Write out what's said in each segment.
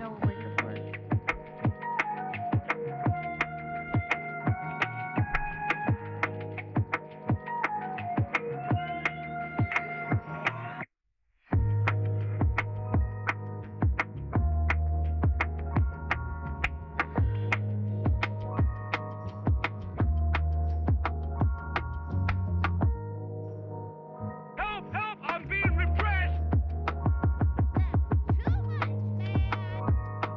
know where to put. Help! Help! I'm being repressed! That's too much, man.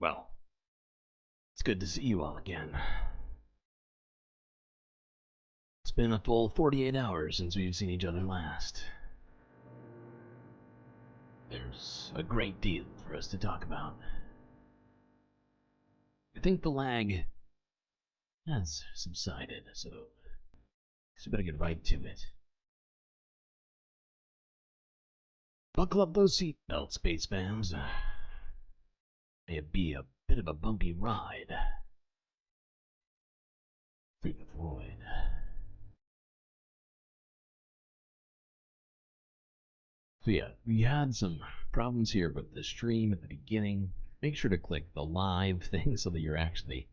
Well, it's good to see you all again. It's been a full 48 hours since we've seen each other last. There's a great deal for us to talk about. I think the lag has subsided, so we better get right to it. Buckle up those seatbelts, space fans. May it be a bit of a bumpy ride through the void. So yeah, we had some problems here with the stream at the beginning. Make sure to click the live thing so that you're actually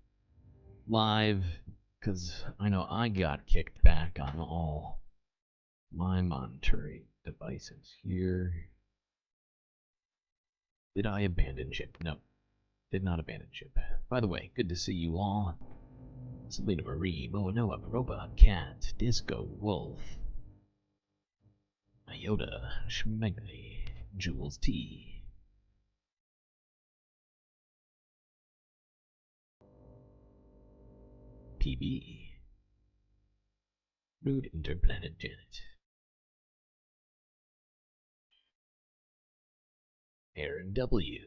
live, because I know I got kicked back on all my monitoring devices here. Did I abandon ship? No, did not abandon ship. By the way, good to see you all. Selena Marie, Moanoa, Robot Cat, Disco Wolf, Iota, Schmegley, Jules T. PB, Rude Interplanet Janet, Aaron W,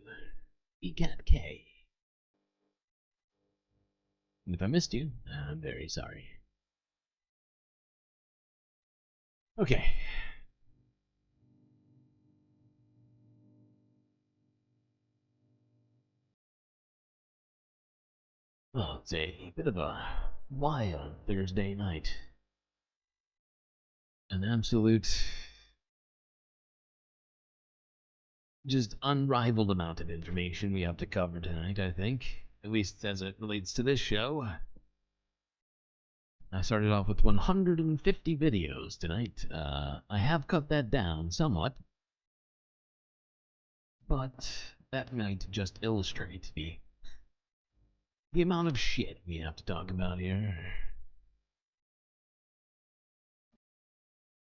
ECAT K. And if I missed you, I'm very sorry. Okay. Well, it's a bit of a wild Thursday night. An absolute, just unrivaled amount of information we have to cover tonight, I think. At least as it relates to this show. I started off with 150 videos tonight. I have cut that down somewhat. But that might just illustrate the amount of shit we have to talk about here.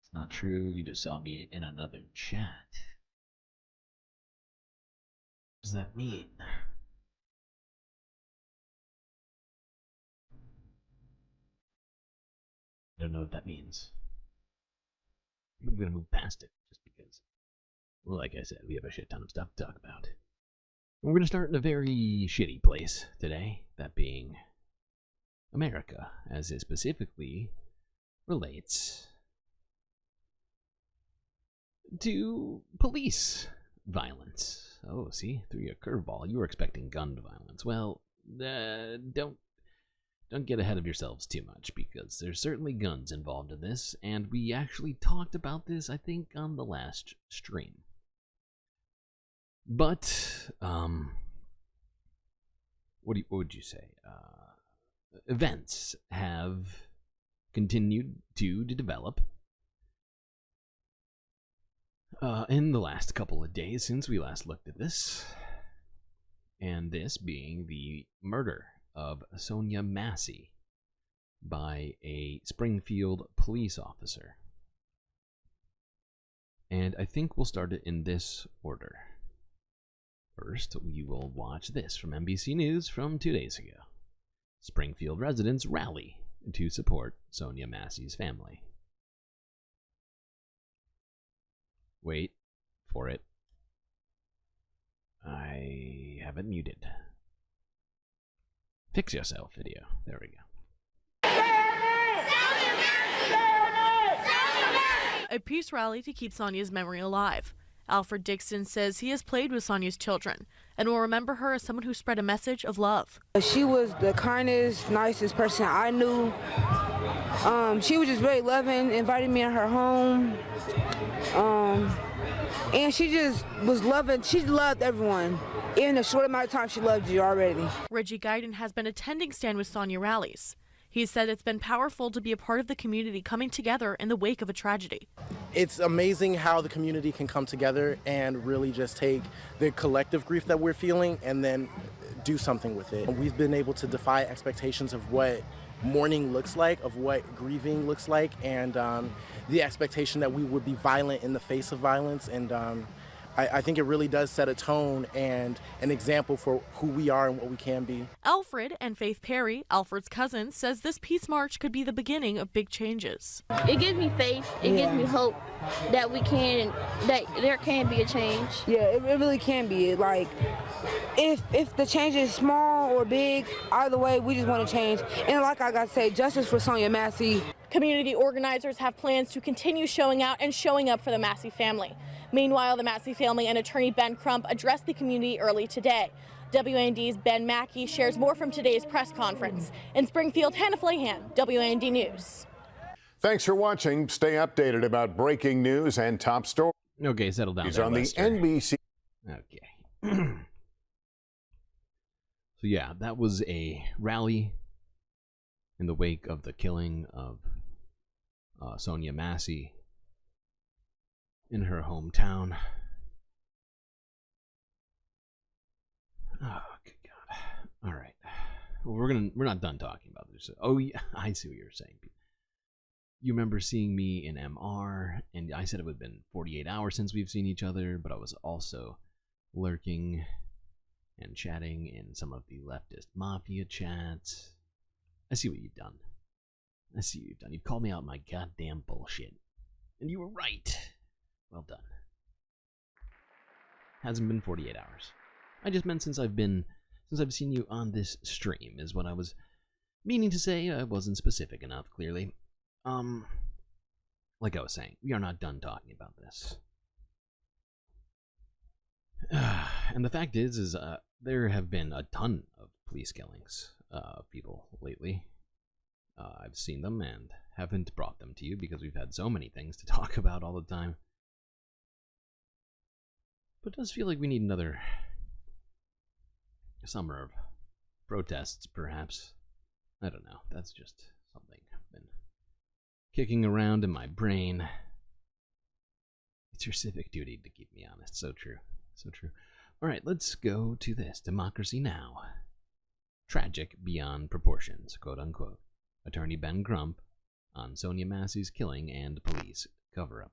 It's not true, you just saw me in another chat. What does that mean? I don't know what that means. I'm gonna move past it, just because, well, like I said, we have a shit ton of stuff to talk about. We're gonna start in a very shitty place today, that being America, as it specifically relates to police violence. Oh, see, threw you a curveball. You were expecting gun violence. Well, don't get ahead of yourselves too much, because there's certainly guns involved in this, and we actually talked about this, I think, on the last stream. But, what would you say? Events have continued to develop in the last couple of days since we last looked at this, and this being the murder of Sonia Massey by a Springfield police officer. And I think we'll start it in this order. First, we will watch this from NBC News from 2 days ago. Springfield residents rally to support Sonia Massey's family. Wait for it. I have it muted. Fix yourself video. There we go. A peace rally to keep Sonia's memory alive. Alfred Dixon says he has played with Sonia's children and will remember her as someone who spread a message of love. She was the kindest, nicest person I knew. She was just very loving, invited me in her home. And she just was loving, she loved everyone. In a short amount of time, she loved you already. Reggie Guyton has been attending Stand With Sonia rallies. He said it's been powerful to be a part of the community coming together in the wake of a tragedy. It's amazing how the community can come together and really just take the collective grief that we're feeling and then do something with it. We've been able to defy expectations of what mourning looks like, of what grieving looks like, and the expectation that we would be violent in the face of violence. And I think it really does set a tone and an example for who we are and what we can be. Alfred and Faith Perry, Alfred's cousin, says this peace march could be the beginning of big changes. It gives me faith. It gives me hope that that there can be a change. Yeah, it really can be. Like, if the change is small or big, either way, we just want to change. And like I got to say, justice for Sonia Massey. Community organizers have plans to continue showing out and showing up for the Massey family. Meanwhile, the Massey family and attorney Ben Crump addressed the community early today. WAND's Ben Mackey shares more from today's press conference. In Springfield, Hannah Flahan, WAND News. Thanks for watching. Stay updated about breaking news and top stories. Okay, settle down. He's there, on the Lester. NBC. Okay. So yeah, that was a rally in the wake of the killing of Sonia Massey in her hometown. Oh, good God. All right. Well, we're not done talking about this. Oh, yeah, I see what you're saying. You remember seeing me in MR, and I said it would have been 48 hours since we've seen each other, but I was also lurking and chatting in some of the leftist mafia chats. I see what you've done. I see what you've done. You've called me out my goddamn bullshit. And you were right. Well done. Hasn't been 48 hours. I just meant since I've seen you on this stream is what I was meaning to say. I wasn't specific enough, clearly. Like I was saying, we are not done talking about this. And the fact is there have been a ton of police killings of people lately. I've seen them and haven't brought them to you because we've had so many things to talk about all the time. But it does feel like we need another summer of protests, perhaps. I don't know. That's just something I've been kicking around in my brain. It's your civic duty to keep me honest. So true. So true. Alright, let's go to this. Democracy Now! Tragic beyond proportions, quote unquote. Attorney Ben Crump on Sonia Massey's killing and police cover-up.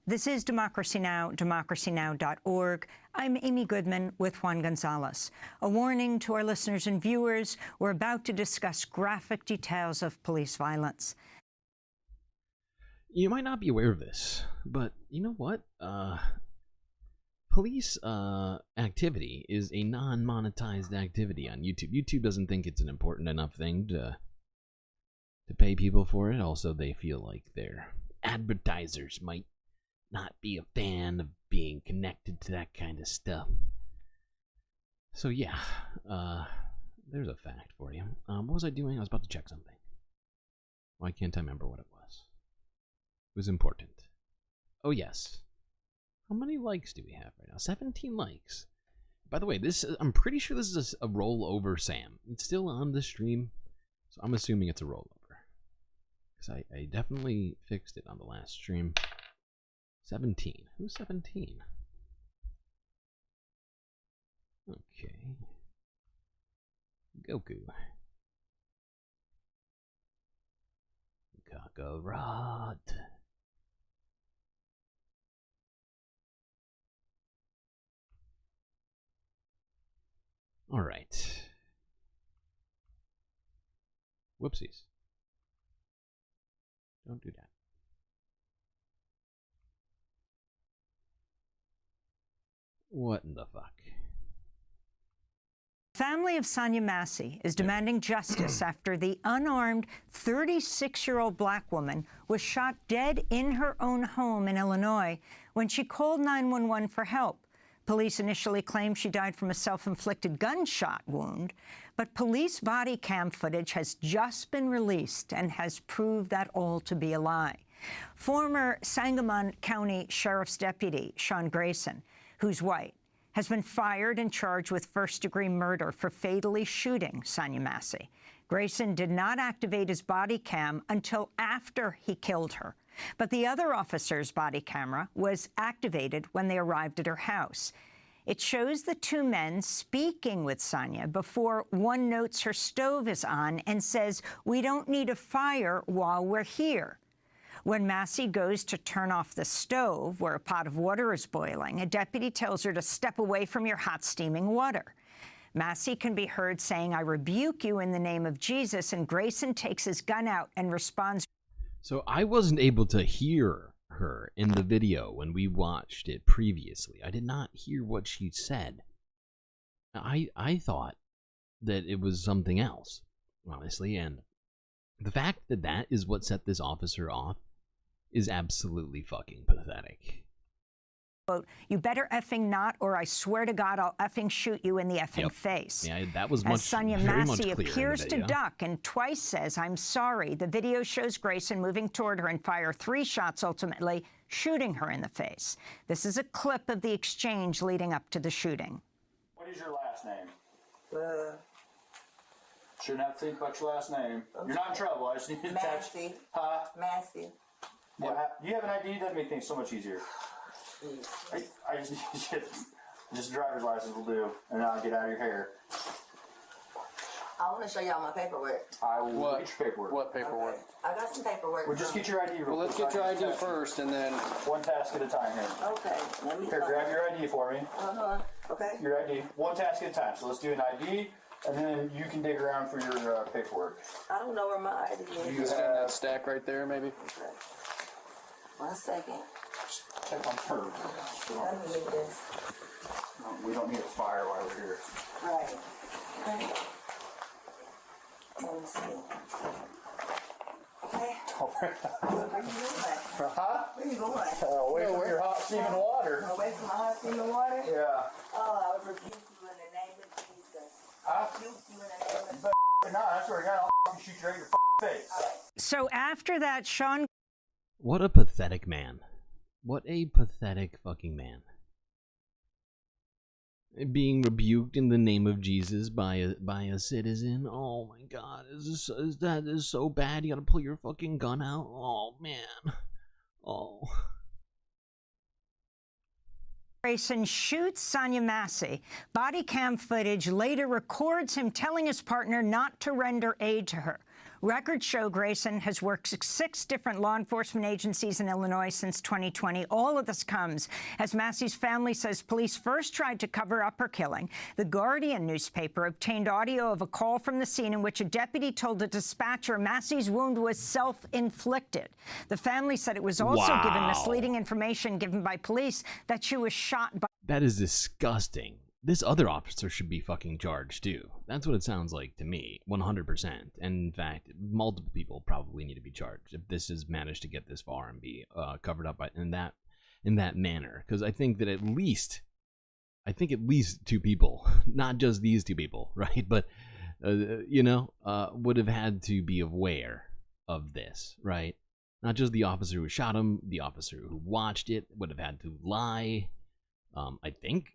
This is Democracy Now!, democracynow.org. I'm Amy Goodman with Juan Gonzalez. A warning to our listeners and viewers, we're about to discuss graphic details of police violence. You might not be aware of this, but you know what? Police activity is a non-monetized activity on YouTube. YouTube doesn't think it's an important enough thing to pay people for it. Also, they feel like their advertisers might not be a fan of being connected to that kind of stuff. So yeah, there's a fact for you. What was I doing? I was about to check something. Why can't I remember what it was? It was important. Oh yes. How many likes do we have right now? 17 likes. By the way, I'm pretty sure this is a rollover Sam. It's still on the stream, so I'm assuming it's a rollover. Because I definitely fixed it on the last stream. 17. Who's 17? Okay. Goku. Kakarot. All right. Whoopsies. Don't do that. What in the fuck? Family of Sonia Massey is demanding justice after the unarmed 36-year-old black woman was shot dead in her own home in Illinois when she called 911 for help. Police initially claimed she died from a self-inflicted gunshot wound, but police body cam footage has just been released and has proved that all to be a lie. Former Sangamon County Sheriff's Deputy Sean Grayson, who's white, has been fired and charged with first-degree murder for fatally shooting Sonia Massey. Grayson did not activate his body cam until after he killed her, but the other officer's body camera was activated when they arrived at her house. It shows the two men speaking with Sonia before one notes her stove is on and says, "We don't need a fire while we're here." When Massey goes to turn off the stove, where a pot of water is boiling, a deputy tells her to step away from your hot, steaming water. Massey can be heard saying, "I rebuke you in the name of Jesus," and Grayson takes his gun out and responds. So I wasn't able to hear her in the video when we watched it previously. I did not hear what she said. I thought that it was something else, honestly, and the fact that that is what set this officer off is absolutely fucking pathetic. Quote, "You better effing not, or I swear to God I'll effing shoot you in the effing face." Yeah, that was As Sonia very much Massey clearer appears in the to video. duck and twice says, "I'm sorry," the video shows Grayson moving toward her and fire 3 shots, ultimately shooting her in the face. This is a clip of the exchange leading up to the shooting. What is your last name? Shouldn't have to think about your last name. You're not in trouble. I just need to text. Massey. Huh? Massey. What? You have an ID? That'd make things so much easier. I just need just a driver's license will do, and I'll get out of your hair. I want to show y'all my paperwork. I will get your paperwork. What paperwork? Okay. I got some paperwork. Well, just get your ID real quick. Well, let's get your ID first, and then... One task at a time here. Okay. Let me Here, grab your ID for me. Okay. Your ID. One task at a time. So let's do an ID, and then you can dig around for your paperwork. I don't know where my ID is. You just got that stack right there, maybe? Okay. 1 second. Check on her. Let me leave this. No, we don't need a fire while we're here. Right. Okay. Let me see. Okay. Where you going? Huh? Where you going? Away from your hot steaming water. Away from my hot steaming water? Yeah. Oh, I would rebuke you in the name of Jesus. I rebuke you in the name of Jesus. No, I swear to God, I'll shoot you right in your face. So after that, Sean... What a pathetic man. What a pathetic fucking man. Being rebuked in the name of Jesus by a citizen. Oh my God, that is so bad. You gotta pull your fucking gun out. Oh man. Oh. Grayson shoots Sonia Massey. Body cam footage later records him telling his partner not to render aid to her. Records show Grayson has worked 6 different law enforcement agencies in Illinois since 2020. All of this comes as Massey's family says police first tried to cover up her killing. The Guardian newspaper obtained audio of a call from the scene in which a deputy told a dispatcher Massey's wound was self-inflicted. The family said it was also given misleading information given by police that she was shot by... That is disgusting. This other officer should be fucking charged too. That's what it sounds like to me, 100%. And in fact, multiple people probably need to be charged if this has managed to get this far and be covered up in that manner. Because I think that at least 2 people, not just these 2 people, right? But would have had to be aware of this, right? Not just the officer who shot him, the officer who watched it would have had to lie. I think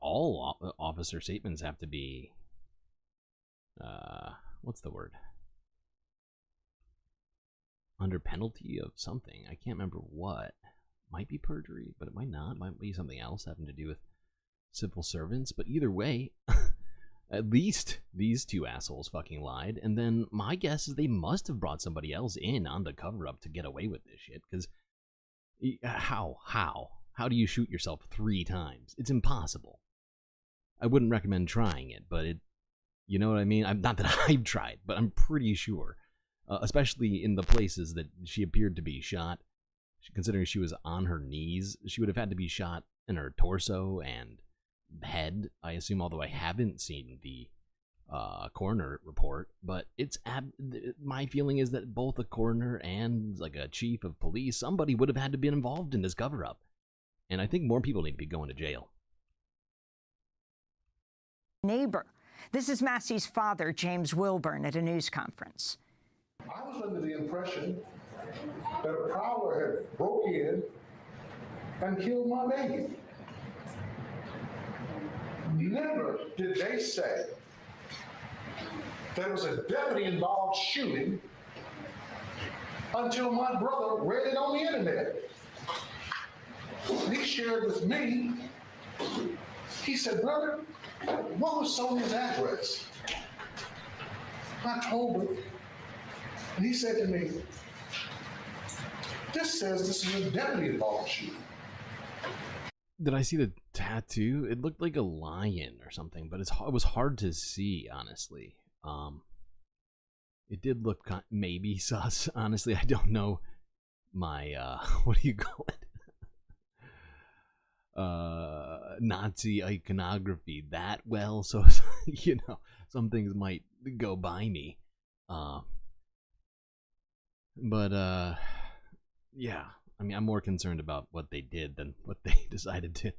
all officer statements have to be, what's the word? Under penalty of something. I can't remember what. Might be perjury, but it might not. It might be something else having to do with civil servants. But either way, at least these 2 assholes fucking lied. And then my guess is they must have brought somebody else in on the cover-up to get away with this shit. Because how do you shoot yourself 3 times? It's impossible. I wouldn't recommend trying it, but you know what I mean? Not that I've tried, but I'm pretty sure, especially in the places that she appeared to be shot, considering she was on her knees, she would have had to be shot in her torso and head, I assume, although I haven't seen the coroner report, but my feeling is that both a coroner and like a chief of police, somebody would have had to be involved in this cover-up. And I think more people need to be going to jail. Neighbor. This is Massey's father, James Wilburn, at a news conference. I was under the impression that a prowler had broke in and killed my baby. Never did they say there was a deputy involved shooting until my brother read it on the internet. He shared with me He said, brother, what was Sonia's address? I told him, and he said to me, this says this is a deputy involved shooting. Did I see the tattoo? It looked like a lion or something, but it was hard to see, honestly. It did look maybe sus. Honestly, I don't know my, what do you call it? Nazi iconography that well, so you know, some things might go by me. But yeah, I mean, I'm more concerned about what they did than what they decided to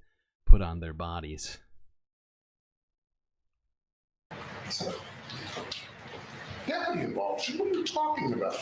put on their bodies. Deputy involved. What are you talking about?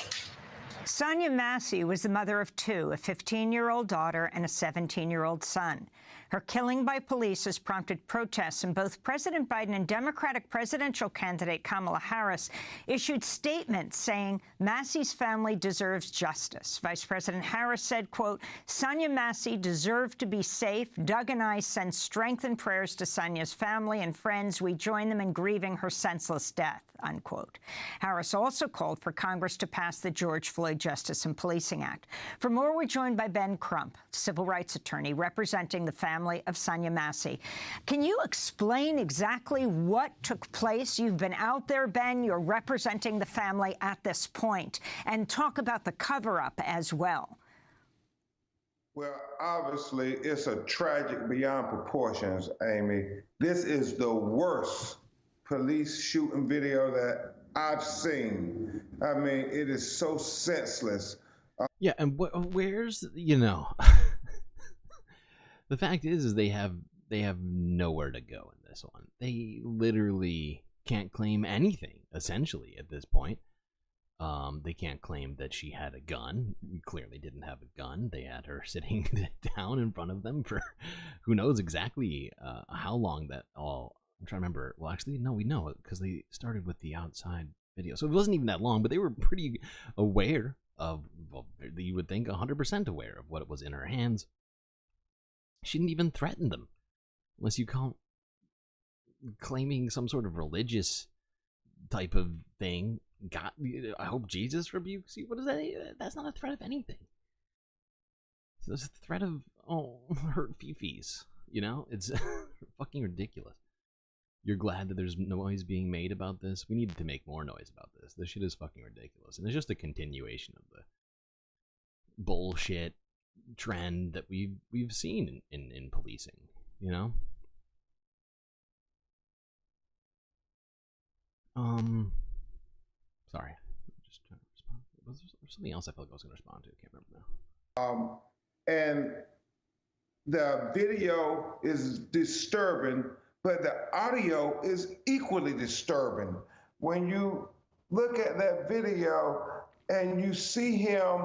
Sonia Massey was the mother of two, a 15-year-old daughter and a 17-year-old son. Her killing by police has prompted protests, and both President Biden and Democratic presidential candidate Kamala Harris issued statements saying Massey's family deserves justice. Vice President Harris said, quote, Sonia Massey deserved to be safe. Doug and I send strength and prayers to Sonia's family and friends. We join them in grieving her senseless death, unquote. Harris also called for Congress to pass the George Floyd Justice and Policing Act. For more, we're joined by Ben Crump, civil rights attorney representing the family of Sonia Massey. Can you explain exactly what took place? You've been out there, Ben. You're representing the family at this point. And talk about the cover-up as well. Well, obviously, it's a tragic beyond proportions, Amy. This is the worst police shooting video that I've seen. I mean, it is so senseless. Yeah, and where's, you know, the fact is they have nowhere to go in this one. They literally can't claim anything, essentially, at this point. They can't claim that she had a gun. Clearly didn't have a gun. They had her sitting down in front of them for who knows exactly how long that all... I'm trying to remember. Well, actually, no, we know it because they started with the outside video. So it wasn't even that long, but they were pretty aware of, well, you would think 100% aware of what was in her hands. She didn't even threaten them, unless you count claiming some sort of religious type of thing. God, I hope Jesus rebukes you. What is that? That's not a threat of anything. It's a threat of, hurt fifis. You know, it's fucking ridiculous. You're glad that there's noise being made about this? We need to make more noise about this. This shit is fucking ridiculous. And it's just a continuation of the bullshit trend that we've seen in policing, you know? Sorry. I'm just trying to respond. Was there something else I felt like I was going to respond to? I can't remember now. And the video is disturbing, but the audio is equally disturbing. When you look at that video and you see him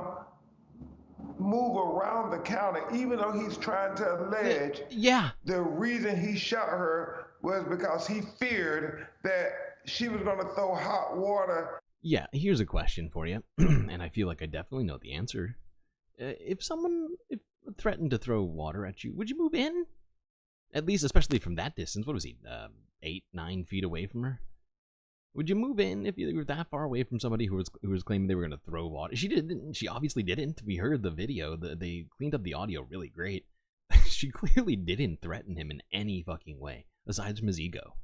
move around the counter, even though he's trying to allege the reason he shot her was because he feared that she was going to throw hot water. Yeah, here's a question for you, and I feel like I definitely know the answer. If someone threatened to throw water at you, would you move in? At least, especially from that distance. What was he, 8-9 feet away from her? Would you move in if you were that far away from somebody who was claiming they were going to throw water? She didn't. She obviously didn't. We heard the video. They cleaned up the audio really great. She clearly didn't threaten him in any fucking way, aside from his ego,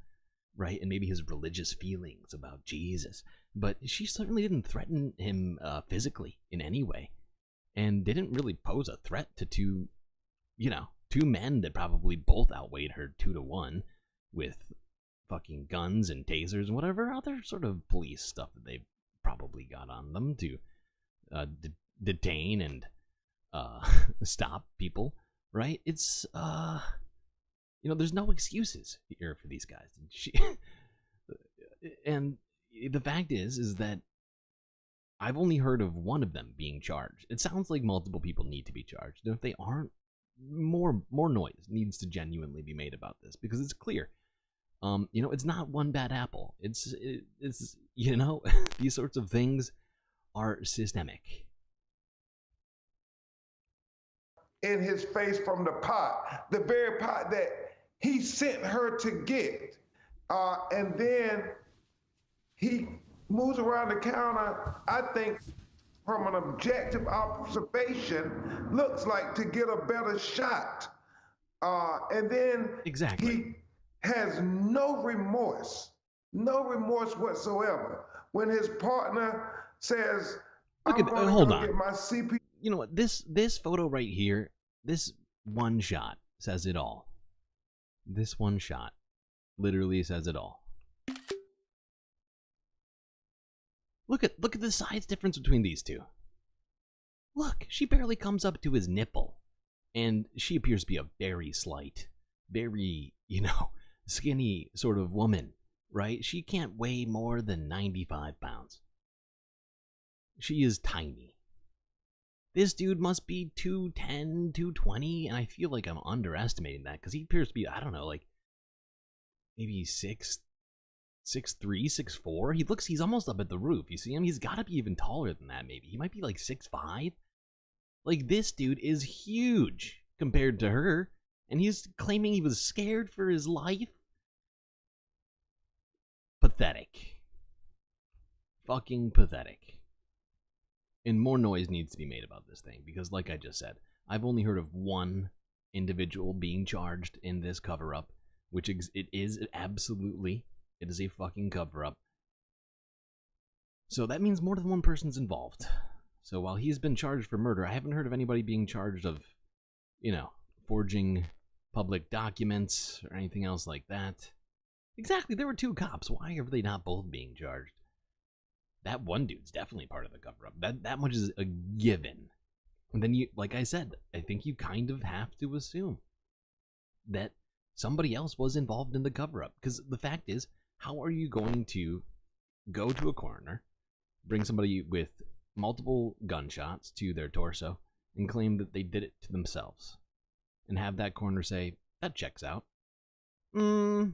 right? And maybe his religious feelings about Jesus. But she certainly didn't threaten him physically in any way, and didn't really pose a threat to two men that probably both outweighed her 2-to-1 with fucking guns and tasers and whatever other sort of police stuff that they probably got on them to detain and stop people, right? It's there's no excuses here for these guys. And the fact is that I've only heard of one of them being charged. It sounds like multiple people need to be charged, and if they aren't, more noise needs to genuinely be made about this, because it's clear. It's not one bad apple. It's these sorts of things are systemic. In his face from the pot, the very pot that he sent her to get. And then he moves around the counter, I think from an objective observation, looks like to get a better shot. And then he has no remorse whatsoever. When his partner says, Look at, I'm hold going on. to get my CP. You know what? This photo right here, this one shot says it all. This one shot literally says it all. Look at the size difference between these two. Look, she barely comes up to his nipple. And she appears to be a very slight, very, skinny sort of woman, right? She can't weigh more than 95 pounds. She is tiny. This dude must be 210, 220, and I feel like I'm underestimating that because he appears to be, I don't know, like maybe 6'3", 6'4". He's almost up at the roof. You see him? He's got to be even taller than that, maybe. He might be like 6'5". Like, this dude is huge compared to her, and he's claiming he was scared for his life? Pathetic. Fucking pathetic. And more noise needs to be made about this thing, because like I just said, I've only heard of one individual being charged in this cover-up, which it is a fucking cover-up. So that means more than one person's involved. So while he's been charged for murder, I haven't heard of anybody being charged of, forging public documents or anything else like that. Exactly, there were two cops. Why are they not both being charged? That one dude's definitely part of the cover-up. That much is a given. And then you, like I said, I think you kind of have to assume that somebody else was involved in the cover-up. Because the fact is, how are you going to go to a coroner, bring somebody with multiple gunshots to their torso, and claim that they did it to themselves, and have that coroner say, that checks out? I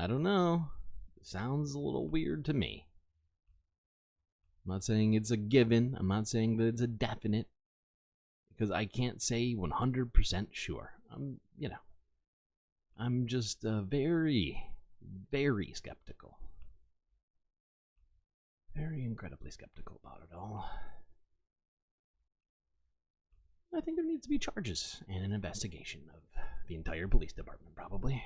don't know. Sounds a little weird to me. I'm not saying it's a given. I'm not saying that it's a definite, because I can't say 100% sure. I'm just very, very skeptical. Very incredibly skeptical about it all. I think there needs to be charges and an investigation of the entire police department, probably.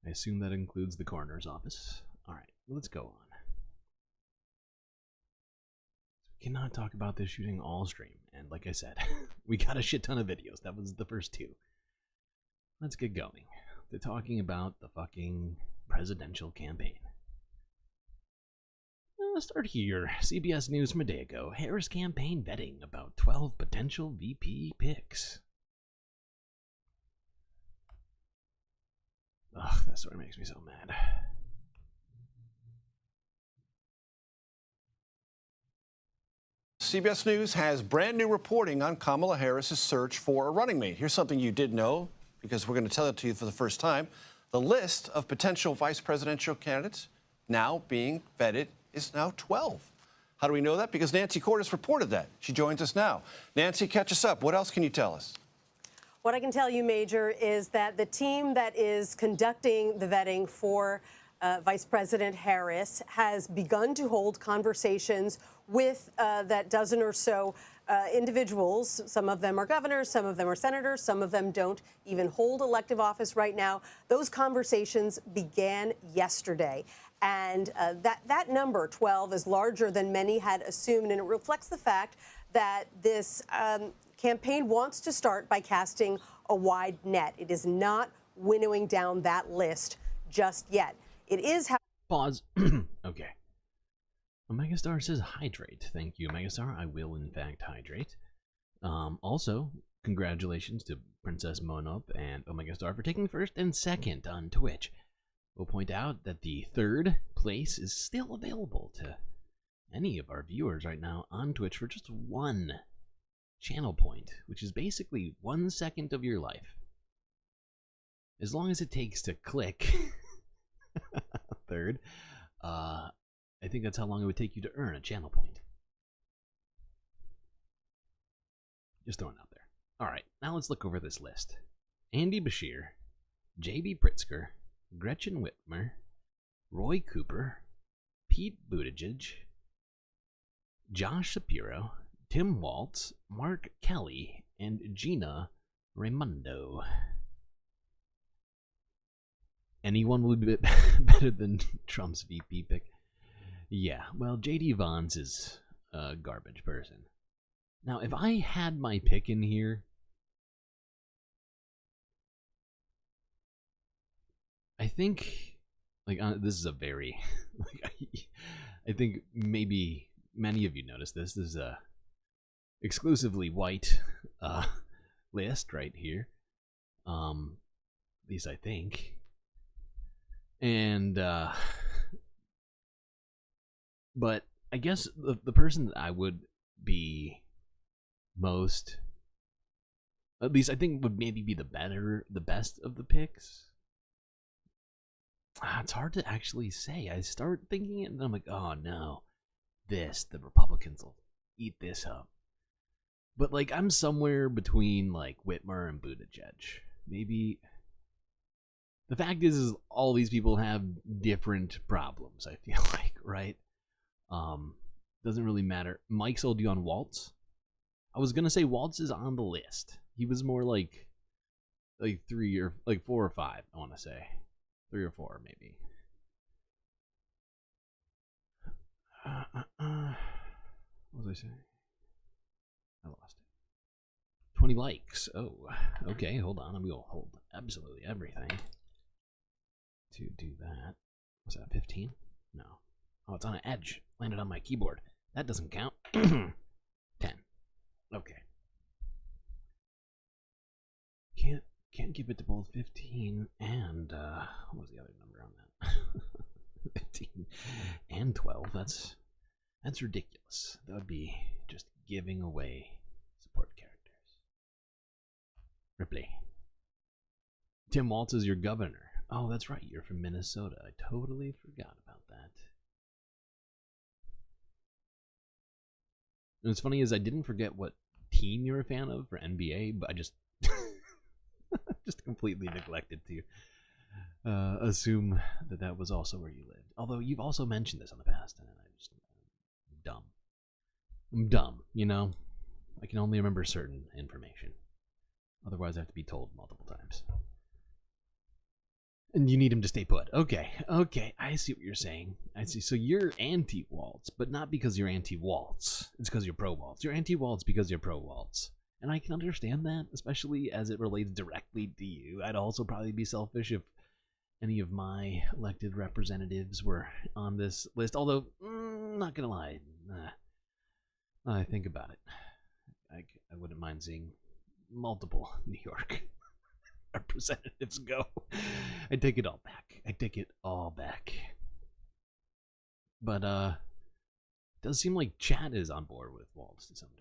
I assume that includes the coroner's office. Alright, let's go on. We cannot talk about this shooting all stream, and like I said, we got a shit ton of videos. That was the first two. Let's get going. They're talking about the fucking presidential campaign. Let's start here. CBS News from a day ago. Harris campaign vetting about 12 potential VP picks. Ugh, that story makes me so mad. CBS News has brand new reporting on Kamala Harris's search for a running mate. Here's something you did know, because we're going to tell it to you for the first time. The list of potential vice presidential candidates now being vetted is now 12. How do we know that? Because Nancy Cordes reported that. She joins us now. Nancy, catch us up. What else can you tell us? What I can tell you, Major, is that the team that is conducting the vetting for Vice President Harris has begun to hold conversations with that dozen or so individuals. Some of them are governors, some of them are senators, some of them don't even hold elective office right now. Those conversations began yesterday. And that number, 12, is larger than many had assumed, and it reflects the fact that this campaign wants to start by casting a wide net. It is not winnowing down that list just yet. It is how. Pause. Okay. Omegastar says hydrate. Thank you, Omegastar. I will, in fact, hydrate. Also, congratulations to Princess Monop and Omegastar for taking first and second on Twitch. We'll point out that the third place is still available to any of our viewers right now on Twitch for just one channel point, which is basically 1 second of your life. As long as it takes to click third, I think that's how long it would take you to earn a channel point. Just throwing it out there. All right, now let's look over this list. Andy Bashir, J.B. Pritzker, Gretchen Whitmer, Roy Cooper, Pete Buttigieg, Josh Shapiro, Tim Waltz, Mark Kelly, and Gina Raimondo. Anyone would be better than Trump's VP pick? Yeah, well, J.D. Vance is a garbage person. Now, if I had my pick in here, I think, like, this is a very, like, I think maybe many of you noticed this. This is a exclusively white list right here. At least I think. And, but I guess the person that I would be most, at least I think would maybe be the best of the picks. It's hard to actually say. I start thinking it and I'm like, oh no, the Republicans will eat this up. But like, I'm somewhere between like Whitmer and Buttigieg. Maybe. The fact is all these people have different problems, I feel like, right? Doesn't really matter. Mike sold you on Waltz. I was gonna say Waltz is on the list. He was more like 3 or like 4 or 5, I wanna say. 3 or 4 maybe. What was I saying? I lost it. 20 likes. Oh, okay, hold on. I'm gonna hold absolutely everything to do that. Was that 15? No. Oh, it's on an edge. Landed on my keyboard. That doesn't count. 10. Okay. Can't give it to both 15 and what was the other number on that? 15 and 12. That's ridiculous. That would be just giving away support characters. Ripley. Tim Waltz is your governor. Oh, that's right. You're from Minnesota. I totally forgot about that. And what's funny is I didn't forget what team you're a fan of for NBA, but I just just completely neglected to assume that was also where you lived. Although you've also mentioned this in the past, and I'm dumb, you know? I can only remember certain information. Otherwise I have to be told multiple times. And you need him to stay put. Okay, I see what you're saying. I see. So you're anti-Waltz, but not because you're anti-Waltz. It's because you're pro-Waltz. You're anti-Waltz because you're pro-Waltz. And I can understand that, especially as it relates directly to you. I'd also probably be selfish if any of my elected representatives were on this list. Although, not gonna lie, I think about it. I wouldn't mind seeing multiple New York representatives go. I take it all back. But it does seem like chat is on board with Waltz to some degree.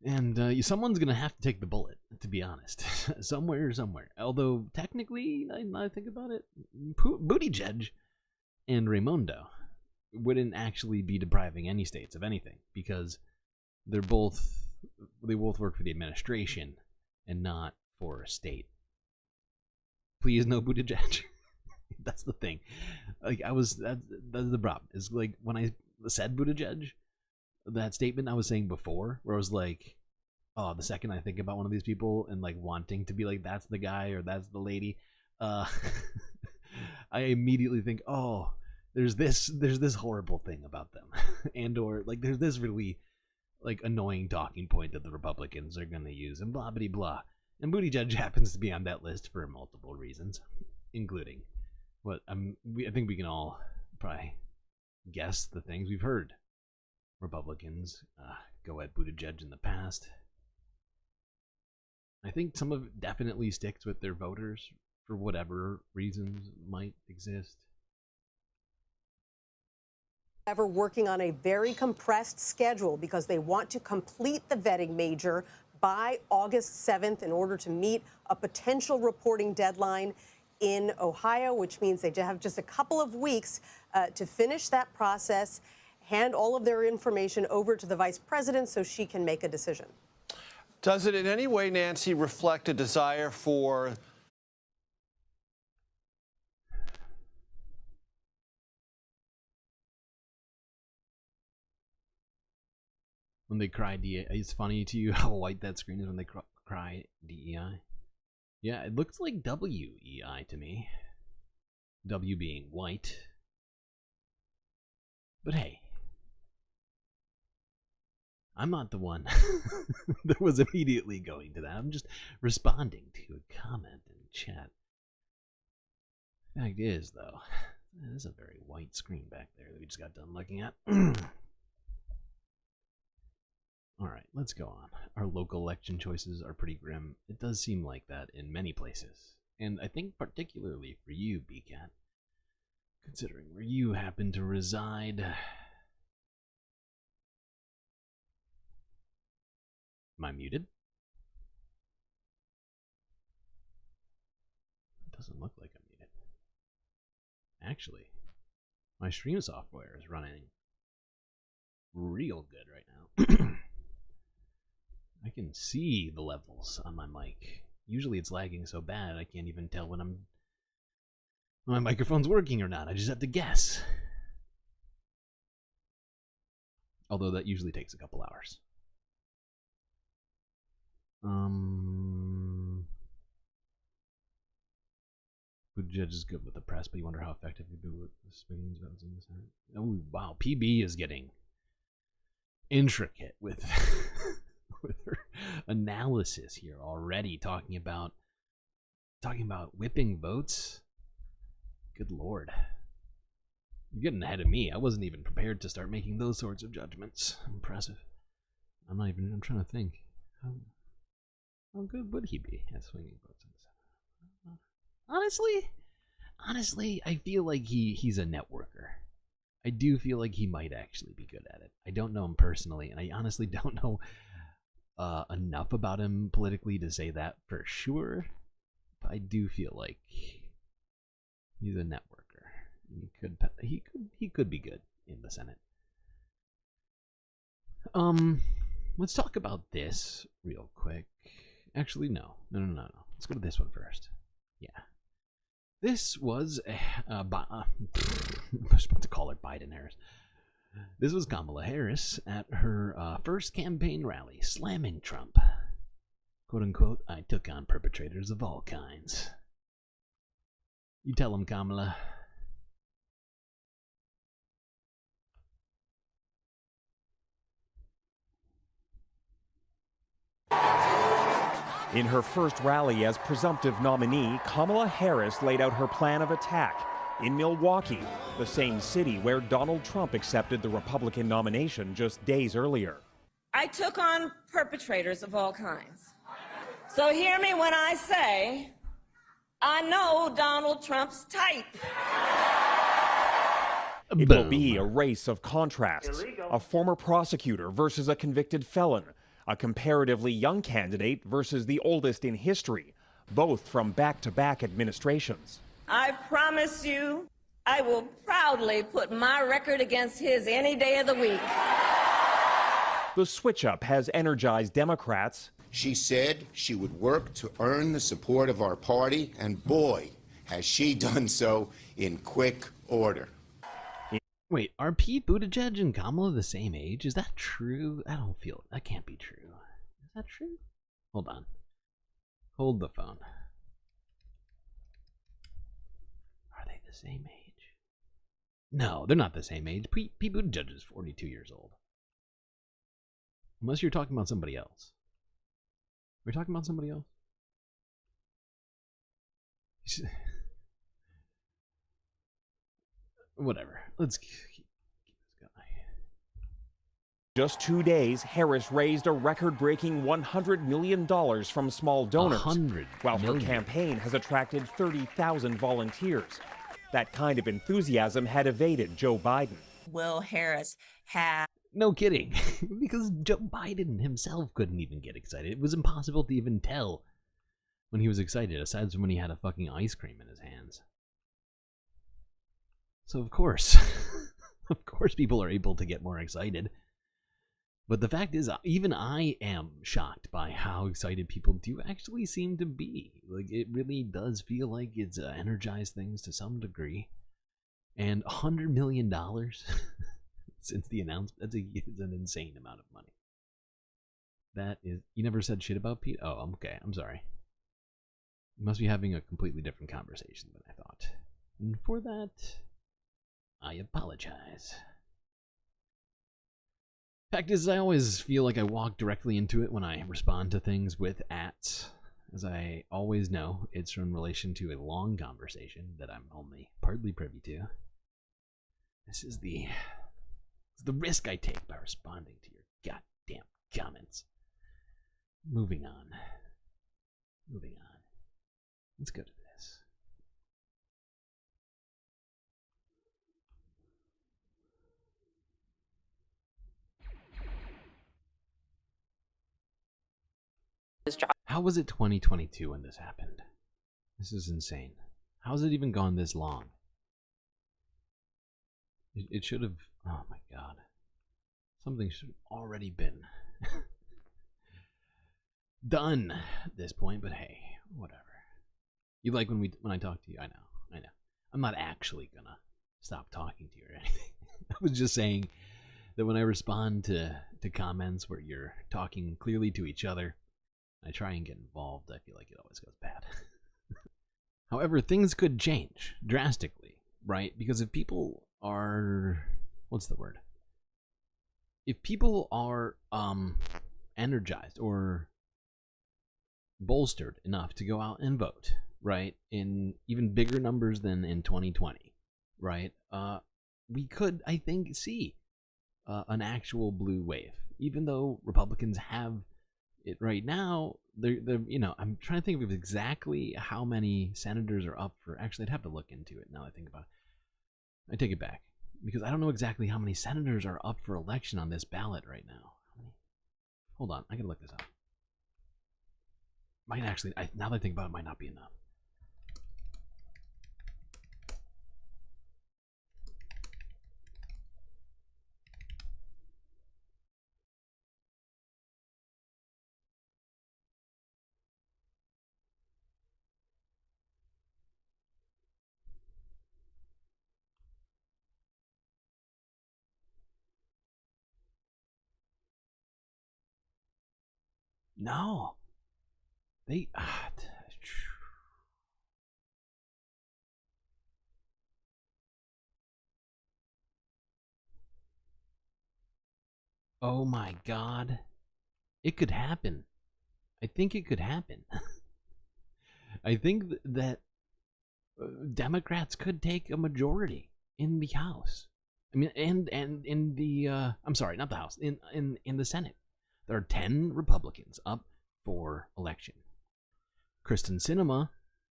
And someone's gonna have to take the bullet, to be honest. somewhere. Although technically, I think about it, Buttigieg and Raimondo wouldn't actually be depriving any states of anything, because they both work for the administration and not for a state. Please no Buttigieg. That's the thing. Like that's the problem. Is like when I said Buttigieg, that statement I was saying before, where I was like, oh, the second I think about one of these people and like wanting to be like, that's the guy or that's the lady, I immediately think, oh, there's this horrible thing about them, and or like there's this really like annoying talking point that the Republicans are gonna use, and blah blah blah. And Buttigieg happens to be on that list for multiple reasons, including what I think we can all probably guess the things we've heard Republicans go at Buttigieg in the past. I think some of it definitely sticks with their voters for whatever reasons might exist. Ever working on a very compressed schedule because they want to complete the vetting major by August 7th in order to meet a potential reporting deadline in Ohio, which means they have just a couple of weeks to finish that process. hand all of their information over to the vice president so she can make a decision. Does it in any way, Nancy, reflect a desire for when they cry DEI? It's funny to you how white that screen is when they cry DEI. Yeah, it looks like WEI to me. W being white. But hey, I'm not the one that was immediately going to that. I'm just responding to a comment in chat. Fact is, though, there's a very white screen back there that we just got done looking at. Alright, let's go on. Our local election choices are pretty grim. It does seem like that in many places. And I think particularly for you, BCAT, considering where you happen to reside. Am I muted? It doesn't look like I'm muted. Actually, my stream software is running real good right now. I can see the levels on my mic. Usually it's lagging so bad I can't even tell when my microphone's working or not. I just have to guess. Although that usually takes a couple hours. Buttigieg is good with the press, but you wonder how effective he'd be with the Spain's votes in the Senate. Oh wow, PB is getting intricate with with her analysis here already, talking about whipping votes. Good lord. You're getting ahead of me. I wasn't even prepared to start making those sorts of judgments. Impressive. I'm trying to think. How good would he be at swinging votes in the Senate? Honestly, I feel like he's a networker. I do feel like he might actually be good at it. I don't know him personally, and I honestly don't know enough about him politically to say that for sure. But I do feel like he's a networker. He could be good in the Senate. Let's talk about this real quick. Actually, no. Let's go to this one first. Yeah. This was I was about to call her Biden-Harris. This was Kamala Harris at her first campaign rally, slamming Trump. Quote unquote, I took on perpetrators of all kinds. You tell him, Kamala. In her first rally as presumptive nominee, Kamala Harris laid out her plan of attack in Milwaukee, the same city where Donald Trump accepted the Republican nomination just days earlier. I took on perpetrators of all kinds. So hear me when I say, I know Donald Trump's type. It will be a race of contrasts. A former prosecutor versus a convicted felon. A comparatively young candidate versus the oldest in history, both from back-to-back administrations. I promise you, I will proudly put my record against his any day of the week. The switch-up has energized Democrats. She said she would work to earn the support of our party, and boy, has she done so in quick order. Wait, are Pete Buttigieg and Kamala the same age? Is that true? I don't feel that can't be true. Is that true? Hold on. Hold the phone. Are they the same age? No, they're not the same age. Pete Buttigieg is 42 years old. Unless you're talking about somebody else. We're talking about somebody else? Whatever. Let's keep this guy. Just 2 days, Harris raised a record-breaking $100 million from small donors, while her campaign has attracted 30,000 volunteers. That kind of enthusiasm had evaded Joe Biden. Will Harris have... No kidding. Because Joe Biden himself couldn't even get excited. It was impossible to even tell when he was excited, aside from when he had a fucking ice cream in his hands. So of course, Of course people are able to get more excited. But the fact is, even I am shocked by how excited people do actually seem to be. Like, it really does feel like it's energized things to some degree. And $100 million since the announcement, it's an insane amount of money. That is, you never said shit about Pete? Oh, okay, I'm sorry. You must be having a completely different conversation than I thought. And for that, I apologize. Fact is, I always feel like I walk directly into it when I respond to things with ats. As I always know, it's in relation to a long conversation that I'm only partly privy to. This is the risk I take by responding to your goddamn comments. Moving on. Let's go to this. How was it 2022 when this happened? This is insane. How has it even gone this long? It should have... Oh my god. Something should have already been done at this point, but hey, whatever. You like when I talk to you? I know. I'm not actually gonna stop talking to you or anything. I was just saying that when I respond to comments where you're talking clearly to each other, I try and get involved. I feel like it always goes bad. However, things could change drastically, right? Because if people are... What's the word? If people are energized or bolstered enough to go out and vote, right, in even bigger numbers than in 2020, right, we could, I think, see an actual blue wave. Even though Republicans have it right now, they're I'm trying to think of exactly how many senators are up for. Actually, I'd have to look into it now that I think about it. I take it back, because I don't know exactly how many senators are up for election on this ballot right now. Hold on, I gotta look this up. Might actually, now that I think about it, might not be enough. No. They... Oh my god. It could happen. I think it could happen. I think that Democrats could take a majority in the House. I mean, and in the... I'm sorry, not the House. In the Senate. There are 10 Republicans up for election. Kristen Sinema,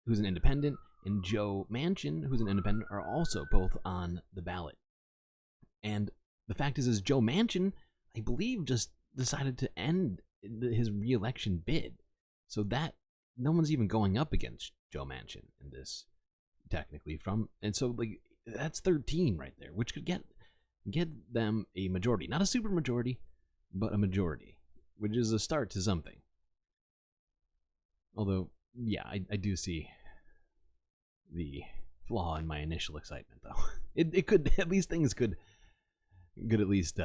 who's an independent, and Joe Manchin, who's an independent, are also both on the ballot. And the fact is Joe Manchin, I believe, just decided to end his re-election bid. So that no one's even going up against Joe Manchin in this, technically. And so, like, that's 13 right there, which could get them a majority. Not a super majority, but a majority, which is a start to something. Although, yeah, I do see the flaw in my initial excitement, though. It could, at least things could at least,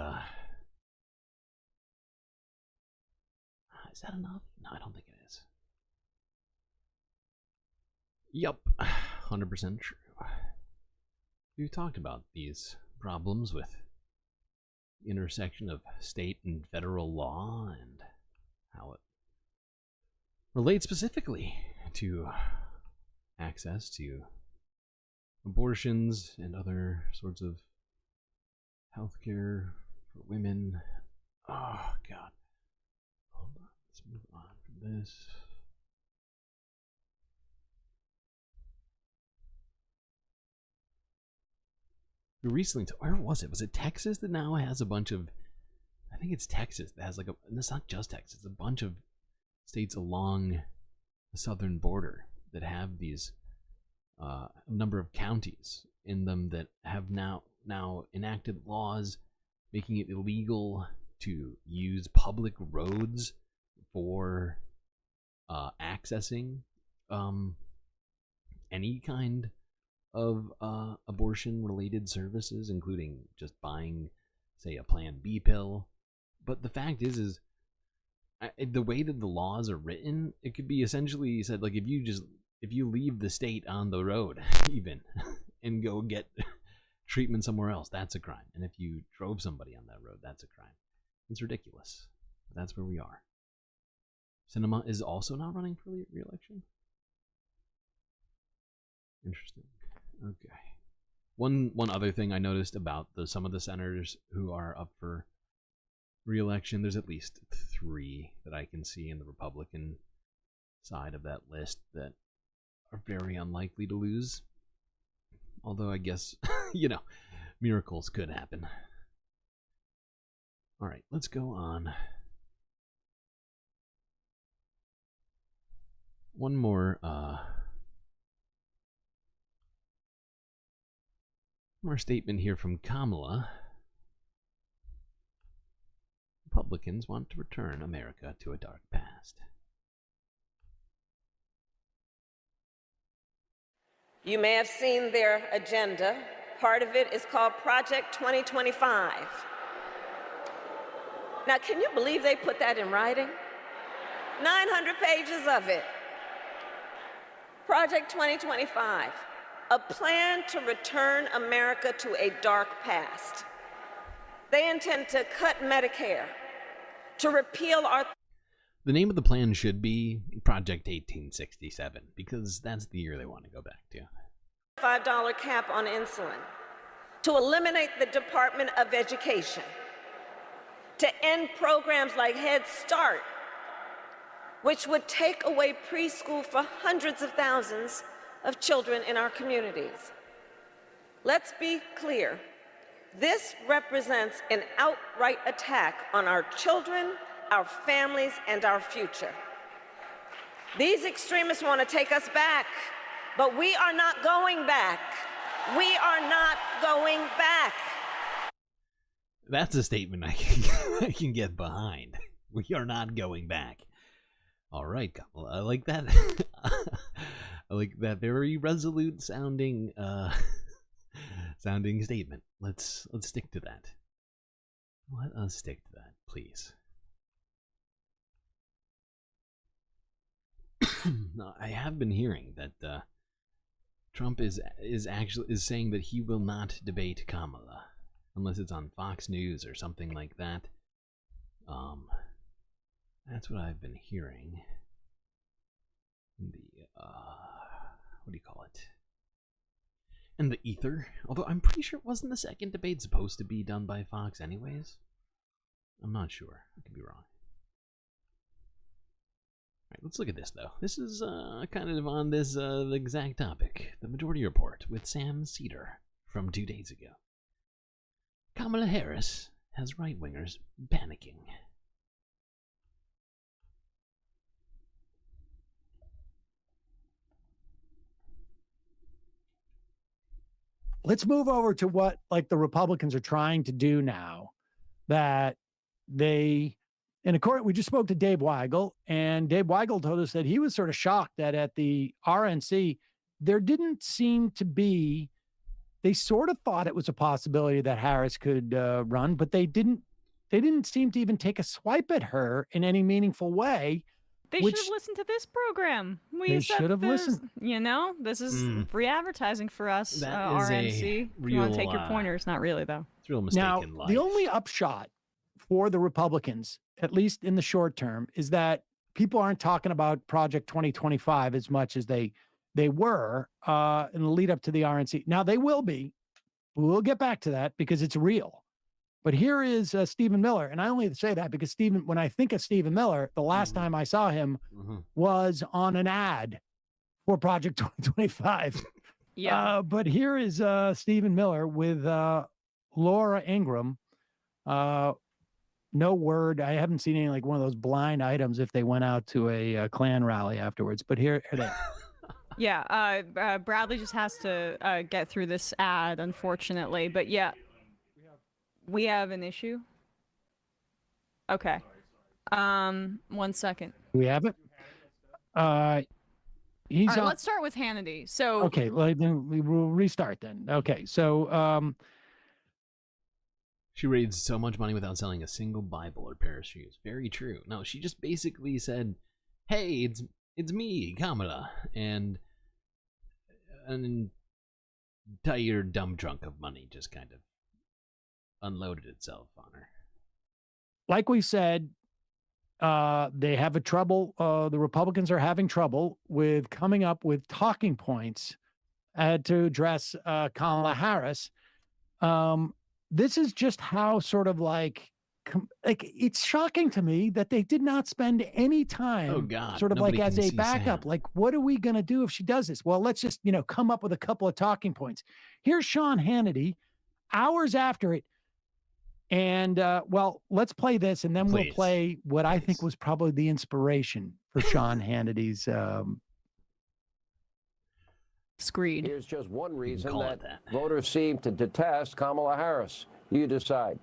is that enough? No, I don't think it is. Yup, 100% true. We've talked about these problems with the intersection of state and federal law and how it relates specifically to access to abortions and other sorts of healthcare for women. Oh, God. Hold on. Let's move on from this. We recently, where was it? Was it Texas that now has a bunch of, I think it's Texas that has like and it's not just Texas, it's a bunch of states along the southern border that have these number of counties in them that have now now enacted laws making it illegal to use public roads for accessing any kind of abortion-related services, including just buying, say, a Plan B pill. But the fact is the way that the laws are written, it could be essentially said, like, if you leave the state on the road, even, and go get treatment somewhere else, that's a crime. And if you drove somebody on that road, that's a crime. It's ridiculous. But that's where we are. Cinema is also not running for re-election. Interesting. Okay. One other thing I noticed about some of the senators who are up for re-election, there's at least 3 that I can see in the Republican side of that list that are very unlikely to lose. Although I guess, miracles could happen. All right, let's go on. One more statement here from Kamala. Republicans want to return America to a dark past. You may have seen their agenda. Part of it is called Project 2025. Now, can you believe they put that in writing? 900 pages of it. Project 2025, a plan to return America to a dark past. They intend to cut Medicare, to repeal our... The name of the plan should be Project 1867, because that's the year they want to go back to. $5 cap on insulin, to eliminate the Department of Education, to end programs like Head Start, which would take away preschool for hundreds of thousands of children in our communities. Let's be clear. This represents an outright attack on our children, our families, and our future. These extremists want to take us back, but we are not going back. We are not going back. That's a statement I can get behind. We are not going back. All right, Kamala, I like that. I like that very resolute sounding statement. Let's stick to that. Let us stick to that, please. Now, I have been hearing that Trump is saying that he will not debate Kamala unless it's on Fox News or something like that. That's what I've been hearing. What do you call it? In the ether. Although I'm pretty sure, wasn't the second debate supposed to be done by Fox anyways? I'm not sure. I could be wrong. Alright, let's look at this though. This is kind of on this exact topic. The Majority Report with Sam Cedar from 2 days ago. Kamala Harris has right-wingers panicking. Let's move over to what the Republicans are trying to do now. That we just spoke to Dave Weigel, and Dave Weigel told us that he was sort of shocked that at the RNC, there didn't seem to be, they sort of thought it was a possibility that Harris could run, but they didn't seem to even take a swipe at her in any meaningful way. They should have listened to this program. They should have listened. This is free advertising for us, That RNC. If you want to take your pointers. Not really, though. It's a real mistake Now, in life. the only upshot for the Republicans, at least in the short term, is that people aren't talking about Project 2025 as much as they were in the lead up to the RNC. Now, they will be. We'll get back to that because it's real. But here is Stephen Miller, and I only say that because when I think of Stephen Miller, the last time I saw him was on an ad for Project 2025. Yeah. But here is Stephen Miller with Laura Ingraham. No word. I haven't seen any one of those blind items if they went out to a Klan rally afterwards. But here they are. Yeah, Bradley just has to get through this ad, unfortunately. But yeah, we have an issue. Okay. 1 second. Do we have it? He's All right, on. let's start with Hannity. So Okay, well, then we will restart then. Okay, so she raised so much money without selling a single Bible or pair of shoes. Very true. No, she just basically said, "Hey, it's me, Kamala," and an entire dump trunk of money just kind of unloaded itself on her. like we said, they have a trouble. The Republicans are having trouble with coming up with talking points to address Kamala Harris. This is just how sort of like it's shocking to me that they did not spend any time sort of like as a backup. Like, what are we going to do if she does this? Well, let's just, come up with a couple of talking points. Here's Sean Hannity hours after it. And well, let's play this, and then we'll play what I think was probably the inspiration for Sean Hannity's screed. Here's just one reason that voters seem to detest Kamala Harris. You decide.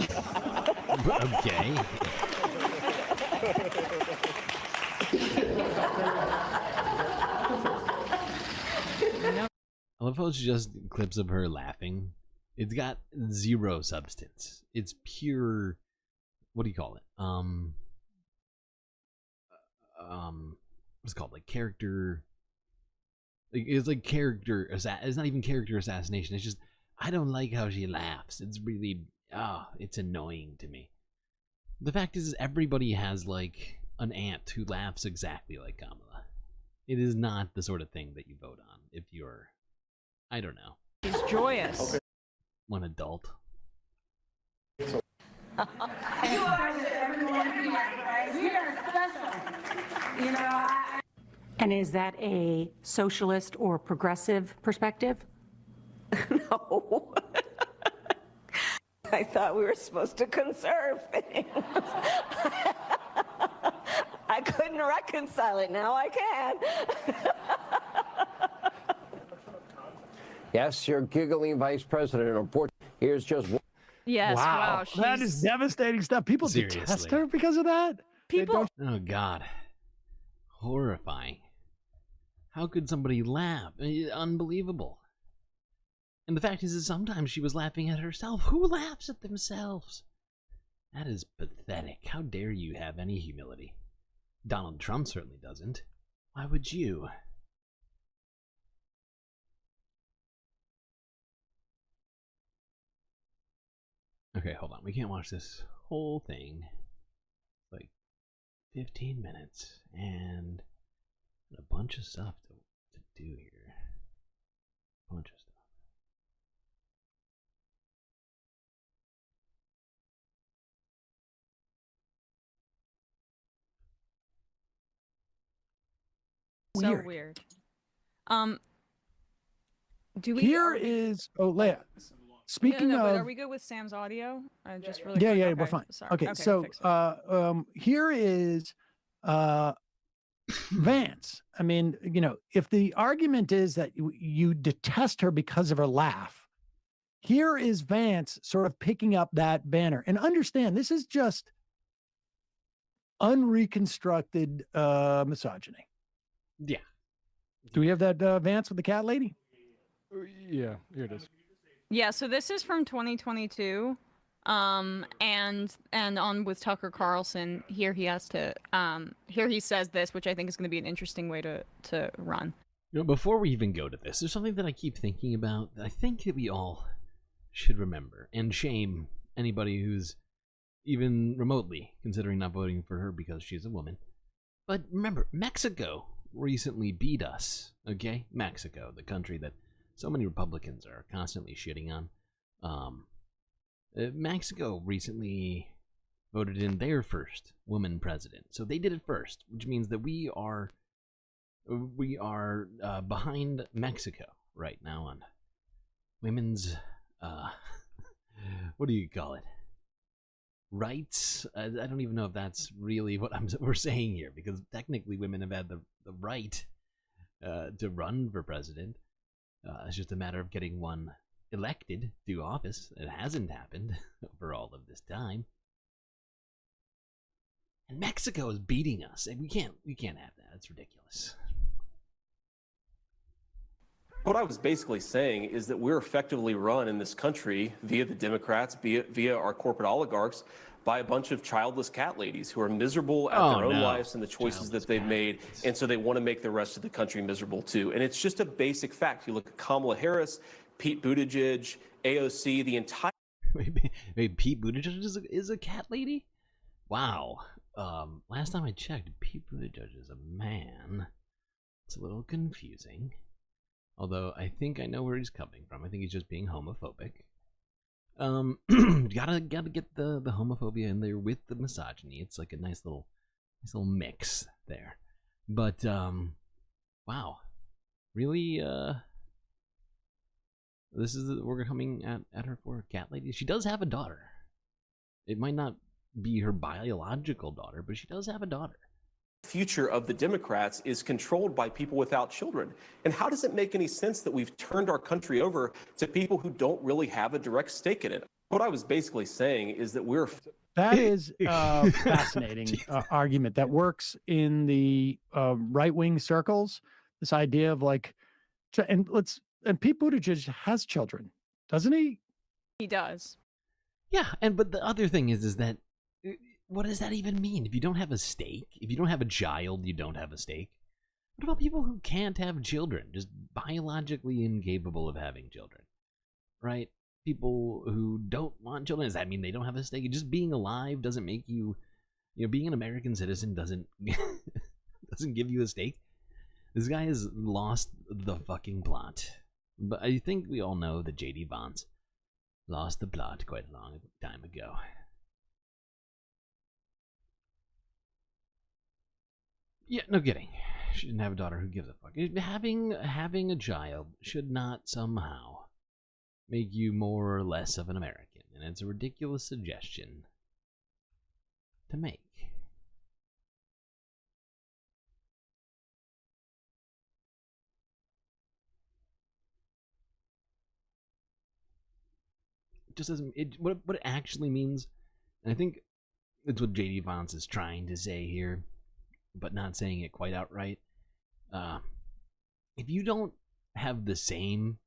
Okay. I love how it's just clips of her laughing. It's got zero substance. It's pure, what do you call it? What's it called? Like character. It's like character. It's not even character assassination. It's just, I don't like how she laughs. It's really, it's annoying to me. The fact is everybody has like an aunt who laughs exactly like Kamala. It is not the sort of thing that you vote on if you're, I don't know. He's joyous. Okay. One adult. And is that a socialist or progressive perspective? No. I thought we were supposed to conserve things. I couldn't reconcile it. Now I can. Yes, you're giggling, Vice President. Unfortunately, here's just one. Yes, wow. That is devastating stuff. People detest her because of that? People. Oh, God. Horrifying. How could somebody laugh? Unbelievable. And the fact is that sometimes she was laughing at herself. Who laughs at themselves? That is pathetic. How dare you have any humility? Donald Trump certainly doesn't. Why would you? Okay, hold on. We can't watch this whole thing. Like 15 minutes and a bunch of stuff to do here. A bunch of stuff. So weird. Do we? Here is Leia. Speaking but of, are we good with Sam's audio? Just really. yeah, quick. yeah, Okay. we're fine. Sorry. Okay, so fix it. here is Vance. I mean, if the argument is that you detest her because of her laugh, here is Vance sort of picking up that banner. And understand, this is just unreconstructed misogyny. Yeah. Do we have that Vance with the cat lady? Yeah, here it is. Yeah, so this is from 2022, and on with Tucker Carlson. Here he has to, here he says this, which I think is going to be an interesting way to run. Before we even go to this, there's something that I keep thinking about that I think that we all should remember and shame anybody who's even remotely considering not voting for her because she's a woman. But remember, Mexico recently beat us, okay? Mexico, the country that so many Republicans are constantly shitting on. Mexico recently voted in their first woman president, so they did it first, which means that we are behind Mexico right now on women's what do you call it? Rights? I don't even know if that's really what we're saying here, because technically women have had the right to run for president. It's just a matter of getting one elected to office. It hasn't happened for all of this time. And Mexico is beating us, and we can't have that. It's ridiculous. What I was basically saying is that we're effectively run in this country via the Democrats, via our corporate oligarchs, by a bunch of childless cat ladies who are miserable at their own lives and the choices that they've made, and so they want to make the rest of the country miserable too. And it's just a basic fact. You look at Kamala Harris, Pete Buttigieg, AOC, the entire... Wait, Pete Buttigieg is a cat lady? Wow. Last time I checked, Pete Buttigieg is a man. It's a little confusing. Although I think I know where he's coming from. I think he's just being homophobic. Gotta get the homophobia in there with the misogyny. It's like a nice little mix there. But wow, really, this is we're coming at her for a cat lady. She does have a daughter. It might not be her biological daughter, but she does have a daughter. Future of the Democrats is controlled by people without children. And how does it make any sense that we've turned our country over to people who don't really have a direct stake in it? What I was basically saying is that we're... That is a fascinating argument that works in the right-wing circles. This idea of like, and Pete Buttigieg has children, doesn't he? He does. Yeah, but the other thing is that what does that even mean? If you don't have a stake, if you don't have a child, you don't have a stake. What about people who can't have children, just biologically incapable of having children, right? People who don't want children, does that mean they don't have a stake? Just being alive doesn't make you, being an American citizen doesn't give you a stake. This guy has lost the fucking plot. But I think we all know that J.D. Vance lost the plot quite a long time ago. Yeah, no kidding. She didn't have a daughter. Who gives a fuck? Having a child should not somehow make you more or less of an American, and it's a ridiculous suggestion to make. It just doesn't. What it actually means, and I think it's what J.D. Vance is trying to say here, but not saying it quite outright. If you don't have the same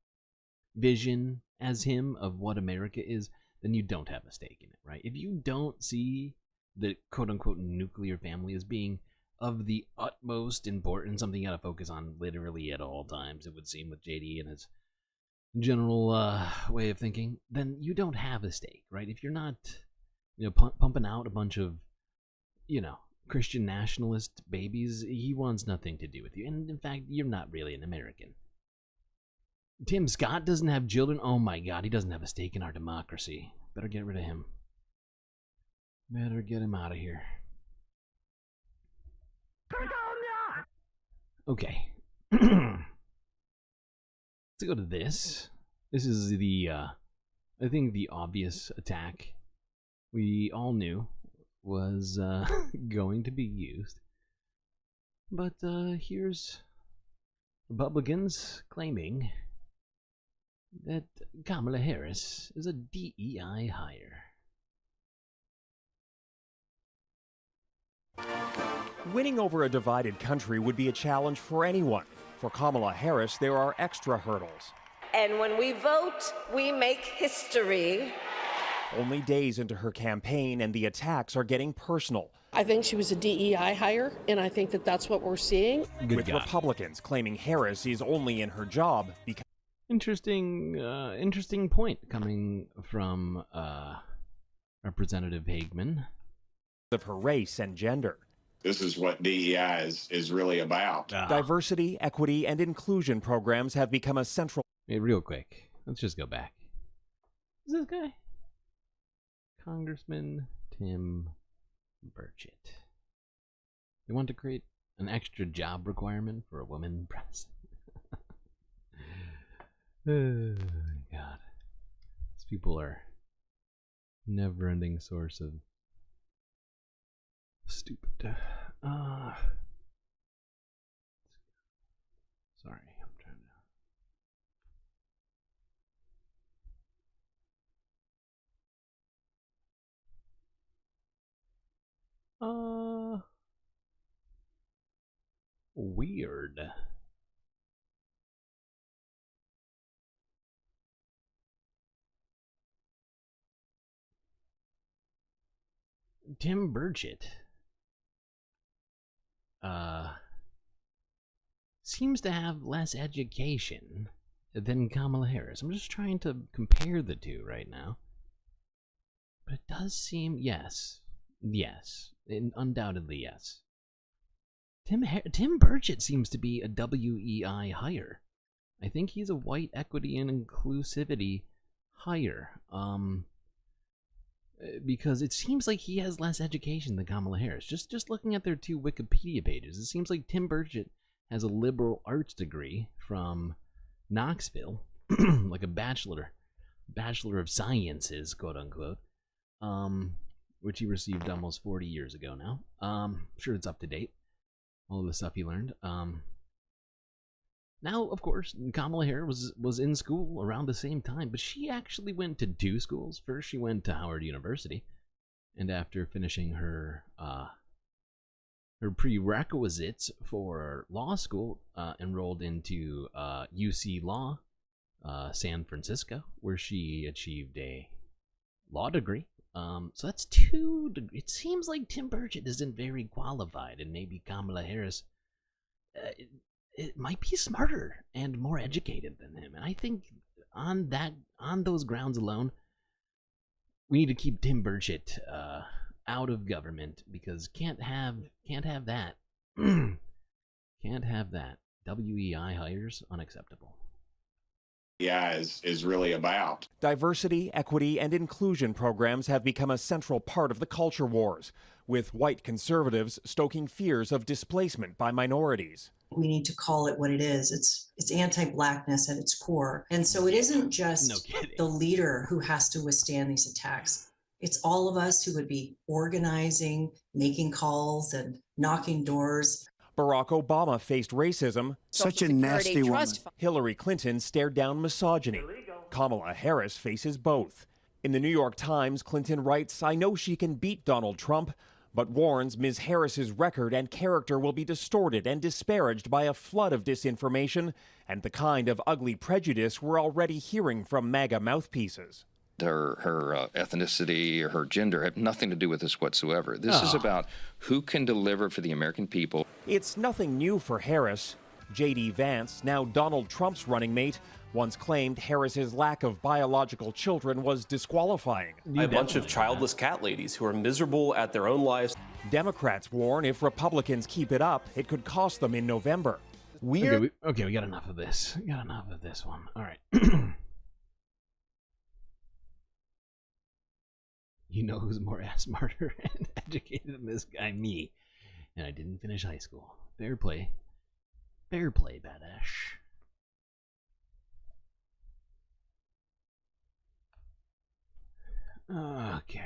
vision as him of what America is, then you don't have a stake in it, right? If you don't see the quote-unquote nuclear family as being of the utmost importance, something you gotta focus on literally at all times, it would seem, with JD and his general way of thinking, then you don't have a stake, right? If you're not, pumping out a bunch of, Christian nationalist babies, he wants nothing to do with you. And in fact, you're not really an American. Tim Scott doesn't have children. Oh my God, he doesn't have a stake in our democracy. Better get rid of him. Better get him out of here. Okay. Let's go to this. This is the, I think the obvious attack we all knew was going to be used. But here's Republicans claiming that Kamala Harris is a DEI hire. Winning over a divided country would be a challenge for anyone. For Kamala Harris, there are extra hurdles. And when we vote, we make history. Only days into her campaign, and the attacks are getting personal. I think she was a DEI hire, and I think that that's what we're seeing. With Republicans claiming Harris is only in her job because... Interesting point coming from Representative Hagman. Of her race and gender. This is what DEI is really about. Diversity, equity, and inclusion programs have become a central... Hey, real quick, let's just go back. Is this guy? Congressman Tim Burchett. They want to create an extra job requirement for a woman president. Oh, God. These people are never-ending source of stupid. Sorry, I'm trying to. Weird. Tim Burchett. Seems to have less education than Kamala Harris. I'm just trying to compare the two right now. But it does seem, yes, undoubtedly yes. Tim Burchett seems to be a WEI hire. I think he's a white equity and inclusivity hire. Because it seems like he has less education than Kamala Harris. Just looking at their two Wikipedia pages, it seems like Tim Burchett has a liberal arts degree from Knoxville, like a bachelor of sciences, quote unquote, which he received almost 40 years ago now. I'm sure it's up to date, all of the stuff he learned. Now, of course, Kamala Harris was in school around the same time, but she actually went to two schools. First, she went to Howard University, and after finishing her prerequisites for law school, enrolled into UC Law, San Francisco, where she achieved a law degree. So that's two. It seems like Tim Burchett isn't very qualified, and maybe Kamala Harris. It might be smarter and more educated than him, and I think on those grounds alone, we need to keep Tim Burchett out of government, because can't have that. Can't have that. WEI hires unacceptable. Yeah, is really about. Diversity, equity, and inclusion programs have become a central part of the culture wars, with white conservatives stoking fears of displacement by minorities. We need to call it what it is. It's anti-blackness at its core. And so it isn't just the leader who has to withstand these attacks. It's all of us who would be organizing, making calls, and knocking doors. Barack Obama faced racism. Such a nasty woman. Hillary Clinton stared down misogyny. Kamala Harris faces both. In the New York Times, Clinton writes, "I know she can beat Donald Trump," but warns Ms. Harris's record and character will be distorted and disparaged by a flood of disinformation and the kind of ugly prejudice we're already hearing from MAGA mouthpieces. Her ethnicity or her gender have nothing to do with this whatsoever. This is about who can deliver for the American people. It's nothing new for Harris. J.D. Vance, now Donald Trump's running mate, once claimed Harris's lack of biological children was disqualifying. A bunch of childless cat ladies who are miserable at their own lives. Democrats warn if Republicans keep it up, it could cost them in November. Okay, we got enough of this. We got enough of this one. All right. You know who's more smarter and educated than this guy? Me. And I didn't finish high school. Fair play. Fair play, Badash. Okay.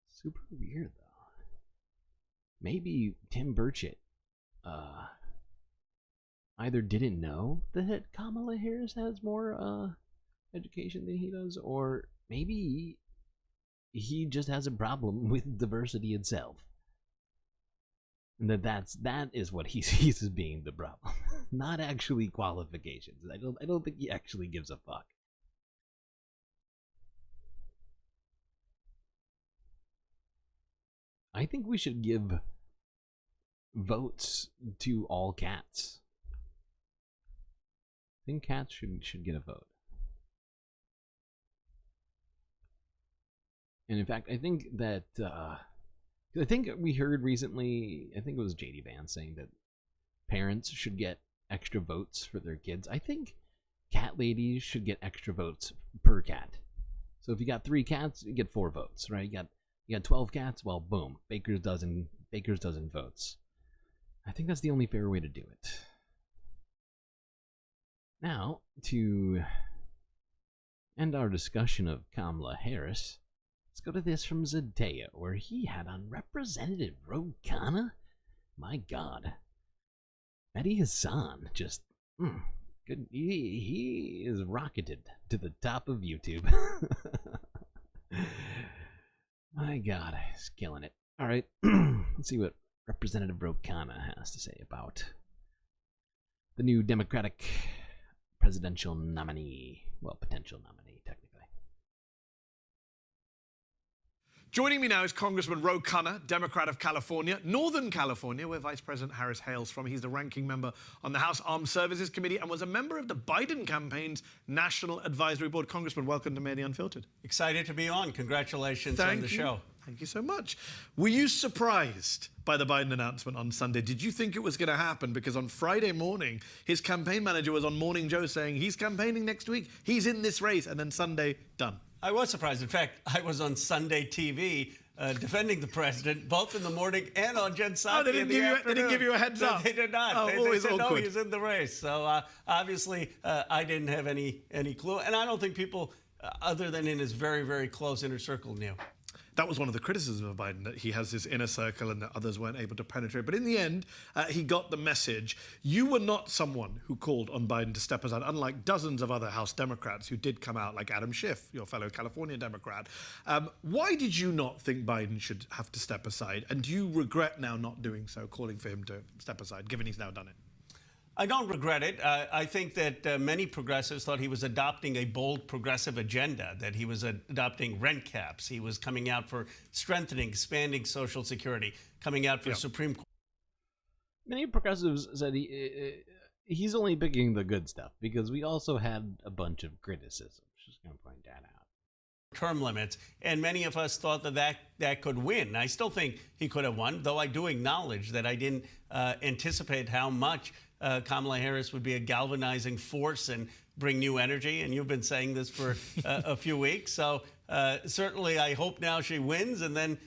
Super weird, though. Maybe Tim Burchett either didn't know that Kamala Harris has more education than he does, or maybe he just has a problem with diversity itself. And that is what he sees as being the problem. Not actually qualifications. I don't think he actually gives a fuck. I think we should give votes to all cats. I think cats should get a vote. And in fact, I think that I think we heard recently, I think it was J.D. Vance saying that parents should get extra votes for their kids. I think cat ladies should get extra votes per cat. So if you got 3 cats, you get 4 votes, right? You got 12 cats, well, boom, Baker's dozen votes. I think that's the only fair way to do it. Now, to end our discussion of Kamala Harris, let's go to this from Zendaya, where he had on Representative Ro Khanna. My God. Mehdi Hassan just good. He is rocketed to the top of YouTube. My God, he's killing it. All right, let's see what Representative Ro Khanna has to say about the new Democratic presidential nominee. Well, potential nominee, technically. Joining me now is Congressman Ro Khanna, Democrat of California, Northern California, where Vice President Harris hails from. He's the ranking member on the House Armed Services Committee and was a member of the Biden campaign's National Advisory Board. Congressman, welcome to Made Unfiltered. Excited to be on. Congratulations on the show. Thank you so much. Were you surprised by the Biden announcement on Sunday? Did you think it was going to happen? Because on Friday morning, his campaign manager was on Morning Joe saying he's campaigning next week, he's in this race, and then Sunday, done. I was surprised. In fact, I was on Sunday TV defending the president, both in the morning and on Jen Psaki they didn't give you a heads up. They did not. Oh, they said, awkward. no, he's in the race. So obviously, I didn't have any clue. And I don't think people, other than in his very, very close inner circle, knew. That was one of the criticisms of Biden, that he has this inner circle and that others weren't able to penetrate. But in the end, he got the message. You were not someone who called on Biden to step aside, unlike dozens of other House Democrats who did come out, like Adam Schiff, your fellow California Democrat. Why did you not think Biden should have to step aside? And do you regret now not doing so, calling for him to step aside, given he's now done it? I don't regret it. I think that many progressives thought he was adopting a bold progressive agenda, that he was adopting rent caps. He was coming out for strengthening, expanding Social Security, coming out for Supreme Court. Many progressives said he's only picking the good stuff because we also had a bunch of criticisms. Just going to point that out. Term limits, and many of us thought that could win. I still think he could have won, though I do acknowledge that I didn't anticipate how much Kamala Harris would be a galvanizing force and bring new energy, and you've been saying this for a few weeks. So certainly I hope now she wins, and then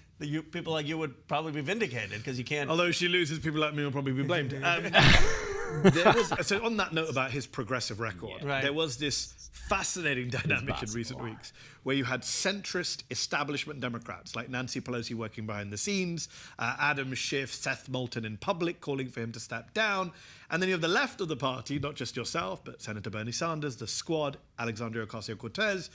people like you would probably be vindicated, because you can't... Although she loses, people like me will probably be blamed. So on that note about his progressive record, there was this fascinating dynamic in recent weeks where you had centrist establishment Democrats like Nancy Pelosi working behind the scenes, Adam Schiff, Seth Moulton in public calling for him to step down, and then you have the left of the party, not just yourself, but Senator Bernie Sanders, the squad, Alexandria Ocasio-Cortez,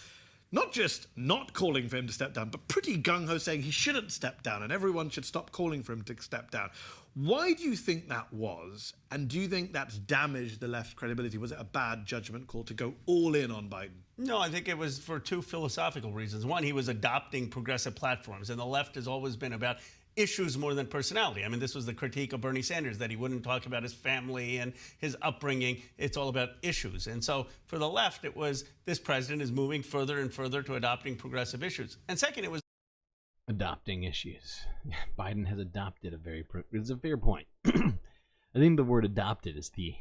not just not calling for him to step down, but pretty gung-ho saying he shouldn't step down and everyone should stop calling for him to step down. Why do you think that was? And do you think that's damaged the left's credibility? Was it a bad judgment call to go all in on Biden? No, I think it was for two philosophical reasons. One, he was adopting progressive platforms, and the left has always been about issues more than personality. I mean, this was the critique of Bernie Sanders, that he wouldn't talk about his family and his upbringing. It's all about issues. And so for the left, it was this president is moving further and further to adopting progressive issues. And second, it was adopting issues. Biden has adopted it's a fair point. I think the word adopted is the,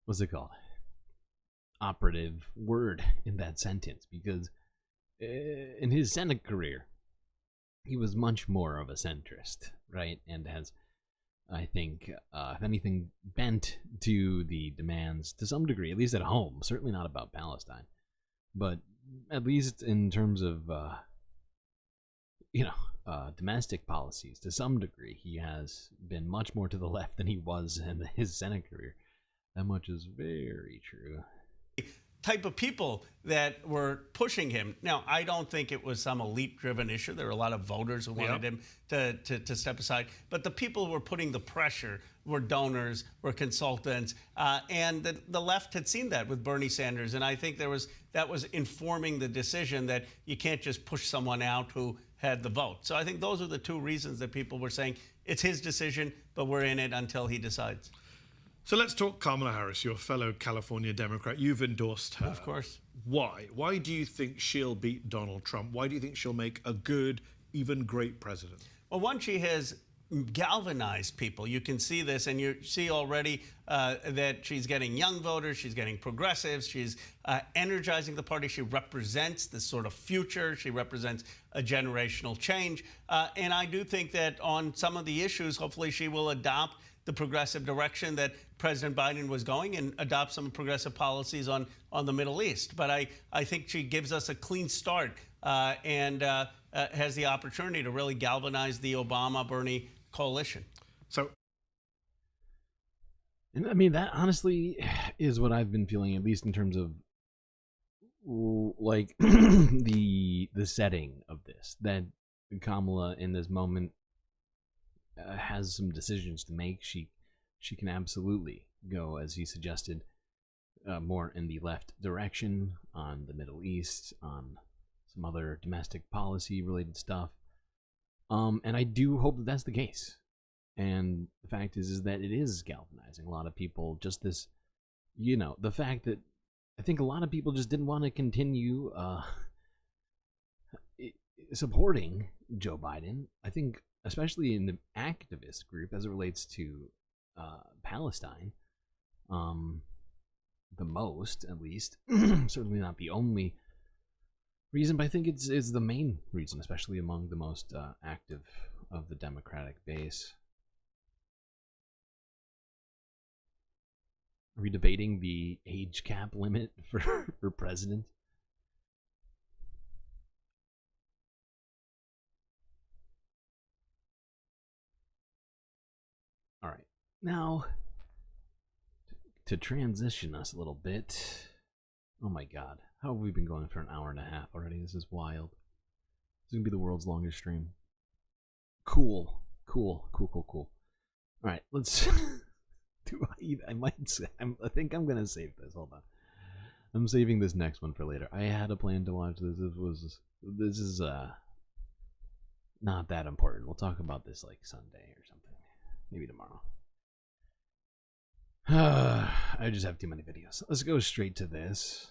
what's it called? Operative word in that sentence, because in his Senate career, he was much more of a centrist, right? And has, I think, if anything, bent to the demands to some degree, at least at home. Certainly not about Palestine, but at least in terms of, domestic policies, to some degree, he has been much more to the left than he was in his Senate career. That much is very true. Type of people that were pushing him. Now, I don't think it was some elite-driven issue. There were a lot of voters who wanted him to step aside. But the people who were putting the pressure were donors, were consultants, and the left had seen that with Bernie Sanders. And I think that was informing the decision that you can't just push someone out who had the vote. So I think those are the two reasons that people were saying it's his decision, but we're in it until he decides. So let's talk Kamala Harris, your fellow California Democrat. You've endorsed her. Of course. Why? Why do you think she'll beat Donald Trump? Why do you think she'll make a good, even great president? Well, one, she has galvanized people. You can see this, and you see already that she's getting young voters, she's getting progressives, she's energizing the party. She represents this sort of future. She represents a generational change. And I do think that on some of the issues, hopefully she will adopt the progressive direction that President Biden was going and adopt some progressive policies on the Middle East. But I think she gives us a clean start and has the opportunity to really galvanize the Obama-Bernie coalition. So And I mean, that honestly is what I've been feeling, at least in terms of like the setting of this. That Kamala in this moment has some decisions to make. She can absolutely go, as he suggested, more in the left direction on the Middle East, on some other domestic policy related stuff. And I do hope that that's the case. And the fact is that it is galvanizing a lot of people. Just this, the fact that I think a lot of people just didn't want to continue supporting Joe Biden. I think, especially in the activist group as it relates to Palestine, the most, at least, certainly not the only reason, but I think it's the main reason, especially among the most active of the Democratic base. Are we debating the age cap limit for president? All right. Now, to transition us a little bit. Oh my god. How have we been going for an hour and a half already? This is wild. This is going to be the world's longest stream. Cool. All right, let's... I think I'm gonna save this. Hold on. I'm saving this next one for later. I had a plan to watch this. This is not that important. We'll talk about this like Sunday or something. Maybe tomorrow. I just have too many videos. Let's go straight to this.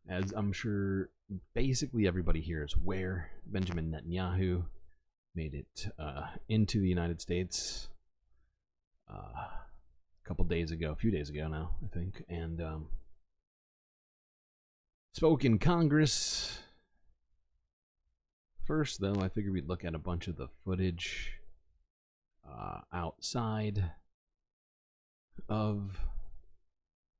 As I'm sure basically everybody here is aware, Benjamin Netanyahu made it into the United States a few days ago now, I think, and spoke in Congress. First, though, I figured we'd look at a bunch of the footage outside of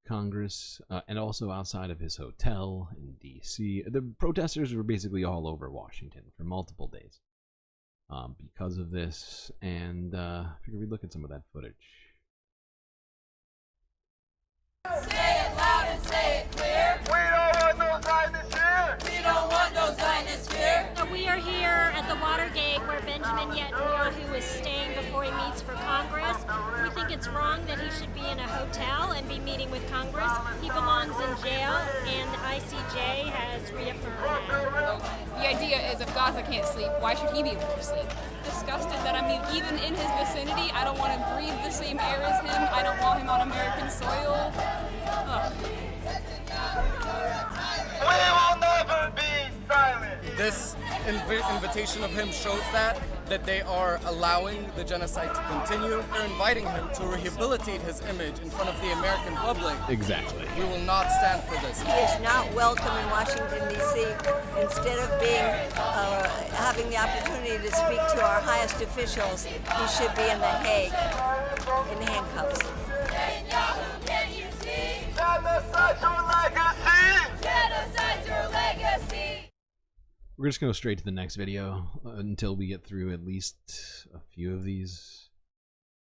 Congress and also outside of his hotel in D.C. The protesters were basically all over Washington for multiple days. Because of this, and I figured we'd look at some of that footage. Say it loud and say it clear. We don't want no Zionists here. We don't want no Zionists here. We are here at the Watergate where Benjamin Netanyahu is staying before he meets for Congress. We think it's wrong that he should be in a hotel and be meeting with Congress. He belongs in jail, and the ICJ has reaffirmed that. The idea is if Gaza can't sleep, why should he be able to sleep? Disgusted that even in his vicinity, I don't want to breathe the same air as him. I don't want him on American soil. Ugh. We will never be silent. This invitation of him shows that they are allowing the genocide to continue. They're inviting him to rehabilitate his image in front of the American public. Exactly. We will not stand for this. He is not welcome in Washington, D.C. Instead of having the opportunity to speak to our highest officials, he should be in The Hague in handcuffs. Can you see? Genocide your legacy! Genocide your legacy! We're just going to go straight to the next video until we get through at least a few of these.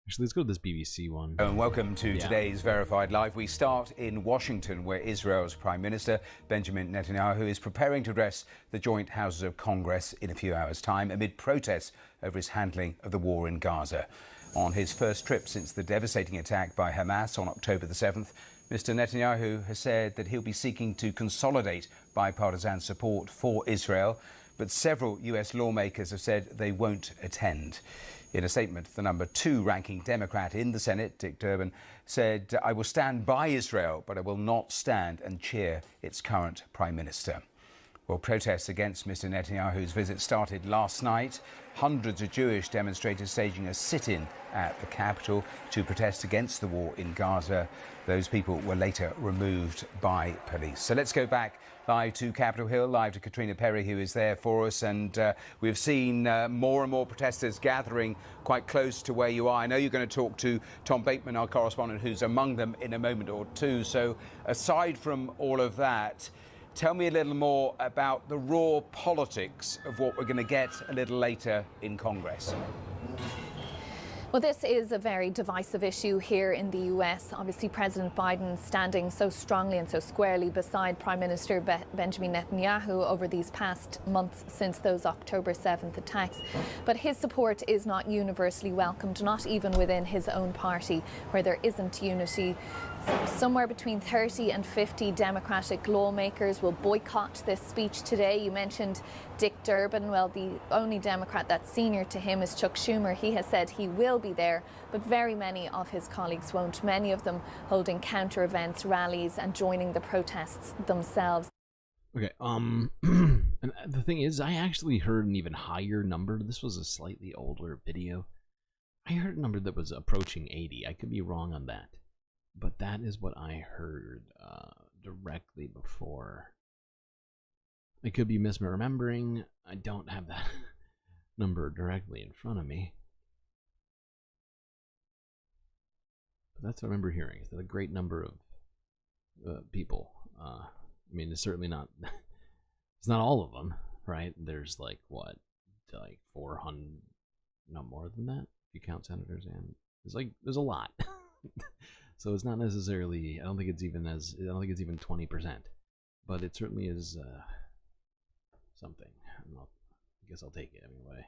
Actually, let's go to this BBC one. And welcome to today's Verified Live. We start in Washington, where Israel's Prime Minister Benjamin Netanyahu is preparing to address the joint houses of Congress in a few hours' time amid protests over his handling of the war in Gaza. On his first trip since the devastating attack by Hamas on October the 7th, Mr. Netanyahu has said that he'll be seeking to consolidate bipartisan support for Israel, but several US lawmakers have said they won't attend. In a statement, the number 2 ranking Democrat in the Senate, Dick Durbin, said, "I will stand by Israel, but I will not stand and cheer its current prime minister." Well, protests against Mr. Netanyahu's visit started last night. Hundreds of Jewish demonstrators staging a sit-in at the Capitol to protest against the war in Gaza. Those people were later removed by police. So let's go back live to Capitol Hill, live to Katrina Perry, who is there for us. And we've seen more and more protesters gathering quite close to where you are. I know you're going to talk to Tom Bateman, our correspondent, who's among them in a moment or two. So aside from all of that, tell me a little more about the raw politics of what we're going to get a little later in Congress. Well, this is a very divisive issue here in the US. Obviously, President Biden standing so strongly and so squarely beside Prime Minister Benjamin Netanyahu over these past months since those October 7th attacks. But his support is not universally welcomed, not even within his own party, where there isn't unity. Somewhere between 30 and 50 Democratic lawmakers will boycott this speech today. You mentioned Dick Durbin. Well, the only Democrat that's senior to him is Chuck Schumer. He has said he will be there, but very many of his colleagues won't, many of them holding counter events, rallies, and joining the protests themselves. Okay, and the thing is, I actually heard an even higher number. This was a slightly older video. I heard a number that was approaching 80. I could be wrong on that. But that is what I heard directly before. I could be misremembering. I don't have that number directly in front of me. But that's what I remember hearing. Is that a great number of people? I mean, it's certainly not. It's not all of them, right? There's like what, like 400, no more than that. If you count senators, and there's a lot. So it's not necessarily. I don't think it's even 20%, but it certainly is something. I guess I'll take it anyway.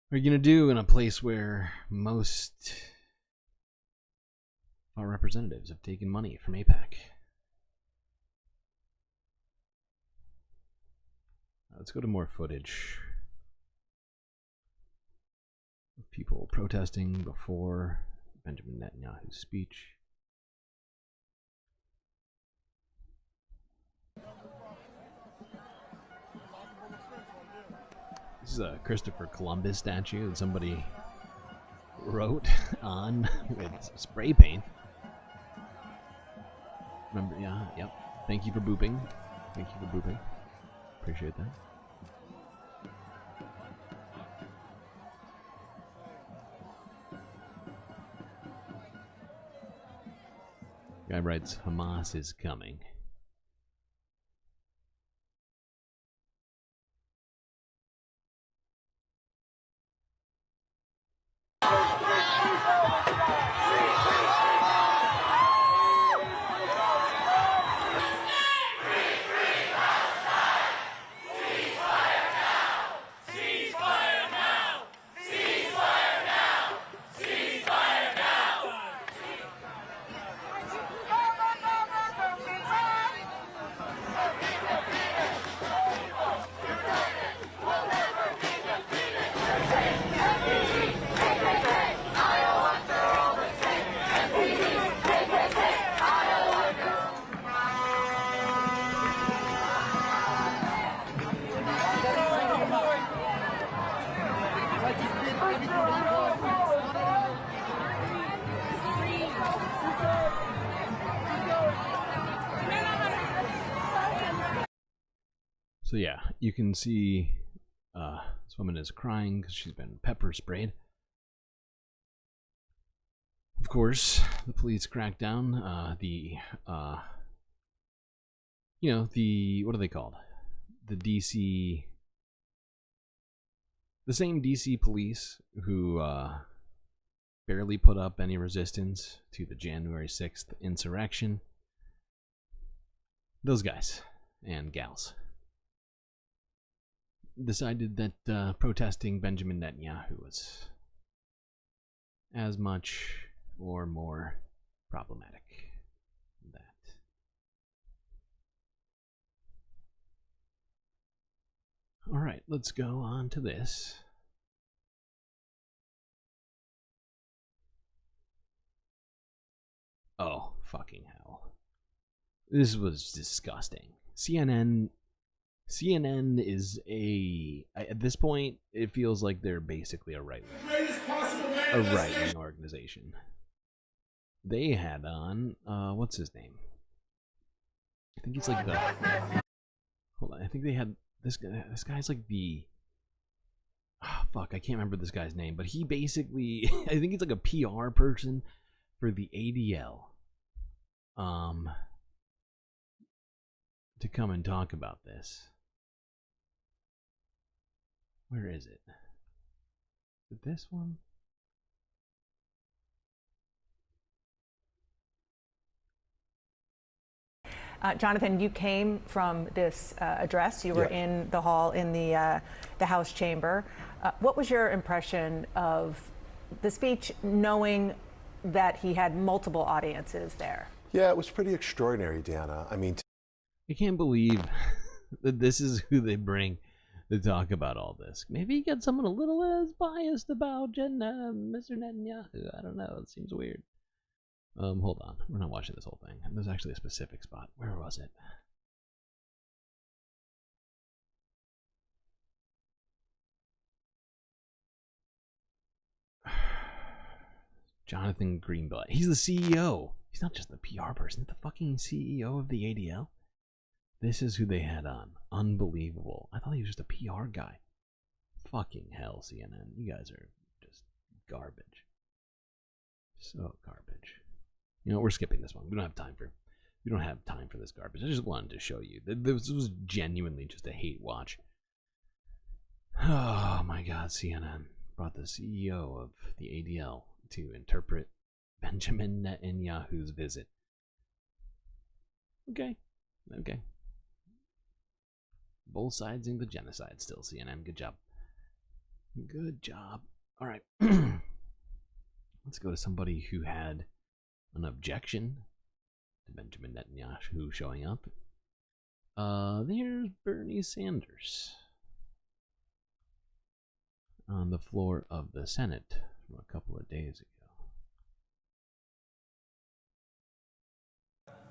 What are you gonna do in a place where most our representatives have taken money from AIPAC? Let's go to more footage of people protesting before Benjamin Netanyahu's speech. This is a Christopher Columbus statue that somebody wrote on with spray paint. Remember, yeah, yep. Thank you for booping. Thank you for booping. Appreciate that. Guy writes, Hamas is coming. So yeah, you can see this woman is crying because she's been pepper sprayed. Of course, the police cracked down. What are they called? The DC, the same DC police who barely put up any resistance to the January 6th insurrection. Those guys and gals decided that protesting Benjamin Netanyahu was as much or more problematic than that. All right, let's go on to this. Oh, fucking hell. This was disgusting. CNN is at this point, it feels like they're basically a right-wing organization. They had on, what's his name? I think it's like hold on, I think they had, this guy's like the, fuck, I can't remember this guy's name, but he basically, I think it's like a PR person for the ADL, to come and talk about this. Where is it? Is it this one? Jonathan, you came from this address. You were in the hall in the House chamber. What was your impression of the speech, knowing that he had multiple audiences there? Yeah, it was pretty extraordinary, Deanna. I mean, I can't believe that this is who they bring to talk about all this. Maybe you get someone a little as biased about Mr. Netanyahu. I don't know. It seems weird. Hold on. We're not watching this whole thing. There's actually a specific spot. Where was it? Jonathan Greenblatt. He's the CEO. He's not just the PR person. He's the fucking CEO of the ADL. This is who they had on. Unbelievable. I thought he was just a PR guy. Fucking hell, CNN. You guys are just garbage. So garbage. You know, we're skipping this one. We don't have time for this garbage. I just wanted to show you. This was genuinely just a hate watch. Oh my god, CNN brought the CEO of the ADL to interpret Benjamin Netanyahu's visit. Okay. Both sides in the genocide still, CNN. Good job. Good job. All right. Let's go to somebody who had an objection to Benjamin Netanyahu showing up. There's Bernie Sanders on the floor of the Senate from a couple of days ago.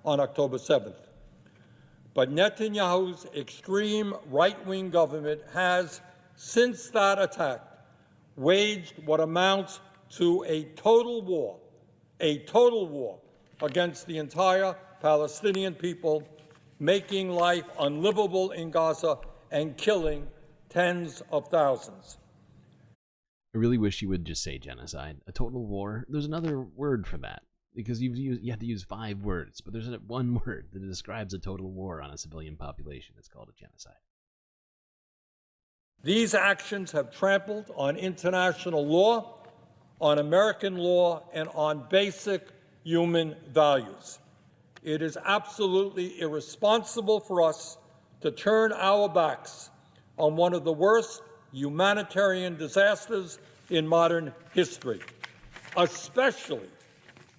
On October 7th. But Netanyahu's extreme right-wing government has, since that attack, waged what amounts to a total war against the entire Palestinian people, making life unlivable in Gaza and killing tens of thousands. I really wish you would just say genocide. A total war. There's another word for that. Because you have to use 5 words, but there's one word that describes a total war on a civilian population. It's called a genocide. These actions have trampled on international law, on American law, and on basic human values. It is absolutely irresponsible for us to turn our backs on one of the worst humanitarian disasters in modern history, especially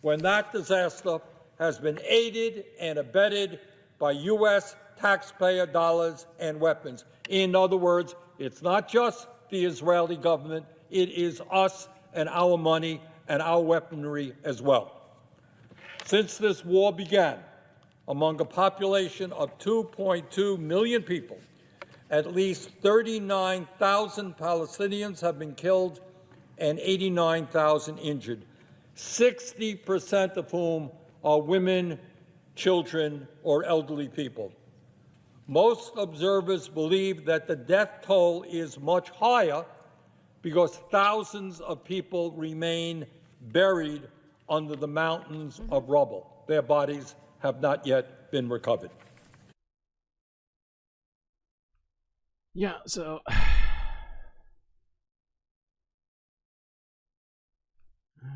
when that disaster has been aided and abetted by U.S. taxpayer dollars and weapons. In other words, it's not just the Israeli government, it is us and our money and our weaponry as well. Since this war began, among a population of 2.2 million people, at least 39,000 Palestinians have been killed and 89,000 injured. 60% of whom are women, children, or elderly people. Most observers believe that the death toll is much higher because thousands of people remain buried under the mountains of rubble. Their bodies have not yet been recovered. Yeah, so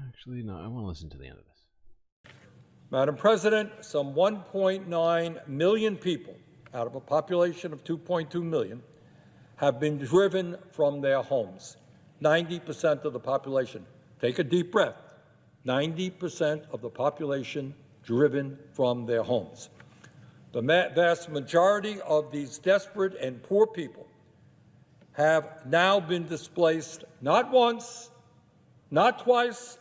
actually, no, I want to listen to the end of this. Madam President, some 1.9 million people out of a population of 2.2 million have been driven from their homes. 90% of the population. Take a deep breath. 90% of the population driven from their homes. The vast majority of these desperate and poor people have now been displaced not once, not twice,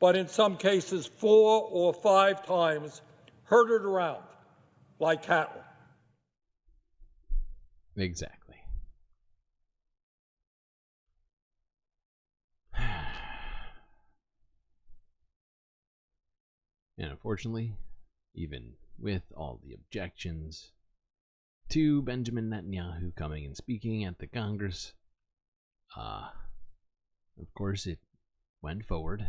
but in some cases 4 or 5 times, herded around like cattle. Exactly. And unfortunately, even with all the objections to Benjamin Netanyahu coming and speaking at the Congress, of course it went forward.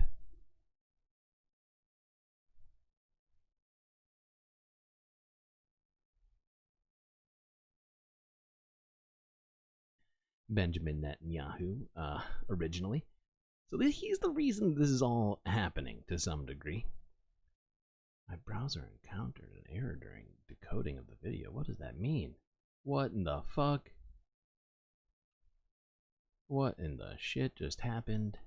Benjamin Netanyahu, originally. So he's the reason this is all happening to some degree. My browser encountered an error during encoding of the video. What does that mean? What in the fuck? What in the shit just happened?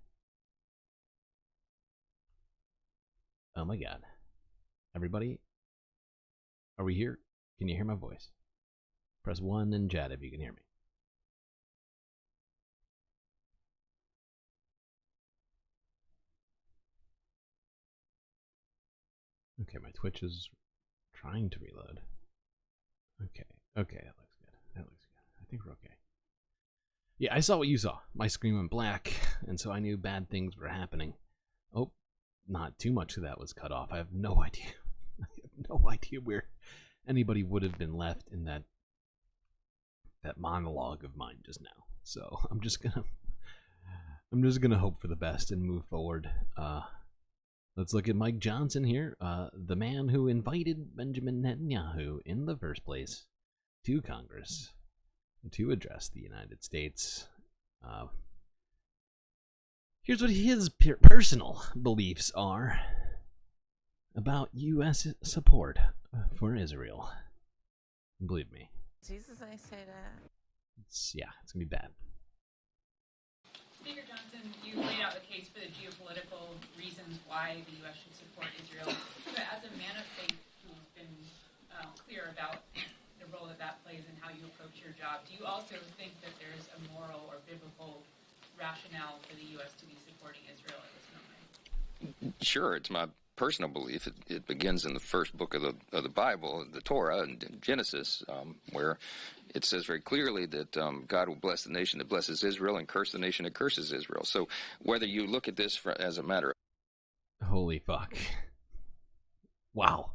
Oh my god. Everybody? Are we here? Can you hear my voice? Press 1 in chat if you can hear me. Okay, my Twitch is trying to reload. Okay, okay, that looks good. That looks good. I think we're okay. Yeah, I saw what you saw. My screen went black, and so I knew bad things were happening. Oh, not too much of that was cut off. I have no idea. I have no idea where anybody would have been left in that monologue of mine just now. So I'm just gonna hope for the best and move forward. Let's look at Mike Johnson here, the man who invited Benjamin Netanyahu in the first place to Congress to address the United States. Here's what his personal beliefs are about U.S. support for Israel. Believe me. Jesus, I say that. It's gonna be bad. Speaker Johnson, you laid out the case for the geopolitical reasons why the U.S. should support Israel. But as a man of faith who's been clear about the role that plays in how you approach your job, do you also think that there's a moral or biblical rationale for the U.S. to be supporting Israel at this moment? Sure, it's my personal belief. It begins in the first book of the Bible, the Torah, in Genesis, where it says very clearly that God will bless the nation that blesses Israel and curse the nation that curses Israel. So whether you look at this as a matter of... Holy fuck. Wow.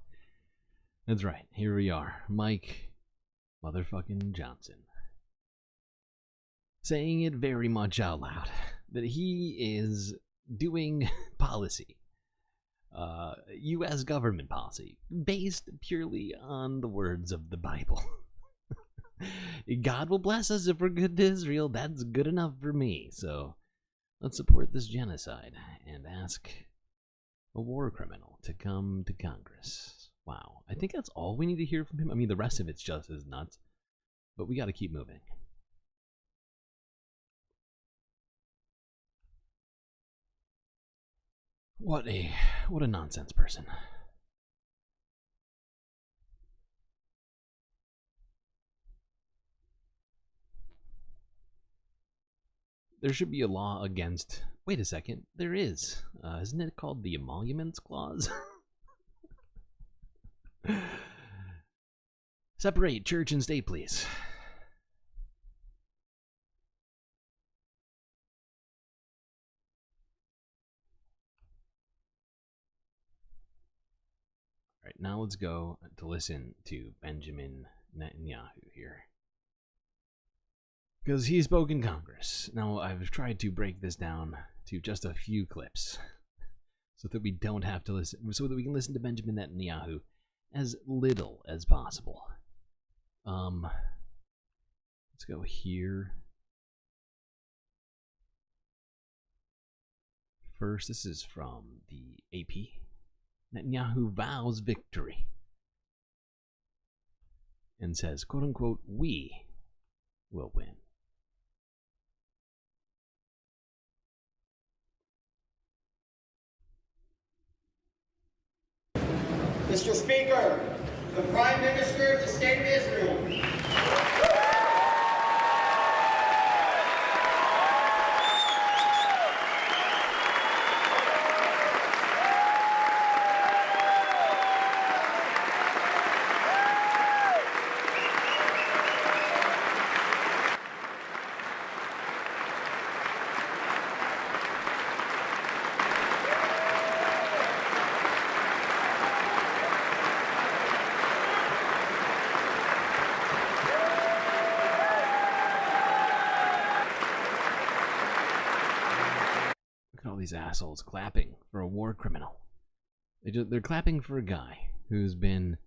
That's right. Here we are. Mike motherfucking Johnson. Saying it very much out loud. That he is doing policy. U.S. government policy. Based purely on the words of the Bible. God will bless us if we're good to Israel. That's good enough for me. So let's support this genocide and ask a war criminal to come to Congress. Wow. I think that's all we need to hear from him. I mean, the rest of it's just as nuts. But we got to keep moving. What a nonsense person. There should be a law against... Wait a second. There is. Isn't it called the Emoluments Clause? Separate church and state, please. Alright, now let's go to listen to Benjamin Netanyahu here. Because he spoke in Congress. Now, I've tried to break this down to just a few clips so that we don't have to listen, so that we can listen to Benjamin Netanyahu as little as possible. Let's go here. First, this is from the AP. Netanyahu vows victory and says, quote unquote, we will win. Mr. Speaker, the Prime Minister of the State of Israel. These assholes clapping for a war criminal. They're clapping for a guy who the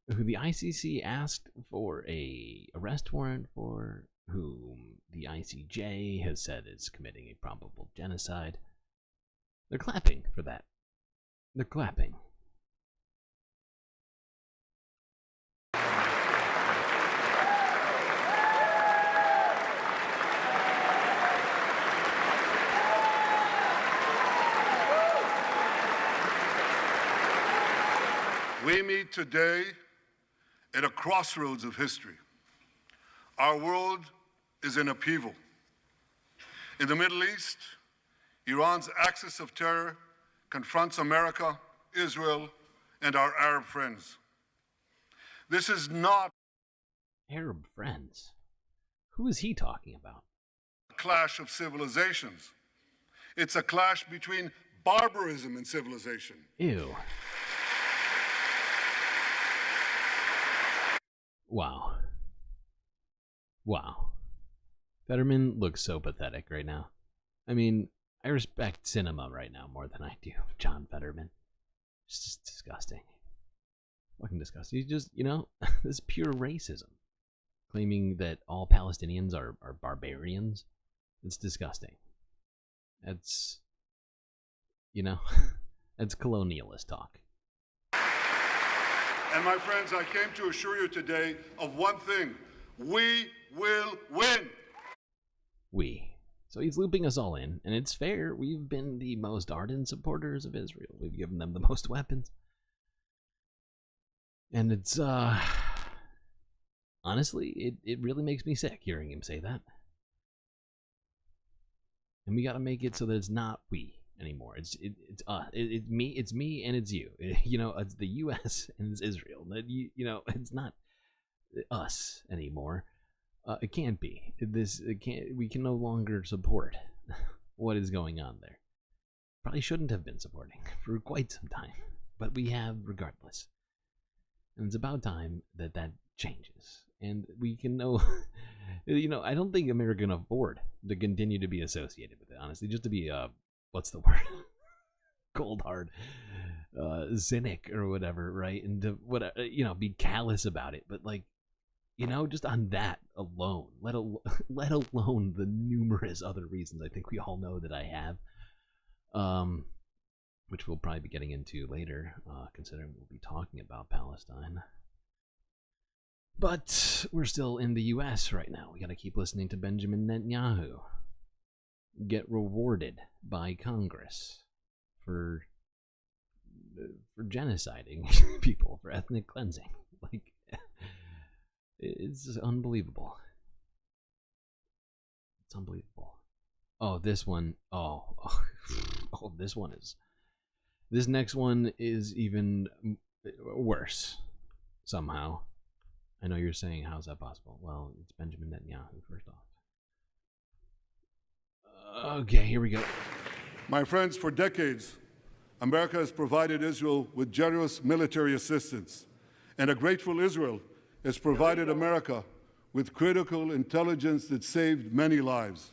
ICC asked for a arrest warrant for, whom the ICJ has said is committing a probable genocide. They're clapping for that. They're clapping. We meet today at a crossroads of history. Our world is in upheaval. In the Middle East, Iran's axis of terror confronts America, Israel, and our Arab friends. This is not Arab friends. Who is he talking about? a clash of civilizations. It's a clash between barbarism and civilization. Ew. Wow. Wow. Fetterman looks so pathetic right now. I mean, I respect cinema right now more than I do John Fetterman. It's just disgusting. Fucking disgusting. He's just, you know, this is pure racism. Claiming that all Palestinians are barbarians. It's disgusting. That's, you know, that's colonialist talk. And my friends, I came to assure you today of one thing. We will win. We. So he's looping us all in, and it's fair. We've been the most ardent supporters of Israel. We've given them the most weapons. And it's, honestly, it really makes me sick hearing him say that. And we gotta make it so that it's not we anymore. It's me, and it's you. You know, it's the U.S. and it's Israel. You know, it's not us anymore. It can't be. We can no longer support what is going on there. Probably shouldn't have been supporting for quite some time, but we have regardless. And it's about time that that changes. And we can know, you know, I don't think America can afford to continue to be associated with it, honestly. Just to be, what's the word? Cold hard, cynic or whatever, right? And to, you know, be callous about it. But, like, you know, just on that alone, let alone the numerous other reasons I think we all know that I have, which we'll probably be getting into later, considering we'll be talking about Palestine. But we're still in the U.S. right now. We got to keep listening to Benjamin Netanyahu get rewarded by Congress for genociding people, for ethnic cleansing. Like, it's unbelievable. It's unbelievable. Oh, this one. Oh, this one is. This next one is even worse, somehow. I know you're saying, how's that possible? Well, it's Benjamin Netanyahu, first off. Okay, here we go. My friends, for decades, America has provided Israel with generous military assistance, and a grateful Israel has provided America with critical intelligence that saved many lives.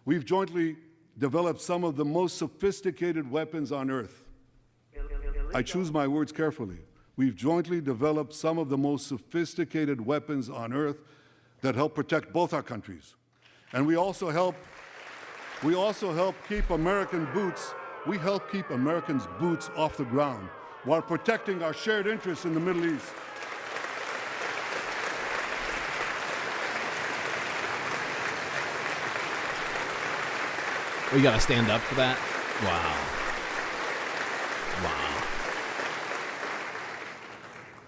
We've jointly developed some of the most sophisticated weapons on Earth. I choose my words carefully. We've jointly developed some of the most sophisticated weapons on Earth that help protect both our countries. And we also help keep American boots, Americans' boots off the ground while protecting our shared interests in the Middle East. We gotta stand up for that? Wow. Wow.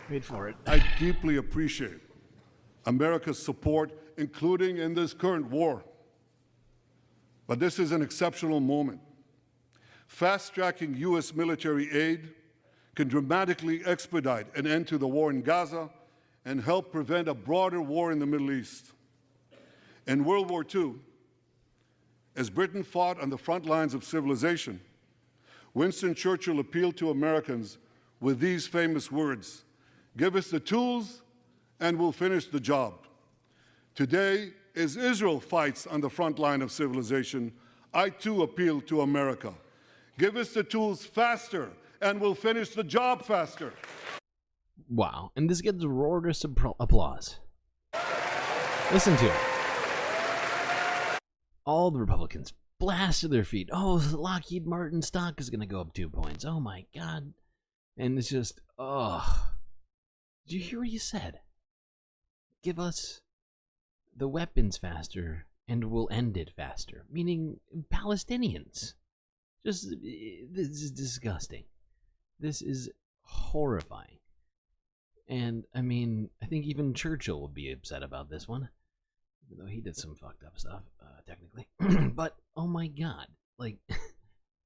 Wait for it. I deeply appreciate America's support, including in this current war. But this is an exceptional moment. Fast-tracking U.S. military aid can dramatically expedite an end to the war in Gaza and help prevent a broader war in the Middle East. In World War II, as Britain fought on the front lines of civilization, Winston Churchill appealed to Americans with these famous words: "Give us the tools and we'll finish the job." Today, as Israel fights on the front line of civilization, I too appeal to America. Give us the tools faster and we'll finish the job faster. Wow. And this gets roarous applause. Listen to it. All the Republicans blast to their feet. Oh, Lockheed Martin stock is going to go up 2 points. Oh my God. And it's just, oh. Did you hear what he said? Give us the weapons faster and we'll end it faster. Meaning Palestinians. Just, this is disgusting. This is horrifying. And, I mean, I think even Churchill would be upset about this one. Even though he did some fucked up stuff, technically. But, oh my god. Like,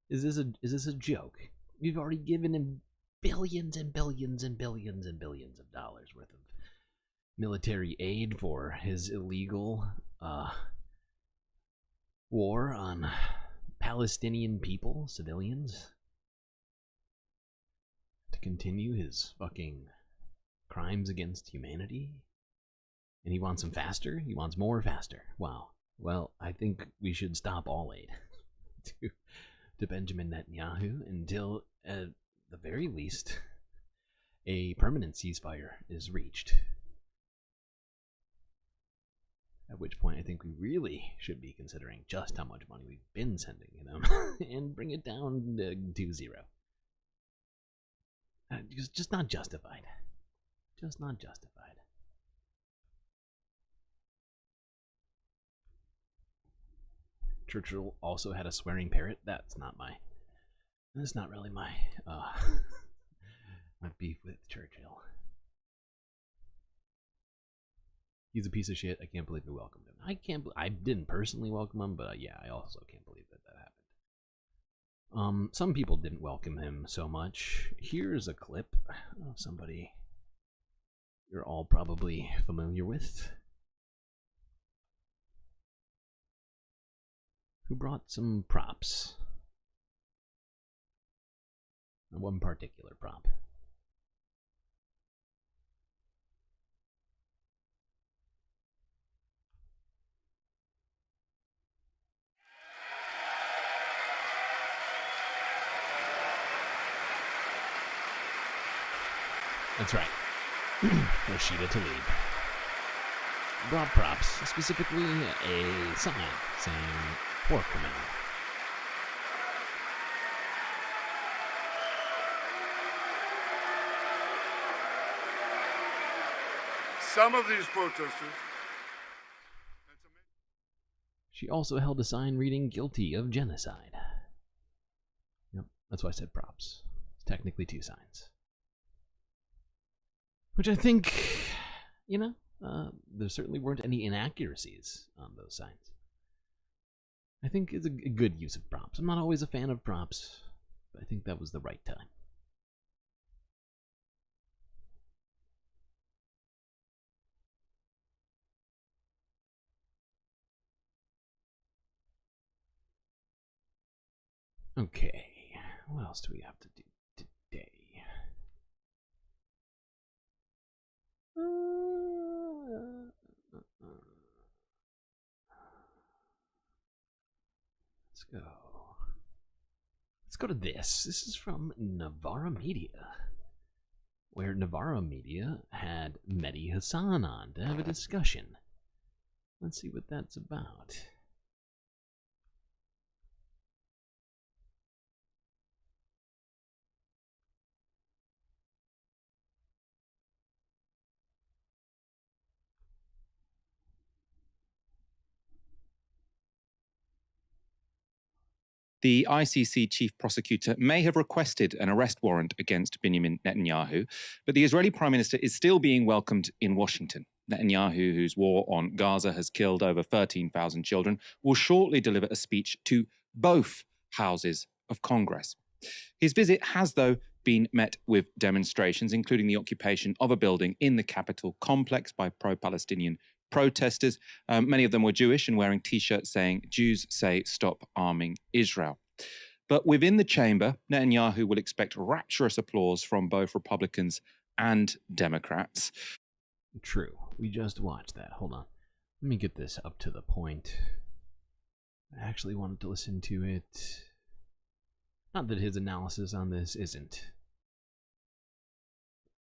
is this a joke? We've already given him billions and billions and billions and billions of dollars worth of military aid for his illegal, war on Palestinian people, civilians. To continue his fucking crimes against humanity. And he wants them faster? He wants more faster. Wow. Well, I think we should stop all aid to Benjamin Netanyahu until, at the very least, a permanent ceasefire is reached. At which point I think we really should be considering just how much money we've been sending them and bring it down to 0. Just not justified. Just not justified. Churchill also had a swearing parrot. That's not really my my beef with Churchill. He's a piece of shit. I can't believe we welcomed him. I didn't personally welcome him, but yeah, I also can't believe that happened. Some people didn't welcome him so much. Here's a clip of somebody you're all probably familiar with, who brought some props. One particular prop. That's right. Rashida Tlaib brought props, specifically a sign saying war criminal. Some of these protesters. She also held a sign reading guilty of genocide. Yep, that's why I said props. It's technically 2 signs. Which I think, there certainly weren't any inaccuracies on those signs. I think it's a good use of props. I'm not always a fan of props, but I think that was the right time. Okay, what else do we have to do today? Let's go to this. This is from Navarra Media, where Navarra Media had Mehdi Hassan on to have a discussion. Let's see what that's about. The ICC chief prosecutor may have requested an arrest warrant against Benjamin Netanyahu, but the Israeli prime minister is still being welcomed in Washington. Netanyahu, whose war on Gaza has killed over 13,000 children, will shortly deliver a speech to both houses of Congress. His visit has, though, been met with demonstrations, including the occupation of a building in the Capitol complex by pro-Palestinian protesters. Many of them were Jewish and wearing T-shirts saying, "Jews say stop arming Israel." But within the chamber, Netanyahu will expect rapturous applause from both Republicans and Democrats. True. We just watched that. Hold on. Let me get this up to the point. I actually wanted to listen to it. Not that his analysis on this isn't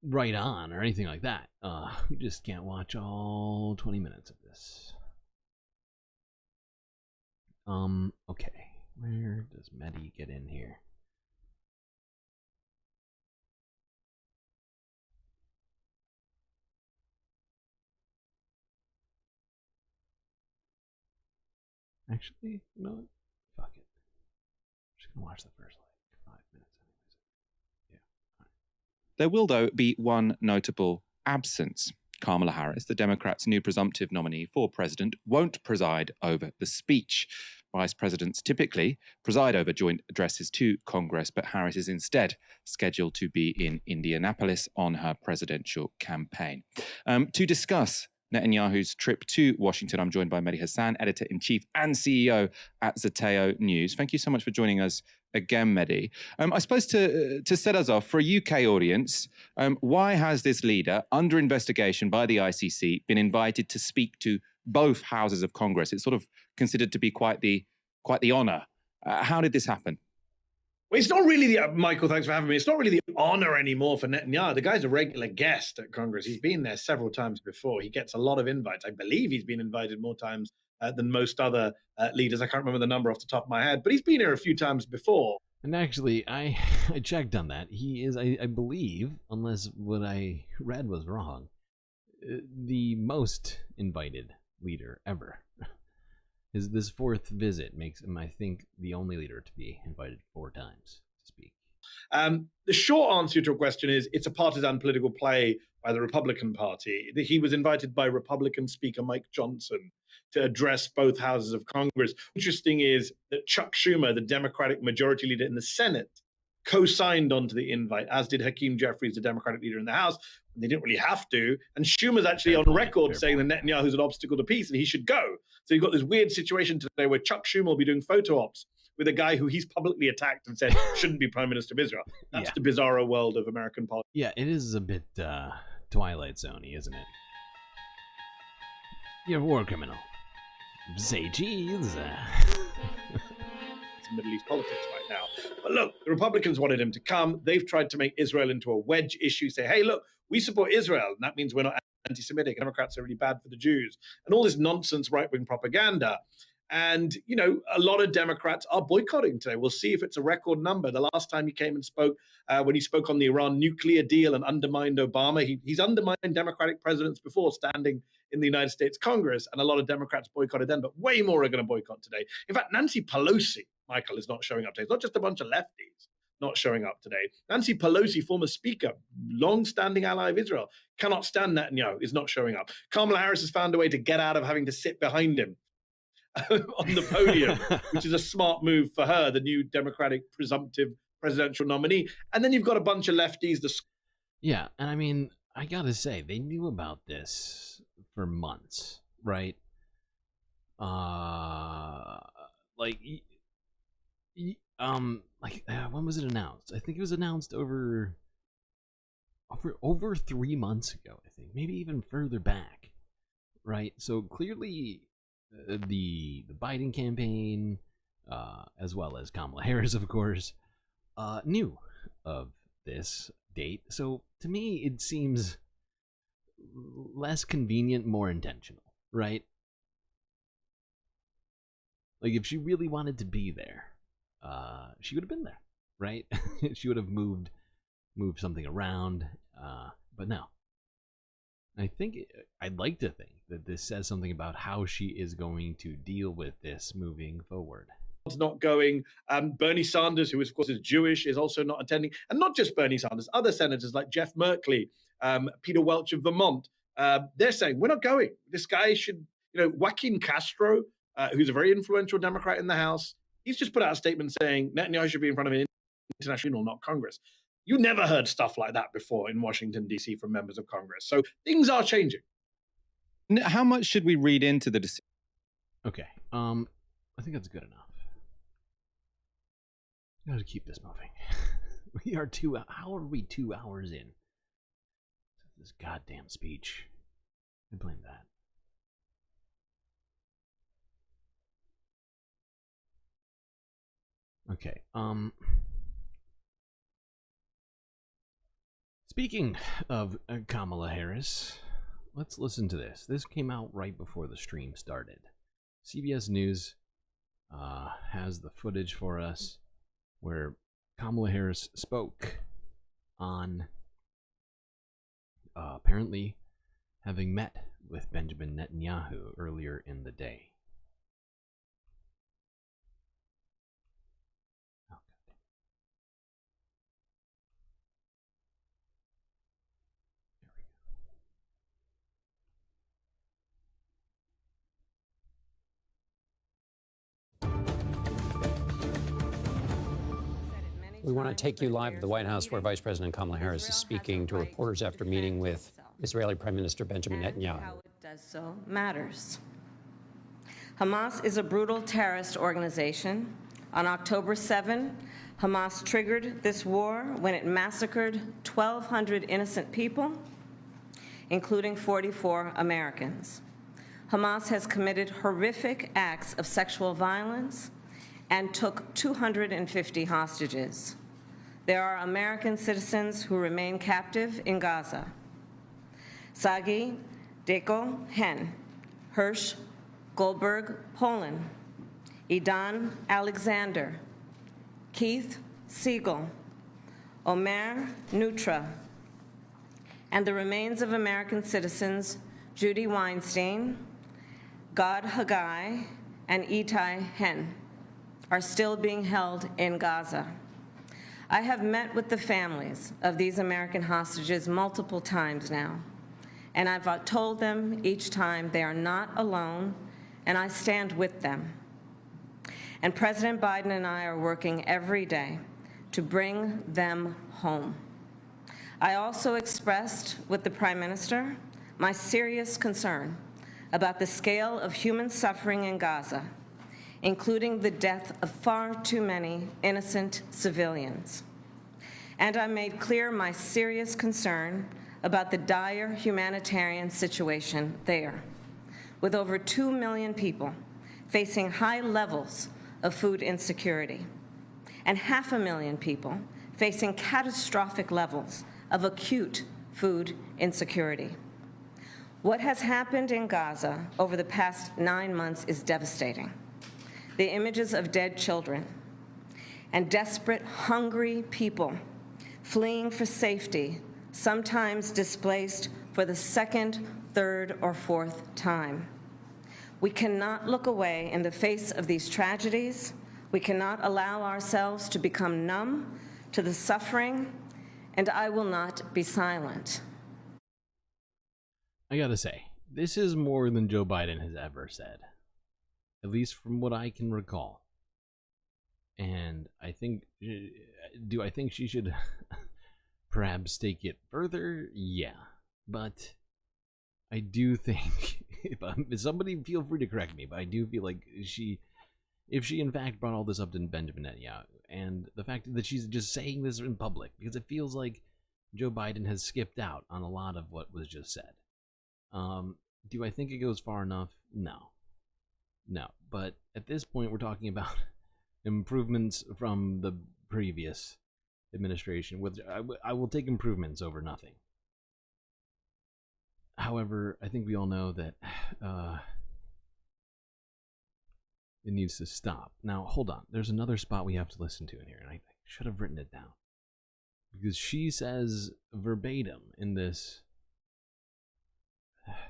right on or anything like that. We just can't watch all 20 minutes of this. Okay. Where does Mehdi get in here? Actually, you know what? Fuck it. I'm just gonna watch the first 5 minutes anyways. Yeah. There will, though, be one notable absence. Kamala Harris, the Democrats' new presumptive nominee for president, won't preside over the speech. Vice presidents typically preside over joint addresses to Congress, but Harris is instead scheduled to be in Indianapolis on her presidential campaign. To discuss Netanyahu's trip to Washington, I'm joined by Mehdi Hassan, editor-in-chief and CEO at Zateo News. Thank you so much for joining us again, Mehdi. I suppose to set us off, for a UK audience, why has this leader, under investigation by the ICC, been invited to speak to both houses of Congress? It's sort of considered to be quite the honour. How did this happen? Well, it's not really Michael, thanks for having me. It's not really the honor anymore for Netanyahu. The guy's a regular guest at Congress. He's been there several times before. He gets a lot of invites. I believe he's been invited more times than most other leaders. I can't remember the number off the top of my head, but he's been here a few times before. And actually, I checked on that. He is, I believe, unless what I read was wrong, the most invited leader ever. This fourth visit makes him, I think, the only leader to be invited 4 times to speak. The short answer to your question is it's a partisan political play by the Republican Party. He was invited by Republican Speaker Mike Johnson to address both houses of Congress. Interesting is that Chuck Schumer, the Democratic majority leader in the Senate, co-signed onto the invite, as did Hakeem Jeffries, the Democratic leader in the House. They didn't really have to. And Schumer's actually on record saying that Netanyahu's an obstacle to peace and he should go. So you've got this weird situation today where Chuck Schumer will be doing photo ops with a guy who he's publicly attacked and said shouldn't be Prime Minister of Israel. That's the bizarro world of American politics. Yeah, it is a bit Twilight Zone-y, isn't it? You're a war criminal. Say cheese. Middle East politics right now. But look, the Republicans wanted him to come. They've tried to make Israel into a wedge issue, say, hey, look, we support Israel, and that means we're not anti-Semitic. Democrats are really bad for the Jews. And all this nonsense right-wing propaganda. And, you know, a lot of Democrats are boycotting today. We'll see if it's a record number. The last time he came and spoke, when he spoke on the Iran nuclear deal and undermined Obama, he's undermined Democratic presidents before, standing in the United States Congress, and a lot of Democrats boycotted then, but way more are going to boycott today. In fact, Nancy Pelosi, Michael, is not showing up today. It's not just a bunch of lefties not showing up today. Nancy Pelosi, former speaker, long-standing ally of Israel, cannot stand Netanyahu, is not showing up. Kamala Harris has found a way to get out of having to sit behind him on the podium, which is a smart move for her, the new Democratic presumptive presidential nominee. And then you've got a bunch of lefties. Yeah, and I mean, I gotta say, they knew about this for months, right? When was it announced? I think it was announced over 3 months ago, I think, maybe even further back, right? So clearly the Biden campaign, as well as Kamala Harris, of course, knew of this date. So to me, it seems less convenient, more intentional, right? Like, if she really wanted to be there, she would have been there, right? She would have moved something around, but no. I'd like to think that this says something about how she is going to deal with this moving forward. Not going. Bernie Sanders, who of course is Jewish, is also not attending. And not just Bernie Sanders, other senators like Jeff Merkley, Peter Welch of Vermont, they're saying, we're not going. This guy should, Joaquin Castro, who's a very influential Democrat in the House, he's just put out a statement saying Netanyahu should be in front of an international, not Congress. You never heard stuff like that before in Washington, D.C. from members of Congress. So things are changing. How much should we read into the decision? Okay, I think that's good enough. We got to keep this moving. We are how are we 2 hours in this goddamn speech? I blame that. Okay, speaking of Kamala Harris, let's listen to this. This came out right before the stream started. CBS News has the footage for us where Kamala Harris spoke on apparently having met with Benjamin Netanyahu earlier in the day. We want to take you live to the White House, where Vice President Kamala Harris is speaking to reporters after meeting with Israeli Prime Minister Benjamin Netanyahu. How it does so matters. Hamas is a brutal terrorist organization. On October 7, Hamas triggered this war when it massacred 1,200 innocent people, including 44 Americans. Hamas has committed horrific acts of sexual violence and took 250 hostages. There are American citizens who remain captive in Gaza. Sagi Deko Hen, Hirsch Goldberg, Poland, Idan Alexander, Keith Siegel, Omer Nutra, and the remains of American citizens Judy Weinstein, Gad Haggai, and Itai Hen are still being held in Gaza. I have met with the families of these American hostages multiple times now, and I've told them each time they are not alone, and I stand with them. And President Biden and I are working every day to bring them home. I also expressed with the Prime Minister my serious concern about the scale of human suffering in Gaza, including the death of far too many innocent civilians. And I made clear my serious concern about the dire humanitarian situation there, with over 2 million people facing high levels of food insecurity, and 500,000 people facing catastrophic levels of acute food insecurity. What has happened in Gaza over the past 9 months is devastating. The images of dead children and desperate, hungry people fleeing for safety, sometimes displaced for the second, third, or fourth time. We cannot look away in the face of these tragedies. We cannot allow ourselves to become numb to the suffering, and I will not be silent. I gotta say, this is more than Joe Biden has ever said, at least from what I can recall. And I think, do I think she should perhaps take it further? Yeah, but I do think, if somebody feel free to correct me, but I do feel like if she in fact brought all this up to Benjamin Netanyahu, and the fact that she's just saying this in public, because it feels like Joe Biden has skipped out on a lot of what was just said. Do I think it goes far enough? No. But at this point, we're talking about improvements from the previous administration. Which I will take improvements over nothing. However, I think we all know that it needs to stop. Now, hold on. There's another spot we have to listen to in here, and I should have written it down. Because she says verbatim in this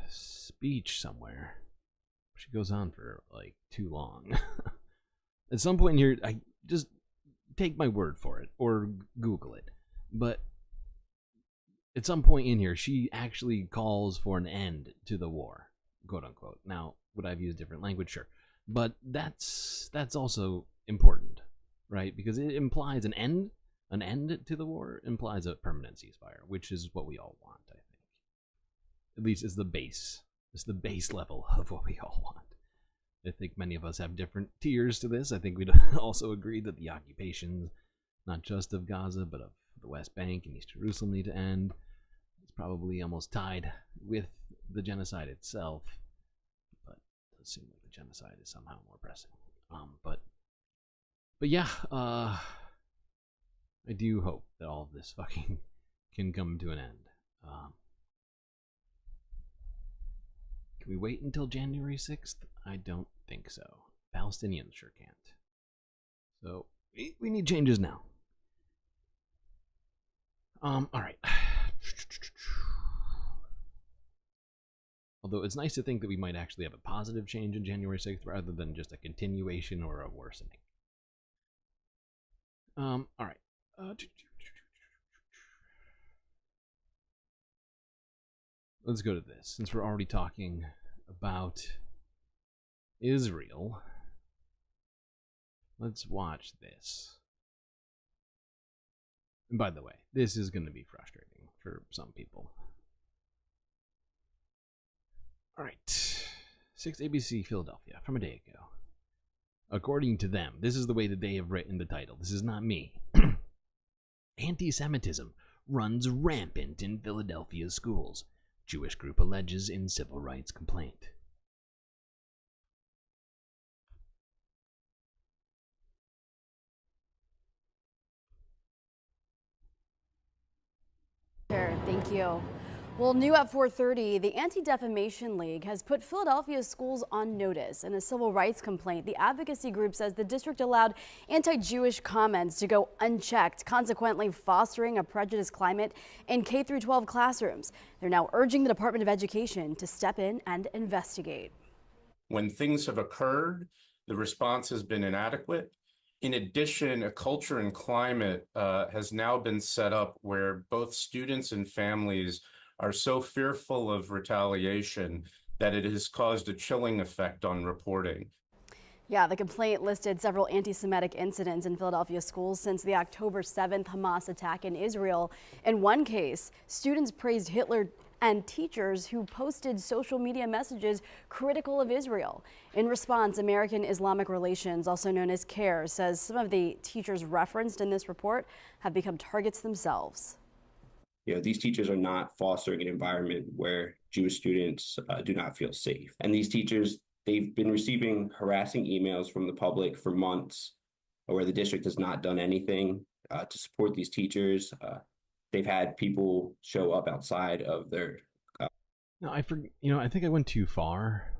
speech somewhere. She goes on for like too long. At some point in here, I just take my word for it or Google it. But at some point in here, she actually calls for an end to the war, quote unquote. Now, would I have used different language? Sure. But that's also important, right? Because it implies an end to the war implies a permanent ceasefire, which is what we all want, I think. At least it's the base. It's the base level of what we all want. I think many of us have different tiers to this. I think we'd also agree that the occupation, not just of Gaza, but of the West Bank and East Jerusalem need to end. It's probably almost tied with the genocide itself. But it does seem like the genocide is somehow more pressing. But yeah, I do hope that all of this fucking can come to an end. Can we wait until January 6th? I don't think so. Palestinians sure can't. So, we need changes now. Alright. Although it's nice to think that we might actually have a positive change in January 6th rather than just a continuation or a worsening. Alright. Let's go to this. Since we're already talking about Israel, let's watch this. And by the way, this is going to be frustrating for some people. All right. 6 ABC Philadelphia from a day ago. According to them, this is the way that they have written the title. This is not me. Anti-Semitism runs rampant in Philadelphia schools. Jewish group alleges in civil rights complaint. Sure, thank you. Well, new at 4:30, the Anti-Defamation League has put Philadelphia schools on notice in a civil rights complaint. The advocacy group says the district allowed anti-Jewish comments to go unchecked, consequently fostering a prejudiced climate in K-12 classrooms. They're now urging the Department of Education to step in and investigate. When things have occurred, the response has been inadequate. In addition, a culture and climate has now been set up where both students and families are so fearful of retaliation that it has caused a chilling effect on reporting. Yeah, the complaint listed several anti-Semitic incidents in Philadelphia schools since the October 7th Hamas attack in Israel. In one case, students praised Hitler and teachers who posted social media messages critical of Israel. In response, American Islamic Relations, also known as CARE, says some of the teachers referenced in this report have become targets themselves. These teachers are not fostering an environment where Jewish students do not feel safe. And these teachers, they've been receiving harassing emails from the public for months where the district has not done anything to support these teachers. They've had people show up outside of their... No, I think I went too far.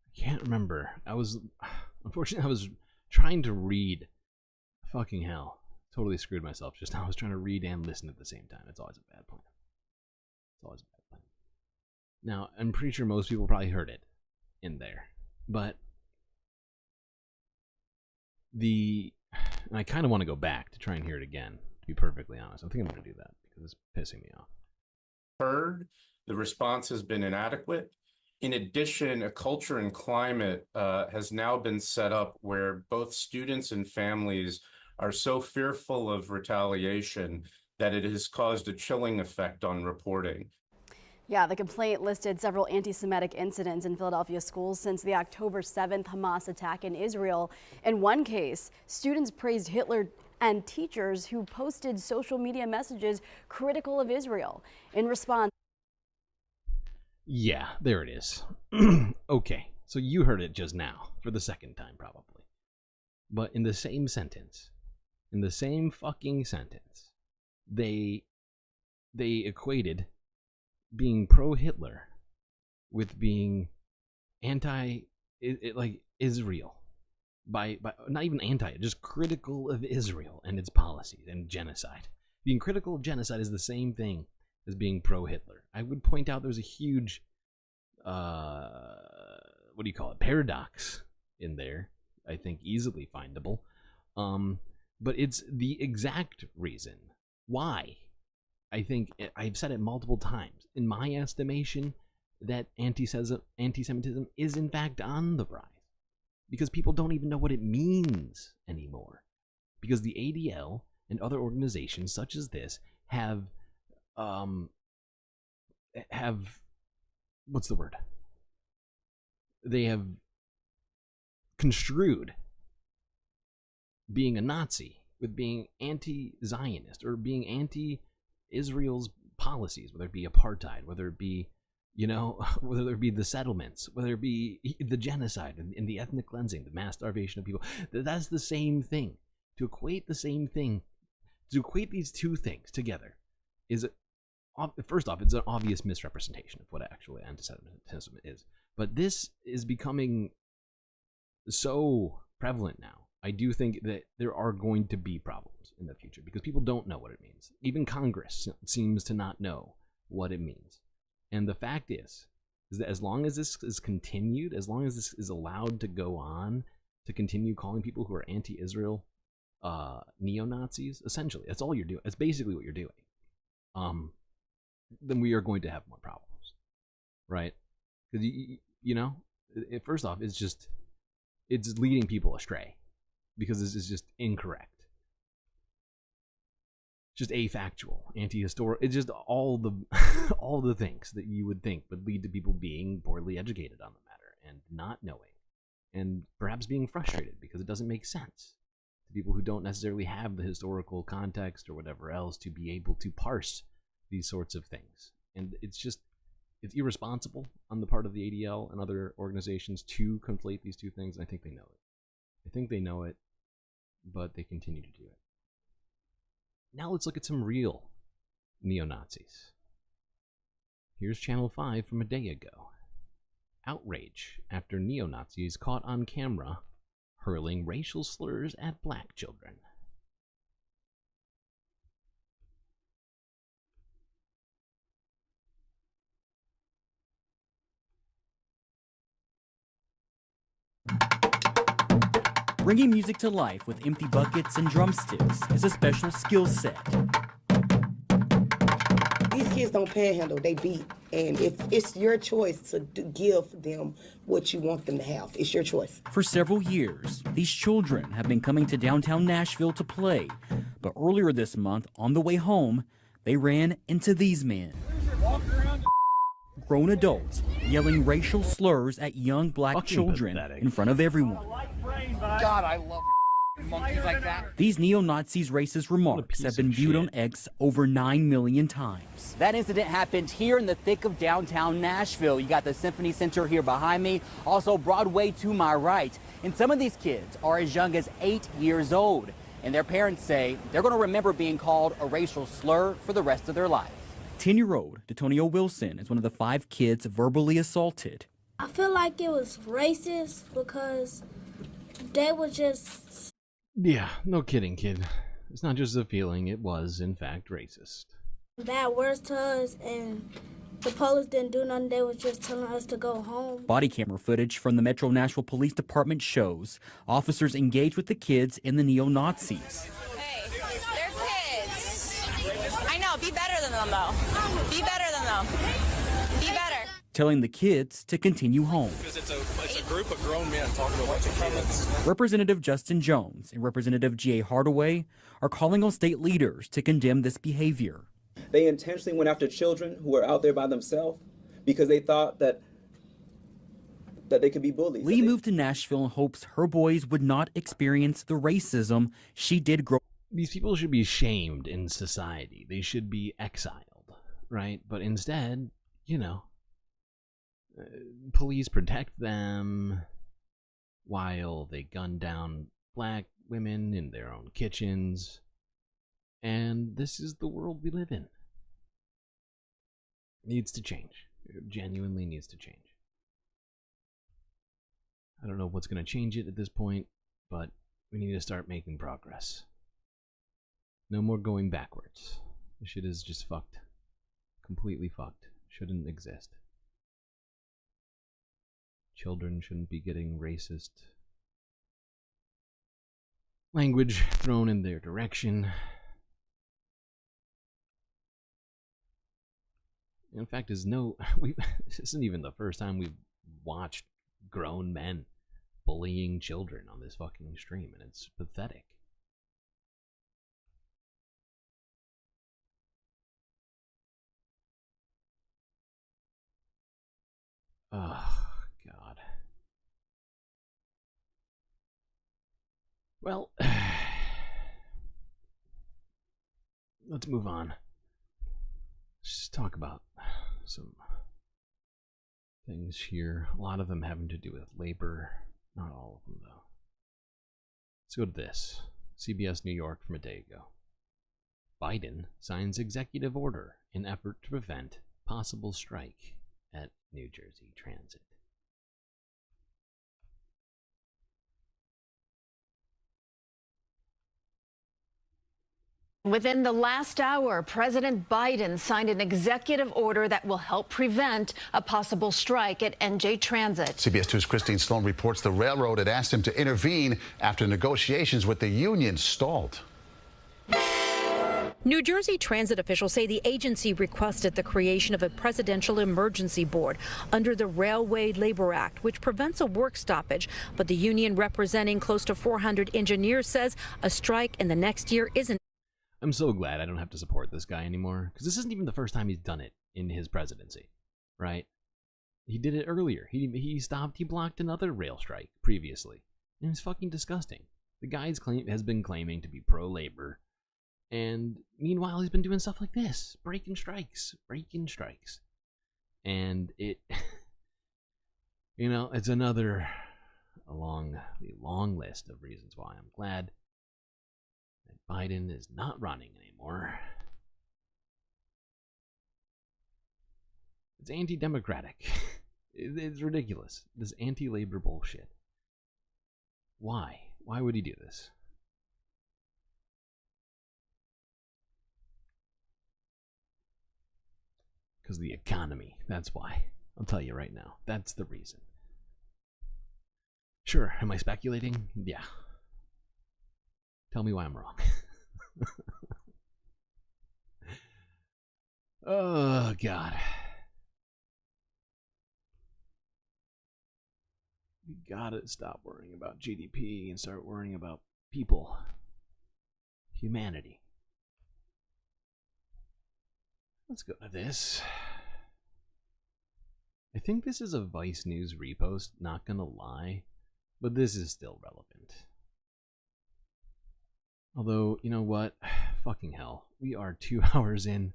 I can't remember. Unfortunately, I was trying to read. Fucking hell. Totally screwed myself just now. I was trying to read and listen at the same time. It's always a bad plan. It's always a bad plan. Now, I'm pretty sure most people probably heard it in there. But and I kind of want to go back to try and hear it again, to be perfectly honest. I think I'm going to do that because it's pissing me off. Heard, the response has been inadequate. In addition, a culture and climate has now been set up where both students and families are so fearful of retaliation that it has caused a chilling effect on reporting. Yeah, the complaint listed several anti-Semitic incidents in Philadelphia schools since the October 7th Hamas attack in Israel. In one case, students praised Hitler and teachers who posted social media messages critical of Israel. In response... Yeah, there it is. Okay, so you heard it just now, for the second time probably. But in the same sentence, in the same fucking sentence, they equated being pro-Hitler with being Israel. By not even anti, just critical of Israel and its policies and genocide. Being critical of genocide is the same thing as being pro-Hitler. I would point out there's a huge paradox in there. I think easily findable. But it's the exact reason why I think I've said it multiple times. In my estimation, that anti-Semitism is in fact on the rise. Because people don't even know what it means anymore. Because the ADL and other organizations such as this have what's the word? They have construed being a Nazi with being anti-Zionist or being anti-Israel's policies, whether it be apartheid, whether it be, whether it be the settlements, whether it be the genocide and the ethnic cleansing, the mass starvation of people. That's the same thing. To equate the same thing, to equate these two things together is, first off, it's an obvious misrepresentation of what actually anti-Semitism is. But this is becoming so prevalent now. I do think that there are going to be problems in the future because people don't know what it means. Even Congress seems to not know what it means. And the fact is that as long as this is continued, as long as this is allowed to go on, to continue calling people who are anti-Israel neo-Nazis, essentially, that's all you're doing. That's basically what you're doing. Then we are going to have more problems, right? Because first off, it's leading people astray because this is just incorrect. just afactual, anti-historical. It's just all the all the things that you would think would lead to people being poorly educated on the matter and not knowing, and perhaps being frustrated because it doesn't make sense to people who don't necessarily have the historical context or whatever else to be able to parse these sorts of things. And it's irresponsible on the part of the ADL and other organizations to conflate these two things. And I think they know it. I think they know it, but they continue to do it. Now let's look at some real neo-Nazis. Here's Channel 5 from a day ago. Outrage after neo-Nazis caught on camera hurling racial slurs at black children. Bringing music to life with empty buckets and drumsticks is a special skill set. These kids don't panhandle, they beat. And if it's your choice to give them what you want them to have, it's your choice. For several years, these children have been coming to downtown Nashville to play. But earlier this month, on the way home, they ran into these men. Grown adults yelling racial slurs at young black children in front of everyone. God, I love monkeys like that. These neo-Nazis' racist remarks have been viewed on X over 9 million times. That incident happened here in the thick of downtown Nashville. You got the Symphony Center here behind me, also Broadway to my right. And some of these kids are as young as 8 years old. And their parents say they're going to remember being called a racial slur for the rest of their life. 10-year-old Detonio Wilson is one of the 5 kids verbally assaulted. I feel like it was racist because they were just... Yeah, no kidding, kid. It's not just a feeling, it was, in fact, racist. Bad words to us, and the police didn't do nothing. They were just telling us to go home. Body camera footage from the Metro Nashville Police Department shows officers engaged with the kids and the neo-Nazis. Hey, they're kids. I know, be better than them, though. Be better than them. Be better. Telling the kids to continue home. Because it's a group of grown men talking to a bunch of kids. Representative Justin Jones and Representative G.A. Hardaway are calling on state leaders to condemn this behavior. They intentionally went after children who were out there by themselves because they thought that they could be bullies. Lee moved to Nashville in hopes her boys would not experience the racism she did grow. These people should be shamed in society. They should be exiled, right? But instead, you know, police protect them while they gun down black women in their own kitchens. And this is the world we live in. It needs to change. It genuinely needs to change. I don't know what's going to change it at this point, but we need to start making progress. No more going backwards. This shit is just fucked. Completely fucked. Shouldn't exist. Children shouldn't be getting racist language thrown in their direction. In fact, this isn't even the first time we've watched grown men bullying children on this fucking stream, and it's pathetic. Oh, God. Well, let's move on. Let's just talk about some things here. A lot of them having to do with labor. Not all of them, though. Let's go to this. CBS New York from a day ago. Biden signs executive order in effort to prevent possible strike at New Jersey Transit. Within the last hour, President Biden signed an executive order that will help prevent a possible strike at NJ Transit. CBS 2's Christine Sloan reports the railroad had asked him to intervene after negotiations with the union stalled. New Jersey Transit officials say the agency requested the creation of a presidential emergency board under the Railway Labor Act, which prevents a work stoppage. But the union representing close to 400 engineers says a strike in the next year isn't. I'm so glad I don't have to support this guy anymore, because this isn't even the first time he's done it in his presidency, right? He did it earlier. He blocked another rail strike previously, and it's fucking disgusting. The guy's has been claiming to be pro-labor, and meanwhile he's been doing stuff like this, breaking strikes, and it, you know, it's another long list of reasons why I'm glad that Biden is not running anymore. It's anti-democratic. It's ridiculous. This anti-labor bullshit. Why? Why would he do this? Because of the economy. That's why. I'll tell you right now. That's the reason. Sure. Am I speculating? Yeah. Tell me why I'm wrong. Oh, God. We gotta stop worrying about GDP and start worrying about people. Humanity. Let's go to this. I think this is a Vice News repost, not gonna lie, but this is still relevant. Although, you know what? Fucking hell. We are 2 hours in.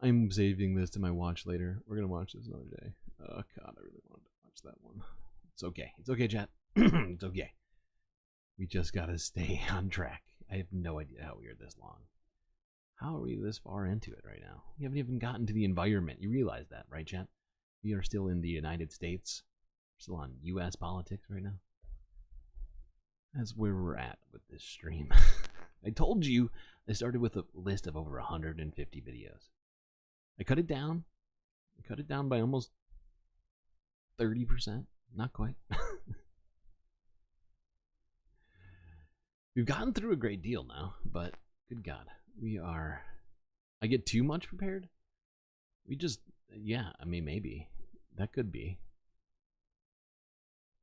I'm saving this to my watch later. We're gonna watch this another day. Oh God, I really wanted to watch that one. It's okay. It's okay, chat. It's okay. We just gotta stay on track. I have no idea how we are this long. How are we this far into it right now? We haven't even gotten to the environment. You realize that, right, chat? We are still in the United States. We're still on U.S. politics right now. That's where we're at with this stream. I told you I started with a list of over 150 videos. I cut it down. I cut it down by almost 30%. Not quite. We've gotten through a great deal now, but good God, we are... I get too much prepared? We just... Yeah, I mean, maybe. That could be.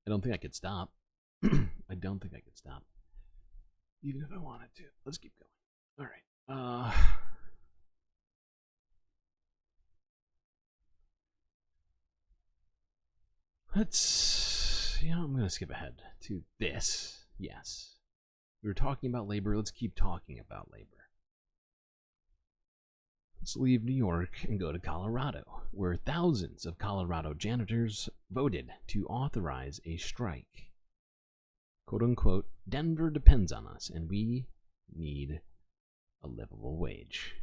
I don't think I could stop. I don't think I could stop. Even if I wanted to. Let's keep going. Alright. Let's... You know, I'm going to skip ahead to this. Yes. We were talking about labor. Let's keep talking about labor. Let's leave New York and go to Colorado, where thousands of Colorado janitors voted to authorize a strike. Quote unquote, Denver depends on us, and we need a livable wage.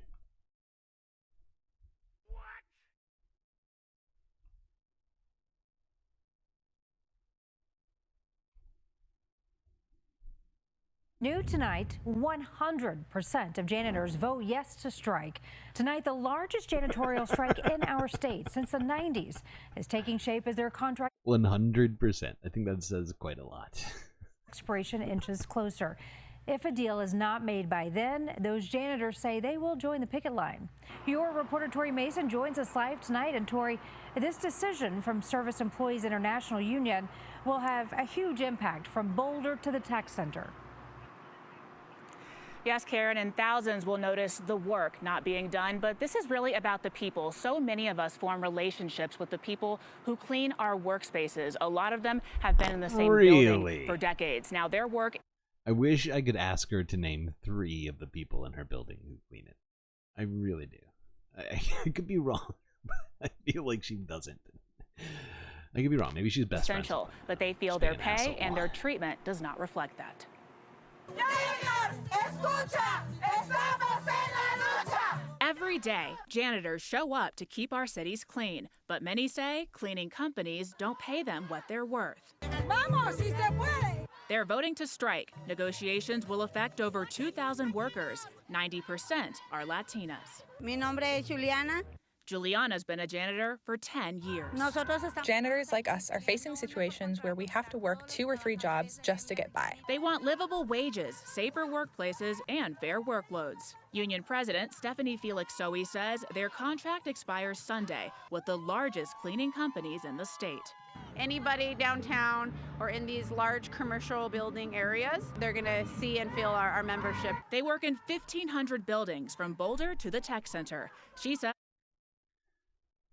New tonight, 100% of janitors vote yes to strike. Tonight, the largest janitorial strike in our state since the 90s is taking shape as their contract 100%. I think that says quite a lot. Expiration inches closer. If a deal is not made by then, those janitors say they will join the picket line. Your reporter Tori Mason joins us live tonight. And Tori, this decision from Service Employees International Union will have a huge impact from Boulder to the tech center. Yes, Karen, and thousands will notice the work not being done, but this is really about the people. So many of us form relationships with the people who clean our workspaces. A lot of them have been in the same building for decades. Now their work... I wish I could ask her to name 3 of the people in her building who clean it. I really do. I could be wrong, but I feel like she doesn't. I could be wrong. Maybe she's best friends. Essential, but they feel their pay and their treatment does not reflect that. Every day, janitors show up to keep our cities clean, but many say cleaning companies don't pay them what they're worth. They're voting to strike. Negotiations will affect over 2,000 workers. 90% are Latinas. Mi nombre es Juliana. Juliana's been a janitor for 10 years. Janitors like us are facing situations where we have to work 2 or 3 jobs just to get by. They want livable wages, safer workplaces, and fair workloads. Union President Stephanie Felix-Soe says their contract expires Sunday with the largest cleaning companies in the state. anybody downtown or in these large commercial building areas, they're going to see and feel our membership. They work in 1,500 buildings from Boulder to the Tech Center. She said,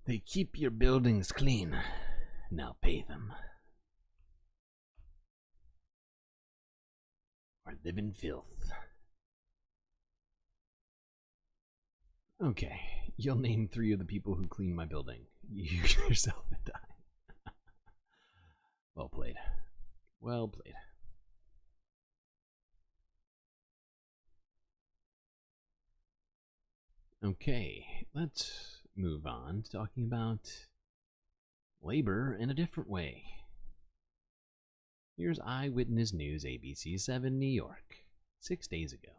they keep your buildings clean. Now pay them. Or live in filth. Okay, you'll name 3 of the people who clean my building. You yourself and I. Well played. Well played. Okay, let's move on to talking about labor in a different way. Here's Eyewitness News ABC 7 New York. 6 days ago.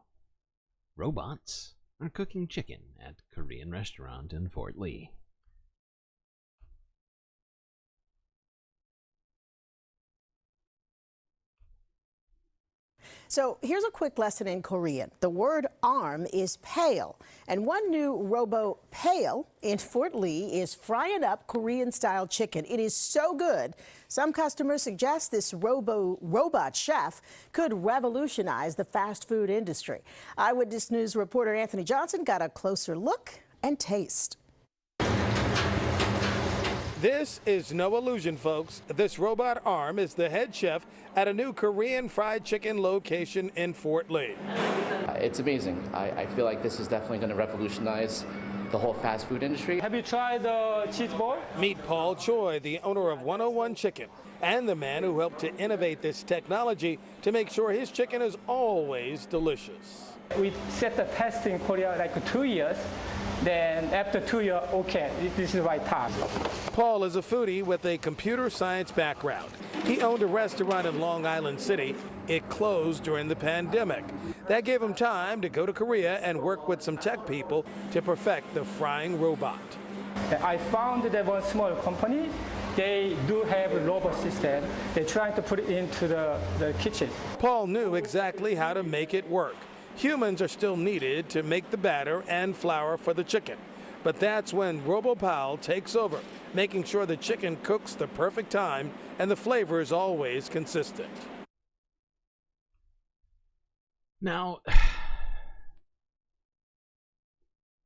Robots are cooking chicken at Korean restaurant in Fort Lee. So here's a quick lesson in Korean. The word arm is pale, and one new robo pail in Fort Lee is frying up Korean-style chicken. It is so good. Some customers suggest this robot chef could revolutionize the fast food industry. Eyewitness News reporter Anthony Johnson got a closer look and taste. This is no illusion, folks. This robot arm is the head chef at a new Korean fried chicken location in Fort Lee. It's amazing. I feel like this is definitely going to revolutionize the whole fast food industry. Have you tried the cheese ball? Meet Paul Choi, the owner of 101 Chicken, and the man who helped to innovate this technology to make sure his chicken is always delicious. We set the test in Korea like 2 years. Then after 2 years, okay, this is the right time. Paul is a foodie with a computer science background. He owned a restaurant in Long Island City. It closed during the pandemic. That gave him time to go to Korea and work with some tech people to perfect the frying robot. I found that one small company, they do have a robot system. They're trying to put it into the kitchen. Paul knew exactly how to make it work. Humans are still needed to make the batter and flour for the chicken. But that's when RoboPal takes over, making sure the chicken cooks the perfect time and the flavor is always consistent. Now,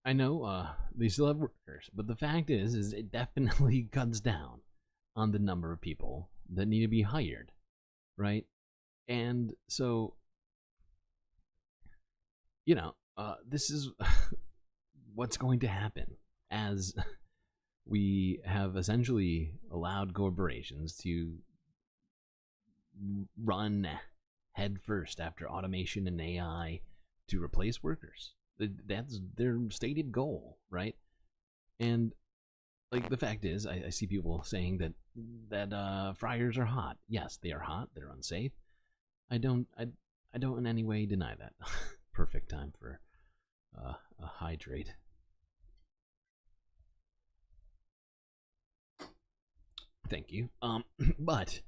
I know they still have workers, but the fact is it definitely cuts down on the number of people that need to be hired, right? And so, you know, this is what's going to happen as we have essentially allowed corporations to run headfirst after automation and AI to replace workers. That's their stated goal, right? And like the fact is, I see people saying that fryers are hot. Yes, they are hot. They're unsafe. I don't in any way deny that. Perfect time for a hydrate. Thank you. But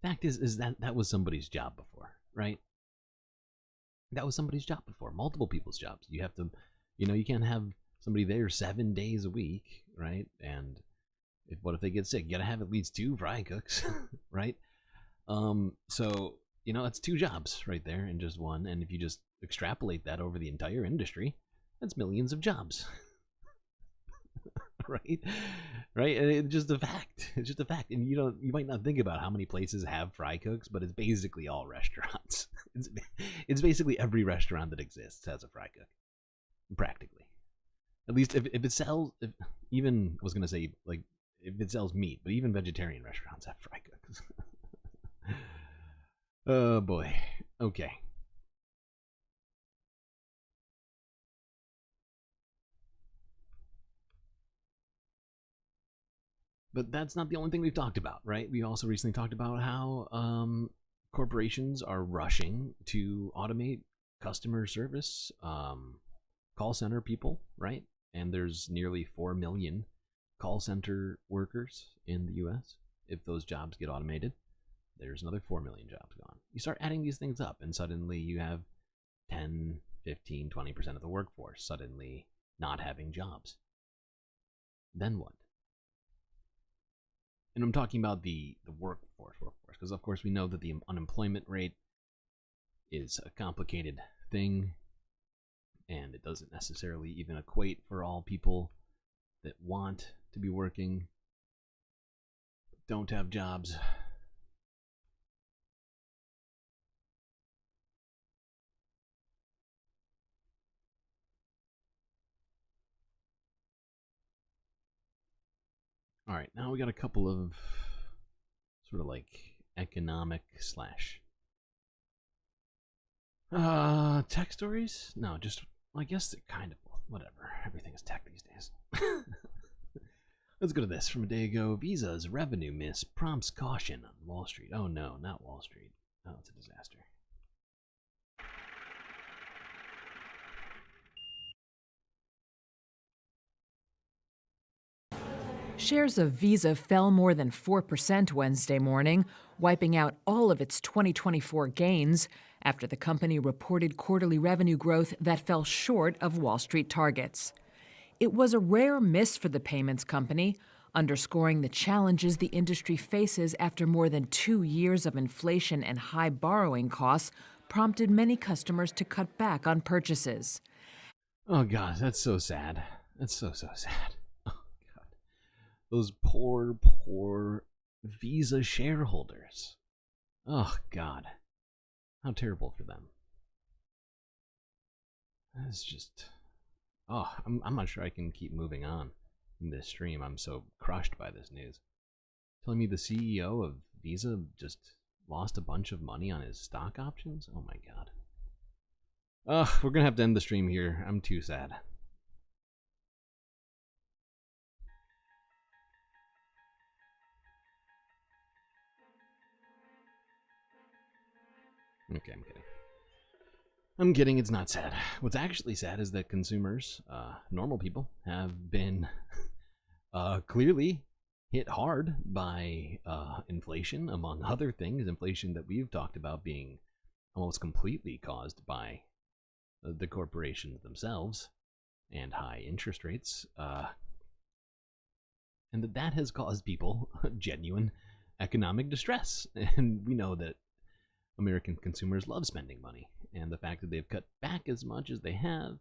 fact is that was somebody's job before, right? That was somebody's job before. Multiple people's jobs. You have to, you know, you can't have somebody there 7 days a week, right? And what if they get sick? You gotta have at least 2 fry cooks, right? So, you know, that's 2 jobs right there in just one. And if you just extrapolate that over the entire industry, that's millions of jobs. Right? And it's just a fact. It's just a fact. And you might not think about how many places have fry cooks, but it's basically all restaurants. It's basically every restaurant that exists has a fry cook. Practically. At least if it sells, even, I was going to say, like, if it sells meat, but even vegetarian restaurants have fry cooks. Oh boy. Okay. But that's not the only thing we've talked about, right? We also recently talked about how corporations are rushing to automate customer service, call center people, right? And there's nearly 4 million call center workers in the US. If those jobs get automated, there's another 4 million jobs gone. You start adding these things up, and suddenly you have 10, 15, 20% of the workforce suddenly not having jobs. Then what? And I'm talking about the workforce, because of course we know that the unemployment rate is a complicated thing, and it doesn't necessarily even equate for all people that want to be working, don't have jobs. All right, now we got a couple of sort of like economic slash tech stories. No, just, I guess they're kind of, whatever. Everything is tech these days. Let's go to this. From a day ago, Visa's revenue miss prompts caution on Wall Street. Oh no, not Wall Street. Oh, it's a disaster. Shares of Visa fell more than 4% Wednesday morning, wiping out all of its 2024 gains after the company reported quarterly revenue growth that fell short of Wall Street targets. It was a rare miss for the payments company, underscoring the challenges the industry faces after more than 2 years of inflation and high borrowing costs prompted many customers to cut back on purchases. Oh God, that's so sad. That's so sad. Those poor Visa shareholders. Oh, God. How terrible for them. That's just... Oh, I'm not sure I can keep moving on in this stream. I'm so crushed by this news. Telling me the CEO of Visa just lost a bunch of money on his stock options? Oh, my God. Ugh, we're going to have to end the stream here. I'm too sad. Okay, I'm kidding, it's not sad. What's actually sad is that consumers, normal people, have been clearly hit hard by inflation, among other things. Inflation that we've talked about being almost completely caused by the corporations themselves and high interest rates. And that has caused people genuine economic distress. And we know that American consumers love spending money, and the fact that they've cut back as much as they have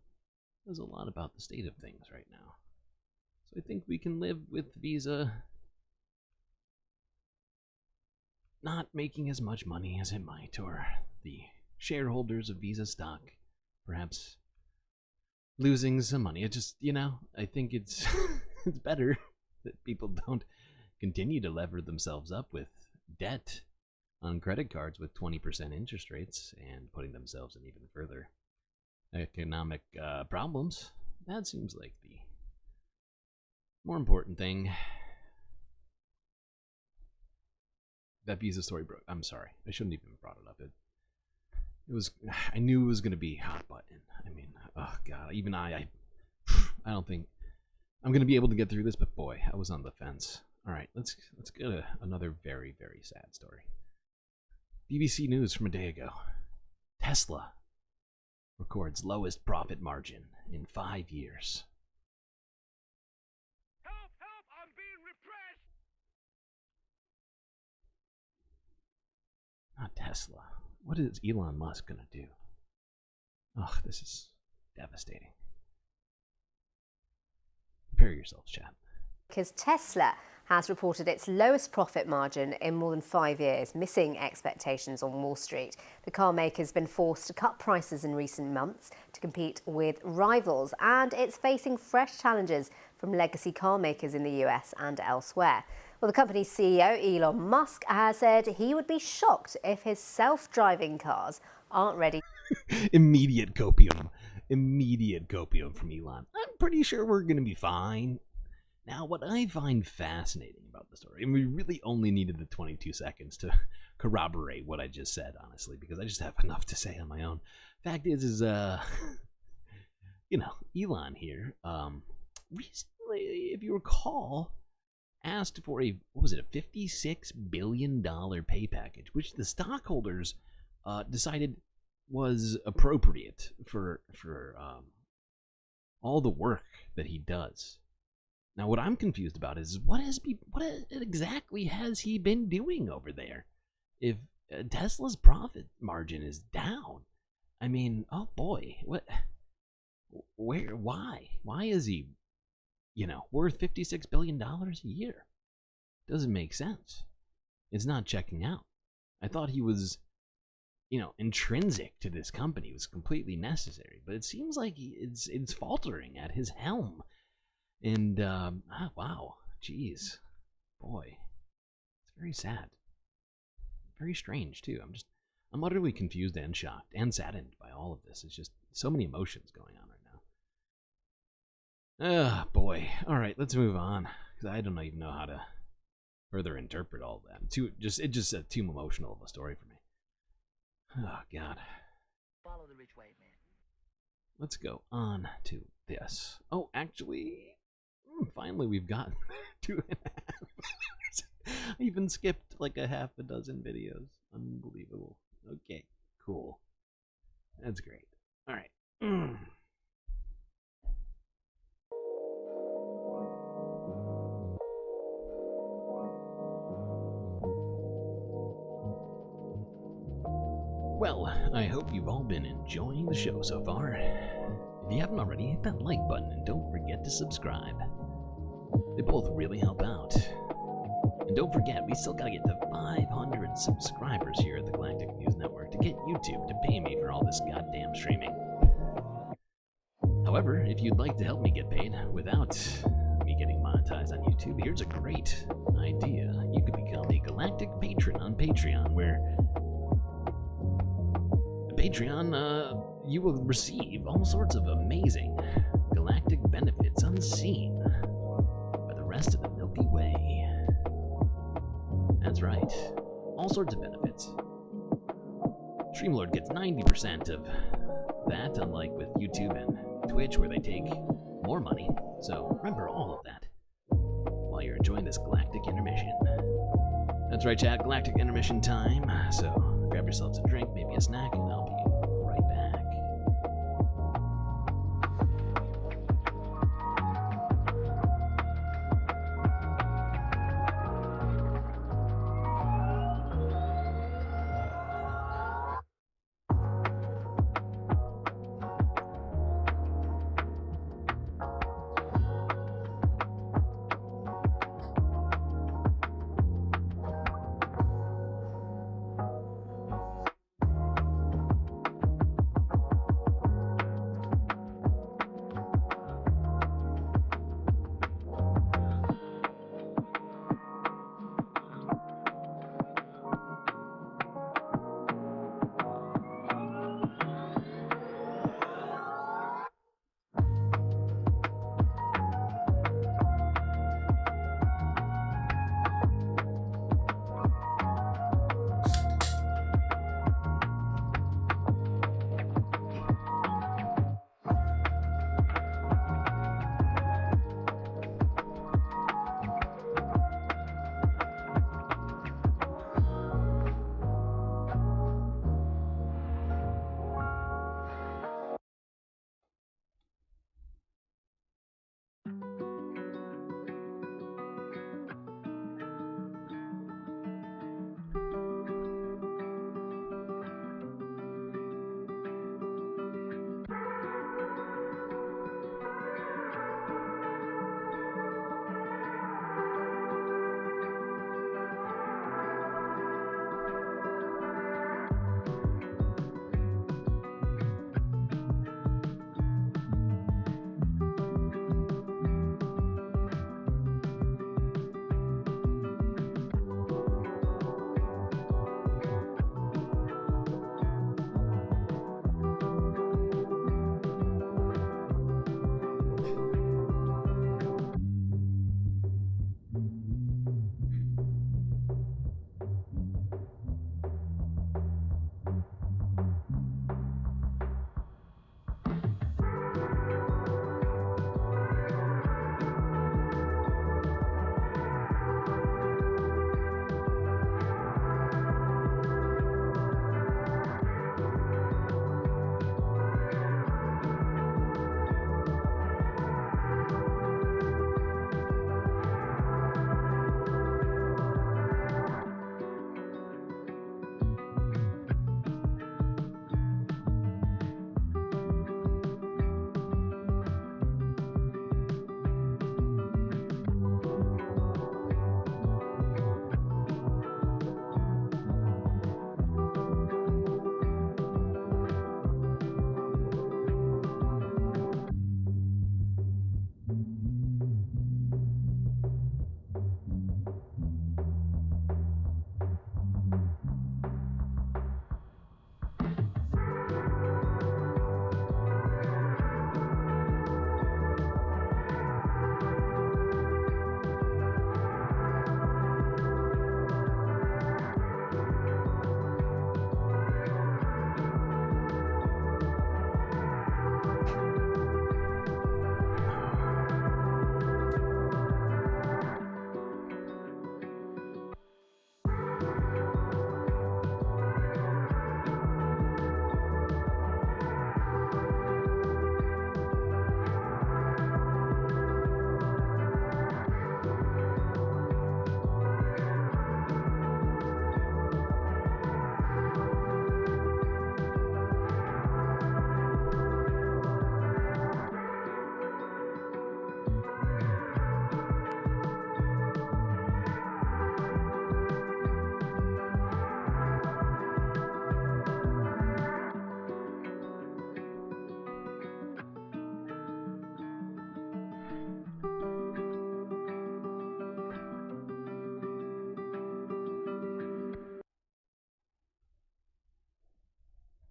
says a lot about the state of things right now. So I think we can live with Visa not making as much money as it might, or the shareholders of Visa stock perhaps losing some money. It just, I think it's it's better that people don't continue to lever themselves up with debt on credit cards with 20% interest rates and putting themselves in even further economic problems. That seems like the more important thing. That Visa story broke. I'm sorry. I shouldn't even have brought it up. It was, I knew it was going to be hot button. I mean, oh God, even I don't think I'm going to be able to get through this, but boy, I was on the fence. All right, let's go to another very, very sad story. BBC News from a day ago. Tesla records lowest profit margin in 5 years. Help! I'm being repressed! Not Tesla. What is Elon Musk gonna do? Oh, this is devastating. Prepare yourselves, chat. Because Tesla has reported its lowest profit margin in more than 5 years, missing expectations on Wall Street. The car maker has been forced to cut prices in recent months to compete with rivals, and it's facing fresh challenges from legacy car makers in the US and elsewhere. Well, the company's CEO, Elon Musk, has said he would be shocked if his self-driving cars aren't ready. Immediate copium from Elon. I'm pretty sure we're going to be fine. Now, what I find fascinating about the story, and we really only needed the 22 seconds to corroborate what I just said, honestly, because I just have enough to say on my own. Fact is, Elon here, recently, if you recall, asked for a $56 billion pay package, which the stockholders decided was appropriate for all the work that he does. Now, what I'm confused about is what exactly has he been doing over there? If Tesla's profit margin is down, I mean, oh boy, why is he, worth $56 billion a year? Doesn't make sense. It's not checking out. I thought he was, intrinsic to this company. It was completely necessary, but it seems like it's faltering at his helm. And, wow, jeez, boy, it's very sad. Very strange, too. I'm utterly confused and shocked and saddened by all of this. It's just so many emotions going on right now. Boy. All right, let's move on, because I don't even know how to further interpret all that. It's just too emotional of a story for me. Oh, God. Follow the rich white man. Let's go on to this. Oh, actually, finally we've gotten 2.5 hours. I even skipped like a half a dozen videos. Unbelievable. Okay, cool. That's great. All right. Well, I hope you've all been enjoying the show so far. If you haven't already, hit that like button and don't forget to subscribe. They both really help out. And don't forget, we still gotta get to 500 subscribers here at the Galactic News Network to get YouTube to pay me for all this goddamn streaming. However, if you'd like to help me get paid without me getting monetized on YouTube, here's a great idea. You could become a Galactic patron on Patreon, where Patreon, you will receive all sorts of amazing galactic benefits unseen by the rest of the Milky Way. That's right, all sorts of benefits. StreamLord gets 90% of that, unlike with YouTube and Twitch, where they take more money. So remember all of that while you're enjoying this Galactic intermission. That's right, chat, Galactic intermission time. So grab yourselves a drink, maybe a snack, and I'll be right back.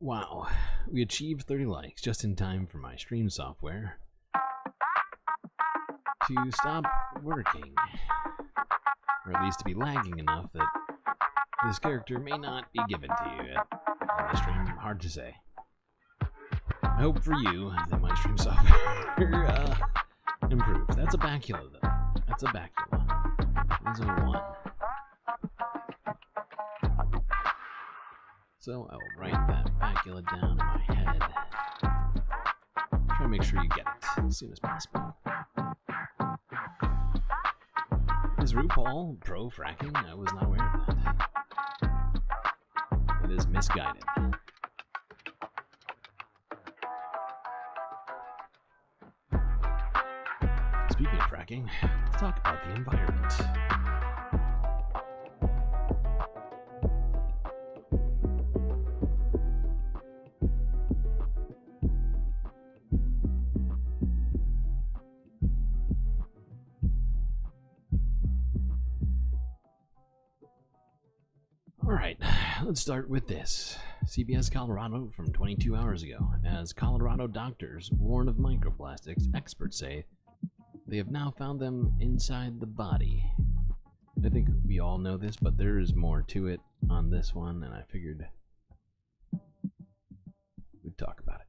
Wow, we achieved 30 likes just in time for my stream software to stop working. Or at least to be lagging enough that this character may not be given to you on the stream. Hard to say. I hope for you that my stream software improves. That's a bacula, though. That's a bacula. That's a 1. So I will write that bacula down in my head. Try to make sure you get it as soon as possible. Is RuPaul pro fracking? I was not aware of that. It is misguided. Speaking of fracking, let's talk about the environment. Alright, let's start with this. CBS Colorado from 22 hours ago. As Colorado doctors warn of microplastics, experts say they have now found them inside the body. I think we all know this, but there is more to it on this one, and I figured we'd talk about it.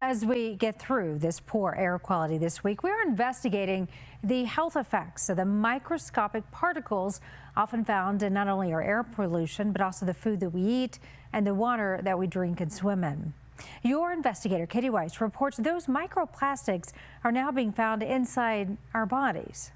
As we get through this poor air quality this week, we're investigating the health effects of the microscopic particles often found in not only our air pollution, but also the food that we eat and the water that we drink and swim in. Your investigator, Katie Weiss, reports those microplastics are now being found inside our bodies.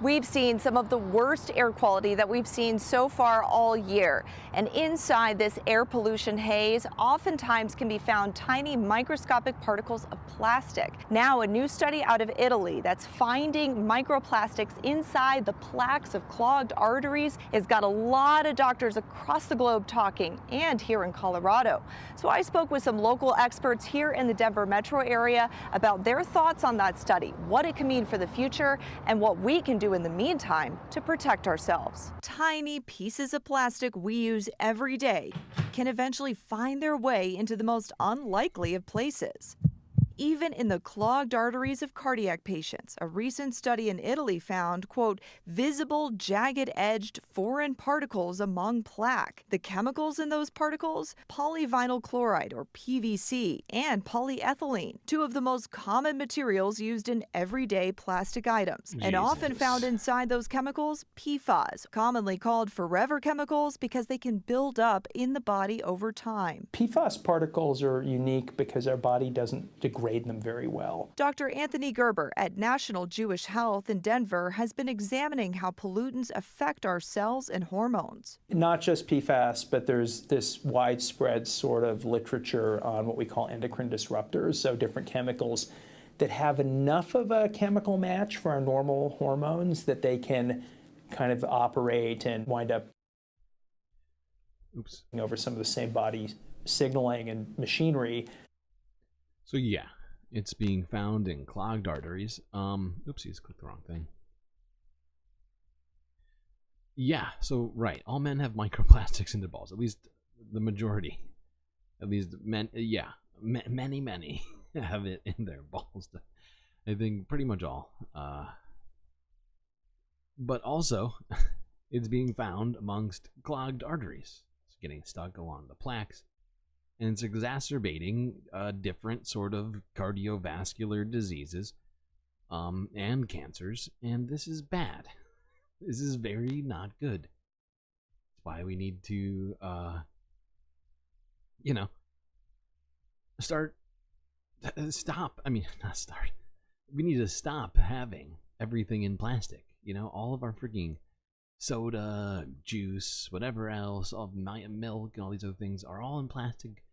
We've seen some of the worst air quality that we've seen so far all year. And inside this air pollution haze, oftentimes can be found tiny microscopic particles of plastic. Now, a new study out of Italy that's finding microplastics inside the plaques of clogged arteries has got a lot of doctors across the globe talking, and here in Colorado. So I spoke with some local experts here in the Denver metro area about their thoughts on that study, what it can mean for the future, and what we can do in the meantime to protect ourselves. Tiny pieces of plastic we use every day can eventually find their way into the most unlikely of places. Even in the clogged arteries of cardiac patients, a recent study in Italy found, quote, visible jagged-edged foreign particles among plaque. The chemicals in those particles? Polyvinyl chloride, or PVC, and polyethylene, two of the most common materials used in everyday plastic items. And often found inside those chemicals, PFAS, commonly called forever chemicals because they can build up in the body over time. PFAS particles are unique because our body doesn't degrade them very well. Dr. Anthony Gerber at National Jewish Health in Denver has been examining how pollutants affect our cells and hormones. Not just PFAS, but there's this widespread sort of literature on what we call endocrine disruptors, so different chemicals that have enough of a chemical match for our normal hormones that they can kind of operate and wind up over some of the same body signaling and machinery. So yeah, it's being found in clogged arteries. Oopsies, clicked the wrong thing. Yeah, so right, all men have microplastics in their balls. At least the majority. At least men, yeah, many have it in their balls. I think pretty much all. But also, it's being found amongst clogged arteries. It's getting stuck along the plaques. And it's exacerbating different sort of cardiovascular diseases and cancers. And this is bad. This is very not good. That's why we need to, stop. I mean, not start. We need to stop having everything in plastic. All of our freaking soda, juice, whatever else, all milk and all these other things are all in plastic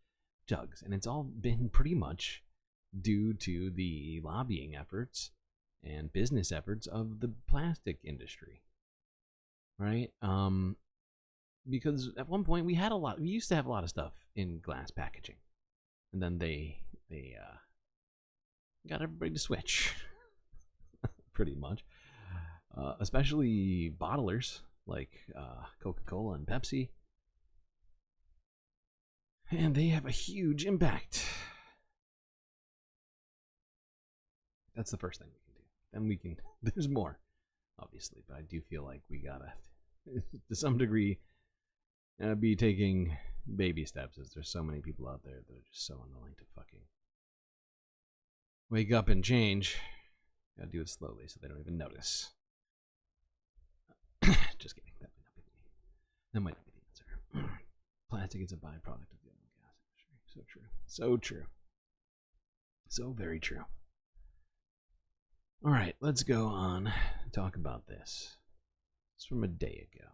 jugs, and it's all been pretty much due to the lobbying efforts and business efforts of the plastic industry, right? Because at one point we used to have a lot of stuff in glass packaging, and then they got everybody to switch, pretty much, especially bottlers. like Coca-Cola and Pepsi. And they have a huge impact. That's the first thing we can do. Then we can, there's more, obviously, but I do feel like we gotta, to some degree, be taking baby steps, as there's so many people out there that are just so unwilling to fucking wake up and change. Gotta do it slowly so they don't even notice. Just kidding. That might not be the answer. Plastic is a byproduct of the oil and gas industry. So true. So true. So very true. Alright, let's go on and talk about this. It's from a day ago.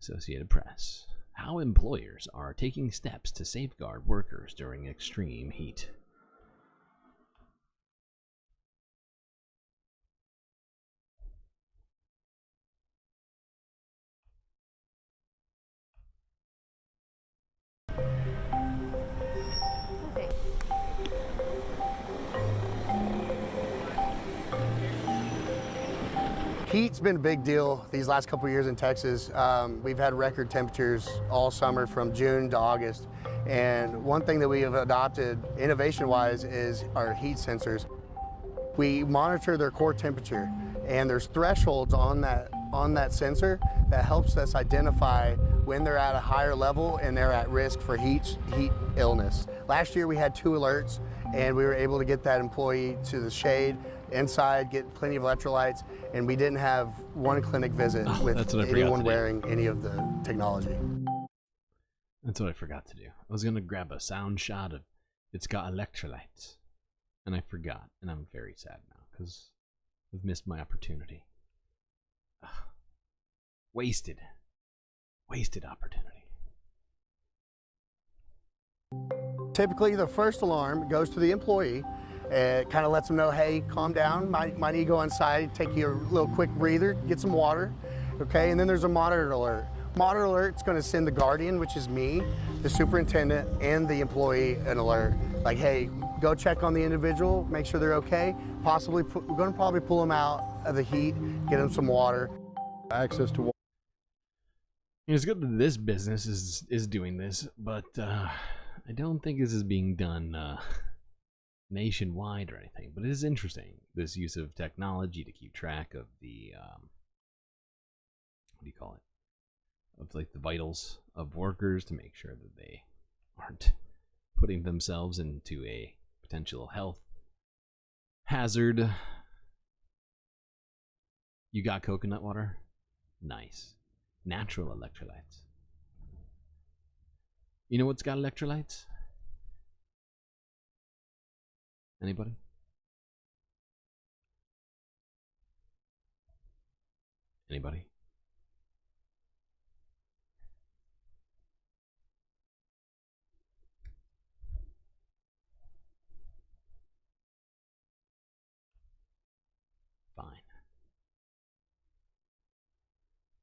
Associated Press. How employers are taking steps to safeguard workers during extreme heat. Heat's been a big deal these last couple of years in Texas. We've had record temperatures all summer from June to August. And one thing that we have adopted innovation-wise is our heat sensors. We monitor their core temperature, and there's thresholds on that sensor that helps us identify when they're at a higher level and they're at risk for heat illness. Last year we had 2 alerts, and we were able to get that employee to the shade, inside, get plenty of electrolytes, and we didn't have one clinic visit with anyone wearing any of the technology. That's what I forgot to do. I was going to grab a sound shot of it's got electrolytes, and I forgot, and I'm very sad now because I've missed my opportunity. Ugh. Wasted opportunity. Typically, the first alarm goes to the employee. It kind of lets them know, hey, calm down, might need to go inside, take you a little quick breather, get some water, okay? And then there's a monitor alert. Monitor alert's going to send the guardian, which is me, the superintendent, and the employee an alert. Like, hey, go check on the individual, make sure they're okay. Possibly, we're going to probably pull them out of the heat, get them some water. Access to water. It's good that this business is doing this, but I don't think this is being done nationwide or anything. But it is interesting, this use of technology to keep track of the what do you call it? Of like the vitals of workers, to make sure that they aren't putting themselves into a potential health hazard. You got coconut water? Nice. Natural electrolytes. You know what's got electrolytes? Anybody? Anybody?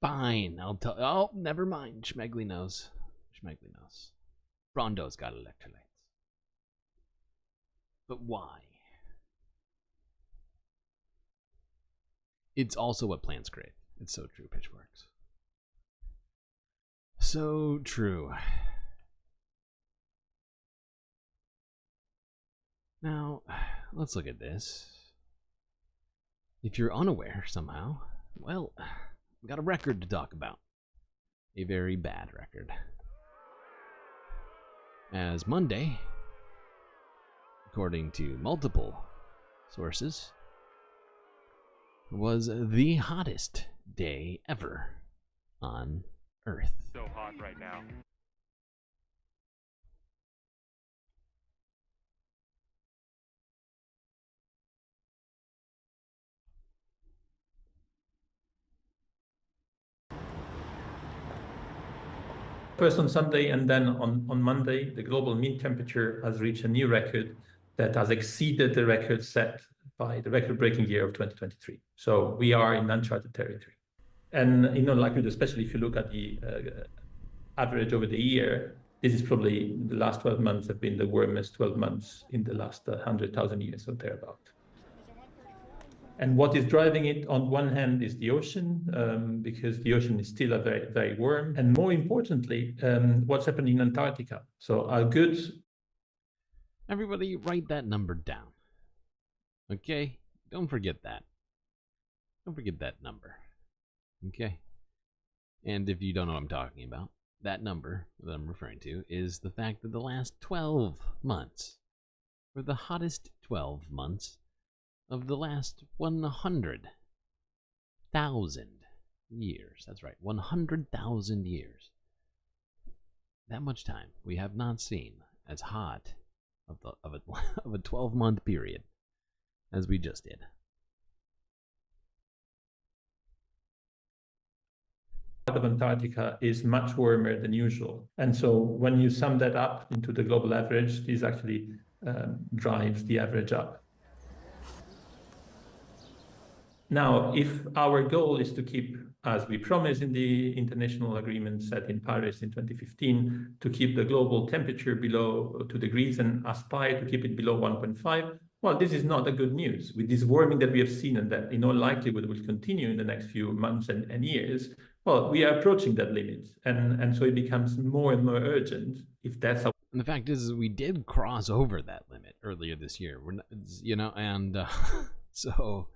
Fine, I'll tell. Oh, never mind. Schmegley knows. Schmegley knows. Rondo's got electrolytes. But why? It's also what plants crave. It's so true, Pitchforks. So true. Now, let's look at this. If you're unaware somehow, well, we got a record to talk about. A very bad record. As Monday, according to multiple sources, was the hottest day ever on Earth. So hot right now. First on Sunday and then on Monday, the global mean temperature has reached a new record that has exceeded the record set by the record-breaking year of 2023. So we are in uncharted territory. And likely, especially if you look at the average over the year, this is probably the last 12 months have been the warmest 12 months in the last 100,000 years or thereabout. And what is driving it on one hand is the ocean, because the ocean is still very, very warm. And more importantly, what's happening in Antarctica. So a good... Everybody write that number down. Okay? Don't forget that. Don't forget that number. Okay? And if you don't know what I'm talking about, that number that I'm referring to is the fact that the last 12 months were the hottest 12 months of the last 100,000 years. That's right, 100,000 years. That much time we have not seen as hot of a 12-month period as we just did. Of Antarctica is much warmer than usual. And so when you sum that up into the global average, this actually drives the average up. Now, if our goal is to keep, as we promised in the international agreement set in Paris in 2015, to keep the global temperature below 2 degrees and aspire to keep it below 1.5, well, this is not a good news. With this warming that we have seen and that in all likelihood will continue in the next few months and years, well, we are approaching that limit. And so it becomes more and more urgent if that's how... And the fact is we did cross over that limit earlier this year. We're not, you know, and so...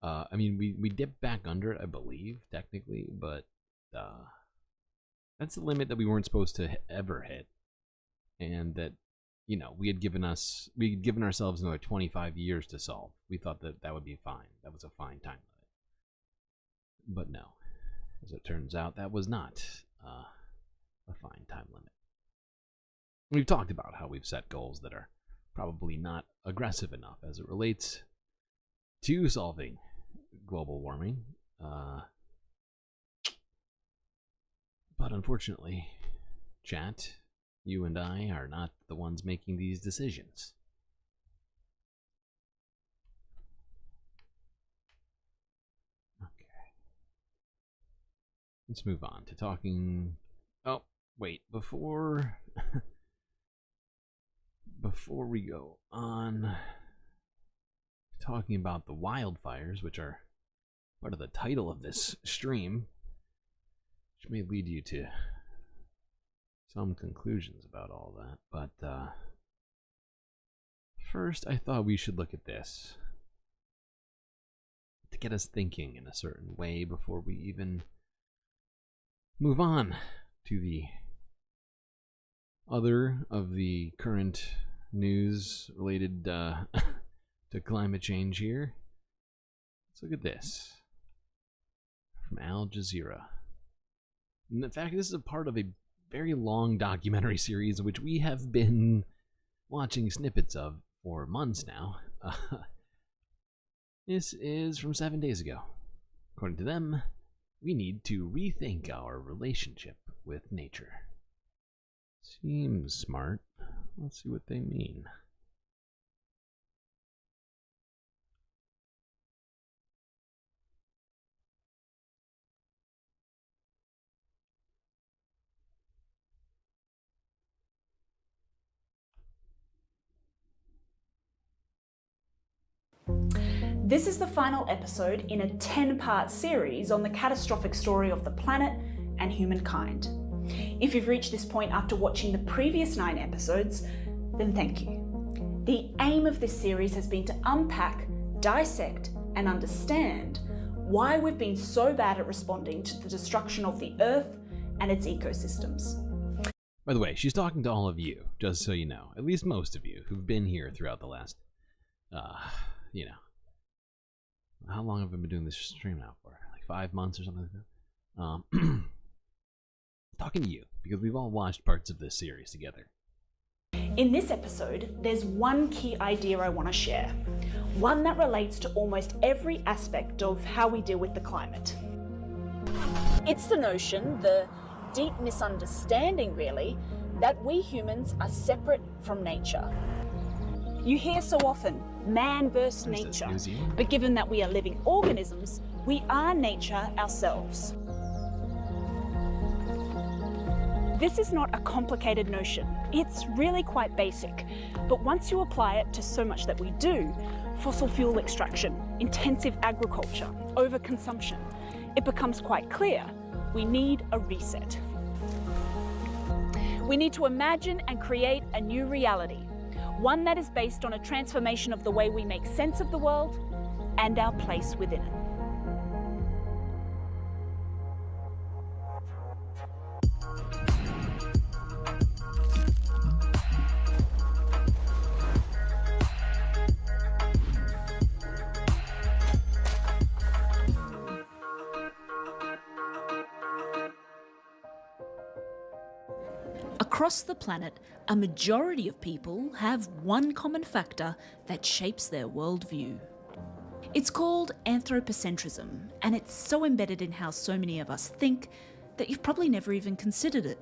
I mean, we dipped back under it, I believe, technically, but that's the limit that we weren't supposed to ever hit, and that, you know, we had given ourselves another 25 years to solve. We thought that that would be fine. That was a fine time limit, but no, as it turns out, that was not a fine time limit. We've talked about how we've set goals that are probably not aggressive enough as it relates to solving global warming, but unfortunately, chat, you and I are not the ones making these decisions. Okay, let's move on to talking. Oh, wait, before we go on talking about the wildfires, which are part of the title of this stream, which may lead you to some conclusions about all that. But first, I thought we should look at this to get us thinking in a certain way before we even move on to the other of the current news related to climate change here. Let's look at this from Al Jazeera. And in fact, this is a part of a very long documentary series which we have been watching snippets of for months now. This is from 7 days ago. According to them, we need to rethink our relationship with nature. Seems smart. Let's see what they mean. This is the final episode in a 10-part series on the catastrophic story of the planet and humankind. If you've reached this point after watching the previous 9 episodes, then thank you. The aim of this series has been to unpack, dissect, and understand why we've been so bad at responding to the destruction of the Earth and its ecosystems. By the way, she's talking to all of you, just so you know, at least most of you who've been here throughout the last, you know, how long have I been doing this stream now for? Like 5 months or something like that? Talking to you, because we've all watched parts of this series together. In this episode, there's one key idea I want to share. One that relates to almost every aspect of how we deal with the climate. It's the notion, the deep misunderstanding really, that we humans are separate from nature. You hear so often, man versus nature, but given that we are living organisms, we are nature ourselves. This is not a complicated notion. It's really quite basic. But once you apply it to so much that we do, fossil fuel extraction, intensive agriculture, overconsumption, it becomes quite clear we need a reset. We need to imagine and create a new reality, one that is based on a transformation of the way we make sense of the world and our place within it. Across the planet, a majority of people have one common factor that shapes their worldview. It's called anthropocentrism, and it's so embedded in how so many of us think that you've probably never even considered it.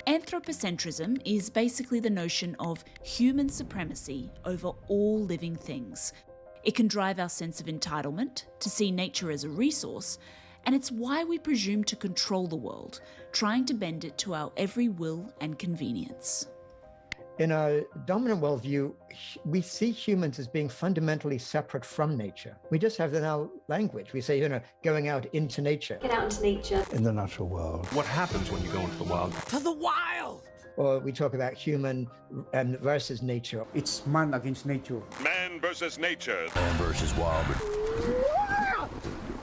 Anthropocentrism is basically the notion of human supremacy over all living things. It can drive our sense of entitlement, to see nature as a resource, and it's why we presume to control the world, trying to bend it to our every will and convenience. In a dominant worldview, we see humans as being fundamentally separate from nature. We just have in our language. We say, going out into nature. Get out into nature. In the natural world. What happens when you go into the wild? To the wild! Or we talk about human versus nature. It's man against nature. Man versus nature. Man versus wild.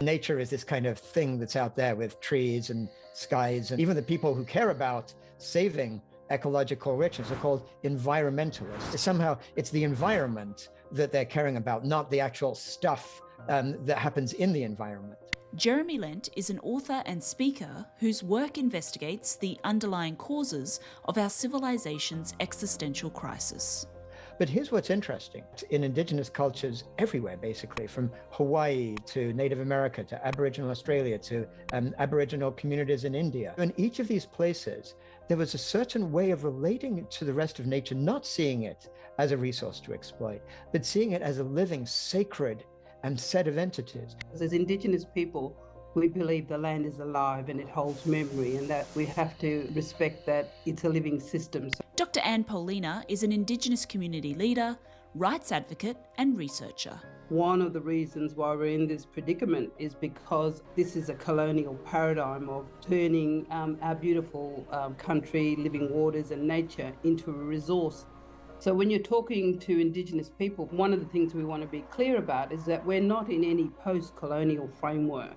Nature is this kind of thing that's out there with trees and skies, and even the people who care about saving ecological richness are called environmentalists. Somehow it's the environment that they're caring about, not the actual stuff that happens in the environment. Jeremy Lent is an author and speaker whose work investigates the underlying causes of our civilization's existential crisis. But here's what's interesting. In indigenous cultures everywhere, basically, from Hawaii to Native America to Aboriginal Australia to Aboriginal communities in India, in each of these places, there was a certain way of relating to the rest of nature, not seeing it as a resource to exploit, but seeing it as a living, sacred set of entities. As indigenous people, we believe the land is alive and it holds memory, and that we have to respect that it's a living system. Dr. Anne Paulina is an Indigenous community leader, rights advocate and researcher. One of the reasons why we're in this predicament is because this is a colonial paradigm of turning our beautiful country, living waters and nature into a resource. So when you're talking to Indigenous people, one of the things we want to be clear about is that we're not in any post-colonial framework.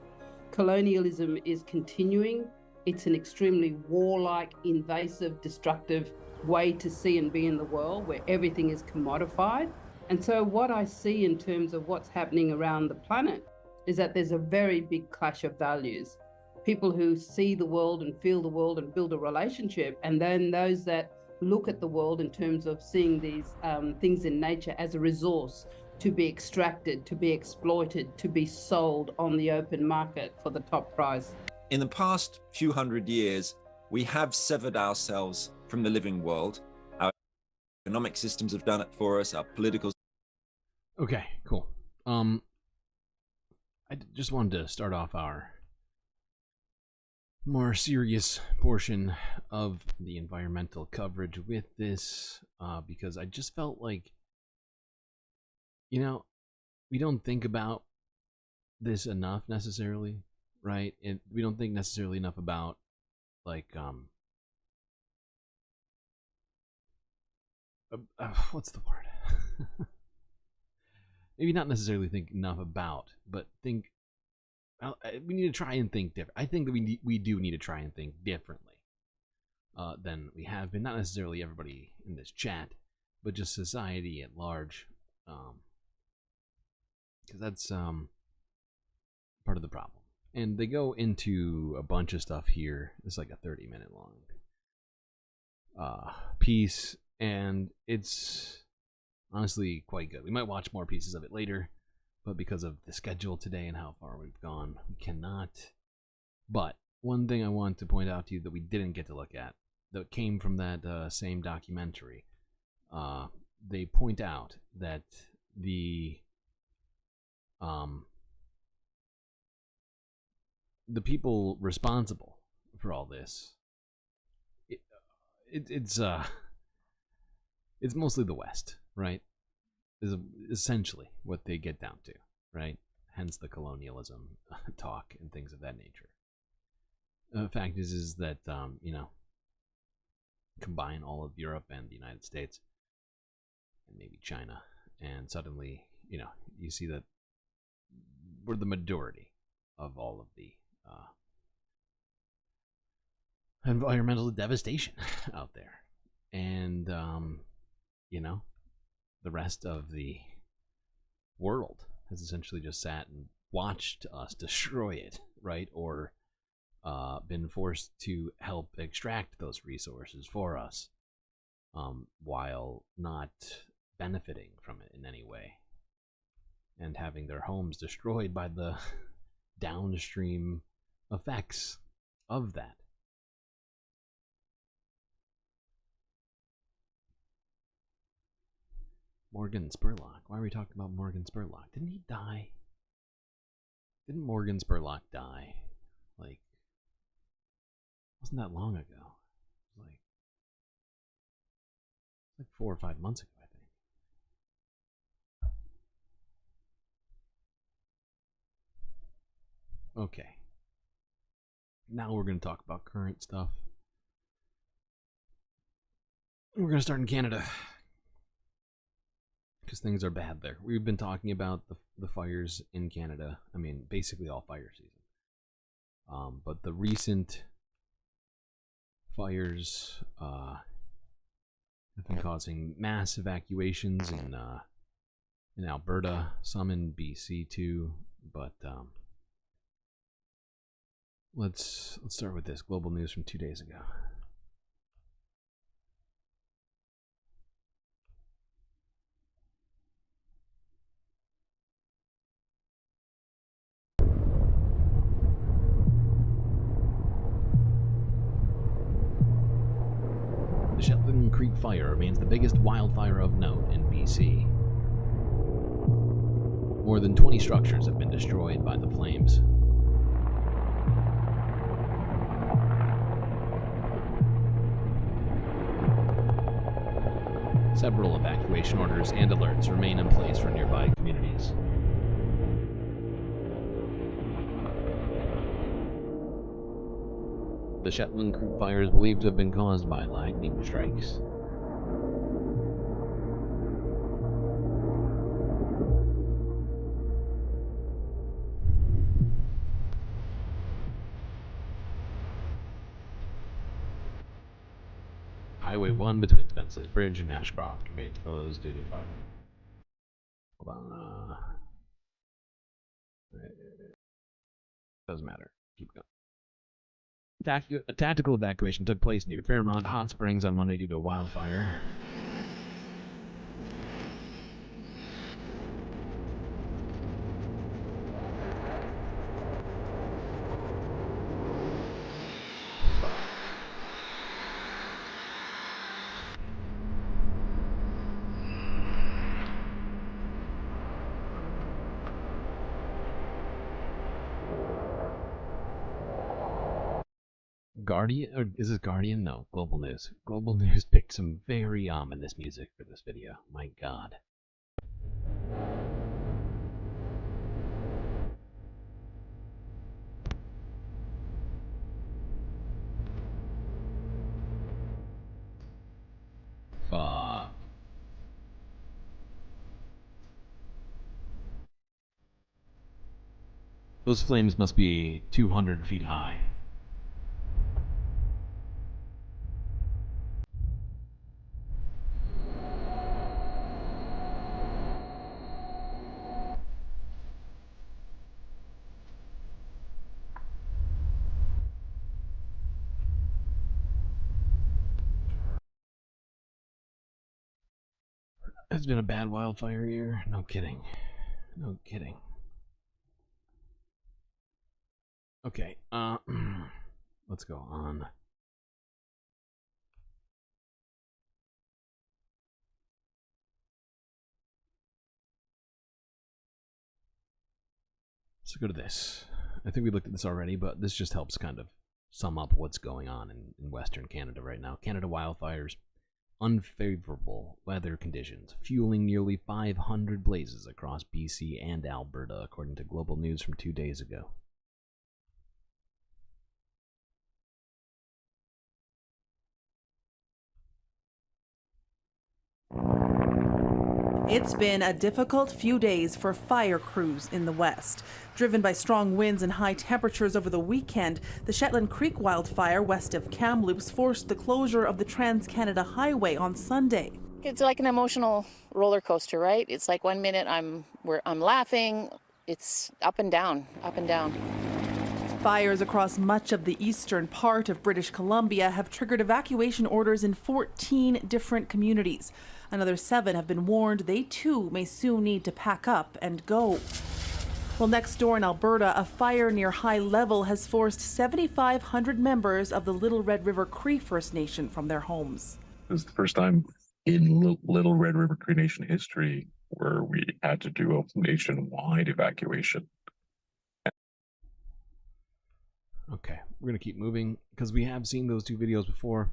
Colonialism is continuing. It's an extremely warlike, invasive, destructive way to see and be in the world, where everything is commodified. And so what I see in terms of what's happening around the planet is that there's a very big clash of values. People who see the world and feel the world and build a relationship, and then those that look at the world in terms of seeing these things in nature as a resource to be extracted, to be exploited, to be sold on the open market for the top price. In the past few hundred years, we have severed ourselves from the living world. Our economic systems have done it for us, our political... Okay, cool. I just wanted to start off our more serious portion of the environmental coverage with this, because I just felt like, we don't think about this enough necessarily, right? And we don't think necessarily enough about, like, what's the word? Maybe not necessarily think enough about, but think, we need to try and think different. I think that we do need to try and think differently than we have been. Not necessarily everybody in this chat, but just society at large. Because that's part of the problem. And they go into a bunch of stuff here. It's like a 30-minute long piece, and it's honestly quite good. We might watch more pieces of it later, but because of the schedule today and how far we've gone, we cannot. But one thing I want to point out to you that we didn't get to look at, that came from that same documentary, they point out that the people responsible for all this it's mostly the West, right? Is essentially what they get down to, right? Hence the colonialism talk and things of that nature. The fact is that combine all of Europe and the United States, and maybe China, and suddenly, you see that we're the majority of all of the environmental devastation out there. And, the rest of the world has essentially just sat and watched us destroy it, right? Or been forced to help extract those resources for us, while not benefiting from it in any way, and having their homes destroyed by the downstream effects of that. Morgan Spurlock. Why are we talking about Morgan Spurlock? Didn't he die? Didn't Morgan Spurlock die? Wasn't that long ago. Like 4 or 5 months ago, I think. Okay. Now we're going to talk about current stuff. We're going to start in Canada, because things are bad there. We've been talking about the fires in Canada. I mean, basically all fire season. But the recent fires have been causing mass evacuations in Alberta, some in BC too. But let's start with this global news from 2 days ago. The Shetland Creek fire remains the biggest wildfire of note in BC. More than 20 structures have been destroyed by the flames. Several evacuation orders and alerts remain in place for nearby communities. The Shetland Creek fire is believed to have been caused by lightning strikes. Highway 1 between Spence's Bridge and Ashcroft remains closed due to fire. Hold on. Doesn't matter. Keep going. A tactical evacuation took place near Fairmont Hot Springs on Monday due to a wildfire. Guardian, or is this Guardian? No, Global News. Global News picked some very ominous music for this video. My God. Fuck. Those flames must be 200 feet high. It's been a bad wildfire year. No kidding. No kidding. Okay, let's go on. Let's go to this. I think we looked at this already, but this just helps kind of sum up what's going on in Western Canada right now. Canada wildfires, unfavorable weather conditions, fueling nearly 500 blazes across BC and Alberta, according to Global News from 2 days ago. It's been a difficult few days for fire crews in the West. Driven by strong winds and high temperatures over the weekend, the Shetland Creek wildfire west of Kamloops forced the closure of the Trans-Canada Highway on Sunday. It's like an emotional roller coaster, right? It's like 1 minute I'm laughing, it's up and down, up and down. Fires across much of the eastern part of British Columbia have triggered evacuation orders in 14 different communities. Another 7 have been warned they too may soon need to pack up and go. Well, next door in Alberta, a fire near High Level has forced 7,500 members of the Little Red River Cree First Nation from their homes. It was the first time in Little Red River Cree Nation history where we had to do a nationwide evacuation. Okay, we're going to keep moving because we have seen those 2 videos before.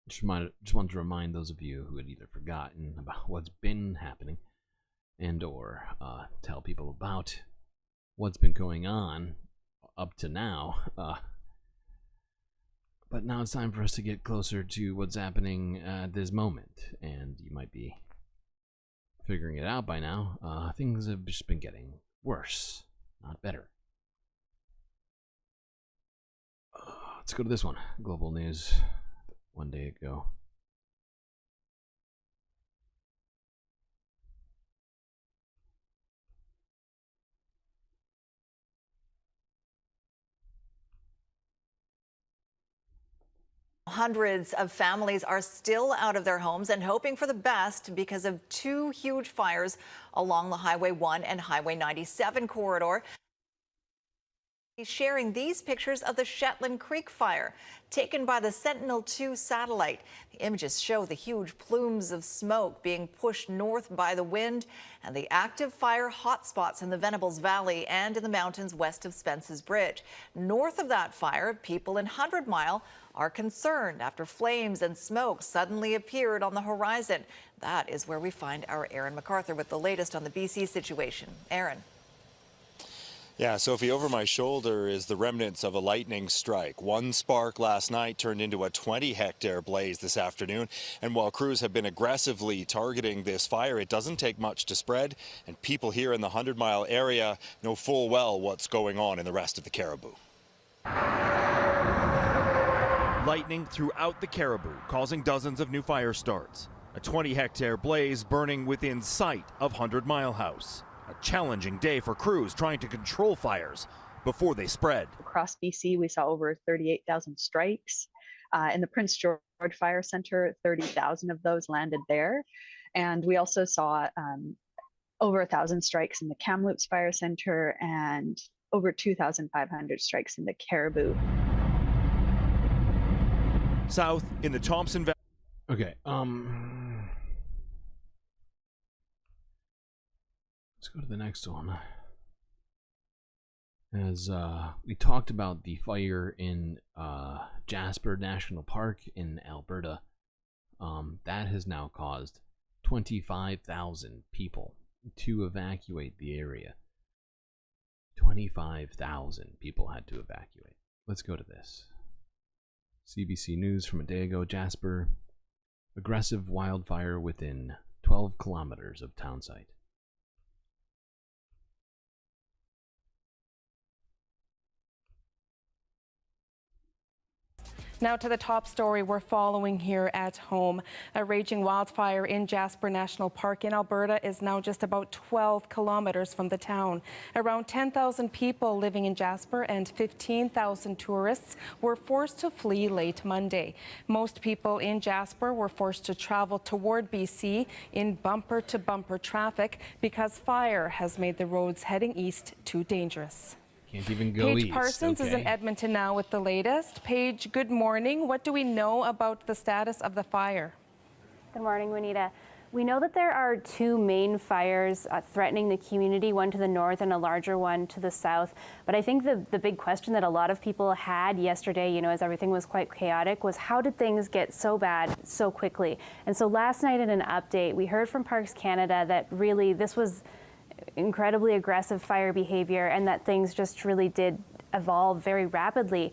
Just wanted to remind those of you who had either forgotten about what's been happening and or tell people about what's been going on up to now. But now it's time for us to get closer to what's happening at this moment. And you might be figuring it out by now. Things have just been getting worse, not better. Let's go to this one. Global News. 1 day ago. Hundreds of families are still out of their homes and hoping for the best because of 2 huge fires along the Highway 1 and Highway 97 corridor. Sharing these pictures of the Shetland Creek fire taken by the Sentinel-2 satellite. The images show the huge plumes of smoke being pushed north by the wind and the active fire hotspots in the Venables Valley and in the mountains west of Spence's Bridge. North of that fire, people in 100 Mile are concerned after flames and smoke suddenly appeared on the horizon. That is where we find our Aaron MacArthur with the latest on the BC situation. Aaron. Yeah, Sophie, over my shoulder is the remnants of a lightning strike. 1 spark last night turned into a 20-hectare blaze this afternoon. And while crews have been aggressively targeting this fire, it doesn't take much to spread. And people here in the 100 Mile area know full well what's going on in the rest of the Caribou. Lightning throughout the Caribou, causing dozens of new fire starts. A 20-hectare blaze burning within sight of 100 Mile House. A challenging day for crews trying to control fires before they spread. Across BC, we saw over 38,000 strikes. In the Prince George Fire Center, 30,000 of those landed there. And we also saw over 1,000 strikes in the Kamloops Fire Center and over 2,500 strikes in the Caribou. South in the Thompson Valley. Okay, let's go to the next one. As we talked about the fire in Jasper National Park in Alberta, that has now caused 25,000 people to evacuate the area. 25,000 people had to evacuate. Let's go to this. CBC News from a day ago, Jasper. Aggressive wildfire within 12 kilometers of town site. Now to the top story we're following here at home. A raging wildfire in Jasper National Park in Alberta is now just about 12 kilometers from the town. Around 10,000 people living in Jasper and 15,000 tourists were forced to flee late Monday. Most people in Jasper were forced to travel toward BC in bumper-to-bumper traffic because fire has made the roads heading east too dangerous. Can't even go east. Paige Parsons is in Edmonton now with the latest. Paige, good morning. What do we know about the status of the fire? Good morning, Juanita. We know that there are two main fires threatening the community, one to the north and a larger one to the south. But I think the big question that a lot of people had yesterday, you know, as everything was quite chaotic, was how did things get so bad so quickly? And so last night in an update, we heard from Parks Canada that really this was incredibly aggressive fire behavior and that things just really did evolve very rapidly.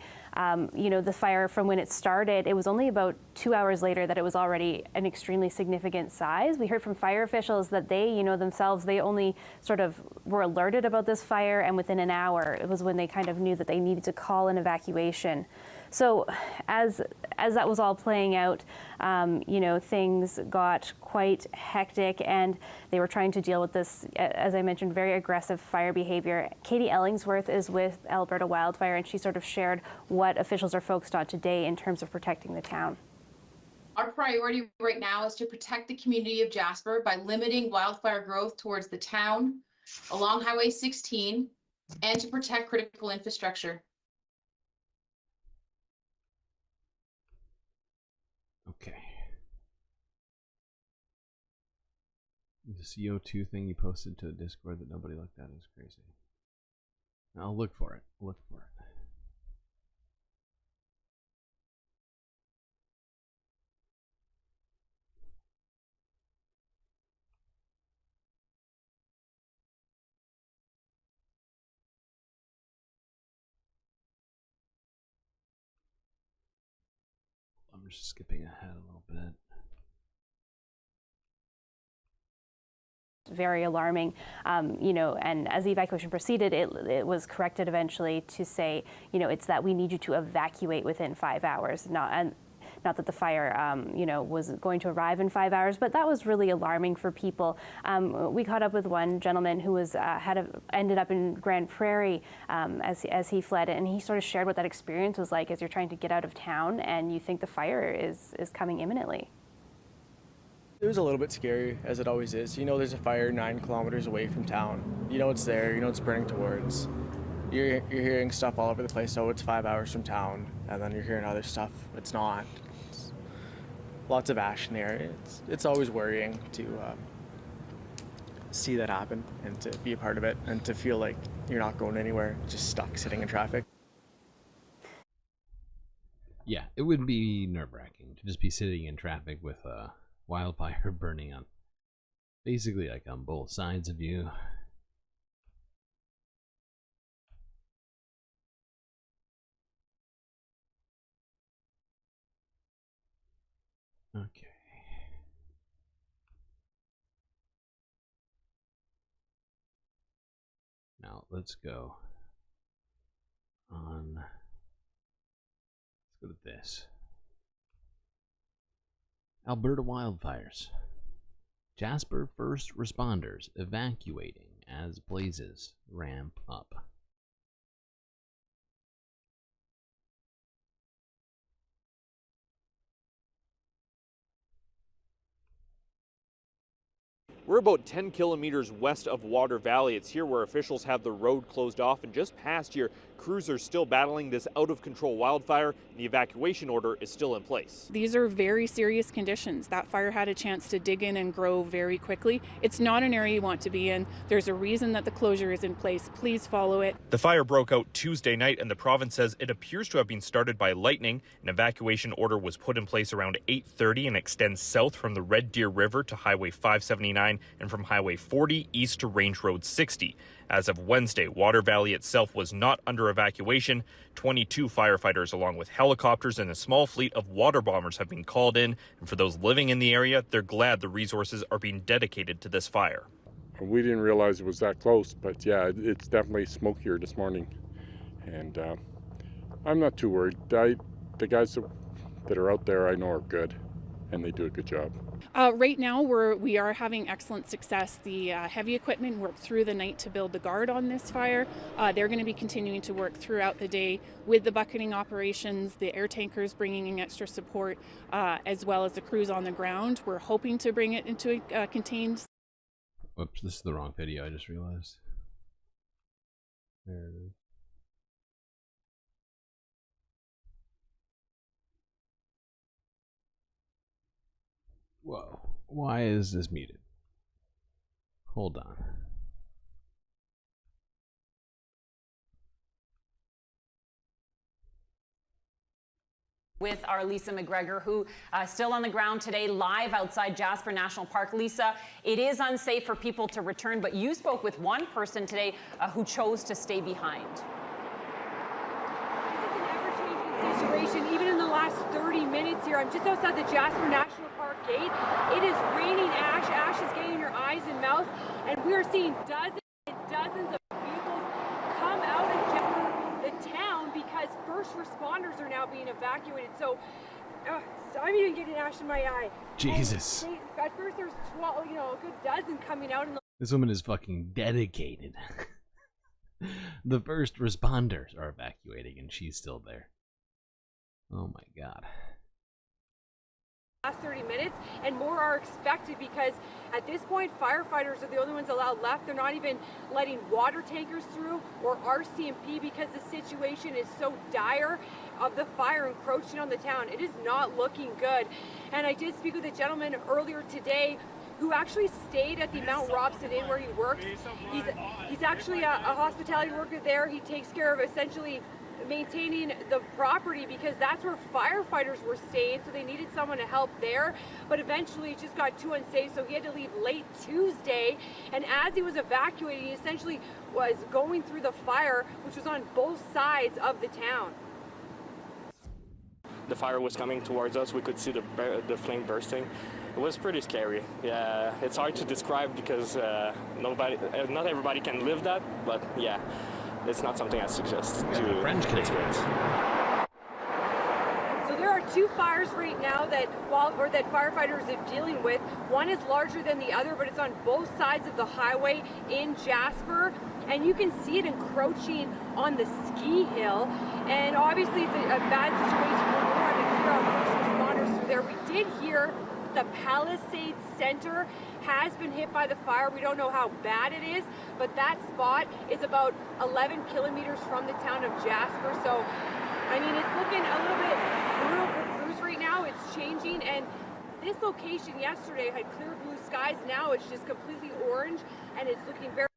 You know, the fire from when it started, it was only about 2 hours later that it was already an extremely significant size. We heard from fire officials that they, you know, themselves, they only sort of were alerted about this fire, and within an hour, it was when they kind of knew that they needed to call an evacuation. So as that was all playing out, you know, things got quite hectic and they were trying to deal with this, as I mentioned, very aggressive fire behavior. Katie Ellingsworth is with Alberta Wildfire, and she sort of shared what officials are focused on today in terms of protecting the town. Our priority right now is to protect the community of Jasper by limiting wildfire growth towards the town along Highway 16 and to protect critical infrastructure. Okay. The CO2 thing you posted to the Discord that nobody looked at is crazy. I'll look for it. Look for it. I'm just skipping ahead a little bit. Very alarming, you know, and as the evacuation proceeded, it was corrected eventually to say, you know, it's that we need you to evacuate within 5 hours, not that the fire, you know, was going to arrive in 5 hours, but that was really alarming for people. We caught up with one gentleman who was ended up in Grand Prairie as he fled, and he sort of shared what that experience was like as you're trying to get out of town and you think the fire is coming imminently. It was a little bit scary, as it always is. You know there's a fire 9 kilometers away from town. You know it's there, you know it's burning towards. You're hearing stuff all over the place, so it's 5 hours from town, and then you're hearing other stuff, it's not. It's lots of ash in the area. It's always worrying to see that happen and to be a part of it and to feel like you're not going anywhere, just stuck sitting in traffic. Yeah, it would be nerve-wracking to just be sitting in traffic with wildfire burning on basically like on both sides of you. Okay. Now let's go on. Let's go to this. Alberta wildfires. Jasper first responders evacuating as blazes ramp up. We're about 10 kilometers west of Water Valley. It's here where officials have the road closed off, and just past here, crews are still battling this out-of-control wildfire, and the evacuation order is still in place. These are very serious conditions. That fire had a chance to dig in and grow very quickly. It's not an area you want to be in. There's a reason that the closure is in place. Please follow it. The fire broke out Tuesday night, and the province says it appears to have been started by lightning. An evacuation order was put in place around 8:30 and extends south from the Red Deer River to Highway 579 and from Highway 40 east to Range Road 60. As of Wednesday, Water Valley itself was not under evacuation. 22 firefighters along with helicopters and a small fleet of water bombers have been called in. And for those living in the area, they're glad the resources are being dedicated to this fire. We didn't realize it was that close, but yeah, it's definitely smokier this morning. And I'm not too worried. The guys that are out there I know are good, and they do a good job. Right now, we are having excellent success. The heavy equipment worked through the night to build the guard on this fire. They're going to be continuing to work throughout the day with the bucketing operations, the air tankers bringing in extra support, as well as the crews on the ground. We're hoping to bring it into a contained. Whoops, this is the wrong video, I just realized. There it is. Whoa. Why is this muted? Hold on. With our Lisa McGregor, who still on the ground today, live outside Jasper National Park. Lisa, it is unsafe for people to return, but you spoke with one person today who chose to stay behind. This is an ever-changing situation. Even in the last 30 minutes here, I'm just outside the Jasper National Park gate. It is raining ash. Ash is getting in your eyes and mouth, and we are seeing dozens and dozens of vehicles come out of Jasper, the town, because first responders are now being evacuated. So I'm even getting ash in my eye. Jesus. At first there's 12, a good dozen coming out. This woman is fucking dedicated. The first responders are evacuating and she's still there. Oh my God. Last 30 minutes, and more are expected, because at this point firefighters are the only ones allowed left. They're not even letting water tankers through or RCMP, because the situation is so dire of the fire encroaching on the town. It is not looking good. And I did speak with a gentleman earlier today who actually stayed at the Mount Robson Inn where he works. He's actually a hospitality worker there. He takes care of essentially maintaining the property, because that's where firefighters were staying, so they needed someone to help there. But eventually it just got too unsafe, so he had to leave late Tuesday. And as he was evacuating, he essentially was going through the fire, which was on both sides of the town. The fire was coming towards us. We could see the flame bursting. It was pretty scary. Yeah, it's hard to describe because not everybody can live that, but yeah. It's not something I suggest to experience. So there are two fires right now that firefighters are dealing with. One is larger than the other, but it's on both sides of the highway in Jasper, and you can see it encroaching on the ski hill. And obviously it's a bad situation. We're trying to clear our first responders through there. We did hear the Palisades Center has been hit by the fire. We don't know how bad it is, but that spot is about 11 kilometers from the town of Jasper. So, I mean, it's looking a little bit brutal for crews right now. It's changing, and this location yesterday had clear blue skies. Now it's just completely orange, and it's looking very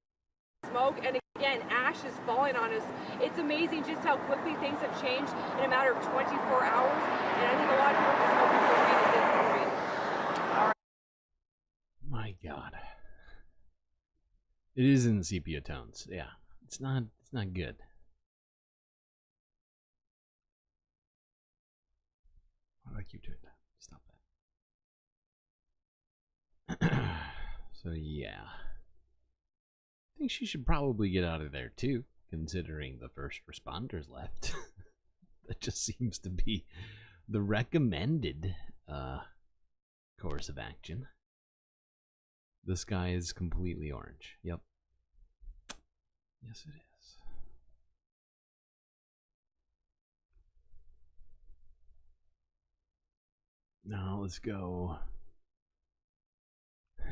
smoke. And again, ash is falling on us. It's amazing just how quickly things have changed in a matter of 24 hours, and I think a lot of people are just hoping for rain at this point. My God. It is in sepia tones. Yeah. It's not good. Why do I keep doing that? Stop that. So yeah. I think she should probably get out of there too, considering the first responders left. That just seems to be the recommended course of action. The sky is completely orange. Yep. Yes, it is. Now let's go.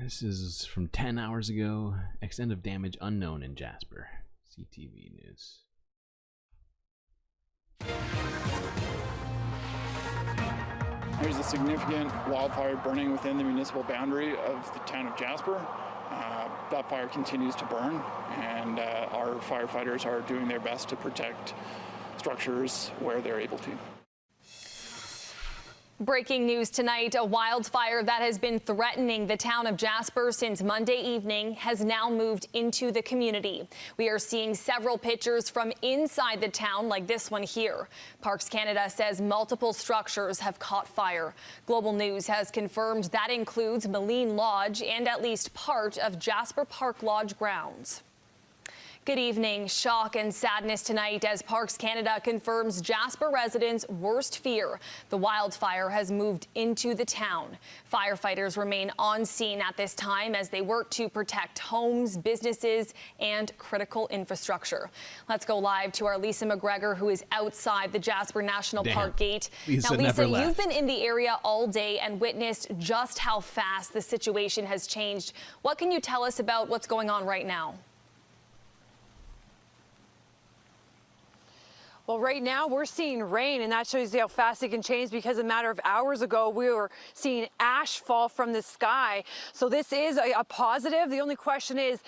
This is from 10 hours ago. Extent of damage unknown in Jasper. CTV News. There's a significant wildfire burning within the municipal boundary of the town of Jasper. That fire continues to burn, and our firefighters are doing their best to protect structures where they're able to. Breaking news tonight, a wildfire that has been threatening the town of Jasper since Monday evening has now moved into the community. We are seeing several pictures from inside the town, like this one here. Parks Canada says multiple structures have caught fire. Global News has confirmed that includes Moline Lodge and at least part of Jasper Park Lodge grounds. Good evening. Shock and sadness tonight as Parks Canada confirms Jasper residents' worst fear. The wildfire has moved into the town. Firefighters remain on scene at this time as they work to protect homes, businesses, and critical infrastructure. Let's go live to our Lisa McGregor, who is outside the Jasper National Park gate. Now, Lisa, you've been in the area all day and witnessed just how fast the situation has changed. What can you tell us about what's going on right now? Well, right now we're seeing rain, and that shows you how fast it can change, because a matter of hours ago we were seeing ash fall from the sky. So this is a positive. The only question is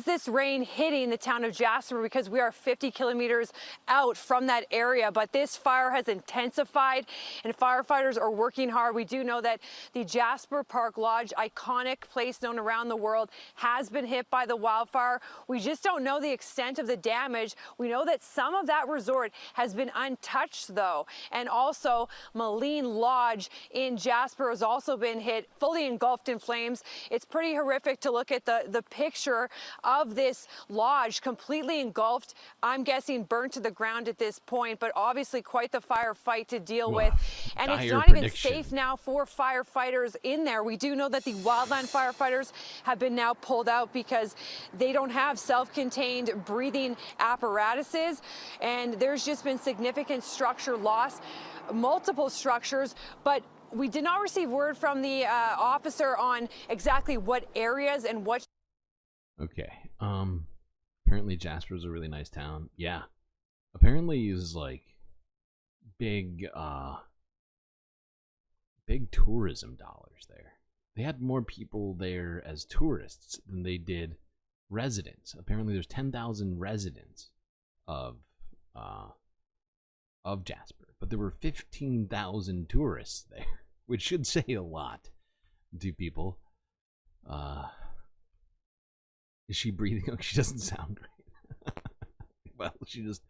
this rain hitting the town of Jasper, because we are 50 kilometers out from that area. But this fire has intensified and firefighters are working hard. We do know that the Jasper Park Lodge, iconic place known around the world, has been hit by the wildfire. We just don't know the extent of the damage. We know that some of that resort has been untouched, though. And also Moline Lodge in Jasper has also been hit, fully engulfed in flames. It's pretty horrific to look at the picture of this lodge completely engulfed. I'm guessing burnt to the ground at this point, but obviously quite the firefight to deal with. And it's not even safe now for firefighters in there. We do know that the wildland firefighters have been now pulled out because they don't have self-contained breathing apparatuses, and there's just been significant structure loss, multiple structures, but we did not receive word from the officer on exactly what areas and what. Okay. Apparently Jasper's a really nice town. Yeah. Apparently is like big tourism dollars there. They had more people there as tourists than they did residents. Apparently there's 10,000 residents of Jasper, but there were 15,000 tourists there, which should say a lot to people. Is she breathing? Oh, she doesn't sound right. Well, she just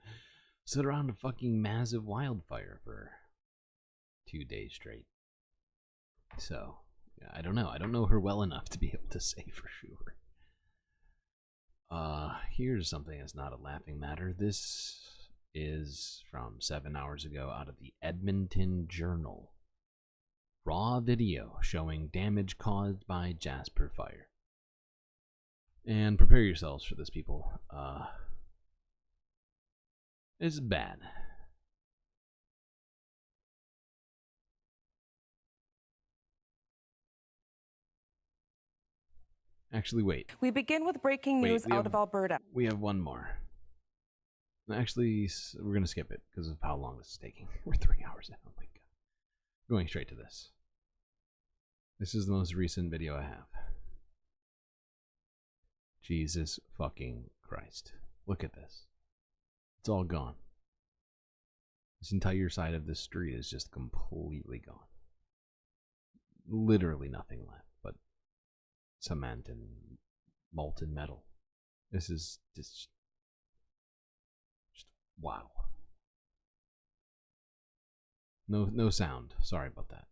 stood around a fucking massive wildfire for 2 days straight. So, yeah, I don't know. I don't know her well enough to be able to say for sure. Here's something that's not a laughing matter. This is from 7 hours ago out of the Edmonton Journal. Raw video showing damage caused by Jasper fire. And prepare yourselves for this, people. It's bad. Actually, wait. We begin with breaking news out of Alberta. We have one more. Actually, we're going to skip it because of how long this is taking. We're 3 hours in. Oh my god. Going straight to this. This is the most recent video I have. Jesus fucking Christ. Look at this. It's all gone. This entire side of this street is just completely gone. Literally nothing left but cement and molten metal. This is just wow. No sound. Sorry about that.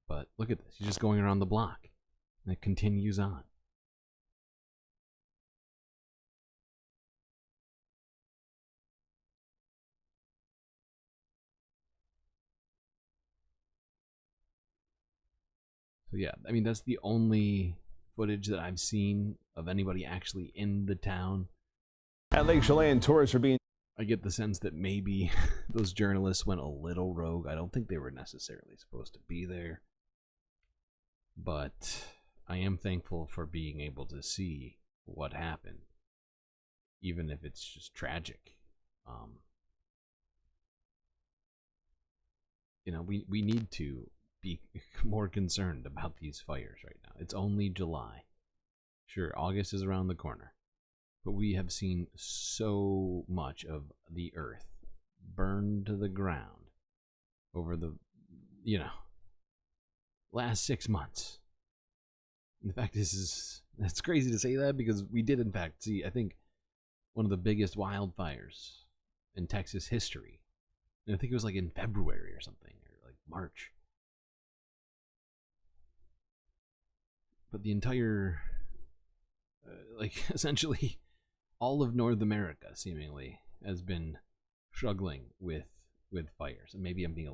But look at this. He's just going around the block. And it continues on. So yeah, I mean, that's the only footage that I've seen of anybody actually in the town. At Lake Chelan, tourists are being... I get the sense that maybe those journalists went a little rogue. I don't think they were necessarily supposed to be there. But I am thankful for being able to see what happened. Even if it's just tragic. You know, we need to be more concerned about these fires right now. It's only July. Sure, August is around the corner. But we have seen so much of the earth burned to the ground over the, last 6 months. In fact, that's crazy to say that because we did in fact see, I think, one of the biggest wildfires in Texas history. And I think it was like in February or something, or like March. But the entire, essentially all of North America seemingly has been struggling with fires. And maybe I'm being a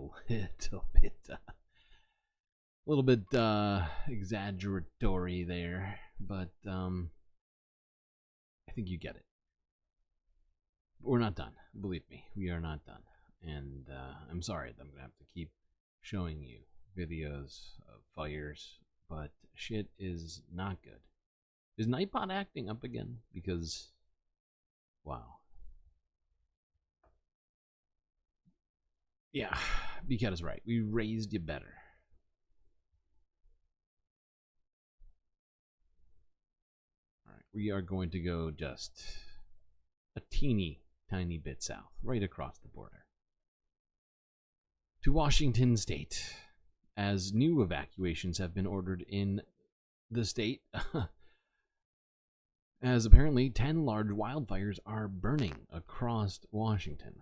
little bit exaggeratory there, but I think you get it. But we're not done. Believe me, we are not done. And I'm sorry that I'm going to have to keep showing you videos of fires, but shit is not good. Is Nightbot acting up again? Because, wow. Yeah, Becat is right. We raised you better. All right, we are going to go just a teeny tiny bit south, right across the border, to Washington State, as new evacuations have been ordered in the state, as apparently 10 large wildfires are burning across Washington.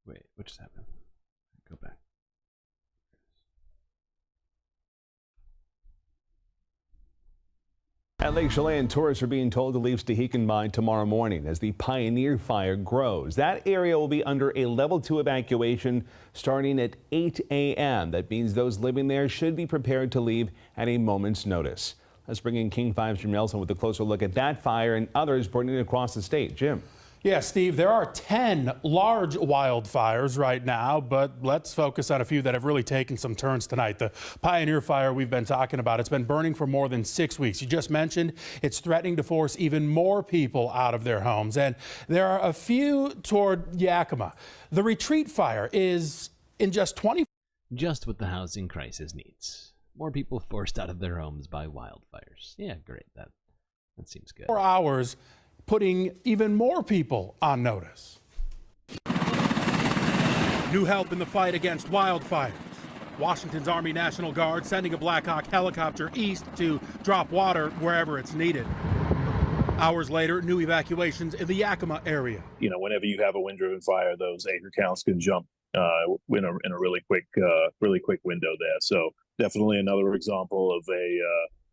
Wait, what just happened? Go back. At Lake Chelan, tourists are being told to leave Stehekin by tomorrow morning as the Pioneer Fire grows. That area will be under a level 2 evacuation starting at 8 a.m. That means those living there should be prepared to leave at a moment's notice. Let's bring in King 5's Jim Nelson with a closer look at that fire and others burning across the state. Jim. Yeah, Steve, there are 10 large wildfires right now, but let's focus on a few that have really taken some turns tonight. The Pioneer Fire we've been talking about, it's been burning for more than 6 weeks. You just mentioned it's threatening to force even more people out of their homes. And there are a few toward Yakima. The Retreat Fire is in just 20. Just what the housing crisis needs. More people forced out of their homes by wildfires. Yeah, great. That seems good. 4 hours, putting even more people on notice. New help in the fight against wildfires. Washington's Army National Guard sending a Black Hawk helicopter east to drop water wherever it's needed. Hours later, new evacuations in the Yakima area. You know, whenever you have a wind-driven fire, those acre counts can jump in a really quick window there. So definitely another example of a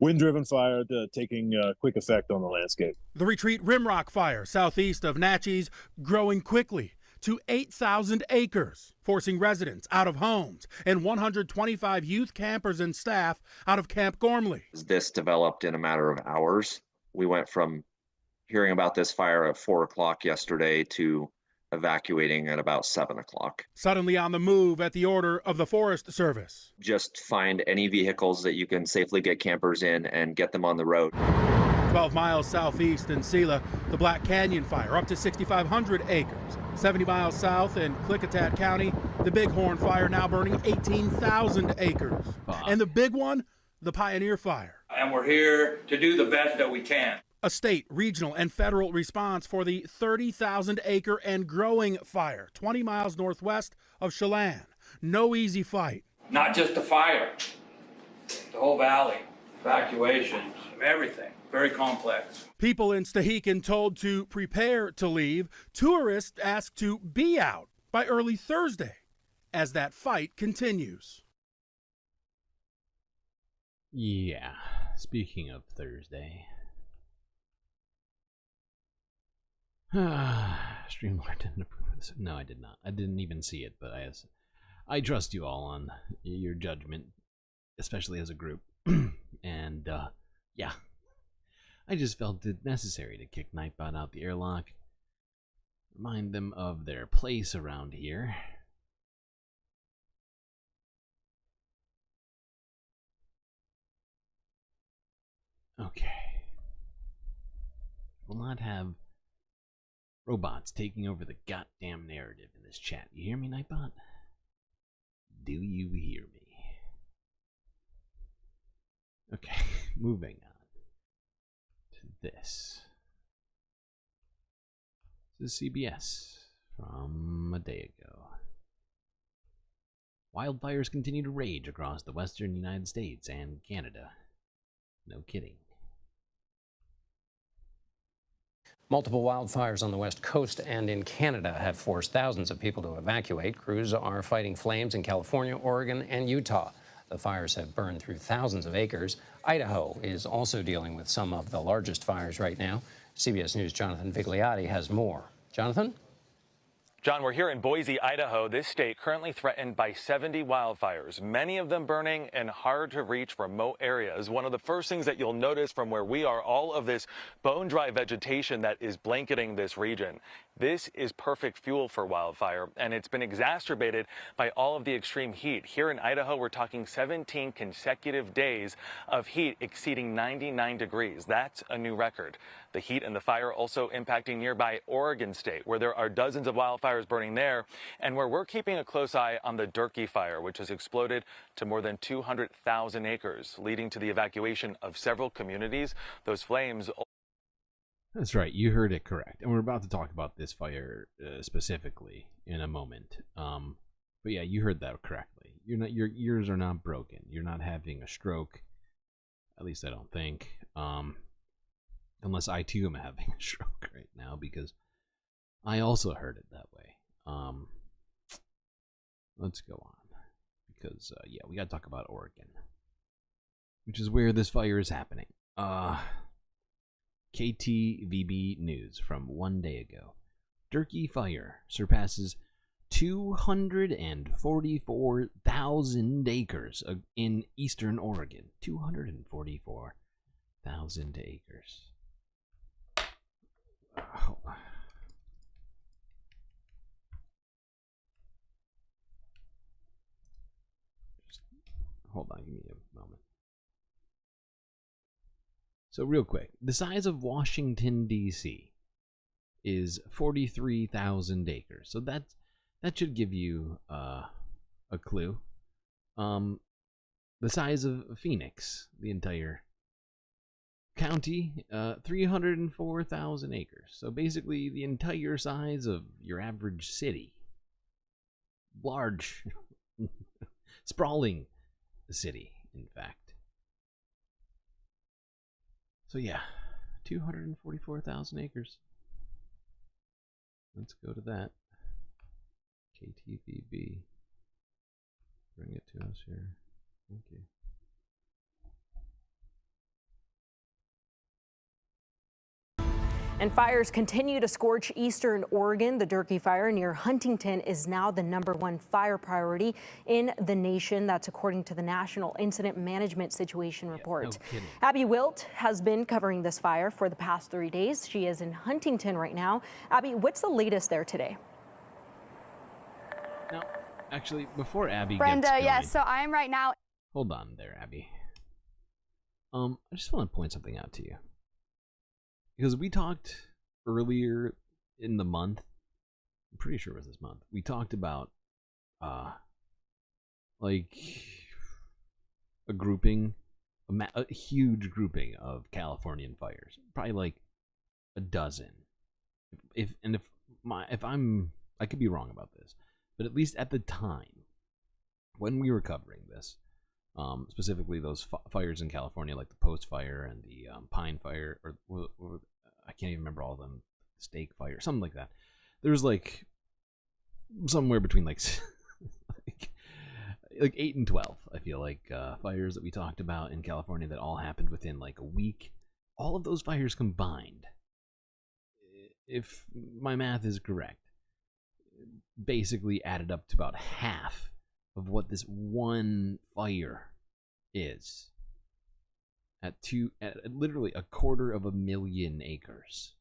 wind-driven fire taking quick effect on the landscape. The Retreat Rimrock Fire southeast of Natchez growing quickly to 8,000 acres, forcing residents out of homes and 125 youth campers and staff out of Camp Gormley. This developed in a matter of hours. We went from hearing about this fire at 4 o'clock yesterday to evacuating at about 7 o'clock. Suddenly on the move at the order of the Forest Service. Just find any vehicles that you can safely get campers in and get them on the road. 12 miles southeast in Sela, the Black Canyon Fire, up to 6,500 acres. 70 miles south in Klickitat County, the Bighorn Fire now burning 18,000 acres. And the big one, the Pioneer Fire. And we're here to do the best that we can. A state, regional, and federal response for the 30,000-acre and growing fire 20 miles northwest of Chelan. No easy fight. Not just the fire, the whole valley, evacuations, everything. Very complex. People in Stehekin told to prepare to leave. Tourists asked to be out by early Thursday as that fight continues. Yeah, speaking of Thursday. StreamLord didn't approve of this. No, I did not. I didn't even see it, but I trust you all on your judgment, especially as a group. And, yeah. I just felt it necessary to kick Nightbot out the airlock. Remind them of their place around here. Okay. We'll not have robots taking over the goddamn narrative in this chat. You hear me, Nightbot? Do you hear me? Okay, moving on to this. This is CBS from a day ago. Wildfires continue to rage across the western United States and Canada. No kidding. Multiple wildfires on the west coast and in Canada have forced thousands of people to evacuate. Crews are fighting flames in California, Oregon, and Utah. The fires have burned through thousands of acres. Idaho is also dealing with some of the largest fires right now. CBS News' Jonathan Vigliotti has more. Jonathan? John, we're here in Boise, Idaho, this state currently threatened by 70 wildfires, many of them burning in hard-to-reach remote areas. One of the first things that you'll notice from where we are, all of this bone-dry vegetation that is blanketing this region. This is perfect fuel for wildfire, and it's been exacerbated by all of the extreme heat. Here in Idaho, we're talking 17 consecutive days of heat exceeding 99 degrees. That's a new record. The heat and the fire also impacting nearby Oregon State, where there are dozens of wildfires burning there, and where we're keeping a close eye on the Durkee fire, which has exploded to more than 200,000 acres, leading to the evacuation of several communities. Those flames... That's right, you heard it correct. And we're about to talk about this fire specifically in a moment. But yeah, you heard that correctly. Your ears are not broken. You're not having a stroke. At least I don't think. Unless I too am having a stroke right now, because I also heard it that way. Let's go on, because yeah, we got to talk about Oregon, which is where this fire is happening. KTVB news from 1 day ago: Durkee fire surpasses 244,000 acres in eastern Oregon. 244,000 acres. Hold on, give me a moment. So real quick, the size of Washington, D.C. is 43,000 acres. So that should give you a clue. The size of Phoenix, the entire county, 304,000 acres. So basically the entire size of your average city. Large, sprawling city, in fact. So yeah, 244,000 acres. Let's go to that. KTVB. Bring it to us here. Thank you. And fires continue to scorch eastern Oregon. The Durkee fire near Huntington is now the #1 fire priority in the nation. That's according to the National Incident Management Situation Report. No kidding. Abby Wilt has been covering this fire for the past 3 days. She is in Huntington right now. Abby, what's the latest there today? Now, actually, before Abby Brenda, gets going, yes, so I am right now. Hold on there, Abby. I just want to point something out to you. Because we talked earlier in the month, I'm pretty sure it was this month, we talked about, like, a grouping, a huge grouping of Californian fires. Probably like a dozen. I could be wrong about this, but at least at the time, when we were covering this, specifically those fires in California, like the Post Fire and the Pine Fire, or I can't even remember all of them, Stake Fire, something like that. There's like somewhere between like 8 and 12, I feel like, fires that we talked about in California that all happened within like a week. All of those fires combined, if my math is correct, basically added up to about half of what this one fire is at literally 250,000 acres.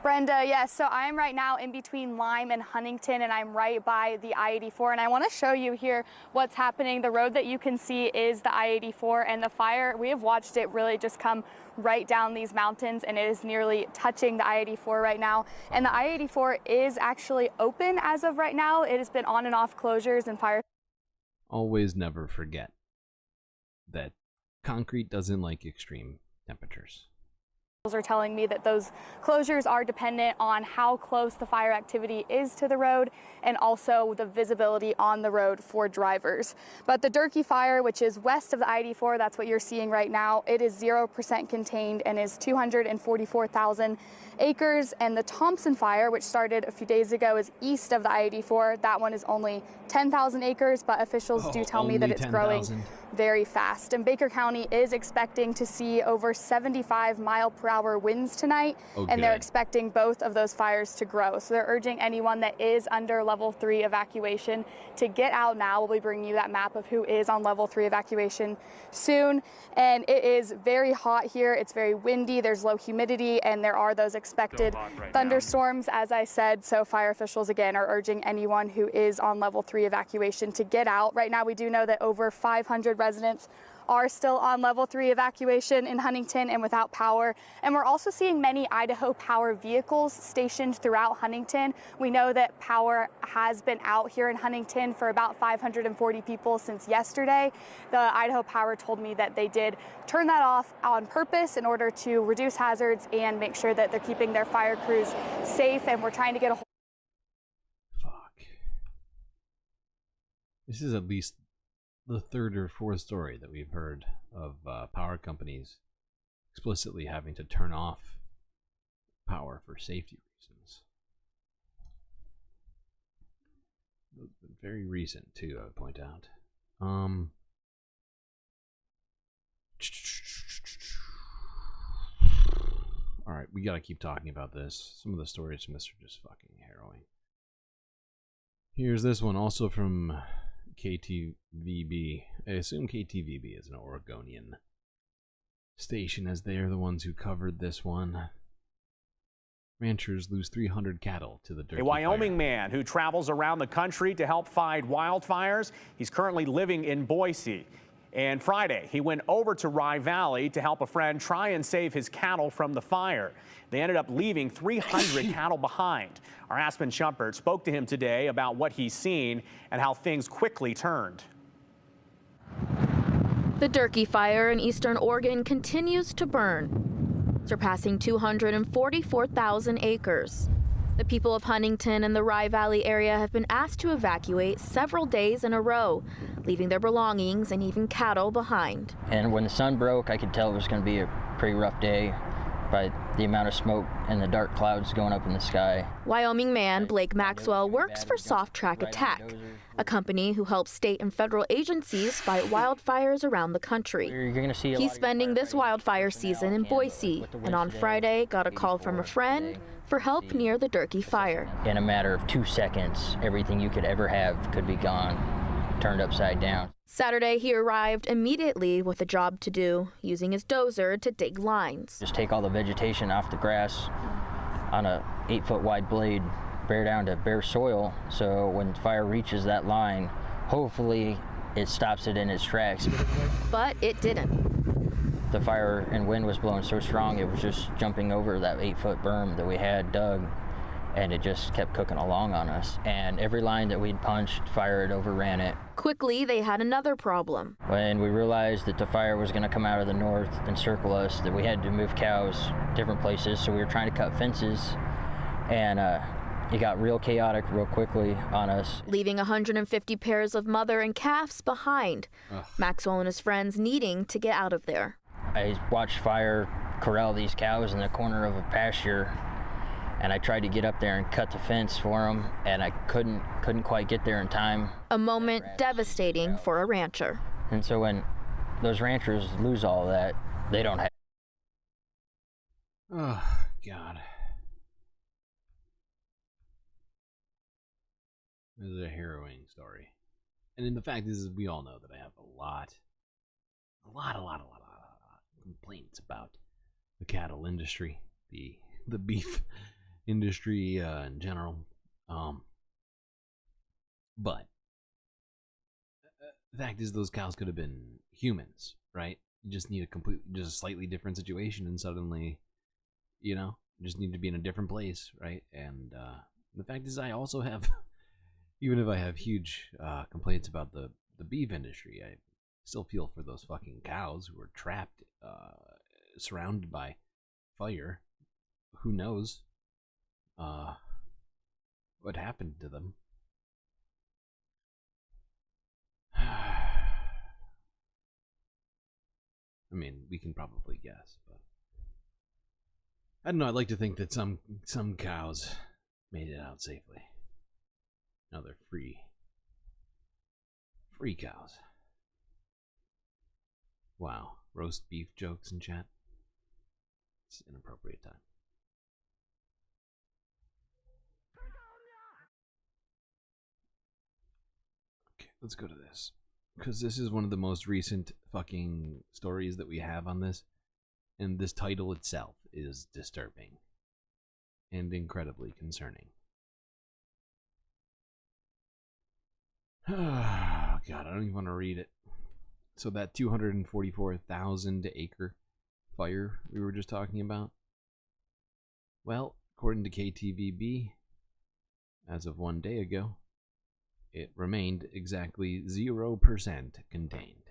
Brenda, yes, so I am right now in between Lime and Huntington, and I'm right by the I-84, and I want to show you here what's happening. The road that you can see is the I-84, and the fire, we have watched it really just come right down these mountains, and it is nearly touching the I-84 right now. And the I-84 is actually open as of right now. It has been on and off closures and fire. Always never forget that concrete doesn't like extreme temperatures. Are telling me that those closures are dependent on how close the fire activity is to the road and also the visibility on the road for drivers. But the Durkee fire, which is west of the I-84, that's what you're seeing right now, it is 0% contained and is 244,000 acres. And the Thompson fire, which started a few days ago, is east of the I-84. That one is only 10,000 acres, but officials do tell me that it's 10, growing very fast. And Baker County is expecting to see over 75 mile per 4-hour winds tonight, and they're expecting both of those fires to grow. So they're urging anyone that is under level 3 evacuation to get out now. We'll be bringing you that map of who is on level 3 evacuation soon. And it is very hot here. It's very windy. There's low humidity, and there are those expected thunderstorms, as I said. So fire officials, again, are urging anyone who is on level 3 evacuation to get out. Right now, we do know that over 500 residents are still on level 3 evacuation in Huntington and without power. And we're also seeing many Idaho Power vehicles stationed throughout Huntington. We know that power has been out here in Huntington for about 540 people since yesterday. The Idaho Power told me that they did turn that off on purpose in order to reduce hazards and make sure that they're keeping their fire crews safe. And we're trying to get a hold. This is at least the third or fourth story that we've heard of power companies explicitly having to turn off power for safety reasons. Very recent too, I would point out. Alright, we gotta keep talking about this. Some of the stories from this are just fucking harrowing. Here's this one, also from KTVB. I assume KTVB is an Oregonian station, as they are the ones who covered this one. Ranchers lose 300 cattle to the Dirty A Wyoming fire. man who travels around the country to help fight wildfires. He's currently living in Boise. And Friday, he went over to Rye Valley to help a friend try and save his cattle from the fire. They ended up leaving 300 cattle behind. Our Aspen Shumpert spoke to him today about what he's seen and how things quickly turned. The Durkee fire in eastern Oregon continues to burn, surpassing 244,000 acres. The people of Huntington and the Rye Valley area have been asked to evacuate several days in a row, leaving their belongings and even cattle behind. And when the sun broke, I could tell it was going to be a pretty rough day by the amount of smoke and the dark clouds going up in the sky. Wyoming man Blake Maxwell works for Soft Track Attack, a company who helps state and federal agencies fight wildfires around the country. You're going to see He's spending this wildfire season in Boise, and on Friday got a call from a friend for help near the Durkee fire. In a matter of 2 seconds, everything you could ever have could be gone, turned upside down. Saturday, he arrived immediately with a job to do, using his dozer to dig lines. Just take all the vegetation off the grass on a 8-foot wide blade, bare down to bare soil, so when fire reaches that line, hopefully it stops it in its tracks. But it didn't. The fire and wind was blowing so strong it was just jumping over that 8-foot berm that we had dug, and it just kept cooking along on us. And every line that we'd punched, fire had overran it. Quickly, they had another problem. When we realized that the fire was going to come out of the north and circle us, that we had to move cows different places, so we were trying to cut fences, and it got real chaotic real quickly on us. Leaving 150 pairs of mother and calves behind. Maxwell and his friends needing to get out of there. I watched fire corral these cows in the corner of a pasture, and I tried to get up there and cut the fence for them, and I couldn't quite get there in time. A moment devastating for a rancher. And so when those ranchers lose all that, they don't have. Oh, God. This is a harrowing story. And then the fact is we all know that I have a lot of complaints about the cattle industry, the beef industry in general. But the fact is those cows could have been humans, right? You just need just a slightly different situation, and suddenly, you know, you just need to be in a different place, right? And the fact is I also have, even if I have huge complaints about the beef industry, I still feel for those fucking cows who are trapped, surrounded by fire. Who knows what happened to them? I mean, we can probably guess, but I don't know. I'd like to think that some cows made it out safely. Now they're free cows. Wow, roast beef jokes in chat. It's an appropriate time. Okay, let's go to this. Because this is one of the most recent fucking stories that we have on this. And this title itself is disturbing. And incredibly concerning. Oh, God, I don't even want to read it. So that 244,000 acre fire we were just talking about? Well, according to KTVB, as of 1 day ago, it remained exactly 0% contained,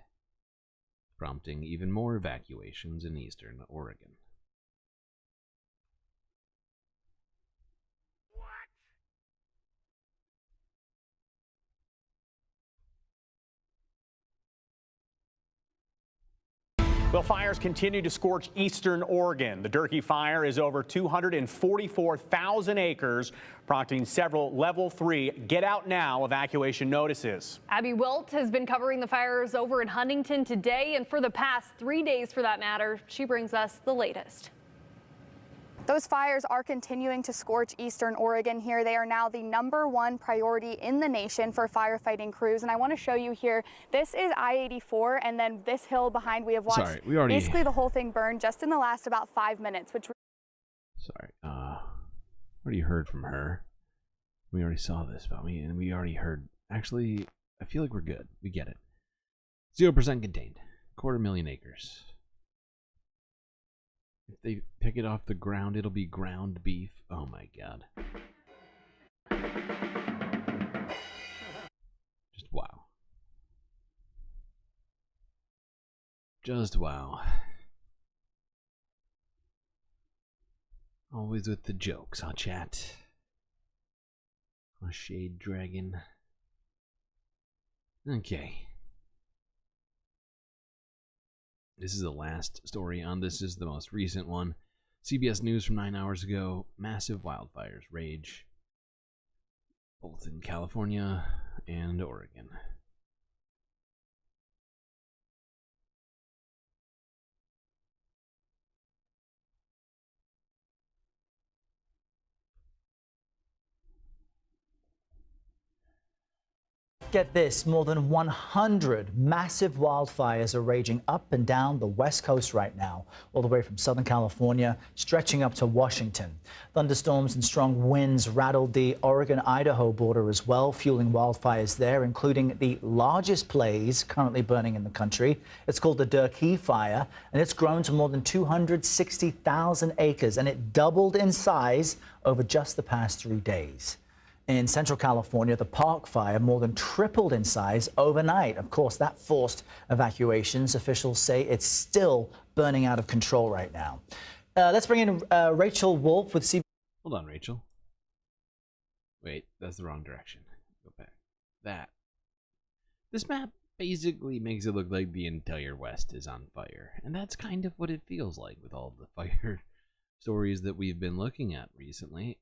prompting even more evacuations in eastern Oregon. Well, fires continue to scorch eastern Oregon. The Durkee fire is over 244,000 acres, prompting several level 3 get out now evacuation notices. Abby Wilt has been covering the fires over in Huntington today and for the past 3 days for that matter. She brings us the latest. Those fires are continuing to scorch eastern Oregon here. They are now the #1 priority in the nation for firefighting crews. And I want to show you here, this is I-84, and then this hill behind we have watched basically the whole thing burn just in the last about 5 minutes, which... Sorry, already heard from her. We already saw this about me, and we already heard... Actually, I feel like we're good. We get it. 0% contained. 250,000 acres. If they pick it off the ground, it'll be ground beef. Oh my God. Just wow. Just wow. Always with the jokes, huh, chat? A shade dragon. Okay. This is the last story on this. Is the most recent one. CBS News from 9 hours ago. Massive wildfires rage both in California and Oregon. Get this, more than 100 massive wildfires are raging up and down the West Coast right now, all the way from Southern California, stretching up to Washington. Thunderstorms and strong winds rattled the Oregon-Idaho border as well, fueling wildfires there, including the largest blaze currently burning in the country. It's called the Durkee Fire, and it's grown to more than 260,000 acres, and it doubled in size over just the past 3 days. In Central California, the Park Fire more than tripled in size overnight. Of course, that forced evacuations. Officials say it's still burning out of control right now. Let's bring in Rachel Wolf with CBS. Hold on, Rachel. Wait, that's the wrong direction. Go back. That. This map basically makes it look like the entire West is on fire. And that's kind of what it feels like with all the fire stories that we've been looking at recently.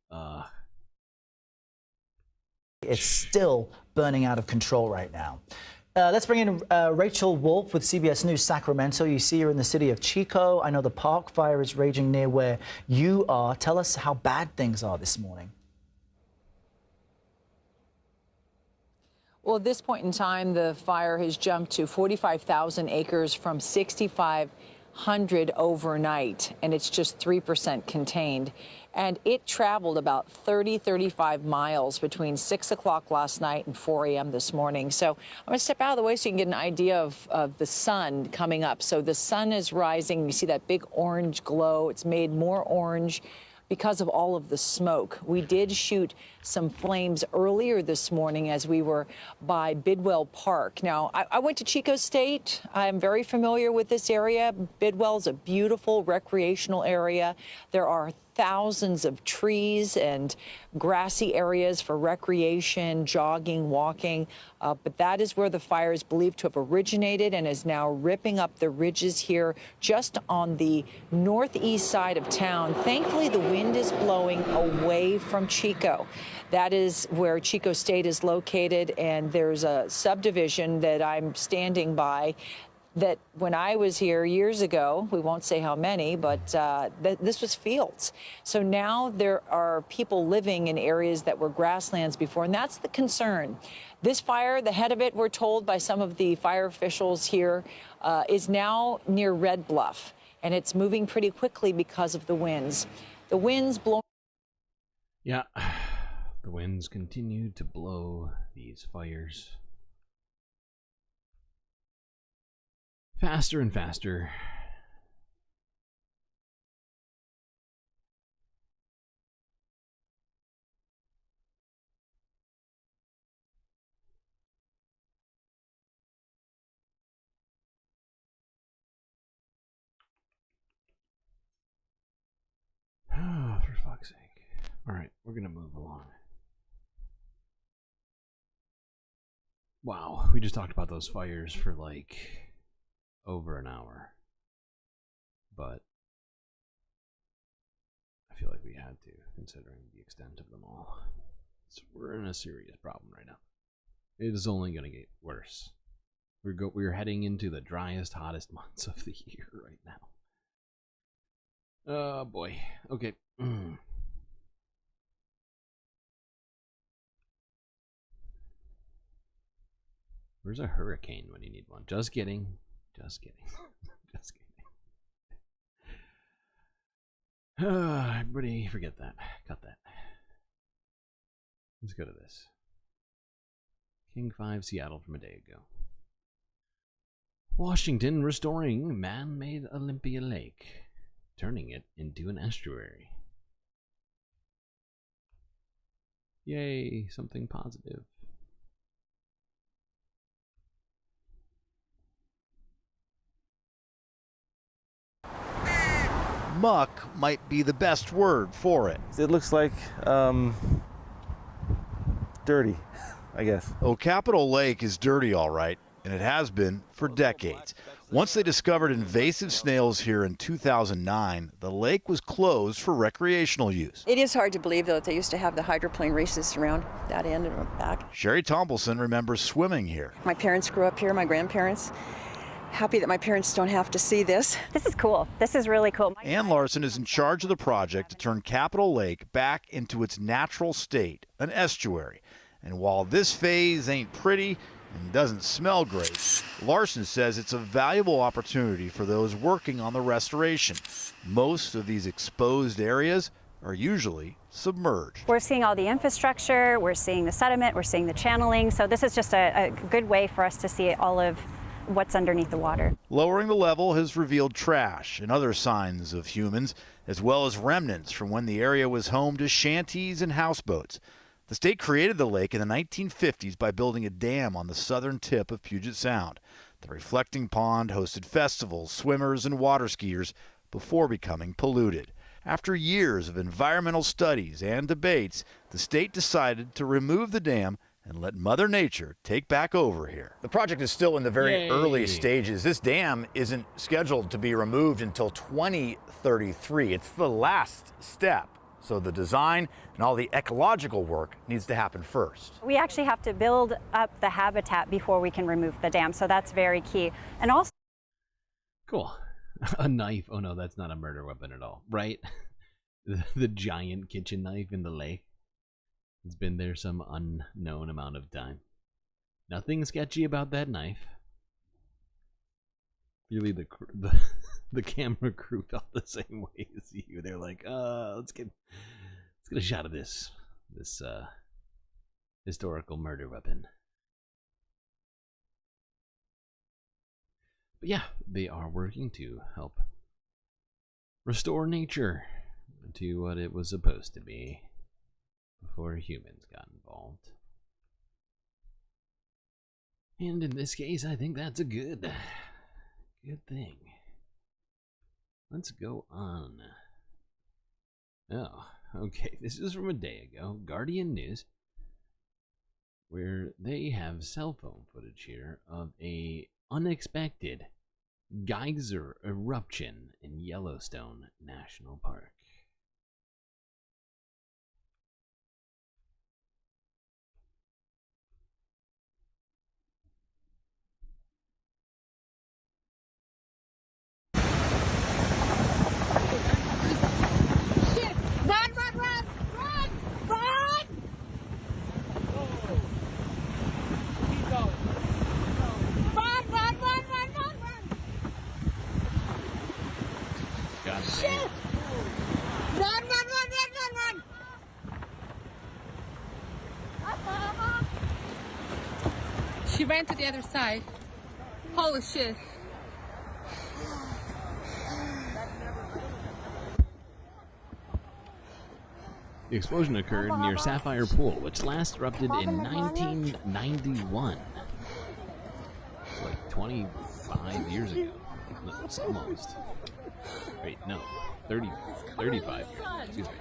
It's still burning out of control right now. Let's bring in Rachel Wolf with CBS News Sacramento. You see her in the city of Chico. I know the Park Fire is raging near where you are. Tell us how bad things are this morning. Well, at this point in time, the fire has jumped to 45,000 acres from 6,500 overnight, and it's just 3% contained. And it traveled about 35 miles between 6 o'clock last night and 4 a.m. this morning. So I'm going to step out of the way so you can get an idea of the sun coming up. So the sun is rising. You see that big orange glow. It's made more orange because of all of the smoke. We did shoot some flames earlier this morning as we were by Bidwell Park. Now, I went to Chico State. I'm very familiar with this area. Bidwell is a beautiful recreational area. There are thousands of trees and grassy areas for recreation, jogging, walking, but that is where the fire is believed to have originated and is now ripping up the ridges here just on the northeast side of town. Thankfully, the wind is blowing away from Chico. That is where Chico State is located, and there's a subdivision that I'm standing by that when I was here years ago, we won't say how many, but this was fields. So now there are people living in areas that were grasslands before, and that's the concern. This fire, the head of it, we're told by some of the fire officials here, is now near Red Bluff, and it's moving pretty quickly because of the winds. The winds blow. Yeah, the winds continue to blow these fires faster and faster. Oh, for fuck's sake. All right, we're going to move along. Wow, we just talked about those fires for like over an hour. But I feel like we had to, considering the extent of them all. So we're in a serious problem right now. It is only going to get worse. We're heading into the driest, hottest months of the year right now. Oh boy. Okay. Where's a hurricane when you need one? Just kidding. Just kidding. Just kidding. Everybody forget that. Cut that. Let's go to this. King 5 Seattle from a day ago. Washington restoring man-made Olympia Lake, turning it into an estuary. Yay, something positive. Muck might be the best word for it. It looks like dirty, I guess. Oh, Capitol Lake is dirty, all right, and it has been for decades. Once they discovered invasive snails here in 2009, the lake was closed for recreational use. It is hard to believe, though, that they used to have the hydroplane races around that end and back. Sherry Tombleson remembers swimming here. My parents grew up here, my grandparents. Happy that my parents don't have to see this. This is cool. This is really cool. Ann Larson is in charge of the project to turn Capitol Lake back into its natural state, an estuary. And while this phase ain't pretty and doesn't smell great, Larson says it's a valuable opportunity for those working on the restoration. Most of these exposed areas are usually submerged. We're seeing all the infrastructure, we're seeing the sediment, we're seeing the channeling. So this is just a good way for us to see all of what's underneath the water. Lowering the level has revealed trash and other signs of humans, as well as remnants from when the area was home to shanties and houseboats. The state created the lake in the 1950s by building a dam on the southern tip of Puget Sound. The reflecting pond hosted festivals, swimmers, and water skiers before becoming polluted. After years of environmental studies and debates, the state decided to remove the dam and let Mother Nature take back over here. The project is still in the very early Yay. stages. This dam isn't scheduled to be removed until 2033. It's the last step. So the design and all the ecological work needs to happen first. We actually have to build up the habitat before we can remove the dam, so that's very key. And also, Cool. A knife. Oh no, that's not a murder weapon at all, right? The giant kitchen knife in the lake. It's been there some unknown amount of time. Nothing sketchy about that knife. Really, the camera crew felt the same way as you. They're like, let's get a shot of this historical murder weapon. But yeah, they are working to help restore nature to what it was supposed to be before humans got involved. And in this case, I think that's a good thing. Let's go on. Oh, okay. This is from a day ago. Guardian News, where they have cell phone footage here of a unexpected geyser eruption in Yellowstone National Park. ran to the other side. Holy shit. The explosion occurred near Sapphire Pool, which last erupted in 1991. It's like 25 years ago. No, it's almost. Wait, no. 35 years. Excuse me.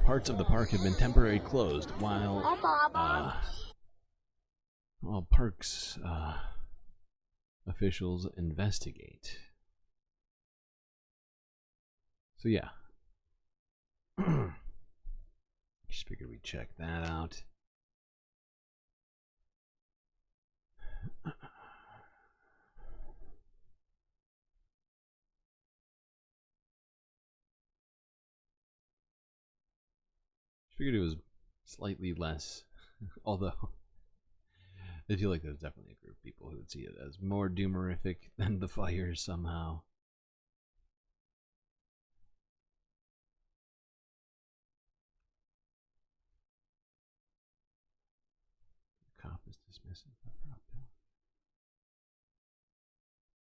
Parts of the park have been temporarily closed while parks officials investigate. So yeah. Just figured we'd check that out. Figured it was slightly less, although I feel like there's definitely a group of people who would see it as more doomerific than the fires somehow. The cop is dismissing the problem.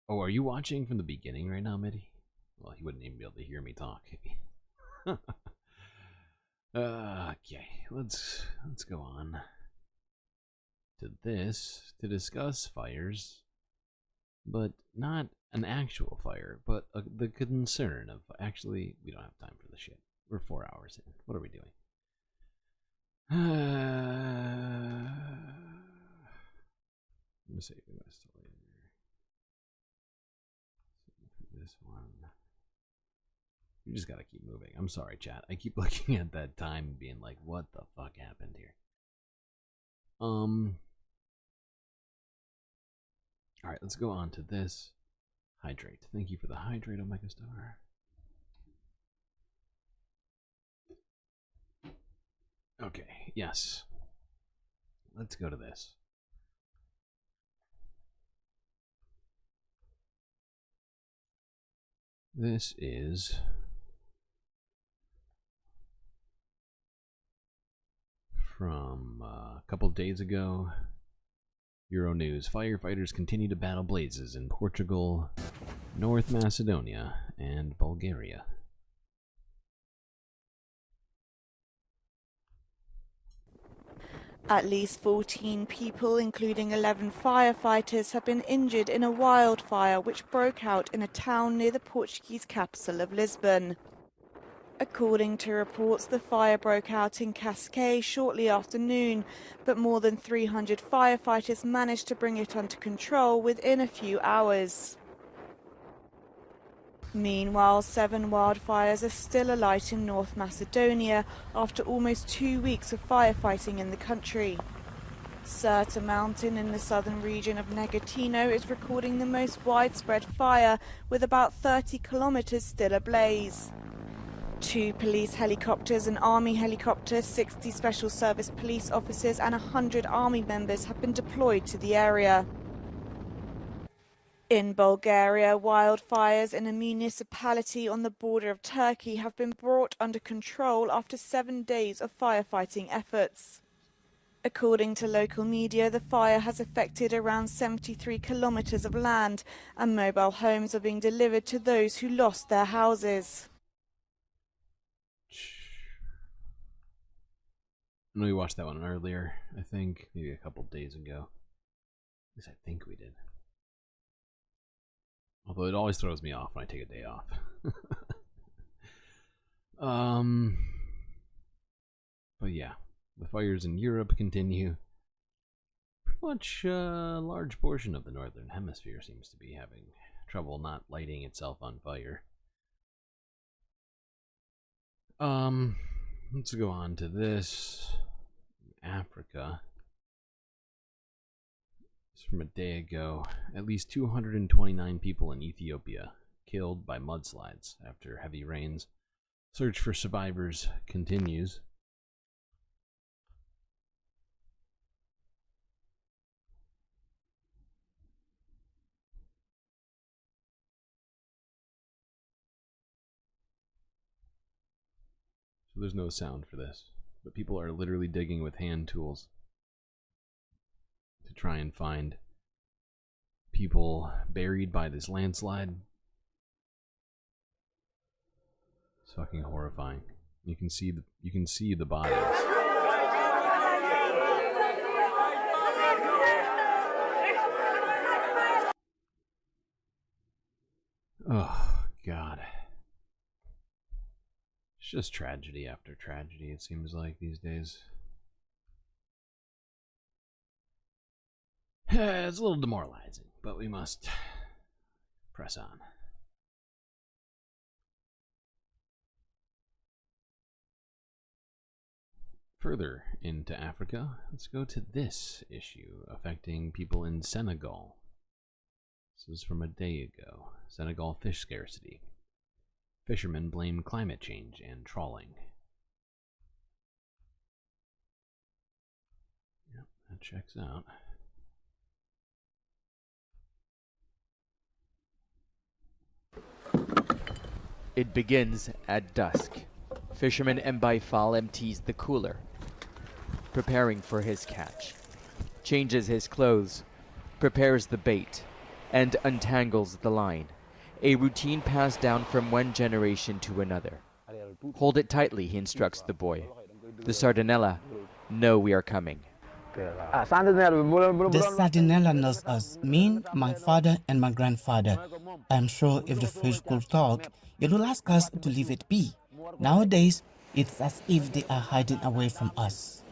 Oh, are you watching from the beginning right now, Mitty? Well, he wouldn't even be able to hear me talk. Okay, let's go on to this to discuss fires, but not an actual fire, but the concern of actually we don't have time for the shit. We're 4 hours in. What are we doing? I'm gonna save the rest till later. This one. You just gotta keep moving. I'm sorry, chat. I keep looking at that time and being like, what the fuck happened here? Alright, let's go on to this. Hydrate. Thank you for the hydrate, Omega Star. Okay, yes. Let's go to this. This is from a couple of days ago. Euronews. Firefighters continue to battle blazes in Portugal, North Macedonia, and Bulgaria. At least 14 people, including 11 firefighters, have been injured in a wildfire which broke out in a town near the Portuguese capital of Lisbon. According to reports, the fire broke out in Cascais shortly after noon, but more than 300 firefighters managed to bring it under control within a few hours. Meanwhile, 7 wildfires are still alight in North Macedonia after almost 2 weeks of firefighting in the country. Sirta Mountain in the southern region of Negatino is recording the most widespread fire, with about 30 kilometers still ablaze. 2 police helicopters, an army helicopter, 60 special service police officers and 100 army members have been deployed to the area. In Bulgaria, wildfires in a municipality on the border of Turkey have been brought under control after 7 days of firefighting efforts. According to local media, the fire has affected around 73 kilometers of land, and mobile homes are being delivered to those who lost their houses. I know we watched that one earlier, I think, maybe a couple days ago. At least I think we did. Although it always throws me off when I take a day off. But yeah, the fires in Europe continue. Pretty much a large portion of the northern hemisphere seems to be having trouble not lighting itself on fire. Let's go on to this. Africa. It's from a day ago. At least 229 people in Ethiopia killed by mudslides after heavy rains. Search for survivors continues. so there's no sound for this. But people are literally digging with hand tools to try and find people buried by this landslide. It's fucking horrifying. You can see the bodies. Oh God. It's just tragedy after tragedy, it seems like these days. It's a little demoralizing, but we must press on. Further into Africa, let's go to this issue affecting people in Senegal. This is from a day ago. Senegal fish scarcity. Fishermen blame climate change and trawling. Yep, that checks out. It begins at dusk. Fisherman Mbaifal empties the cooler, preparing for his catch. Changes his clothes, prepares the bait, and untangles the line. A routine passed down from one generation to another. Hold it tightly, he instructs the boy. The Sardinella know we are coming. The Sardinella knows us, me, my father, and my grandfather. I'm sure if the fish could talk, it will ask us to leave it be. Nowadays, it's as if they are hiding away from us.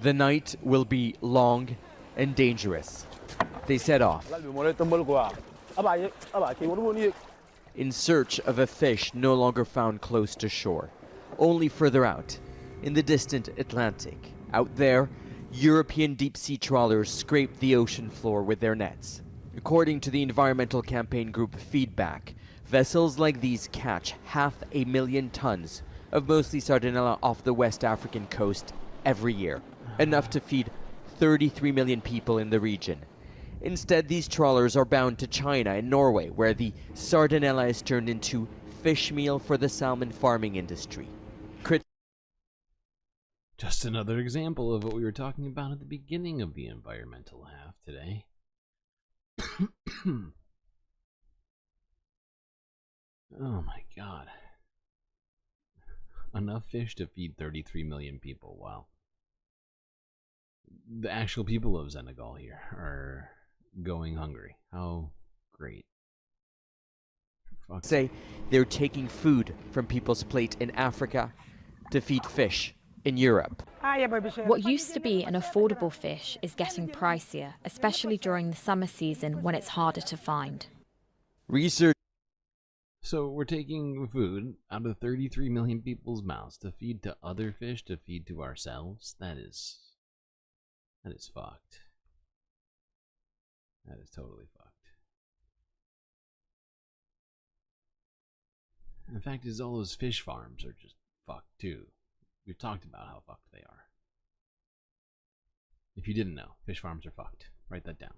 The night will be long and dangerous. They set off in search of a fish no longer found close to shore, only further out, in the distant Atlantic. Out there, European deep-sea trawlers scrape the ocean floor with their nets. According to the environmental campaign group Feedback, vessels like these catch 500,000 tons of mostly Sardinella off the West African coast every year, enough to feed 33 million people in the region. Instead, these trawlers are bound to China and Norway, where the Sardinella is turned into fish meal for the salmon farming industry. Just another example of what we were talking about at the beginning of the environmental half today. Oh my God. Enough fish to feed 33 million people. Wow. The actual people of Senegal here are going hungry. How great. Say they're taking food from people's plate in Africa to feed fish in Europe. What used to be an affordable fish is getting pricier, especially during the summer season when it's harder to find. Research. So we're taking food out of 33 million people's mouths to feed to other fish, to feed to ourselves. That is fucked. That is totally fucked. And the fact is, all those fish farms are just fucked too. We've talked about how fucked they are. If you didn't know, fish farms are fucked. Write that down.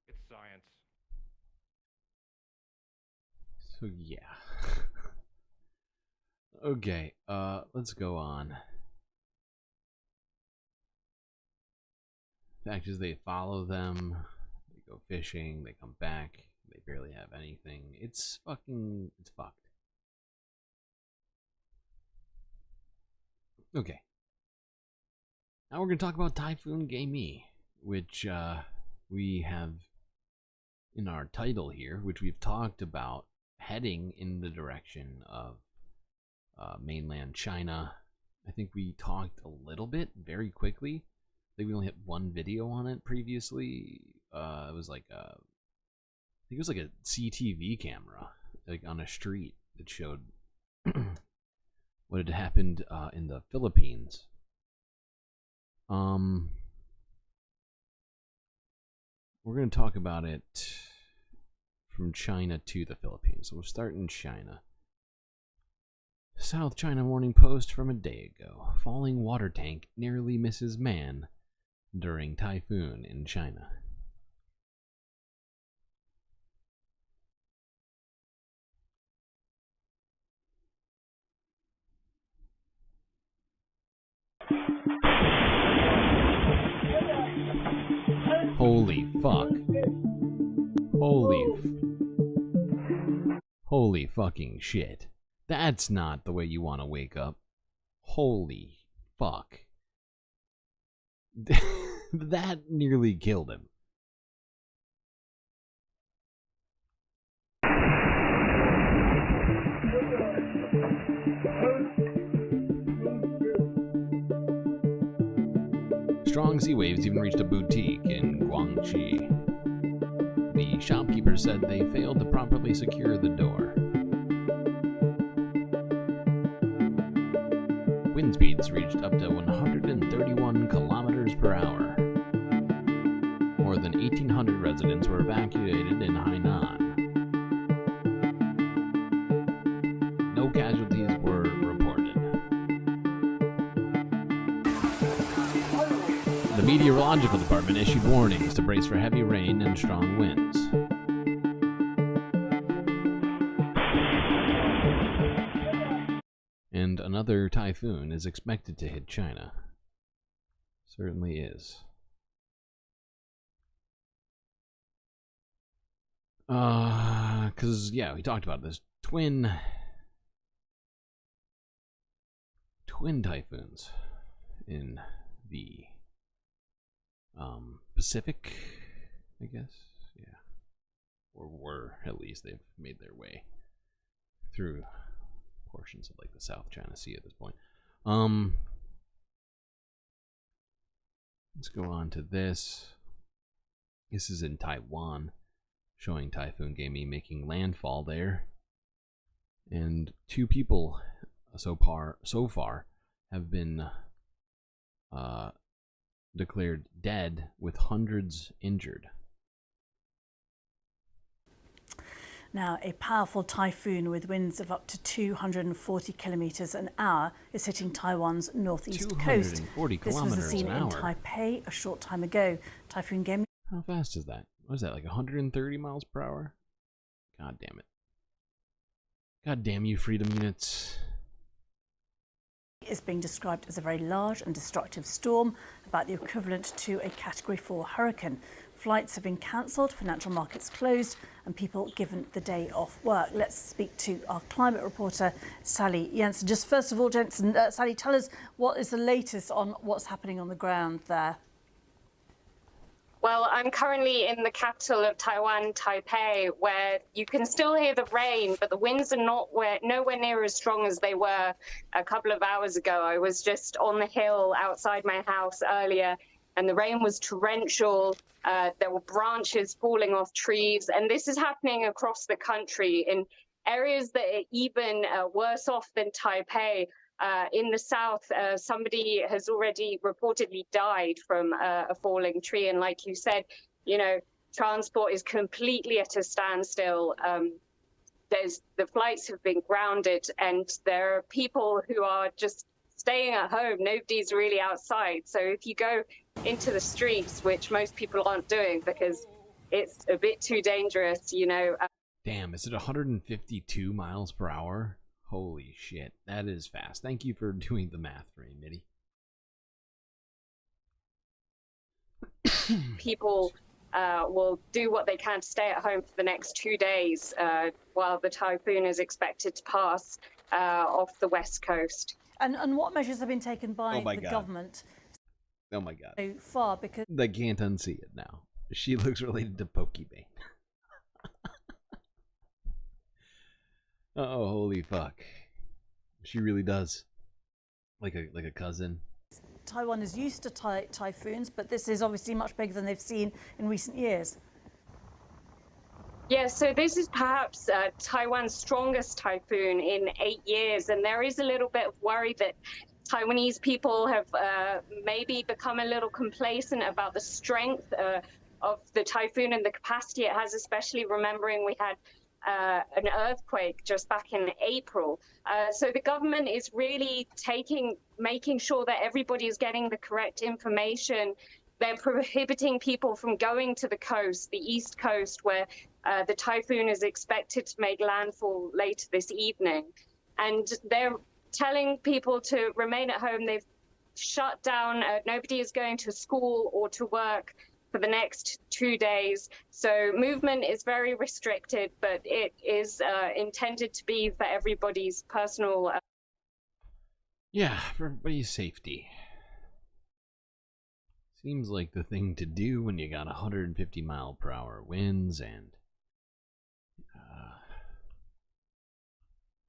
It's science. So yeah. Okay, let's go on. Fact is, they follow them, they go fishing, they come back, they barely have anything. It's fucked. Okay. Now we're going to talk about Typhoon Gaemi, which we have in our title here, which we've talked about heading in the direction of mainland China. I think we talked a little bit, very quickly. I think we only had one video on it previously. It was like I think it was like a CTV camera, like on a street that showed what had happened in the Philippines. We're going to talk about it from China to the Philippines. So we'll start in China. South China Morning Post from a day ago. Falling water tank nearly misses man during typhoon in China. Holy fuck. Holy fucking shit. That's not the way you want to wake up. Holy fuck. That nearly killed him. Strong sea waves even reached a boutique in Guangxi. The shopkeeper said they failed to properly secure the door. Wind speeds reached up to 131 kilometers per hour. More than 1,800 residents were evacuated in Hainan. No casualties were reported. The meteorological department issued warnings to brace for heavy rain and strong winds. And another typhoon is expected to hit China. Certainly is. Cause yeah, we talked about this. Twin typhoons in the Pacific, I guess. Yeah. Or were, at least. They've made their way through portions of like the South China Sea at this point. Let's go on to this. This is in Taiwan, showing Typhoon Gaemi making landfall there. And 2 people so far have been declared dead, with hundreds injured. Now, a powerful typhoon with winds of up to 240 kilometers an hour is hitting Taiwan's northeast coast. 240 This was kilometers seen an in hour. Taipei a short time ago. Typhoon Gaemi. How fast is that? What is that, like 130 miles per hour? God damn it. God damn you, freedom units. Is being described as a very large and destructive storm, about the equivalent to a Category 4 hurricane. Flights have been cancelled, financial markets closed, and people given the day off work. Let's speak to our climate reporter, Sally Jensen. Just first of all, Jensen, Sally, tell us what is the latest on what's happening on the ground there? Well, I'm currently in the capital of Taiwan, Taipei, where you can still hear the rain, but the winds are nowhere near as strong as they were a couple of hours ago. I was just on the hill outside my house earlier, and the rain was torrential. There were branches falling off trees, and this is happening across the country in areas that are even worse off than Taipei. In the south, somebody has already reportedly died from a falling tree. And like you said, you know, transport is completely at a standstill. The flights have been grounded, and there are people who are just staying at home. Nobody's really outside. So if you go into the streets, which most people aren't doing because it's a bit too dangerous, you know. Damn, is it 152 miles per hour? Holy shit, that is fast. Thank you for doing the math for me, Mitty. People will do what they can to stay at home for the next 2 days while the typhoon is expected to pass off the west coast. And what measures have been taken by the government Oh my god. so far? Because I can't unsee it now. She looks related to Pokebane. Oh, holy fuck. She really does. Like a cousin. Taiwan is used to typhoons, but this is obviously much bigger than they've seen in recent years. Yeah, so this is perhaps Taiwan's strongest typhoon in 8 years, and there is a little bit of worry that Taiwanese people have maybe become a little complacent about the strength of the typhoon and the capacity it has, especially remembering we had an earthquake just back in April. So the government is really making sure that everybody is getting the correct information. They're prohibiting people from going to the coast, the east coast, where the typhoon is expected to make landfall later this evening. And they're telling people to remain at home. They've shut down. Nobody is going to school or to work for the next 2 days. So movement is very restricted, but it is intended to be for everybody's personal. Yeah, for everybody's safety. Seems like the thing to do when you got 150-mile-per-hour winds and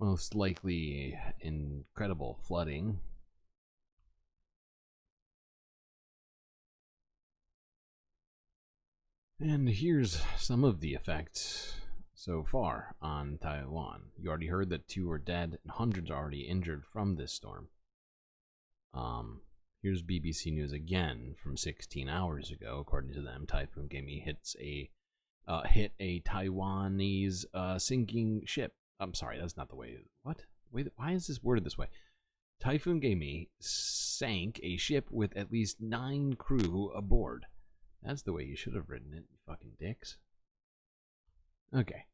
most likely incredible flooding. And here's some of the effects so far on Taiwan. You already heard that 2 are dead and hundreds are already injured from this storm. Here's BBC News again from 16 hours ago. According to them, Typhoon Gaemi hit a Taiwanese sinking ship. I'm sorry, that's not the way. What? Wait, why is this worded this way? Typhoon Gaemi sank a ship with at least 9 crew aboard. That's the way you should have written it, you fucking dicks. Okay.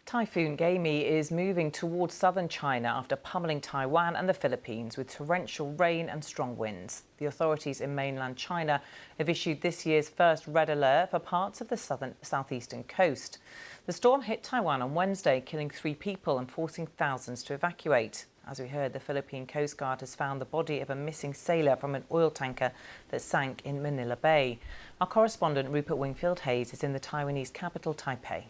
Typhoon Gaemi is moving towards southern China after pummeling Taiwan and the Philippines with torrential rain and strong winds. The authorities in mainland China have issued this year's first red alert for parts of the southeastern coast. The storm hit Taiwan on Wednesday, killing 3 people and forcing thousands to evacuate. As we heard, the Philippine Coast Guard has found the body of a missing sailor from an oil tanker that sank in Manila Bay. Our correspondent Rupert Wingfield-Hayes is in the Taiwanese capital, Taipei.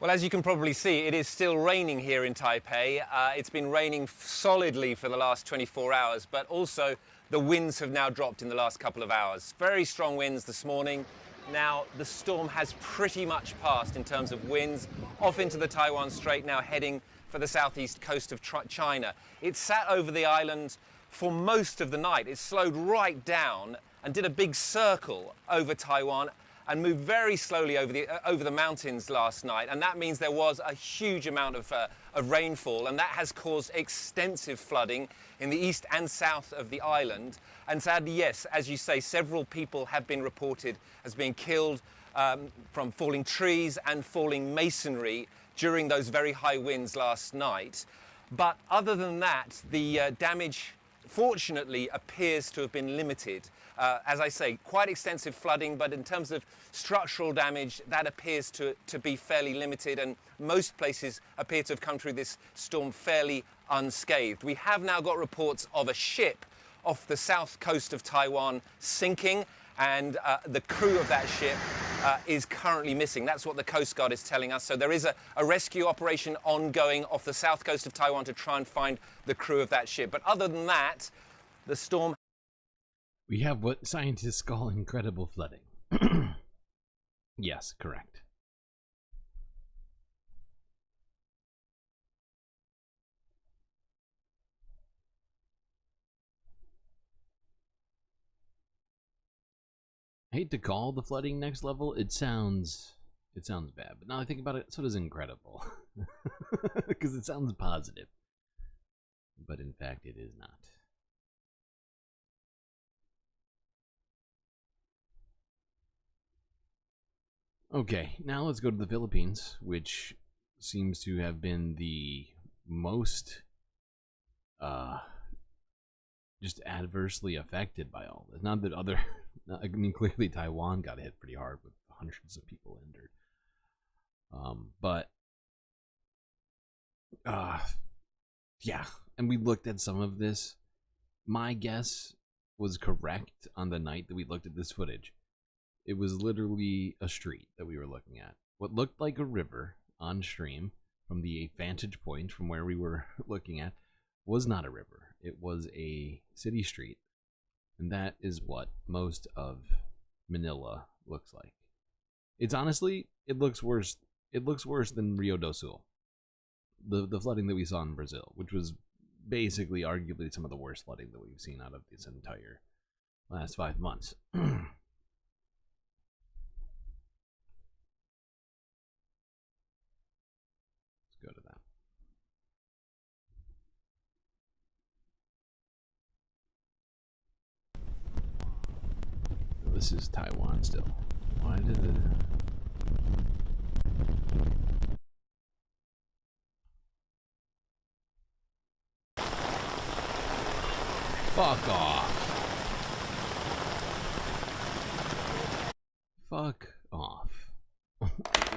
Well, as you can probably see, it is still raining here in Taipei. It's been raining solidly for the last 24 hours, but also the winds have now dropped in the last couple of hours. Very strong winds this morning. Now, the storm has pretty much passed in terms of winds off into the Taiwan Strait, now heading for the southeast coast of China. It sat over the island for most of the night. It slowed right down and did a big circle over Taiwan and moved very slowly over the mountains last night, and that means there was a huge amount of rainfall, and that has caused extensive flooding in the east and south of the island. And sadly, yes, as you say, several people have been reported as being killed from falling trees and falling masonry during those very high winds last night. But other than that, the damage fortunately appears to have been limited. As I say, quite extensive flooding, but in terms of structural damage, that appears to be fairly limited, and most places appear to have come through this storm fairly unscathed. We have now got reports of a ship off the south coast of Taiwan sinking, and the crew of that ship is currently missing. That's what the Coast Guard is telling us. So there is a rescue operation ongoing off the south coast of Taiwan to try and find the crew of that ship. But other than that, the storm... We have what scientists call incredible flooding. Yes, correct. I hate to call the flooding next level. It sounds bad, but now I think about it, so does incredible. Because it sounds positive. But in fact, it is not. Okay, now let's go to the Philippines, which seems to have been the most just adversely affected by all this. Not that other, I mean, clearly Taiwan got hit pretty hard with hundreds of people injured. Yeah, and we looked at some of this. My guess was correct on the night that we looked at this footage. It was literally a street that we were looking at. What looked like a river on stream from the vantage point from where we were looking at was not a river. It was a city street. And that is what most of Manila looks like. It's honestly, it looks worse. It looks worse than Rio do Sul. The flooding that we saw in Brazil, which was basically arguably some of the worst flooding that we've seen out of this entire last 5 months. Go to that. This is Taiwan still. Why did it... Fuck off. Fuck off.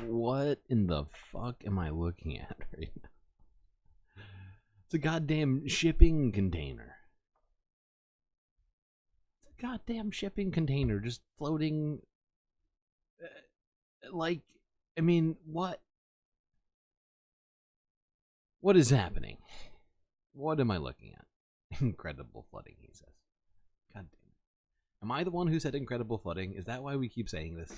What in the fuck am I looking at right now? It's a goddamn shipping container. It's a goddamn shipping container just floating. Like, I mean, what? What is happening? What am I looking at? Incredible flooding, he says. God damn it. Am I the one who said incredible flooding? Is that why we keep saying this?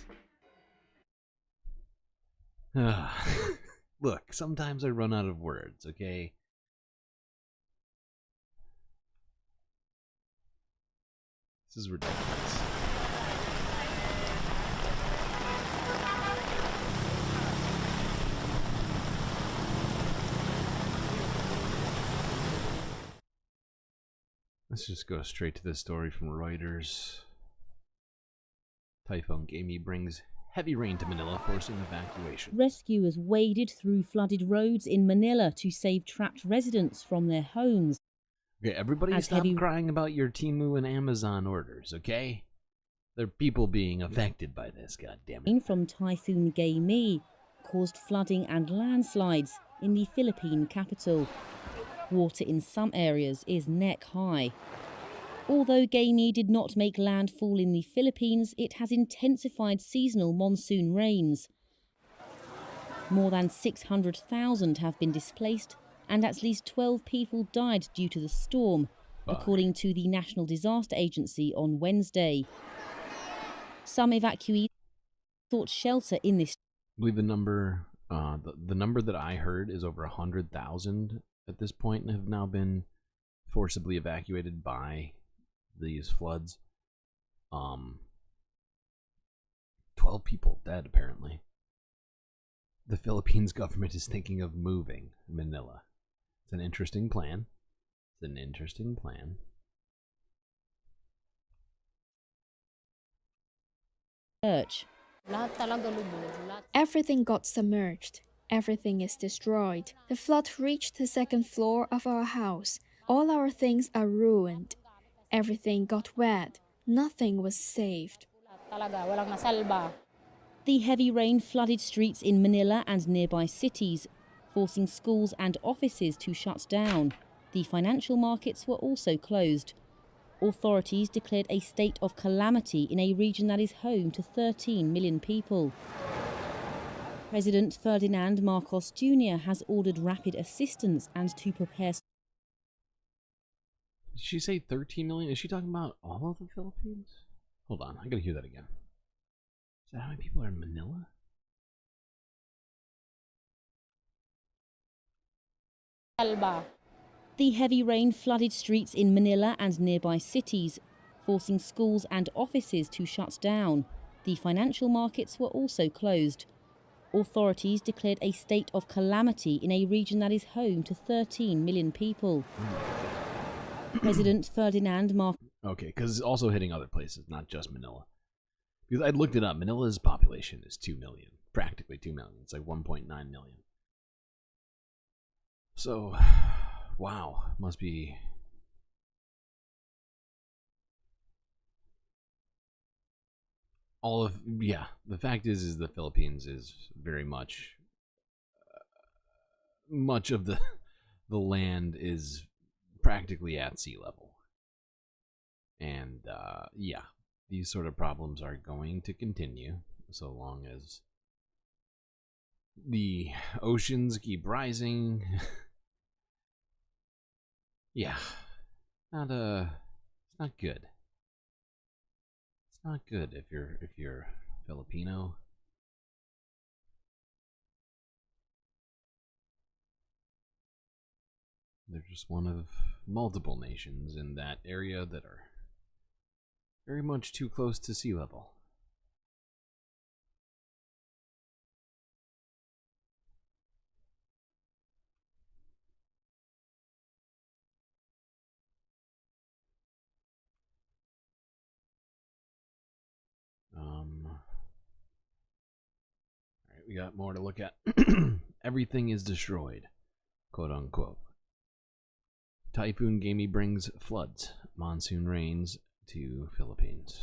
Look, sometimes I run out of words, okay? This is ridiculous. Let's just go straight to this story from Reuters. Typhoon Gaemi brings heavy rain to Manila, forcing evacuation. Rescuers waded through flooded roads in Manila to save trapped residents from their homes. Okay, everybody stop crying about your Temu and Amazon orders, okay? There are people being affected by this, goddammit. Rain from Typhoon Gaemi caused flooding and landslides in the Philippine capital. Water in some areas is neck high. Although Gaemi did not make landfall in the Philippines, it has intensified seasonal monsoon rains. More than 600,000 have been displaced and at least 12 people died due to the storm, according to the National Disaster Agency on Wednesday. Some evacuees sought shelter in this. I believe the number, the number that I heard is over 100,000 at this point and have now been forcibly evacuated by these floods. 12 people dead, apparently. The Philippines government is thinking of moving Manila. It's an interesting plan. It's an interesting plan. Church. Everything got submerged. Everything is destroyed. The flood reached the second floor of our house. All our things are ruined. Everything got wet. Nothing was saved. The heavy rain flooded streets in Manila and nearby cities, forcing schools and offices to shut down. The financial markets were also closed. Authorities declared a state of calamity in a region that is home to 13 million people. President Ferdinand Marcos Jr. has ordered rapid assistance and to prepare. Did she say 13 million? Is she talking about all of the Philippines? Hold on, I gotta hear that again. Is that how many people are in Manila? The heavy rain flooded streets in Manila and nearby cities, forcing schools and offices to shut down. The financial markets were also closed. Authorities declared a state of calamity in a region that is home to 13 million people. President Ferdinand Marcos. Okay, because it's also hitting other places, not just Manila. Because I looked it up. Manila's population is 2 million. Practically 2 million. It's like 1.9 million. So, wow. Must be... all of... yeah. The fact is the Philippines is very much... much of the land is practically at sea level. And, yeah. These sort of problems are going to continue so long as the oceans keep rising. Yeah, it's not good. It's not good if you're Filipino. They're just one of multiple nations in that area that are very much too close to sea level. Alright, We got more to look at. Everything is destroyed, quote unquote. Typhoon Gaemi brings floods, monsoon rains to Philippines.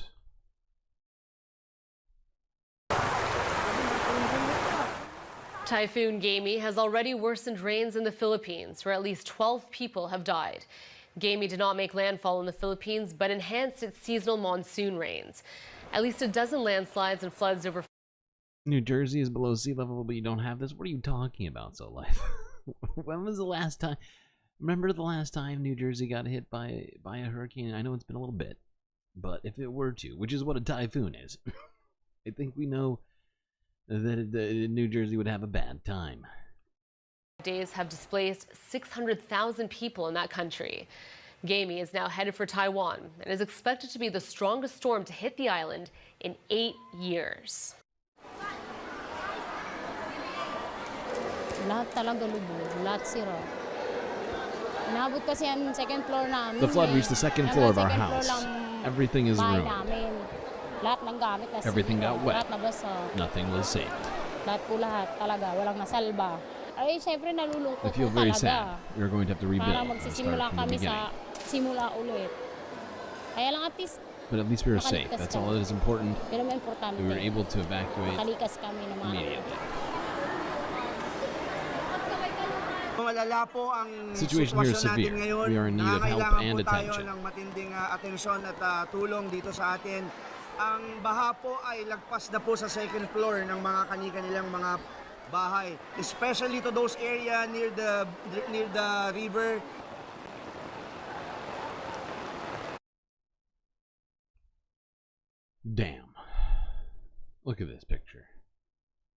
Typhoon Gaemi has already worsened rains in the Philippines, where at least 12 people have died. Gaemi did not make landfall in the Philippines, but enhanced its seasonal monsoon rains. At least a dozen landslides and floods over. New Jersey is below sea level, but you don't have this? What are you talking about, So Life? When was the last time? Remember the last time New Jersey got hit by a hurricane? I know it's been a little bit, but if it were to, which is what a typhoon is, I think we know that New Jersey would have a bad time. Days have displaced 600,000 people in that country. Gaemi is now headed for Taiwan and is expected to be the strongest storm to hit the island in 8 years. Lahat talaga lubog, lahat sira. Inabot kasi ang second floor namin. The flood reached the second floor of our house. Everything is ruined. Lahat ng gamit na Everything got wet. Lahat nabasa. Nothing was saved. Lahat po lahat talaga, walang nasalba. Ay, syempre nalulungkot I feel po very talaga. sad. We're going to have to rebuild Parang and start magsisimula from the kami beginning. sa simula ulit. Kaya lang at least But at least we were safe. Nakaligtas That's kami. all that is important. Pero may importante. We were able to evacuate Nakalikas kami ng mga immediately. Malala po ang Situation here is sitwasyon natin severe. ngayon. We are in need of help Nangangailangan and po tayo attention. ng matinding atensyon at tulong dito sa atin. Ang baha po ay lagpas na po sa second floor ng mga kani-kanilang mga bahay, especially to those area near the river. Damn. Look at this picture.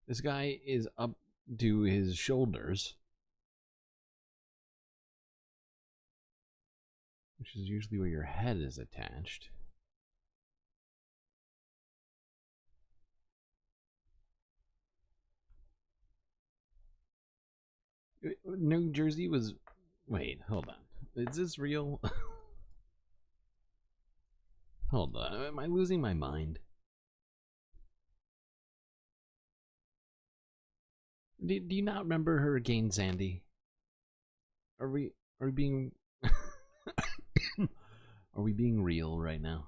This guy is up to his shoulders, which is usually where your head is attached. New Jersey was... Wait, hold on. Is this real? Hold on. Am I losing my mind? Do you not remember Hurricane Sandy? Are we being... Are we being real right now?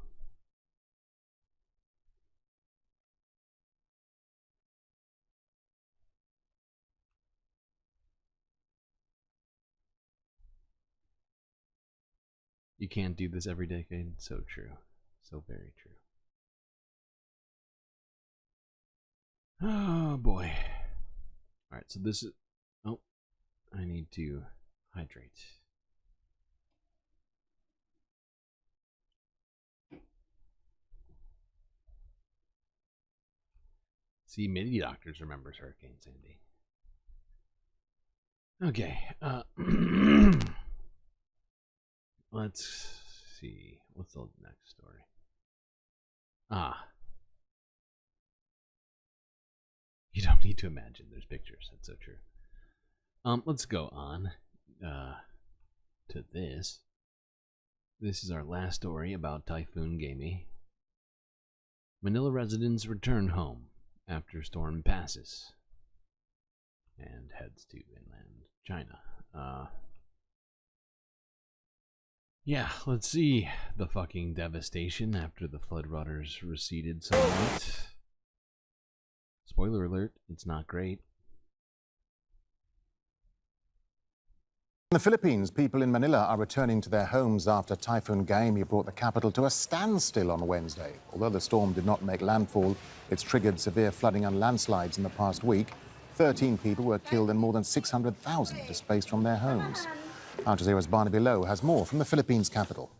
You can't do this every decade. So true. So very true. Oh boy. Alright, so this is... Oh, I need to hydrate. See, Midi Doctors remembers Hurricane Sandy. Okay, let's see. What's the next story? You don't need to imagine. There's pictures. That's so true. Let's go on to this. This is our last story about Typhoon Gaemi. Manila residents return home after storm passes and heads to inland China. Yeah, let's see the fucking devastation after the floodwaters receded somewhat. Spoiler alert, it's not great. In the Philippines, people in Manila are returning to their homes after Typhoon Gaemi brought the capital to a standstill on Wednesday. Although the storm did not make landfall, it's triggered severe flooding and landslides in the past week. 13 people were killed and more than 600,000 displaced from their homes. Al Jazeera's Barnaby Lowe has more from the Philippines capital.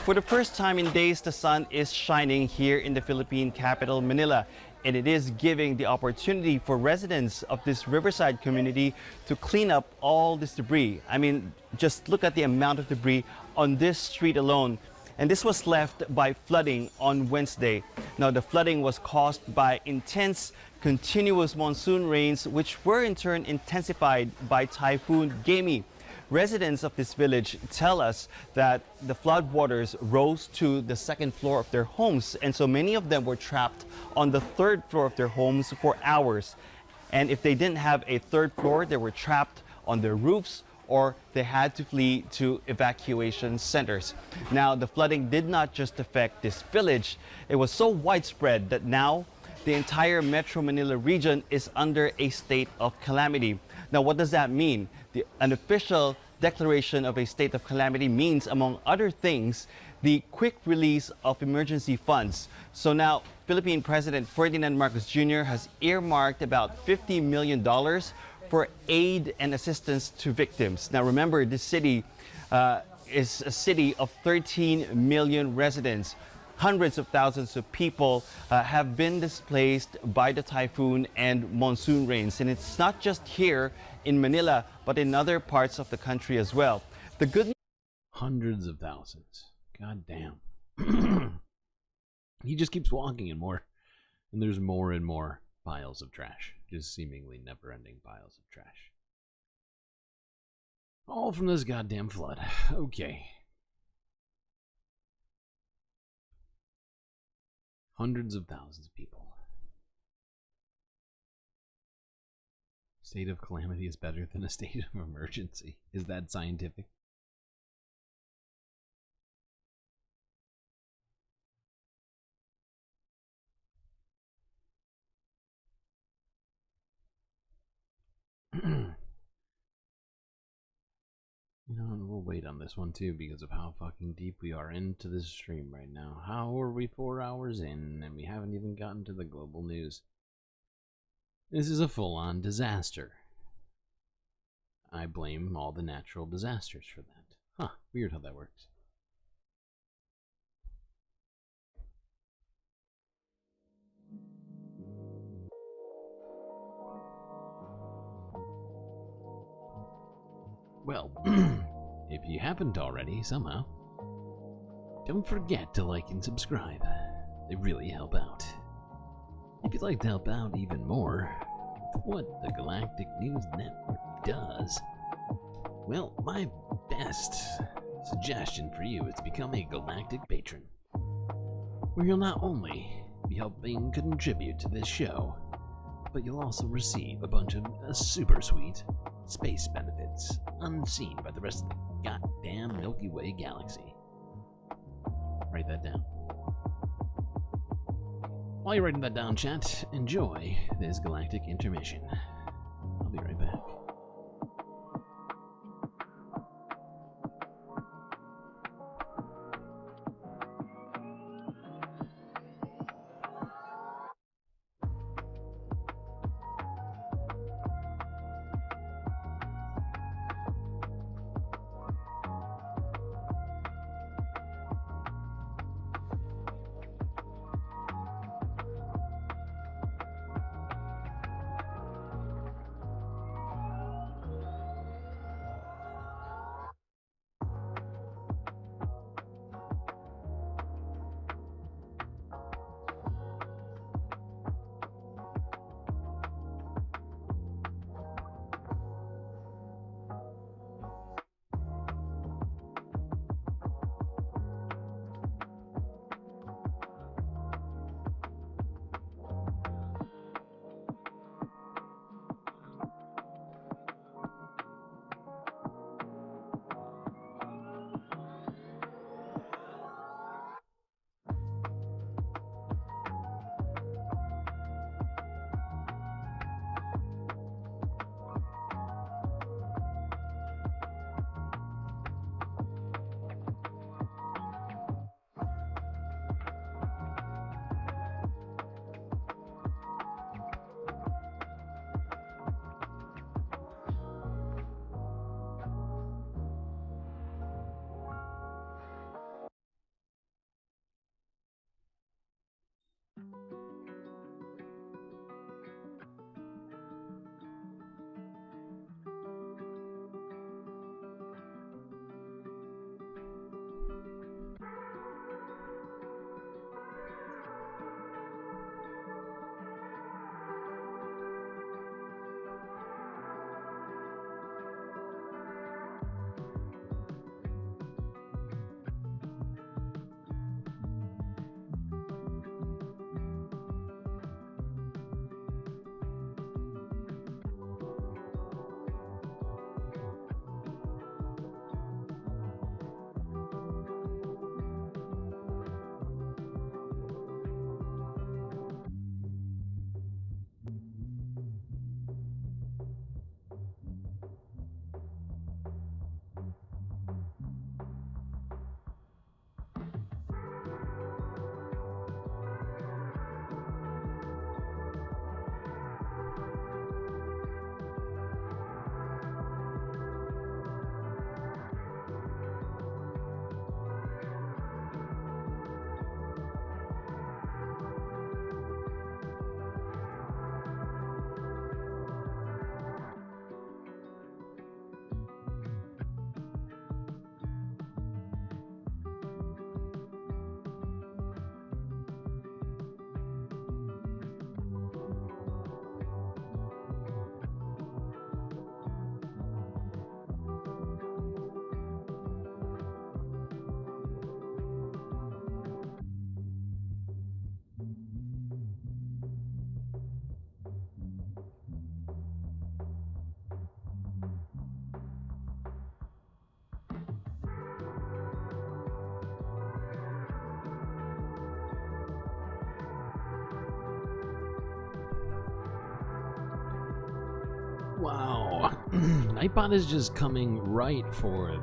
For the first time in days, the sun is shining here in the Philippine capital, Manila. And it is giving the opportunity for residents of this riverside community to clean up all this debris. I mean, just look at the amount of debris on this street alone. And this was left by flooding on Wednesday. Now, the flooding was caused by intense, continuous monsoon rains, which were in turn intensified by Typhoon Gaemi. residents of this village tell us that the floodwaters rose to the second floor of their homes, and so many of them were trapped on the third floor of their homes for hours. And if they didn't have a third floor, they were trapped on their roofs, or they had to flee to evacuation centers. Now, the flooding did not just affect this village. It was so widespread that now the entire Metro Manila region is under a state of calamity. Now, what does that mean? An official declaration of a state of calamity means, among other things, the quick release of emergency funds. So now, Philippine President Ferdinand Marcos Jr. has earmarked about $50 million for aid and assistance to victims. Now, remember, this city is a city of 13 million residents. Hundreds of thousands of people have been displaced by the typhoon and monsoon rains. And it's not just here in Manila, but in other parts of the country as well. The good Hundreds of thousands. God damn. He just keeps walking and there's more and more piles of trash. Just seemingly never-ending piles of trash. All from this goddamn flood. Okay. Hundreds of thousands of people. State of calamity is better than a state of emergency. Is that scientific? You know, and we'll wait on this one too because of how fucking deep we are into this stream right now. How are we 4 hours in and we haven't even gotten to the global news? This is a full-on disaster. I blame all the natural disasters for that. Huh, weird how that works. Well, if you haven't already somehow, don't forget to like and subscribe. They really help out. If you'd like to help out even more, what the Galactic News Network does, well, my best suggestion for you is to become a Galactic patron, where you'll not only be helping contribute to this show, but you'll also receive a bunch of super sweet space benefits unseen by the rest of the goddamn Milky Way galaxy. Write that down. While you're writing that down, chat, enjoy this Galactic intermission. I'll be right back. Wow. Nightbot is just coming right for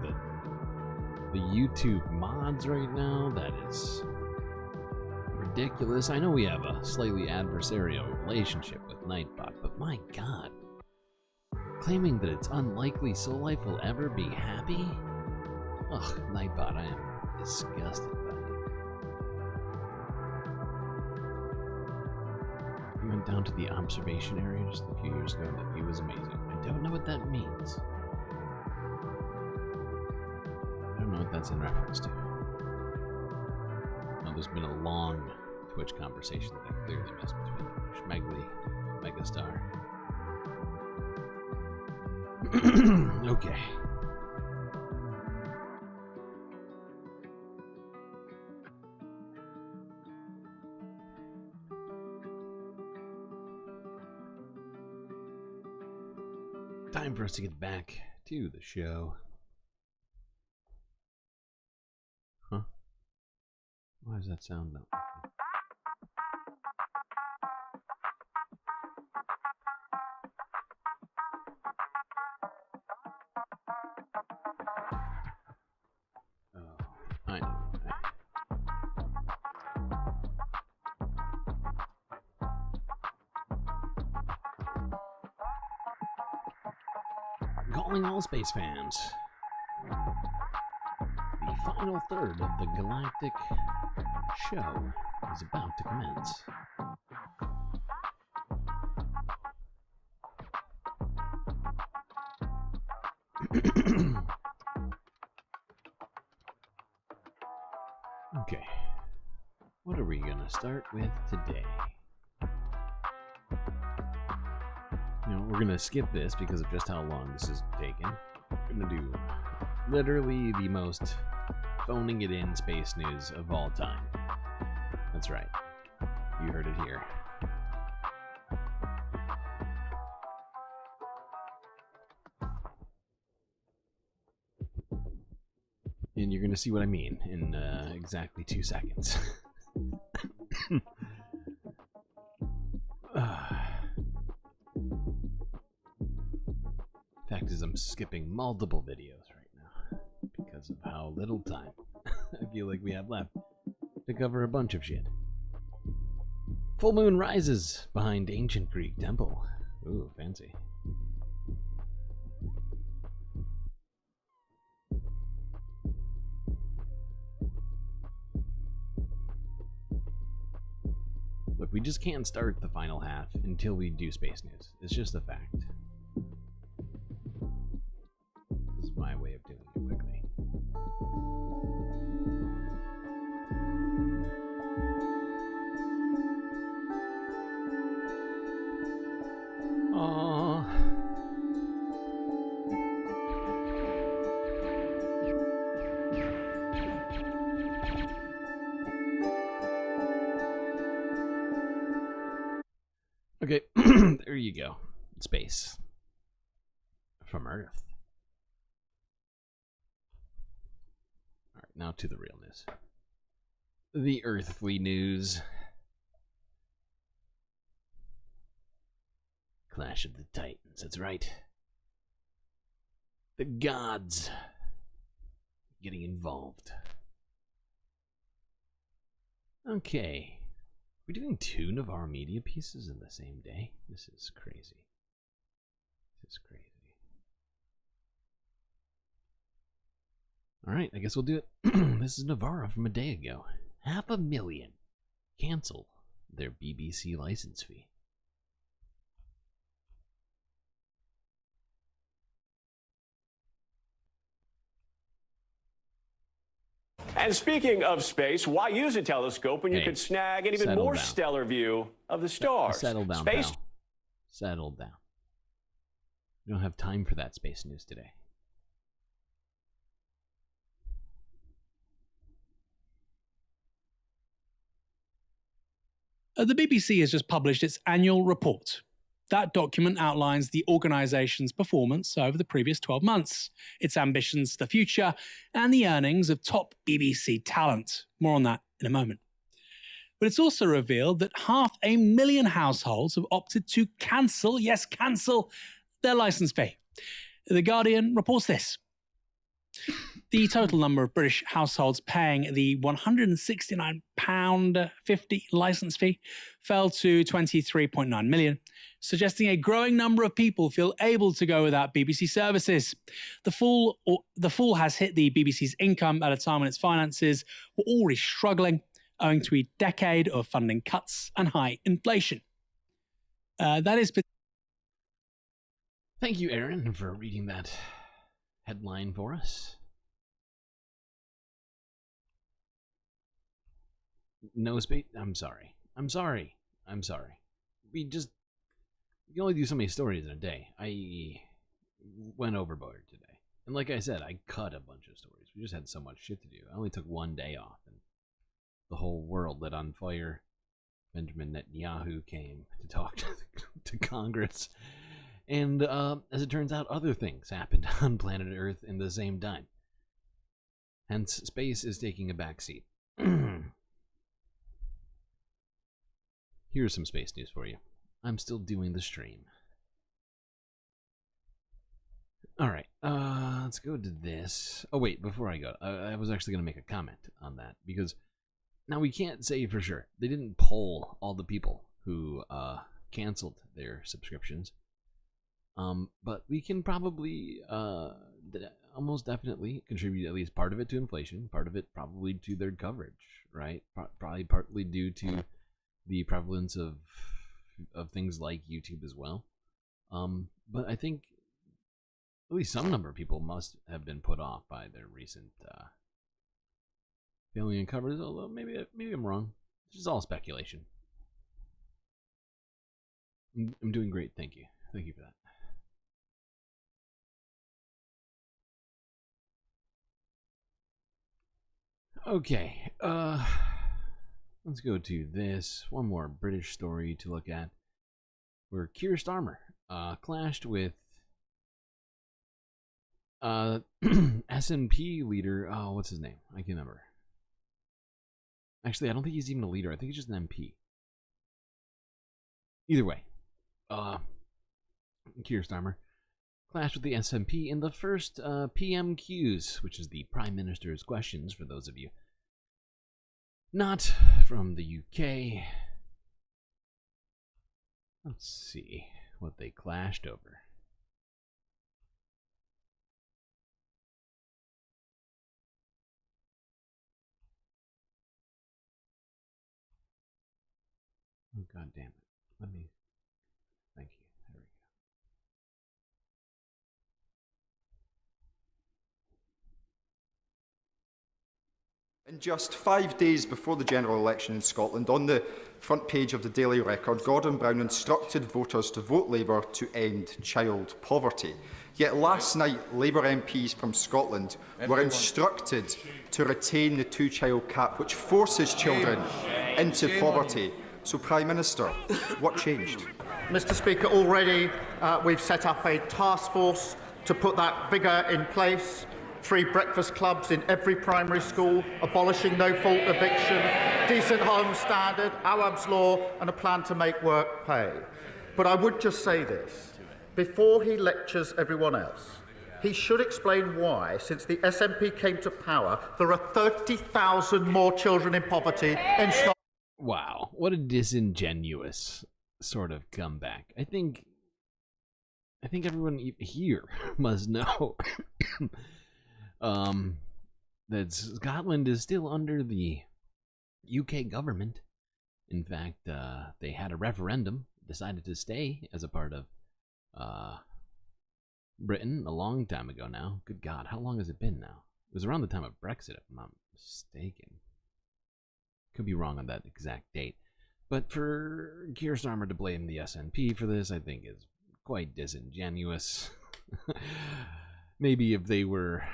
the YouTube mods right now. That is ridiculous. I know we have a slightly adversarial relationship with Nightbot, but my god. Claiming that it's unlikely Soul Life will ever be happy? Ugh, Nightbot, I am disgusted by you. We went down to the observation area just a few years ago and the view was amazing. I don't know what that means. I don't know what that's in reference to. Well, there's been a long Twitch conversation that I clearly missed between Schmegly and Megastar. Okay. Time for us to get back to the show. Huh? Why does that sound not working? I know. Calling all space fans. The final third of the Galactic show is about to commence. Okay, what are we gonna start with today? You know, we're gonna skip this because of just how long this is taking. We're gonna do literally the most phoning it in space news of all time. That's right, you heard it here. And you're gonna see what I mean in exactly 2 seconds. Fact is, I'm skipping multiple videos right now because of how little time I feel like we have left to cover a bunch of shit. Full moon rises behind ancient Greek temple. Ooh, fancy. Look, we just can't start the final half until we do space news. It's just a fact. This is my way of doing it quickly. Aww. Okay, there you go. Space. From Earth. Alright, now to the realness. The earthly news. Clash of the Titans, that's right. The gods getting involved. Okay. We're doing 2 Navarre media pieces in the same day? This is crazy. This is crazy. Alright, I guess we'll do it. This is Navarre from a day ago. 500,000 cancel their BBC license fee. And speaking of space, why use a telescope when you could snag an even more stellar view of the stars? Settle down, space. pal. Settle down. We don't have time for that space news today. The BBC has just published its annual report. That document outlines the organisation's performance over the previous 12 months, its ambitions for the future, and the earnings of top BBC talent. More on that in a moment. But it's also revealed that 500,000 households have opted to cancel, yes, cancel, their licence fee. The Guardian reports this. The total number of British households paying the £169.50 licence fee fell to 23.9 million, suggesting a growing number of people feel able to go without BBC services. The fall has hit the BBC's income at a time when its finances were already struggling, owing to a decade of funding cuts and high inflation. That is... Thank you, Aaron, for reading that headline for us. No space. I'm sorry. We can only do so many stories in a day. I went overboard today. And like I said, I cut a bunch of stories. We just had so much shit to do. I only took one day off, and the whole world lit on fire. Benjamin Netanyahu came to talk to Congress. And as it turns out, other things happened on planet Earth in the same time. Hence, space is taking a backseat. Here's some space news for you. I'm still doing the stream. Alright, let's go to this. Oh wait, before I go, I was actually going to make a comment on that, because now we can't say for sure. They didn't poll all the people who canceled their subscriptions. But we can probably almost definitely contribute at least part of it to inflation, part of it probably to their coverage, right? Probably partly due to the prevalence of things like YouTube as well. But I think at least some number of people must have been put off by their recent failing in coverage, although maybe I'm wrong. It's just all speculation. I'm doing great, thank you. Thank you for that. Okay, let's go to this. One more British story to look at, where Keir Starmer clashed with SNP leader. Oh, what's his name? I can't remember. Actually, I don't think he's even a leader. I think he's just an MP. Either way, Keir Starmer clashed with the SNP in the first PMQs, which is the Prime Minister's questions, for those of you not from the UK. Let's see what they clashed over. Oh, God damn it. Let me... Thank you. There we go. And just 5 days before the general election in Scotland, on the front page of the Daily Record, Gordon Brown instructed voters to vote Labour to end child poverty. Yet last night, Labour MPs from Scotland were instructed to retain the two-child cap, which forces children into poverty. So, Prime Minister, what changed? Mr Speaker, already we've set up a task force to put that vigour in place. 3 breakfast clubs in every primary school, abolishing no-fault eviction, decent home standard, Awab's law, and a plan to make work pay. But I would just say this. Before he lectures everyone else, he should explain why, since the SNP came to power, there are 30,000 more children in poverty in Scotland. Wow, what a disingenuous sort of comeback. I think everyone here must know that Scotland is still under the UK government. In fact, they had a referendum, decided to stay as a part of Britain a long time ago now. Good God, how long has it been now? It was around the time of Brexit, if I'm not mistaken. Could be wrong on that exact date. But for Keir Starmer to blame the SNP for this, I think is quite disingenuous. Maybe if they were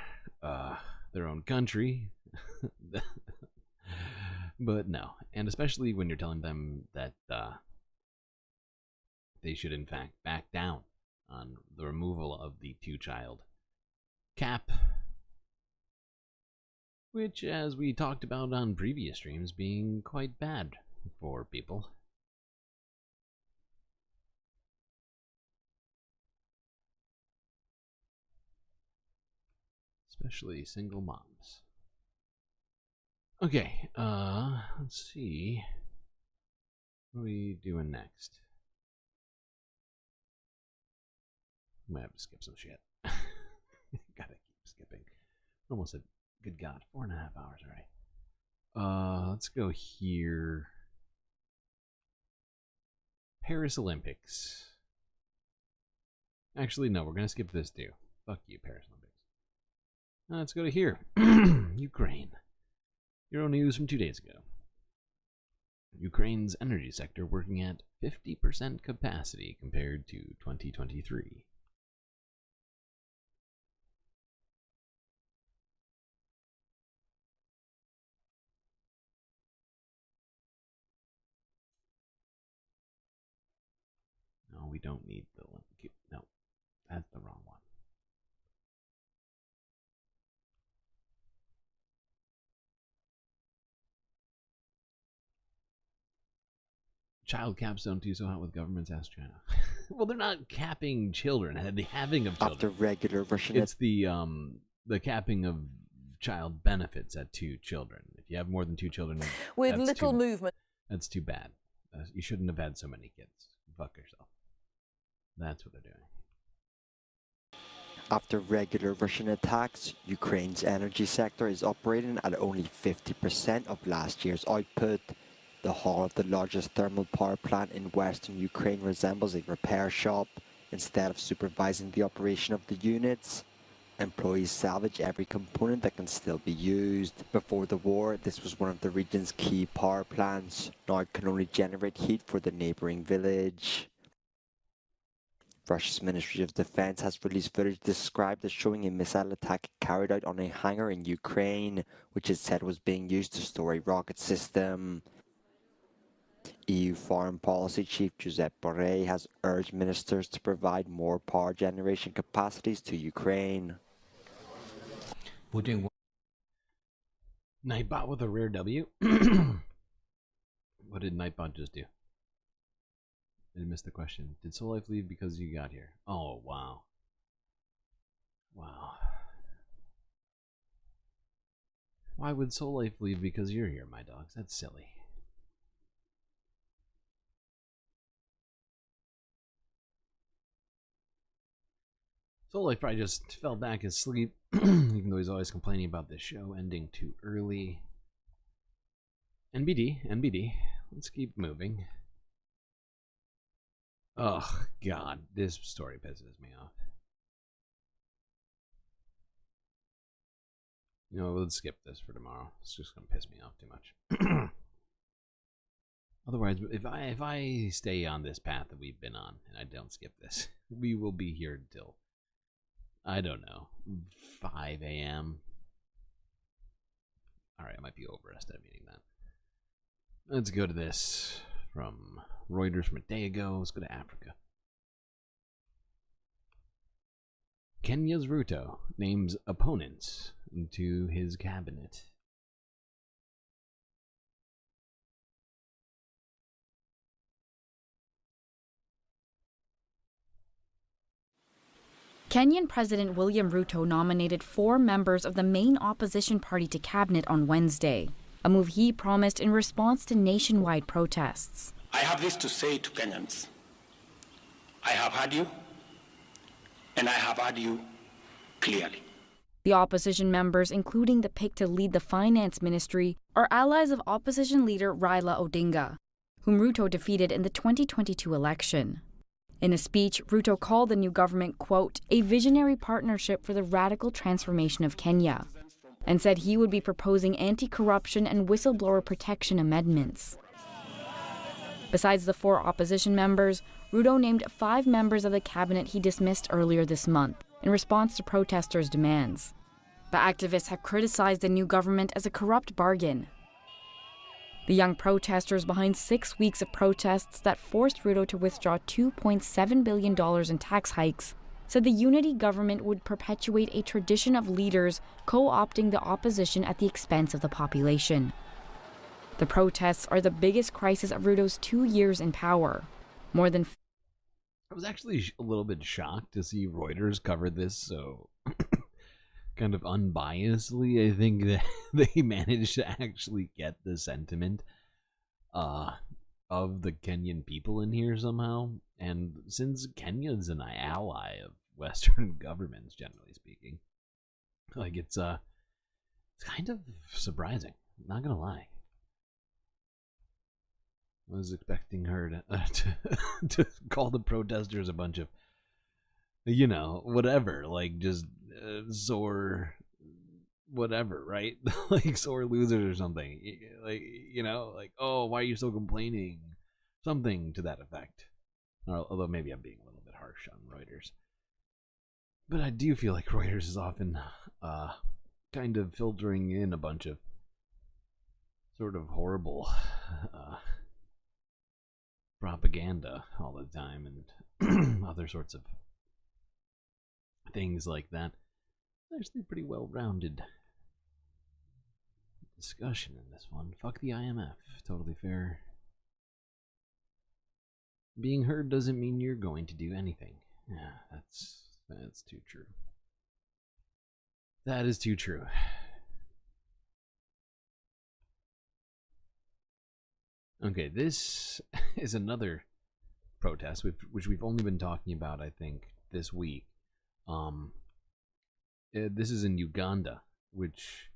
their own country. But no. And especially when you're telling them that they should in fact back down on the removal of the two-child cap, which, as we talked about on previous streams, being quite bad for people. especially single moms. Okay, let's see. What are we doing next? I might have to skip some shit. Gotta keep skipping. Almost said, good God, 4.5 hours already. Let's go here. Paris Olympics. Actually, no, we're gonna skip this too. Fuck you, Paris Olympics. Let's go to here. Ukraine. Euro news from 2 days ago. Ukraine's energy sector working at 50% capacity compared to 2023. No, we don't need the link. No, that's the wrong one. Child caps don't do so hot with governments, asked China. Well, they're not capping children. The having of children. After regular Russian... It's the capping of child benefits at 2 children. If you have more than 2 children... With little movement. That's too bad. You shouldn't have had so many kids. Fuck yourself. That's what they're doing. After regular Russian attacks, Ukraine's energy sector is operating at only 50% of last year's output. The hall of the largest thermal power plant in western Ukraine resembles a repair shop. Instead of supervising the operation of the units, employees salvage every component that can still be used. Before the war, this was one of the region's key power plants. Now it can only generate heat for the neighboring village. Russia's Ministry of Defense has released footage described as showing a missile attack carried out on a hangar in Ukraine, which it said was being used to store a rocket system. EU Foreign Policy Chief Josep Borrell has urged ministers to provide more power generation capacities to Ukraine. Nightbot with a rare W? What did Nightbot just do? I missed the question. Did Soul Life leave because you got here? Oh, wow. Wow. Why would Soul Life leave because you're here, my dogs? That's silly. Soul Life probably just fell back asleep, even though he's always complaining about this show ending too early. NBD. Let's keep moving. Oh, God, this story pisses me off. You know, let's skip this for tomorrow. It's just going to piss me off too much. Otherwise, if I stay on this path that we've been on, and I don't skip this, we will be here until, I don't know, 5 a.m. Alright, I might be overestimating that. Let's go to this from Reuters from a day ago. Let's go to Africa. Kenya's Ruto names opponents into his cabinet. Kenyan President William Ruto nominated 4 members of the main opposition party to cabinet on Wednesday, a move he promised in response to nationwide protests. I have this to say to Kenyans. I have heard you, and I have heard you clearly. The opposition members, including the pick to lead the finance ministry, are allies of opposition leader Raila Odinga, whom Ruto defeated in the 2022 election. In a speech, Ruto called the new government, quote, a visionary partnership for the radical transformation of Kenya, and said he would be proposing anti-corruption and whistleblower protection amendments. Besides the 4 opposition members, Ruto named 5 members of the cabinet he dismissed earlier this month in response to protesters' demands. The activists have criticized the new government as a corrupt bargain. The young protesters behind 6 weeks of protests that forced Ruto to withdraw $2.7 billion in tax hikes said the unity government would perpetuate a tradition of leaders co-opting the opposition at the expense of the population. The protests are the biggest crisis of Ruto's 2 years in power. More than... I was actually a little bit shocked to see Reuters cover this kind of unbiasedly, I think that they managed to actually get the sentiment of the Kenyan people in here somehow. And since Kenya's an ally of Western governments, generally speaking, like it's kind of surprising. Not gonna lie. I was expecting her to call the protesters a bunch of, you know, whatever, like just sore, whatever, right? Like sore losers or something. Like, you know, like, oh, why are you so complaining? Something to that effect. Although maybe I'm being a little bit harsh on Reuters. But I do feel like Reuters is often kind of filtering in a bunch of sort of horrible propaganda all the time and other sorts of things like that. Actually, pretty well-rounded discussion in this one. Fuck the IMF. Totally fair. Being heard doesn't mean you're going to do anything. Yeah, that's too true. That is too true. Okay, this is another protest, which we've only been talking about, I think, this week. This is in Uganda, which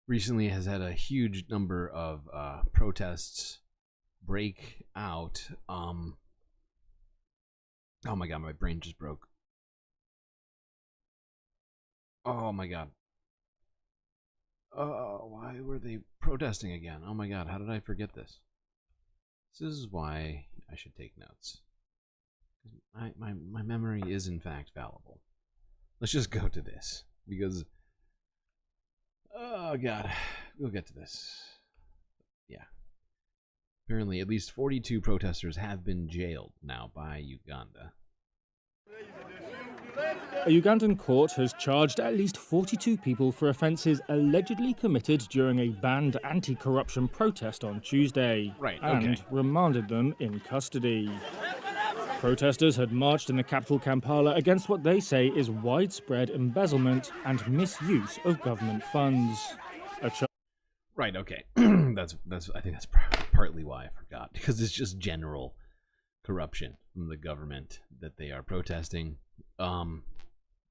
recently has had a huge number of protests break out. Oh my god, my brain just broke. Oh my god. Why were they protesting again? Oh my god, how did I forget this? This is why I should take notes. My memory is in fact fallible. Let's just go to this, because oh god, we'll get to this. Yeah. Apparently at least 42 protesters have been jailed now by Uganda. A Ugandan court has charged at least 42 people for offences allegedly committed during a banned anti-corruption protest on Tuesday, and remanded them in custody. Protesters had marched in the capital Kampala against what they say is widespread embezzlement and misuse of government funds. Right, okay. that's I think that's partly why I forgot, because it's just general corruption from the government that they are protesting.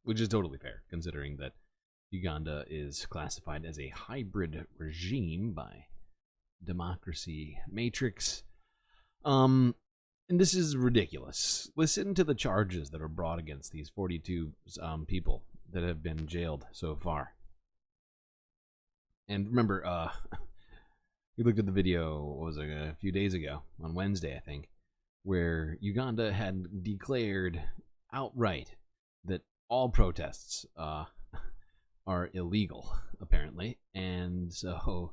Which is totally fair, considering that Uganda is classified as a hybrid regime by Democracy Matrix. And this is ridiculous. Listen to the charges that are brought against these 42 people that have been jailed so far. And remember, we looked at the video, what was it, a few days ago, on Wednesday, I think, where Uganda had declared outright that all protests are illegal, apparently, and so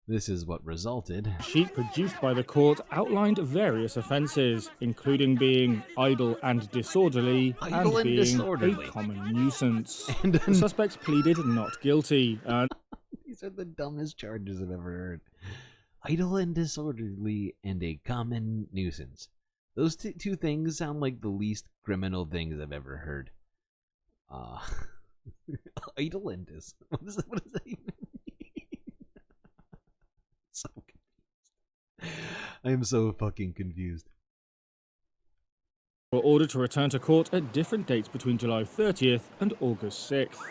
this is what resulted. A sheet produced by the court outlined various offences, including being idle and disorderly, and being a common nuisance. The suspects pleaded not guilty. These are the dumbest charges I've ever heard. Idle and disorderly and a common nuisance. Those two things sound like the least criminal things I've ever heard. Idle and what does that even mean? So confused. I am so fucking confused. Were ordered to return to court at different dates between July 30th and August 6th.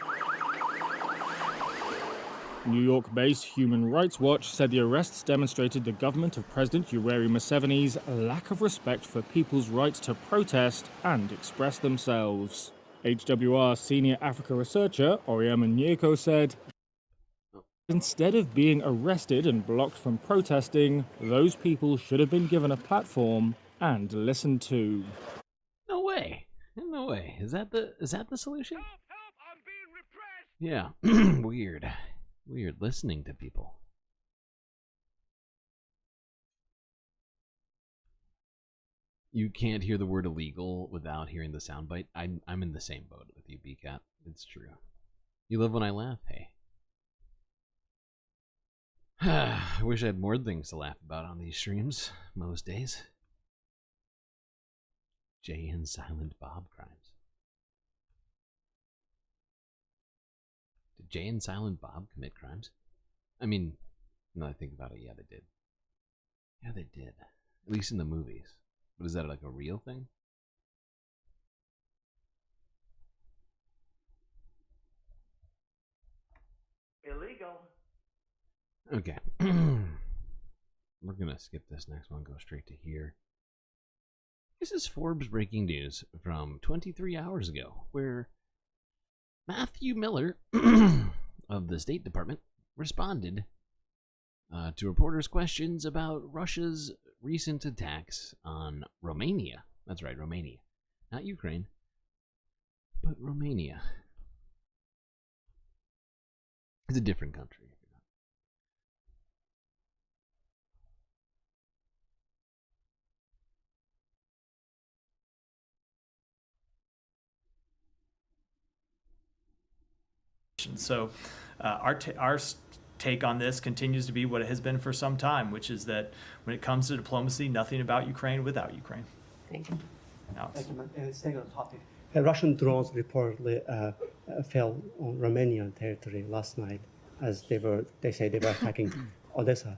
New York-based Human Rights Watch said the arrests demonstrated the government of President Yoweri Museveni's lack of respect for people's rights to protest and express themselves. HWR senior Africa researcher Oriema Nyeko said, instead of being arrested and blocked from protesting, those people should have been given a platform and listened to. No way. No way. Is that the solution? Help, I'm being repressed. Yeah. Weird. Weird listening to people. You can't hear the word illegal without hearing the soundbite. I'm in the same boat with you, BCat. It's true. You love when I laugh, hey. I wish I had more things to laugh about on these streams most days. Jay and Silent Bob crimes. Did Jay and Silent Bob commit crimes? I mean, now that I think about it, yeah, they did. Yeah, they did. At least in the movies. But is that like a real thing? Illegal. Okay. We're going to skip this next one, go straight to here. This is Forbes breaking news from 23 hours ago, where Matthew Miller of the State Department responded to reporters' questions about Russia's recent attacks on Romania. That's right, Romania. Not Ukraine, but Romania. It's a different country. So our take on this continues to be what it has been for some time, which is that when it comes to diplomacy, nothing about Ukraine without Ukraine. Thank you. Alex. Staying on the topic, Russian drones reportedly fell on Romanian territory last night as they say they were attacking Odessa.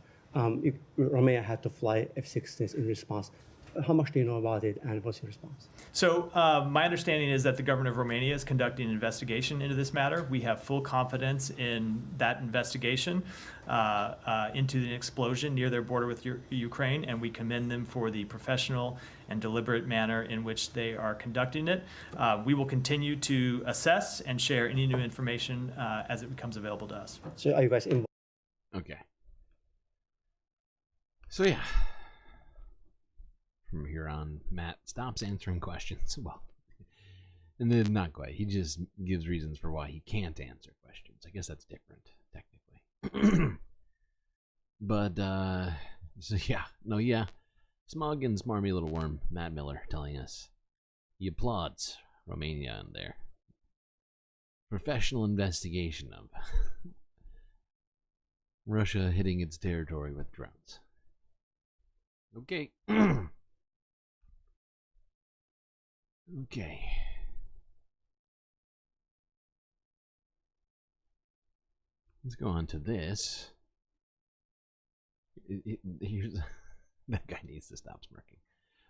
Romania had to fly F-16s in response. How much do you know about it, and what's your response? So my understanding is that the government of Romania is conducting an investigation into this matter. We have full confidence in that investigation into the explosion near their border with Ukraine, and we commend them for the professional and deliberate manner in which they are conducting it. We will continue to assess and share any new information as it becomes available to us. So are you guys involved? Okay. So yeah. From here on, Matt stops answering questions. Well, and then not quite. He just gives reasons for why he can't answer questions. I guess that's different, technically. But, so yeah. Smug and smarmy little worm, Matt Miller, telling us he applauds Romania and their professional investigation of Russia hitting its territory with drones. Okay. Okay. Let's go on to this. Here's that guy needs to stop smirking.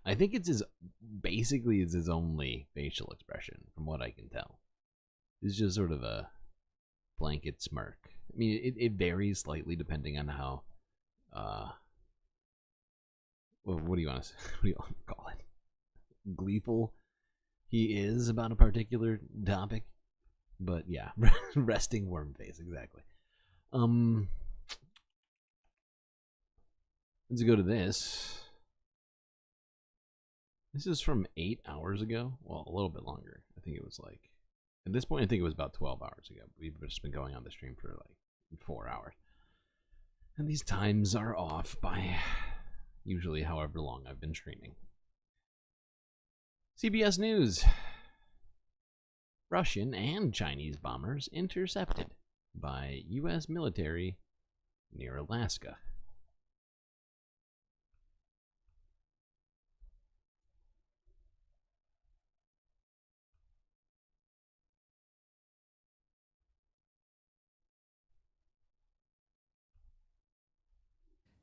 I think it's his only facial expression, from what I can tell. It's just sort of a blanket smirk. I mean, it varies slightly depending on how. What do you want to call it? Gleeful he is about a particular topic, but yeah, resting worm face, exactly. Let's go to this. This is from 8 hours ago. Well, a little bit longer. I think it was like, at this point, I think it was about 12 hours ago. We've just been going on the stream for like 4 hours. And these times are off by usually however long I've been streaming. CBS News. Russian and Chinese bombers intercepted by U.S. military near Alaska.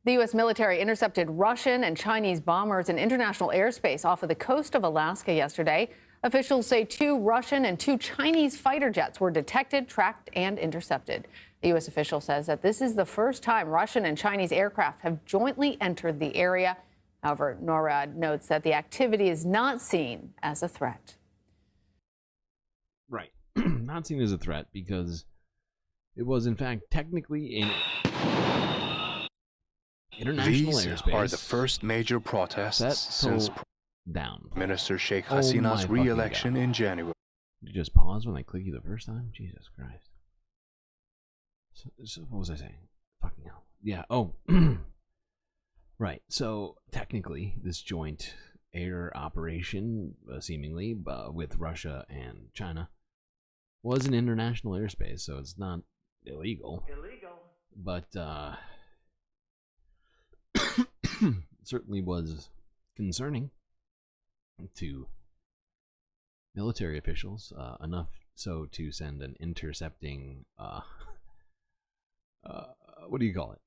The U.S. military intercepted Russian and Chinese bombers in international airspace off of the coast of Alaska yesterday. Officials say 2 Russian and 2 Chinese fighter jets were detected, tracked, and intercepted. The U.S. official says that this is the first time Russian and Chinese aircraft have jointly entered the area. However, NORAD notes that the activity is not seen as a threat. Right. Not seen as a threat because it was, in fact, technically in international airspace. These are the first major protests since Minister Sheikh Hasina's re-election in January. Did you just pause when I click you the first time? Jesus Christ. So what was I saying? Fucking hell. Yeah, right. So, technically, this joint air operation, seemingly, with Russia and China, was an international airspace, so it's not illegal. But, certainly was concerning to military officials, enough so to send an intercepting, what do you call it?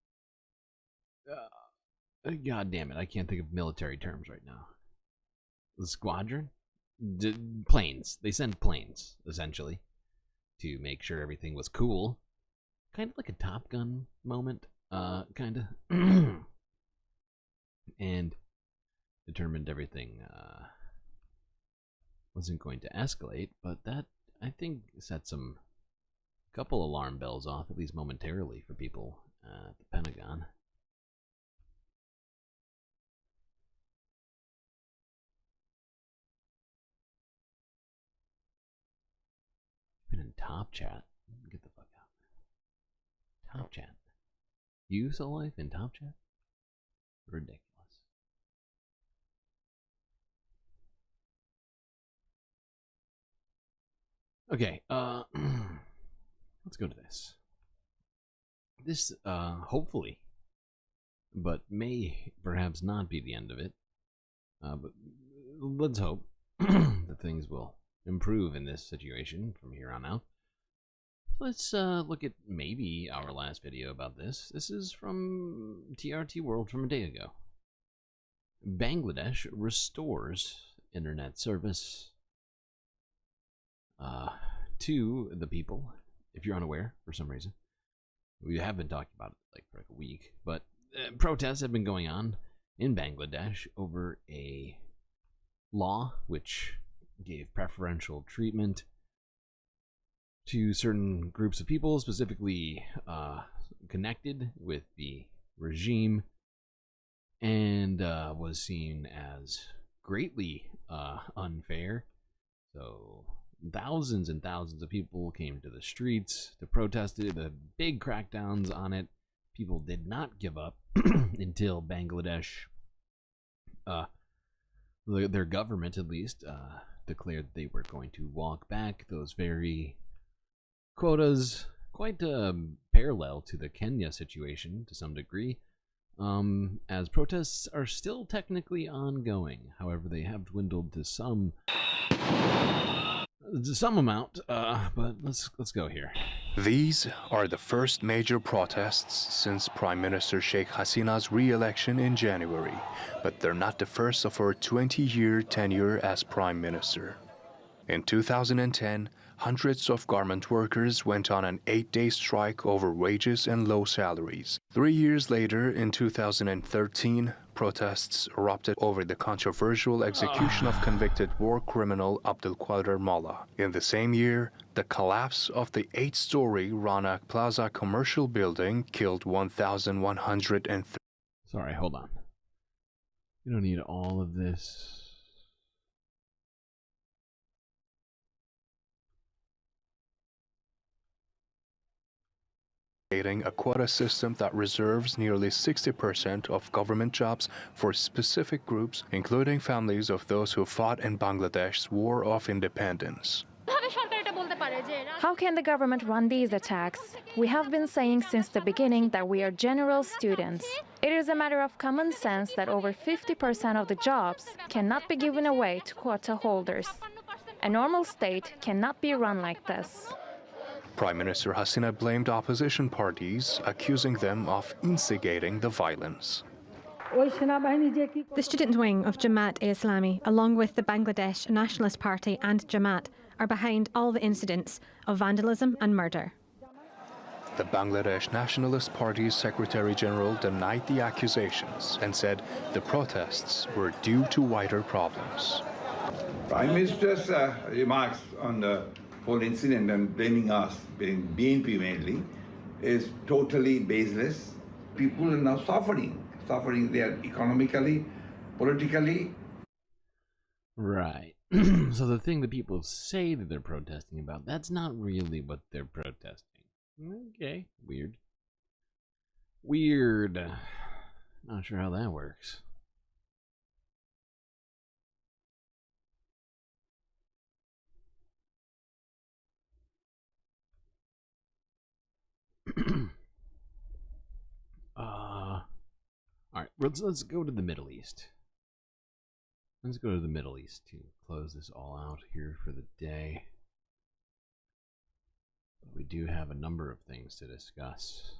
God damn it, I can't think of military terms right now. The squadron? Planes. They sent planes, essentially, to make sure everything was cool. Kind of like a Top Gun moment, kind of. And determined everything wasn't going to escalate, but that, I think, set some couple alarm bells off, at least momentarily, for people at the Pentagon. Been in Top Chat. Get the fuck out. Top Chat. You, Soul Life, in Top Chat? Ridiculous. Okay, let's go to this. This, hopefully, but may perhaps not be the end of it. But let's hope that things will improve in this situation from here on out. Let's look at maybe our last video about this. This is from TRT World from a day ago. Bangladesh restores internet service to the people. If you're unaware, for some reason, we have been talking about it like for a week, but protests have been going on in Bangladesh over a law which gave preferential treatment to certain groups of people, specifically connected with the regime, and was seen as greatly unfair. So thousands and thousands of people came to the streets to protest it. The big crackdowns on it. People did not give up until Bangladesh, their government at least, declared they were going to walk back those very quotas, quite parallel to the Kenya situation to some degree, as protests are still technically ongoing. However, they have dwindled to some amount, but let's go here. These are the first major protests since Prime Minister Sheikh Hasina's re-election in January, but they're not the first of her 20-year tenure as Prime Minister. In 2010, hundreds of garment workers went on an 8-day strike over wages and low salaries. 3 years later, in 2013, protests erupted over the controversial execution of convicted war criminal Abdul Qadir Mullah. In the same year, the collapse of the 8-story Ronak Plaza commercial building killed 1,130. Sorry, hold on. You don't need all of this. A quota system that reserves nearly 60% of government jobs for specific groups, including families of those who fought in Bangladesh's War of Independence. How can the government run these attacks? We have been saying since the beginning that we are general students. It is a matter of common sense that over 50% of the jobs cannot be given away to quota holders. A normal state cannot be run like this. Prime Minister Hasina blamed opposition parties, accusing them of instigating the violence. The student wing of Jamaat-e-Islami, along with the Bangladesh Nationalist Party and Jamaat, are behind all the incidents of vandalism and murder. The Bangladesh Nationalist Party's Secretary General denied the accusations and said the protests were due to wider problems. Prime Minister's remarks on the whole incident and blaming us, BNP mainly, is totally baseless. People are now suffering there economically, politically. Right. So the thing that people say that they're protesting about, that's not really what they're protesting. Okay, weird. Weird. Not sure how that works. All right, let's go to the Middle East. Let's go to the Middle East to close this all out here for the day. But we do have a number of things to discuss.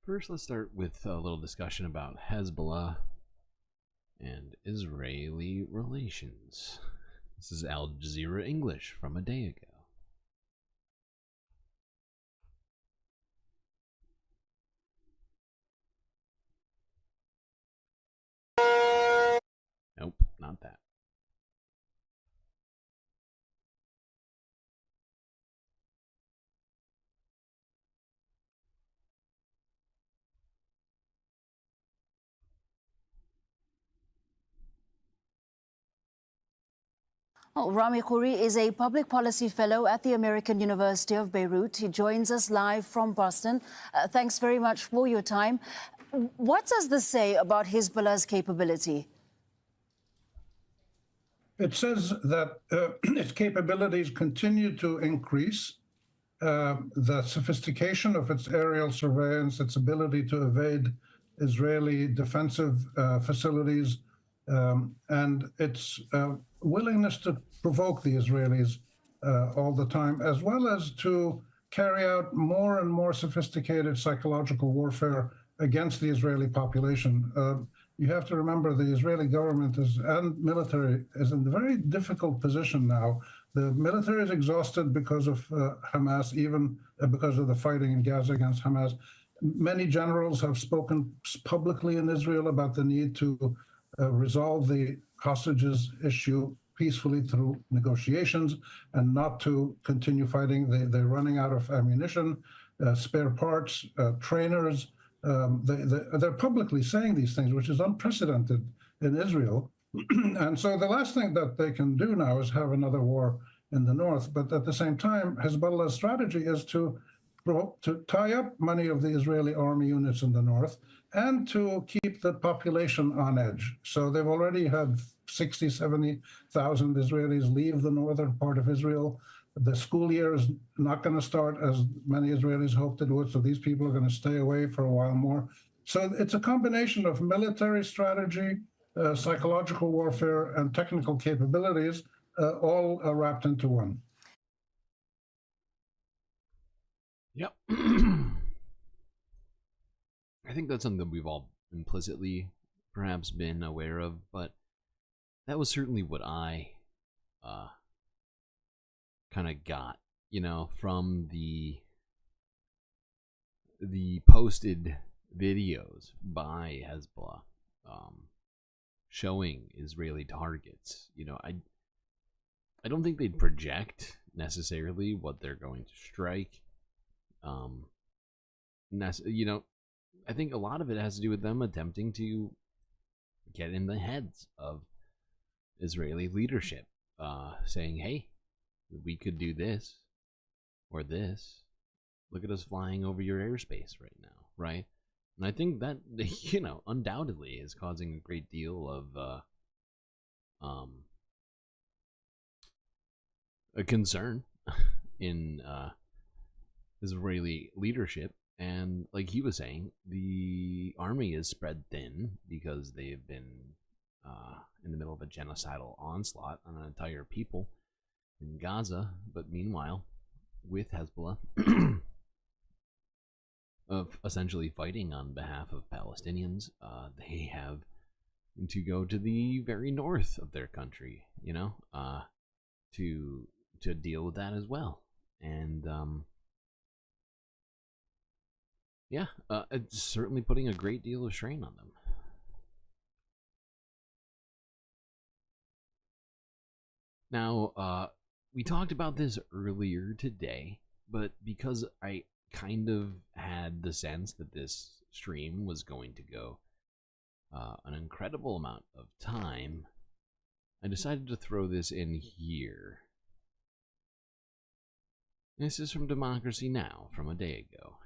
First, let's start with a little discussion about Hezbollah and Israeli relations. This is Al Jazeera English from a day ago. Nope, not that. Well, Rami Khouri is a public policy fellow at the American University of Beirut. He joins us live from Boston. Thanks very much for your time. What does this say about Hezbollah's capability? It says that its capabilities continue to increase. The sophistication of its aerial surveillance, its ability to evade Israeli defensive facilities, and its willingness to provoke the Israelis all the time, as well as to carry out more and more sophisticated psychological warfare against the Israeli population. You have to remember the Israeli government and military is in a very difficult position now. The military is exhausted because of Hamas, even because of the fighting in Gaza against Hamas. Many generals have spoken publicly in Israel about the need to resolve the hostages issue peacefully through negotiations and not to continue fighting. They're running out of ammunition, spare parts, trainers. They're publicly saying these things, which is unprecedented in Israel. And so the last thing that they can do now is have another war in the north. But at the same time, Hezbollah's strategy is to tie up many of the Israeli army units in the north and to keep the population on edge. So they've already had 60, 70,000 Israelis leave the northern part of Israel. The school year is not going to start as many Israelis hoped it would, so these people are going to stay away for a while more. So it's a combination of military strategy, psychological warfare, and technical capabilities, all wrapped into one. Yep. I think that's something that we've all implicitly perhaps been aware of, but that was certainly what I kind of got, you know, from the posted videos by Hezbollah showing Israeli targets. You know, I don't think they'd project necessarily what they're going to strike. You know, I think a lot of it has to do with them attempting to get in the heads of Israeli leadership, saying, hey, we could do this or this. Look at us flying over your airspace right now, right? And I think that, you know, undoubtedly is causing a great deal of a concern in Israeli leadership. And like he was saying, the army is spread thin because they've been in the middle of a genocidal onslaught on an entire people in Gaza. But meanwhile, with Hezbollah of essentially fighting on behalf of Palestinians, they have to go to the very north of their country, you know, to deal with that as well. And yeah, it's certainly putting a great deal of strain on them. Now, we talked about this earlier today, but because I kind of had the sense that this stream was going to go an incredible amount of time, I decided to throw this in here. This is from Democracy Now! From a day ago.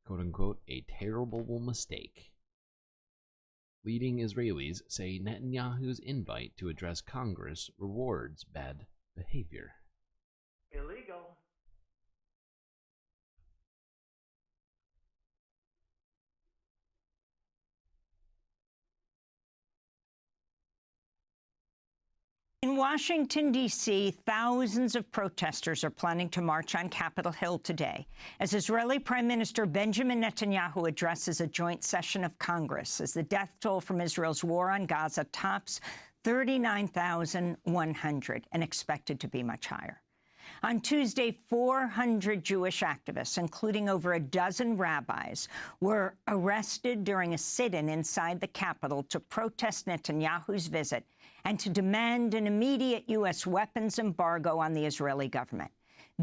Quote-unquote, a terrible mistake. Leading Israelis say Netanyahu's invite to address Congress rewards bad behavior. Illegal. Washington, D.C., thousands of protesters are planning to march on Capitol Hill today as Israeli Prime Minister Benjamin Netanyahu addresses a joint session of Congress as the death toll from Israel's war on Gaza tops 39,100 and expected to be much higher. On Tuesday, 400 Jewish activists, including over a dozen rabbis, were arrested during a sit-in inside the Capitol to protest Netanyahu's visit and to demand an immediate U.S. weapons embargo on the Israeli government.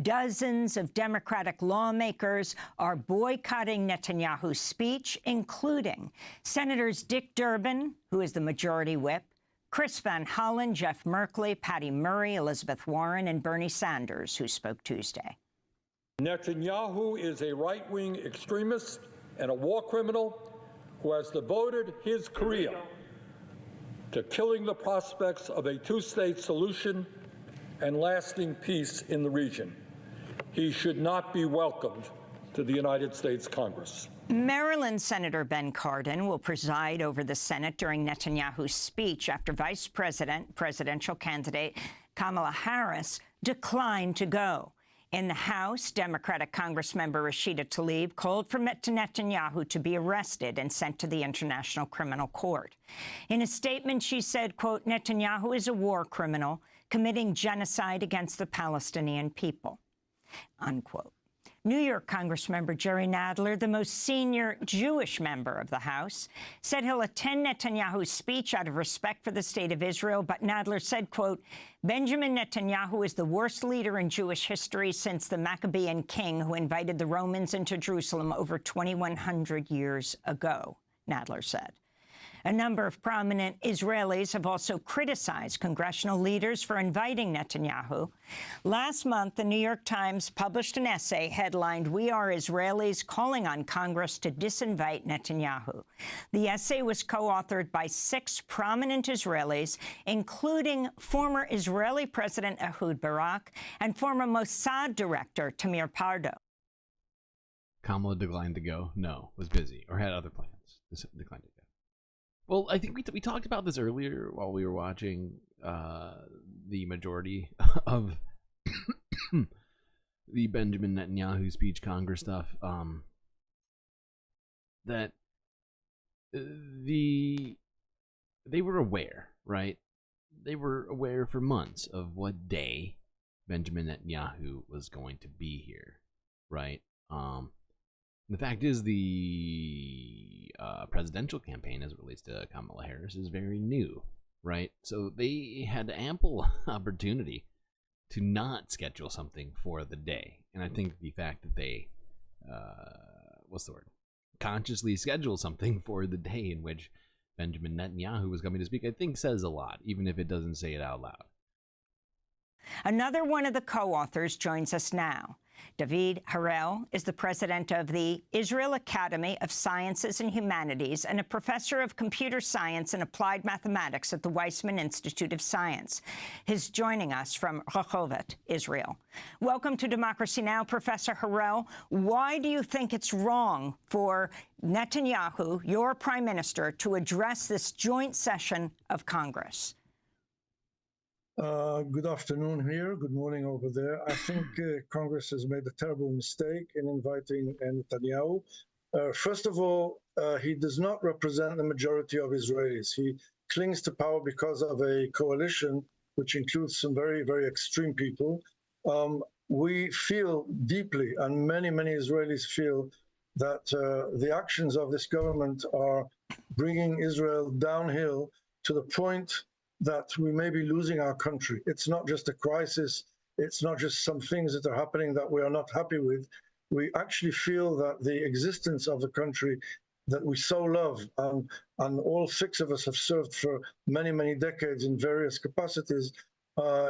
Dozens of Democratic lawmakers are boycotting Netanyahu's speech, including Senators Dick Durbin, who is the majority whip, Chris Van Hollen, Jeff Merkley, Patty Murray, Elizabeth Warren, and Bernie Sanders, who spoke Tuesday. Netanyahu is a right-wing extremist and a war criminal who has devoted his career to killing the prospects of a two-state solution and lasting peace in the region. He should not be welcomed to the United States Congress. Maryland Senator Ben Cardin will preside over the Senate during Netanyahu's speech after presidential candidate Kamala Harris declined to go. In the House, Democratic Congressmember Rashida Tlaib called for Netanyahu to be arrested and sent to the International Criminal Court. In a statement, she said, quote, Netanyahu is a war criminal committing genocide against the Palestinian people, unquote. New York Congressmember Jerry Nadler, the most senior Jewish member of the House, said he'll attend Netanyahu's speech out of respect for the state of Israel, but Nadler said, quote, Benjamin Netanyahu is the worst leader in Jewish history since the Maccabean king who invited the Romans into Jerusalem over 2,100 years ago, Nadler said. A number of prominent Israelis have also criticized congressional leaders for inviting Netanyahu. Last month, the New York Times published an essay headlined, We Are Israelis Calling on Congress to Disinvite Netanyahu. The essay was co-authored by 6 prominent Israelis, including former Israeli President Ehud Barak and former Mossad director Tamir Pardo. Kamala declined to go. No, was busy or had other plans. Declined to go. Well, I think we talked about this earlier while we were watching the majority of the Benjamin Netanyahu speech Congress stuff. That they were aware, right? They were aware for months of what day Benjamin Netanyahu was going to be here, right? The fact is, the presidential campaign, as it relates to Kamala Harris, is very new, right? So they had ample opportunity to not schedule something for the day. And I think the fact that they, consciously scheduled something for the day in which Benjamin Netanyahu was coming to speak, I think says a lot, even if it doesn't say it out loud. Another one of the co-authors joins us now. David Harel is the president of the Israel Academy of Sciences and Humanities and a professor of computer science and applied mathematics at the Weizmann Institute of Science. He's joining us from Rehovot, Israel. Welcome to Democracy Now!, Professor Harel. Why do you think it's wrong for Netanyahu, your prime minister, to address this joint session of Congress? Good afternoon here. Good morning over there. I think Congress has made a terrible mistake in inviting Netanyahu. First of all, he does not represent the majority of Israelis. He clings to power because of a coalition which includes some very, very extreme people. We feel deeply, and many, many Israelis feel, that the actions of this government are bringing Israel downhill to the point that we may be losing our country. It's not just a crisis. It's not just some things that are happening that we are not happy with. We actually feel that the existence of the country that we so love, and all 6 of us have served for many, many decades in various capacities,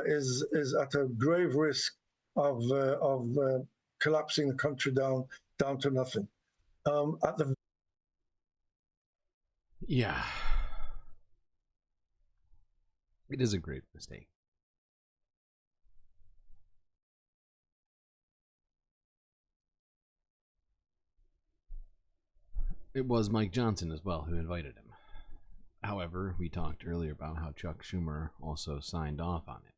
is at a grave risk of collapsing the country down to nothing. Yeah. It is a great mistake. It was Mike Johnson as well who invited him. However, we talked earlier about how Chuck Schumer also signed off on it.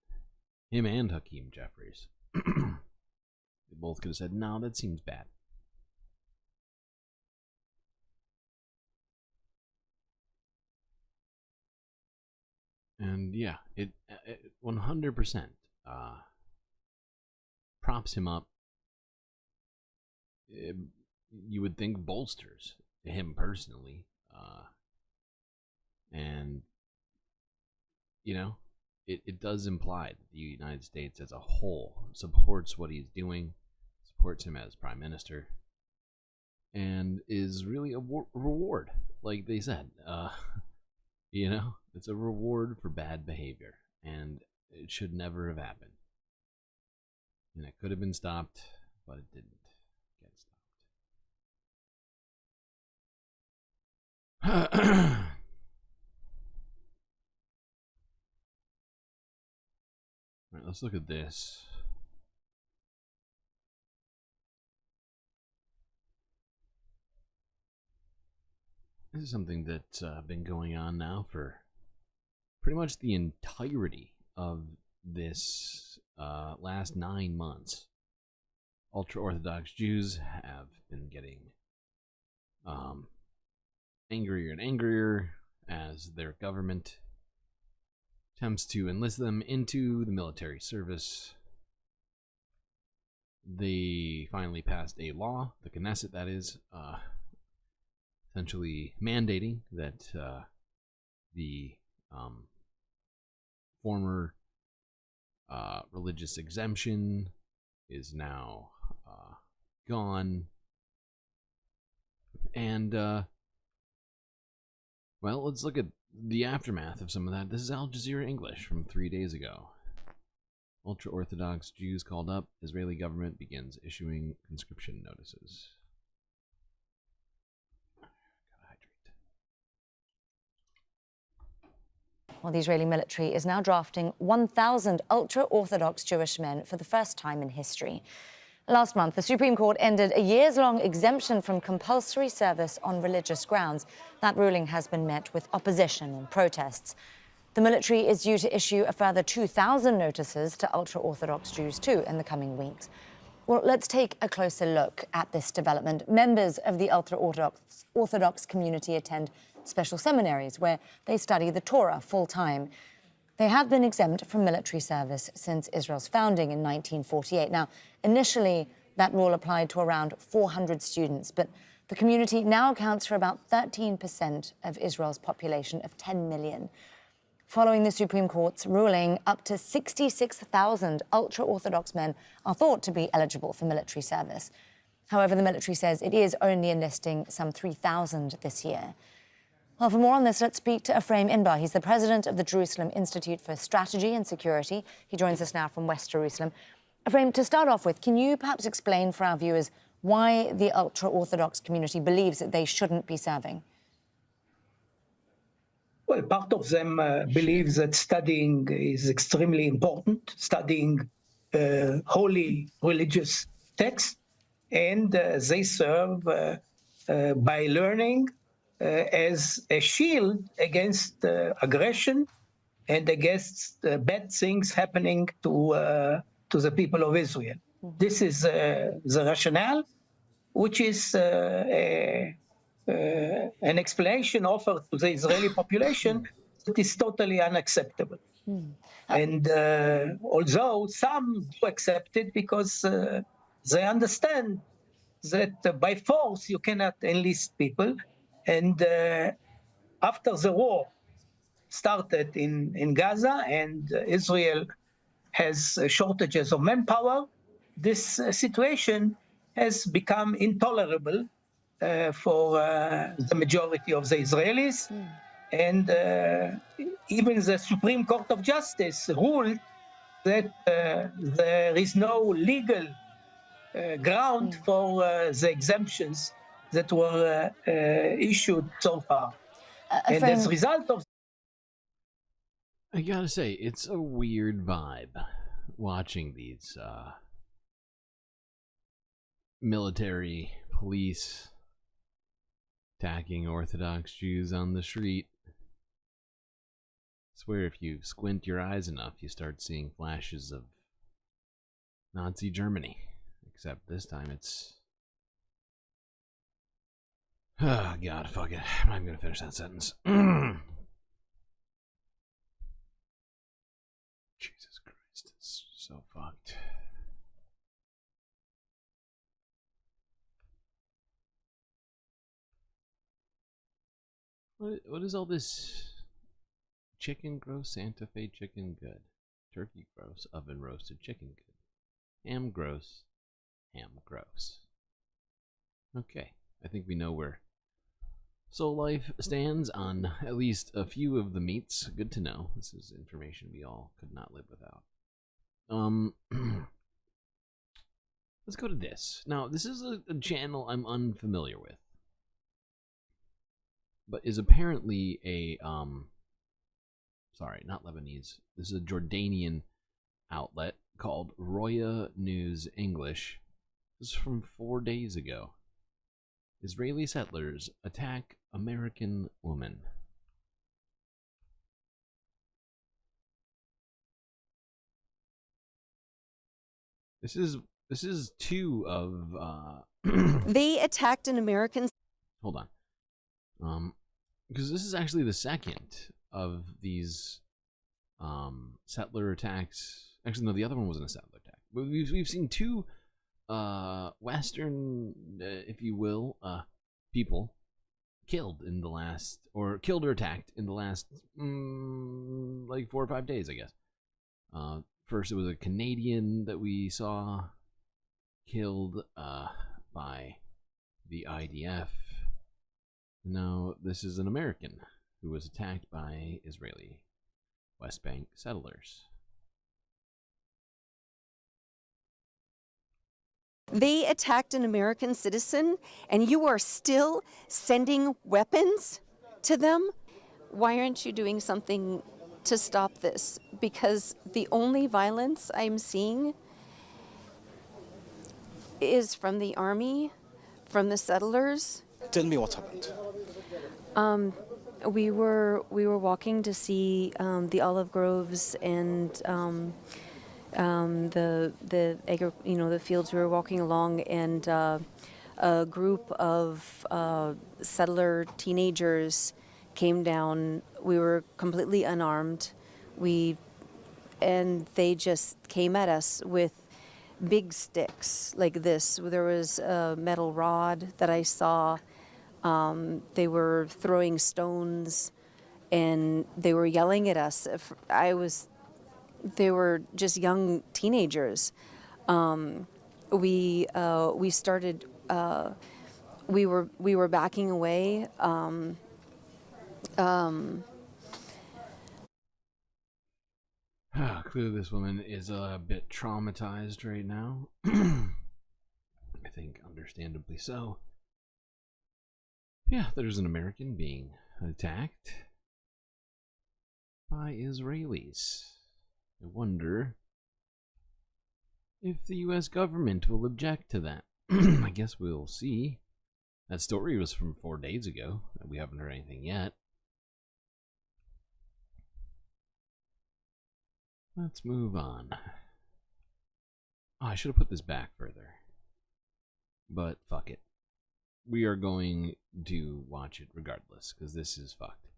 Him and Hakeem Jeffries. They both could have said, no, that seems bad. And yeah, it 100% props him up. You would think bolsters him personally. And, you know, it does imply that the United States as a whole supports what he's doing, supports him as prime minister, and is really a reward, like they said. You know, it's a reward for bad behavior, and it should never have happened. And it could have been stopped, but it didn't get stopped. All right, let's look at this. This is something that's been going on now for pretty much the entirety of this last 9 months. Ultra-Orthodox Jews have been getting angrier and angrier as their government attempts to enlist them into the military service. They finally passed a law, the Knesset that is, essentially mandating that the former religious exemption is now gone. And, well, let's look at the aftermath of some of that. This is Al Jazeera English from 3 days ago. Ultra-Orthodox Jews called up. Israeli government begins issuing conscription notices. Well, the Israeli military is now drafting 1,000 ultra-Orthodox Jewish men for the first time in history. Last month, the Supreme Court ended a years-long exemption from compulsory service on religious grounds. That ruling has been met with opposition and protests. The military is due to issue a further 2,000 notices to ultra-Orthodox Jews, too, in the coming weeks. Well, let's take a closer look at this development. Members of the ultra-Orthodox community attend special seminaries where they study the Torah full-time. They have been exempt from military service since Israel's founding in 1948. Now, initially, that rule applied to around 400 students, but the community now accounts for about 13% of Israel's population of 10 million. Following the Supreme Court's ruling, up to 66,000 ultra-Orthodox men are thought to be eligible for military service. However, the military says it is only enlisting some 3,000 this year. Well, for more on this, let's speak to Ephraim Inbar. He's the president of the Jerusalem Institute for Strategy and Security. He joins us now from West Jerusalem. Ephraim, to start off with, can you perhaps explain for our viewers why the ultra-Orthodox community believes that they shouldn't be serving? Well, part of them believes that studying is extremely important, studying holy religious texts, and they serve by learning as a shield against aggression and against bad things happening to the people of Israel. This is the rationale, which is an explanation offered to the Israeli population that is totally unacceptable. And although some do accept it because they understand that by force you cannot enlist people. And after the war started in Gaza and Israel has shortages of manpower, this situation has become intolerable for the majority of the Israelis. And even the Supreme Court of Justice ruled that there is no legal ground for the exemptions that were issued so far. And as a result of... I gotta say, it's a weird vibe watching these military police attacking Orthodox Jews on the street. swear if you squint your eyes enough, you start seeing flashes of Nazi Germany. Except this time it's... Oh, God, fuck it. I'm not even gonna finish that sentence. Jesus Christ, it's so fucked. What is all this? Chicken gross, Santa Fe chicken good. Turkey gross, oven roasted chicken good. Ham gross, ham gross. Okay, I think we know where Soul Life stands on at least a few of the meats. Good to know. This is information we all could not live without. Let's go to this. Now, this is a channel I'm unfamiliar with, but is apparently a sorry, not Lebanese. This is a Jordanian outlet called Roya News English. This is from 4 days ago. Israeli settlers attack American woman. This is two of They attacked an American. Hold on. Because this is actually the second of these settler attacks. Actually, no, the other one wasn't a settler attack. But we've seen two Western, if you will, people killed in the last, or killed or attacked in the last, like 4 or 5 days, I guess. First, it was a Canadian that we saw killed by the IDF. Now, this is an American who was attacked by Israeli West Bank settlers. They attacked an American citizen, and you are still sending weapons to them? Why aren't you doing something to stop this? Because the only violence I'm seeing is from the army, from the settlers. Tell me what happened. We were walking to see the olive groves and the fields. We were walking along, and a group of settler teenagers came down. We were completely unarmed. And they just came at us with big sticks like this. There was a metal rod that I saw. They were throwing stones, and they were yelling at us. They were just young teenagers. We started. We were backing away. Clearly, this woman is a bit traumatized right now. I think, understandably so. Yeah, there's an American being attacked by Israelis. I wonder if the U.S. government will object to that. I guess we'll see. That story was from 4 days ago. We haven't heard anything yet. Let's move on. Oh, I should have put this back further. But fuck it. We are going to watch it regardless, because this is fucked.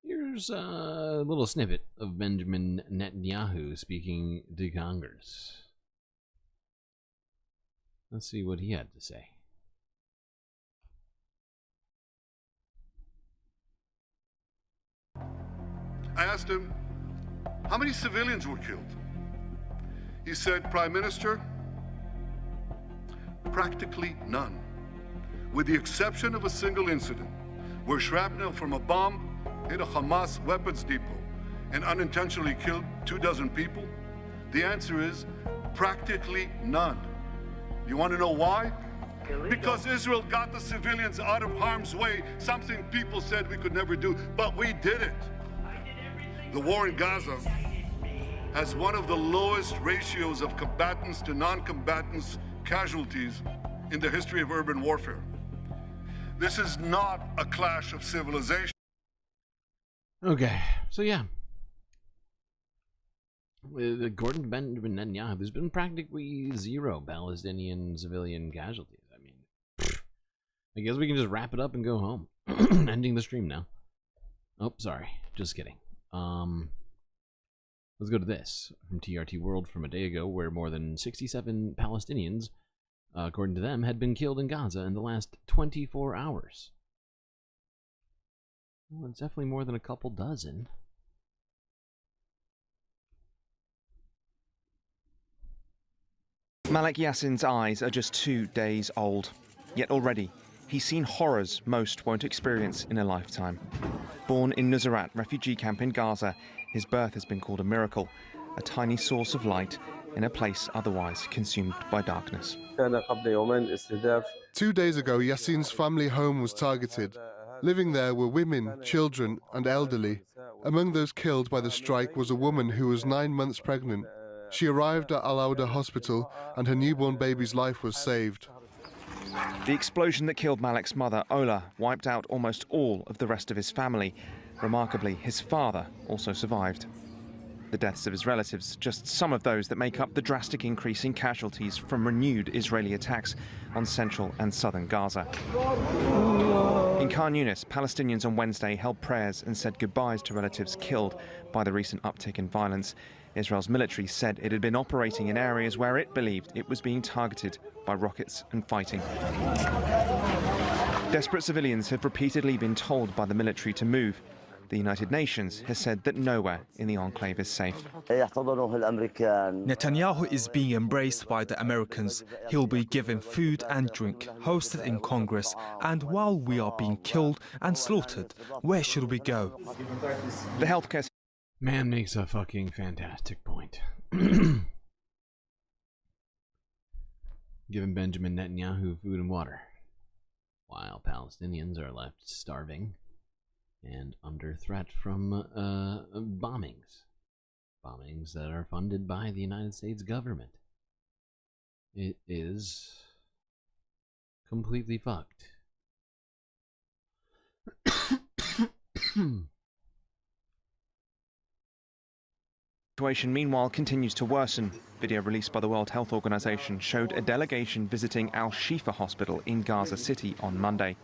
Here's a little snippet of Benjamin Netanyahu speaking to Congress. Let's see what he had to say. I asked him, how many civilians were killed? He said, Prime Minister, practically none, with the exception of a single incident where shrapnel from a bomb hit a Hamas weapons depot and unintentionally killed 24 people. The answer is practically none. You want to know why? Because Israel got the civilians out of harm's way, something people said we could never do, but we did it. The war in Gaza has one of the lowest ratios of combatants to non-combatants casualties in the history of urban warfare. This is not a clash of civilization. Okay, So yeah, according to Benjamin Netanyahu, there's been practically 0 Palestinian civilian casualties. I mean, I guess we can just wrap it up and go home. Ending the stream now. Oh, sorry. Just kidding. Let's go to this from TRT World from a day ago, where more than 67 Palestinians, according to them, had been killed in Gaza in the last 24 hours. Well, it's definitely more than a couple dozen. Malik Yassin's eyes are just 2 days old, yet already he's seen horrors most won't experience in a lifetime. Born in Nuseirat refugee camp in Gaza, his birth has been called a miracle, a tiny source of light in a place otherwise consumed by darkness. 2 days ago, Yassin's family home was targeted. Living there were women, children and elderly. Among those killed by the strike was a woman who was 9 months pregnant. She arrived at Al-Auda hospital and her newborn baby's life was saved. The explosion that killed Malik's mother, Ola, wiped out almost all of the rest of his family. Remarkably, his father also survived. The deaths of his relatives, just some of those that make up the drastic increase in casualties from renewed Israeli attacks on central and southern Gaza. In Khan Yunis, Palestinians on Wednesday held prayers and said goodbyes to relatives killed by the recent uptick in violence. Israel's military said it had been operating in areas where it believed it was being targeted by rockets and fighting. Desperate civilians have repeatedly been told by the military to move. The United Nations has said that nowhere in the enclave is safe. Netanyahu is being embraced by the Americans. He'll be given food and drink, hosted in Congress. And while we are being killed and slaughtered, where should we go? The healthcare... Man makes a fucking fantastic point. Giving Benjamin Netanyahu food and water, while Palestinians are left starving and under threat from bombings that are funded by the United States government. It is completely fucked. Situation, meanwhile, continues to worsen. Video released by the World Health Organization showed a delegation visiting Al-Shifa Hospital in Gaza City on Monday.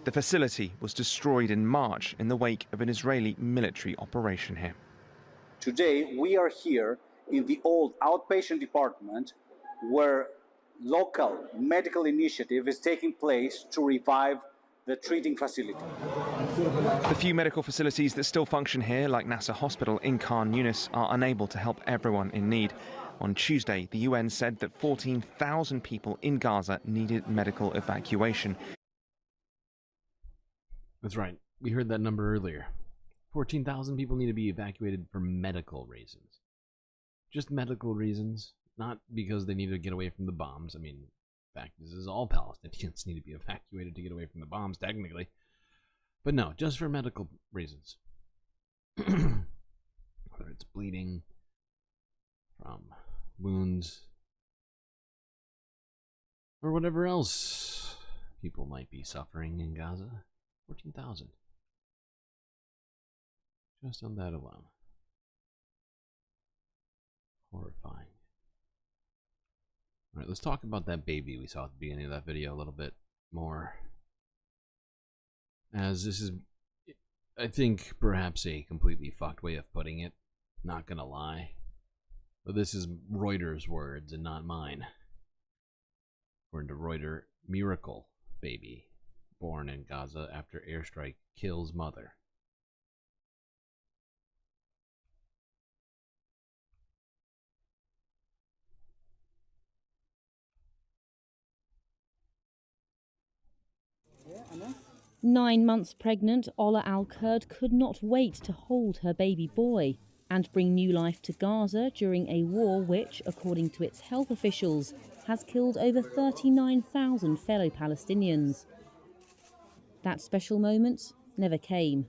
The facility was destroyed in March in the wake of an Israeli military operation here. Today, we are here in the old outpatient department where local medical initiative is taking place to revive the treating facility. The few medical facilities that still function here, like Nasser Hospital in Khan Yunis, are unable to help everyone in need. On Tuesday, the UN said that 14,000 people in Gaza needed medical evacuation. That's right. We heard that number earlier. 14,000 people need to be evacuated for medical reasons. Just medical reasons, not because they need to get away from the bombs. I mean, in fact, this is all Palestinians need to be evacuated to get away from the bombs, technically. But no, just for medical reasons. Whether it's bleeding from wounds or whatever else people might be suffering in Gaza. 14,000. Just on that alone. Horrifying. Alright, let's talk about that baby we saw at the beginning of that video a little bit more. As this is, I think, perhaps a completely fucked way of putting it. Not gonna lie. But this is Reuters' words and not mine. According to Reuters, miracle baby born in Gaza after airstrike kills mother. Yeah, 9 months pregnant, Ola Al-Kurd could not wait to hold her baby boy and bring new life to Gaza during a war which, according to its health officials, has killed over 39,000 fellow Palestinians. That special moment never came.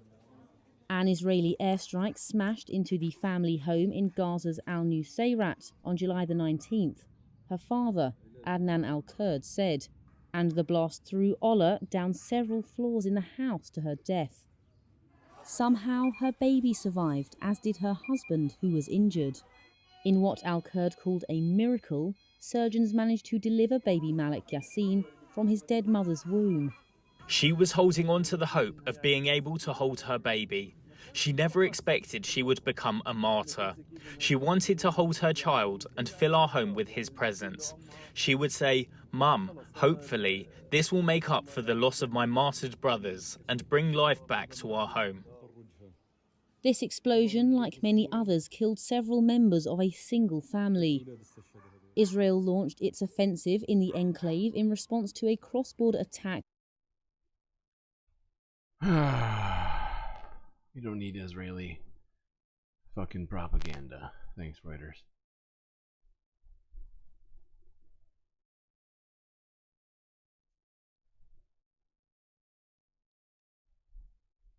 An Israeli airstrike smashed into the family home in Gaza's Al-Nuseirat on July the 19th, her father, Adnan Al-Kurd, said, and the blast threw Ola down several floors in the house to her death. Somehow her baby survived, as did her husband, who was injured. In what Al-Kurd called a miracle, surgeons managed to deliver baby Malik Yassin from his dead mother's womb. She was holding on to the hope of being able to hold her baby. She never expected she would become a martyr. She wanted to hold her child and fill our home with his presence. She would say, "Mum, hopefully, this will make up for the loss of my martyred brothers and bring life back to our home." This explosion, like many others, killed several members of a single family. Israel launched its offensive in the enclave in response to a cross-border attack. You don't need Israeli fucking propaganda. Thanks, Reuters.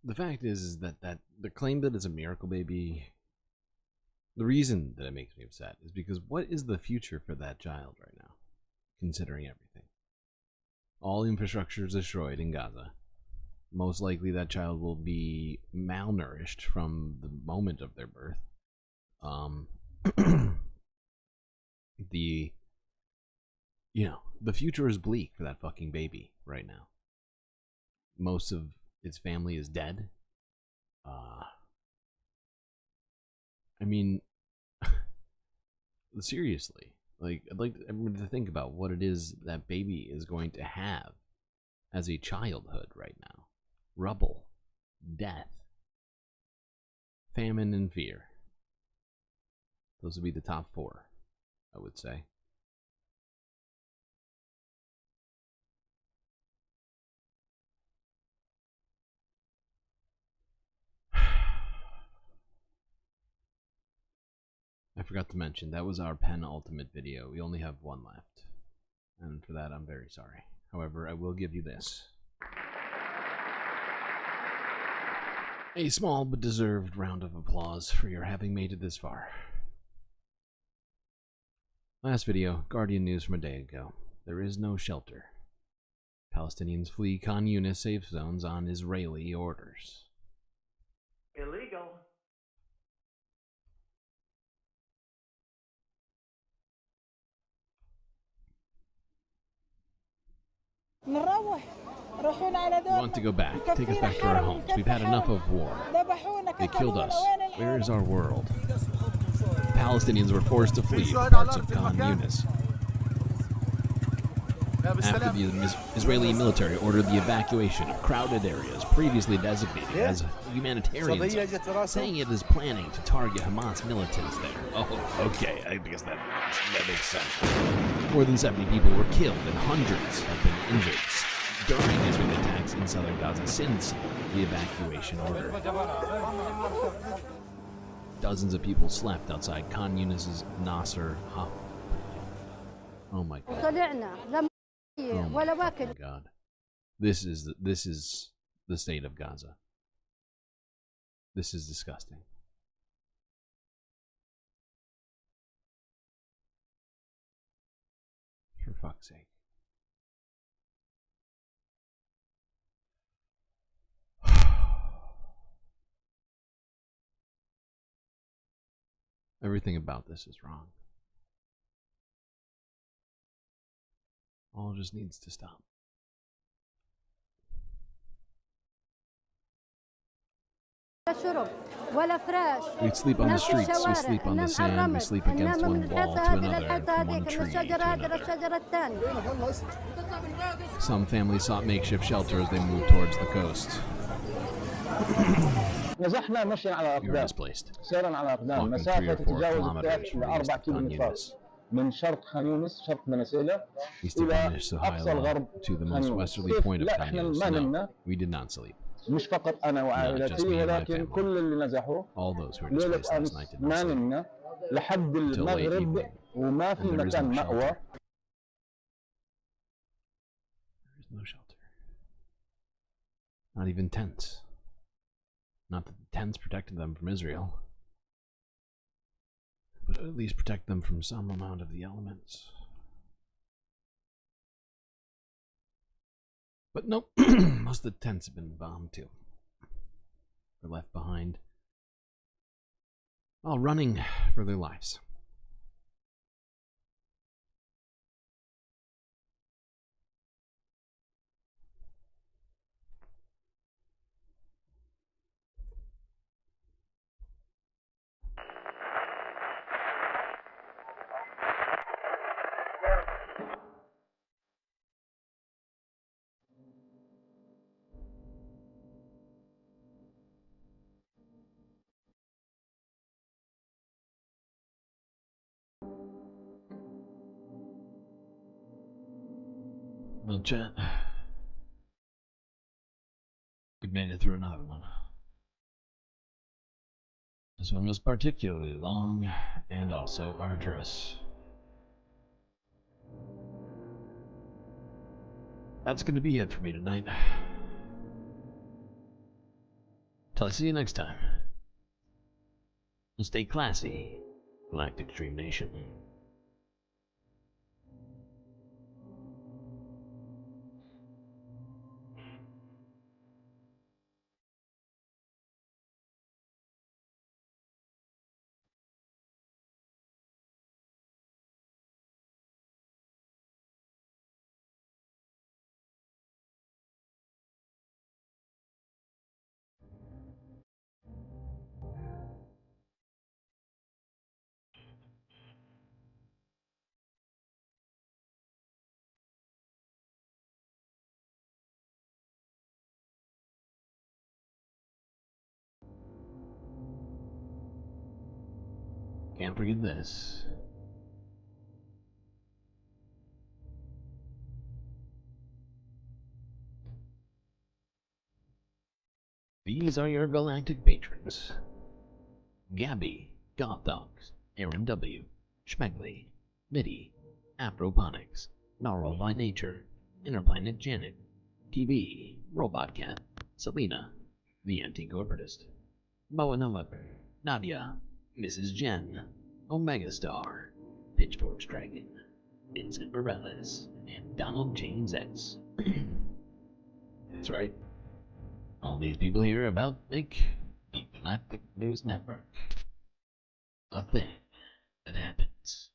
The fact is that the claim that it's a miracle baby, the reason that it makes me upset is because what is the future for that child right now, considering everything? All infrastructure is destroyed in Gaza. Most likely that child will be malnourished from the moment of their birth. The future is bleak for that fucking baby right now. Most of its family is dead. I mean, seriously, like, I'd like everyone to think about what it is that baby is going to have as a childhood right now. Rubble, death, famine, and fear. Those would be the top 4, I would say. I forgot to mention, that was our penultimate video. We only have one left. And for that, I'm very sorry. However, I will give you this. A small but deserved round of applause for your having made it this far. Last video, Guardian news from a day ago. There is no shelter. Palestinians flee Khan Yunis safe zones on Israeli orders. Illegal. We want to go back. Take us back to our homes. We've had enough of war. They killed us. Where is our world? Palestinians were forced to flee parts of Khan Yunis after the Israeli military ordered the evacuation of crowded areas previously designated as humanitarian zones, saying it is planning to target Hamas militants there. Oh, okay, I guess that makes sense. More than 70 people were killed and hundreds have been injured during Israeli attacks in southern Gaza since the evacuation order. Dozens of people slept outside Khan Yunis' Nasser hospital. Oh my god. Oh my god. This is the state of Gaza. This is disgusting. For fuck's sake. Everything about this is wrong. All just needs to stop. We sleep on the streets, we sleep on the sand, we sleep against one wall to another, and from one tree to another. Some families sought makeshift shelter as they moved towards the coast. We were displaced, walking 3 or 4 kilometers from the east of Khan Yunis. East of Suhaila to the most westerly point of Khan Yunis. No, we did not sleep. Not just me and my family. All those who were displaced last night did not sleep. Till late evening. And there is no shelter. There is no shelter. Not even tents. Not that the tents protected them from Israel, but at least protect them from some amount of the elements. But nope, most of the tents have been bombed too. were left behind while running for their lives. Well, chat, we made it through another one. This one was particularly long and also arduous. That's going to be it for me tonight. Till I see you next time. And stay classy, Galactic Stream Nation. Can't forget this. These are your galactic patrons. Gaemi, Goth Dogs, Aaron W., Schmegley, Mitty, Afroponics, Gnarl by Nature, Interplanet Janet, TV, Robot Cat, Selena, The Anti-Corporatist, Moanova, Nadia, Mrs. Jen, Omega Star, Pitchfork's Dragon, Vincent Morales, and Donald James X. That's right. All these people here about make the Galactic News Network a thing that happens.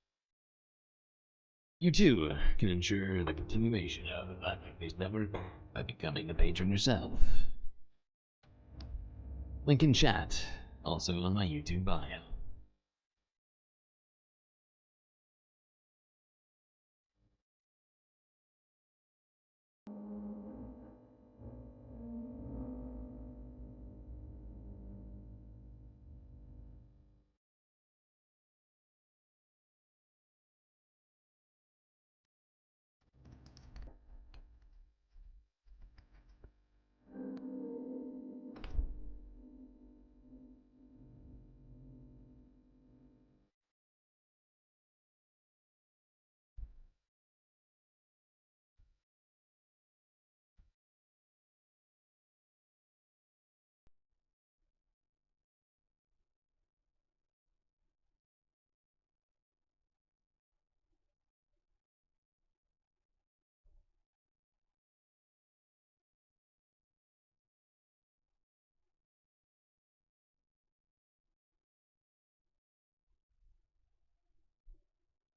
You too can ensure the continuation of the Galactic News Network by becoming a patron yourself. Link in chat, also on my YouTube bio.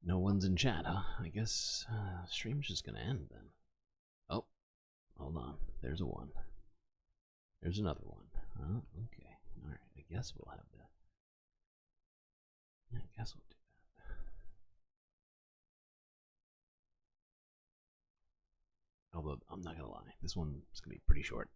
No one's in chat, huh? I guess stream's just gonna end then. Oh, hold on. There's a one. There's another one. Oh, okay. Alright, I guess we'll have that. Yeah, I guess we'll do that. Although, I'm not gonna lie, this one's gonna be pretty short.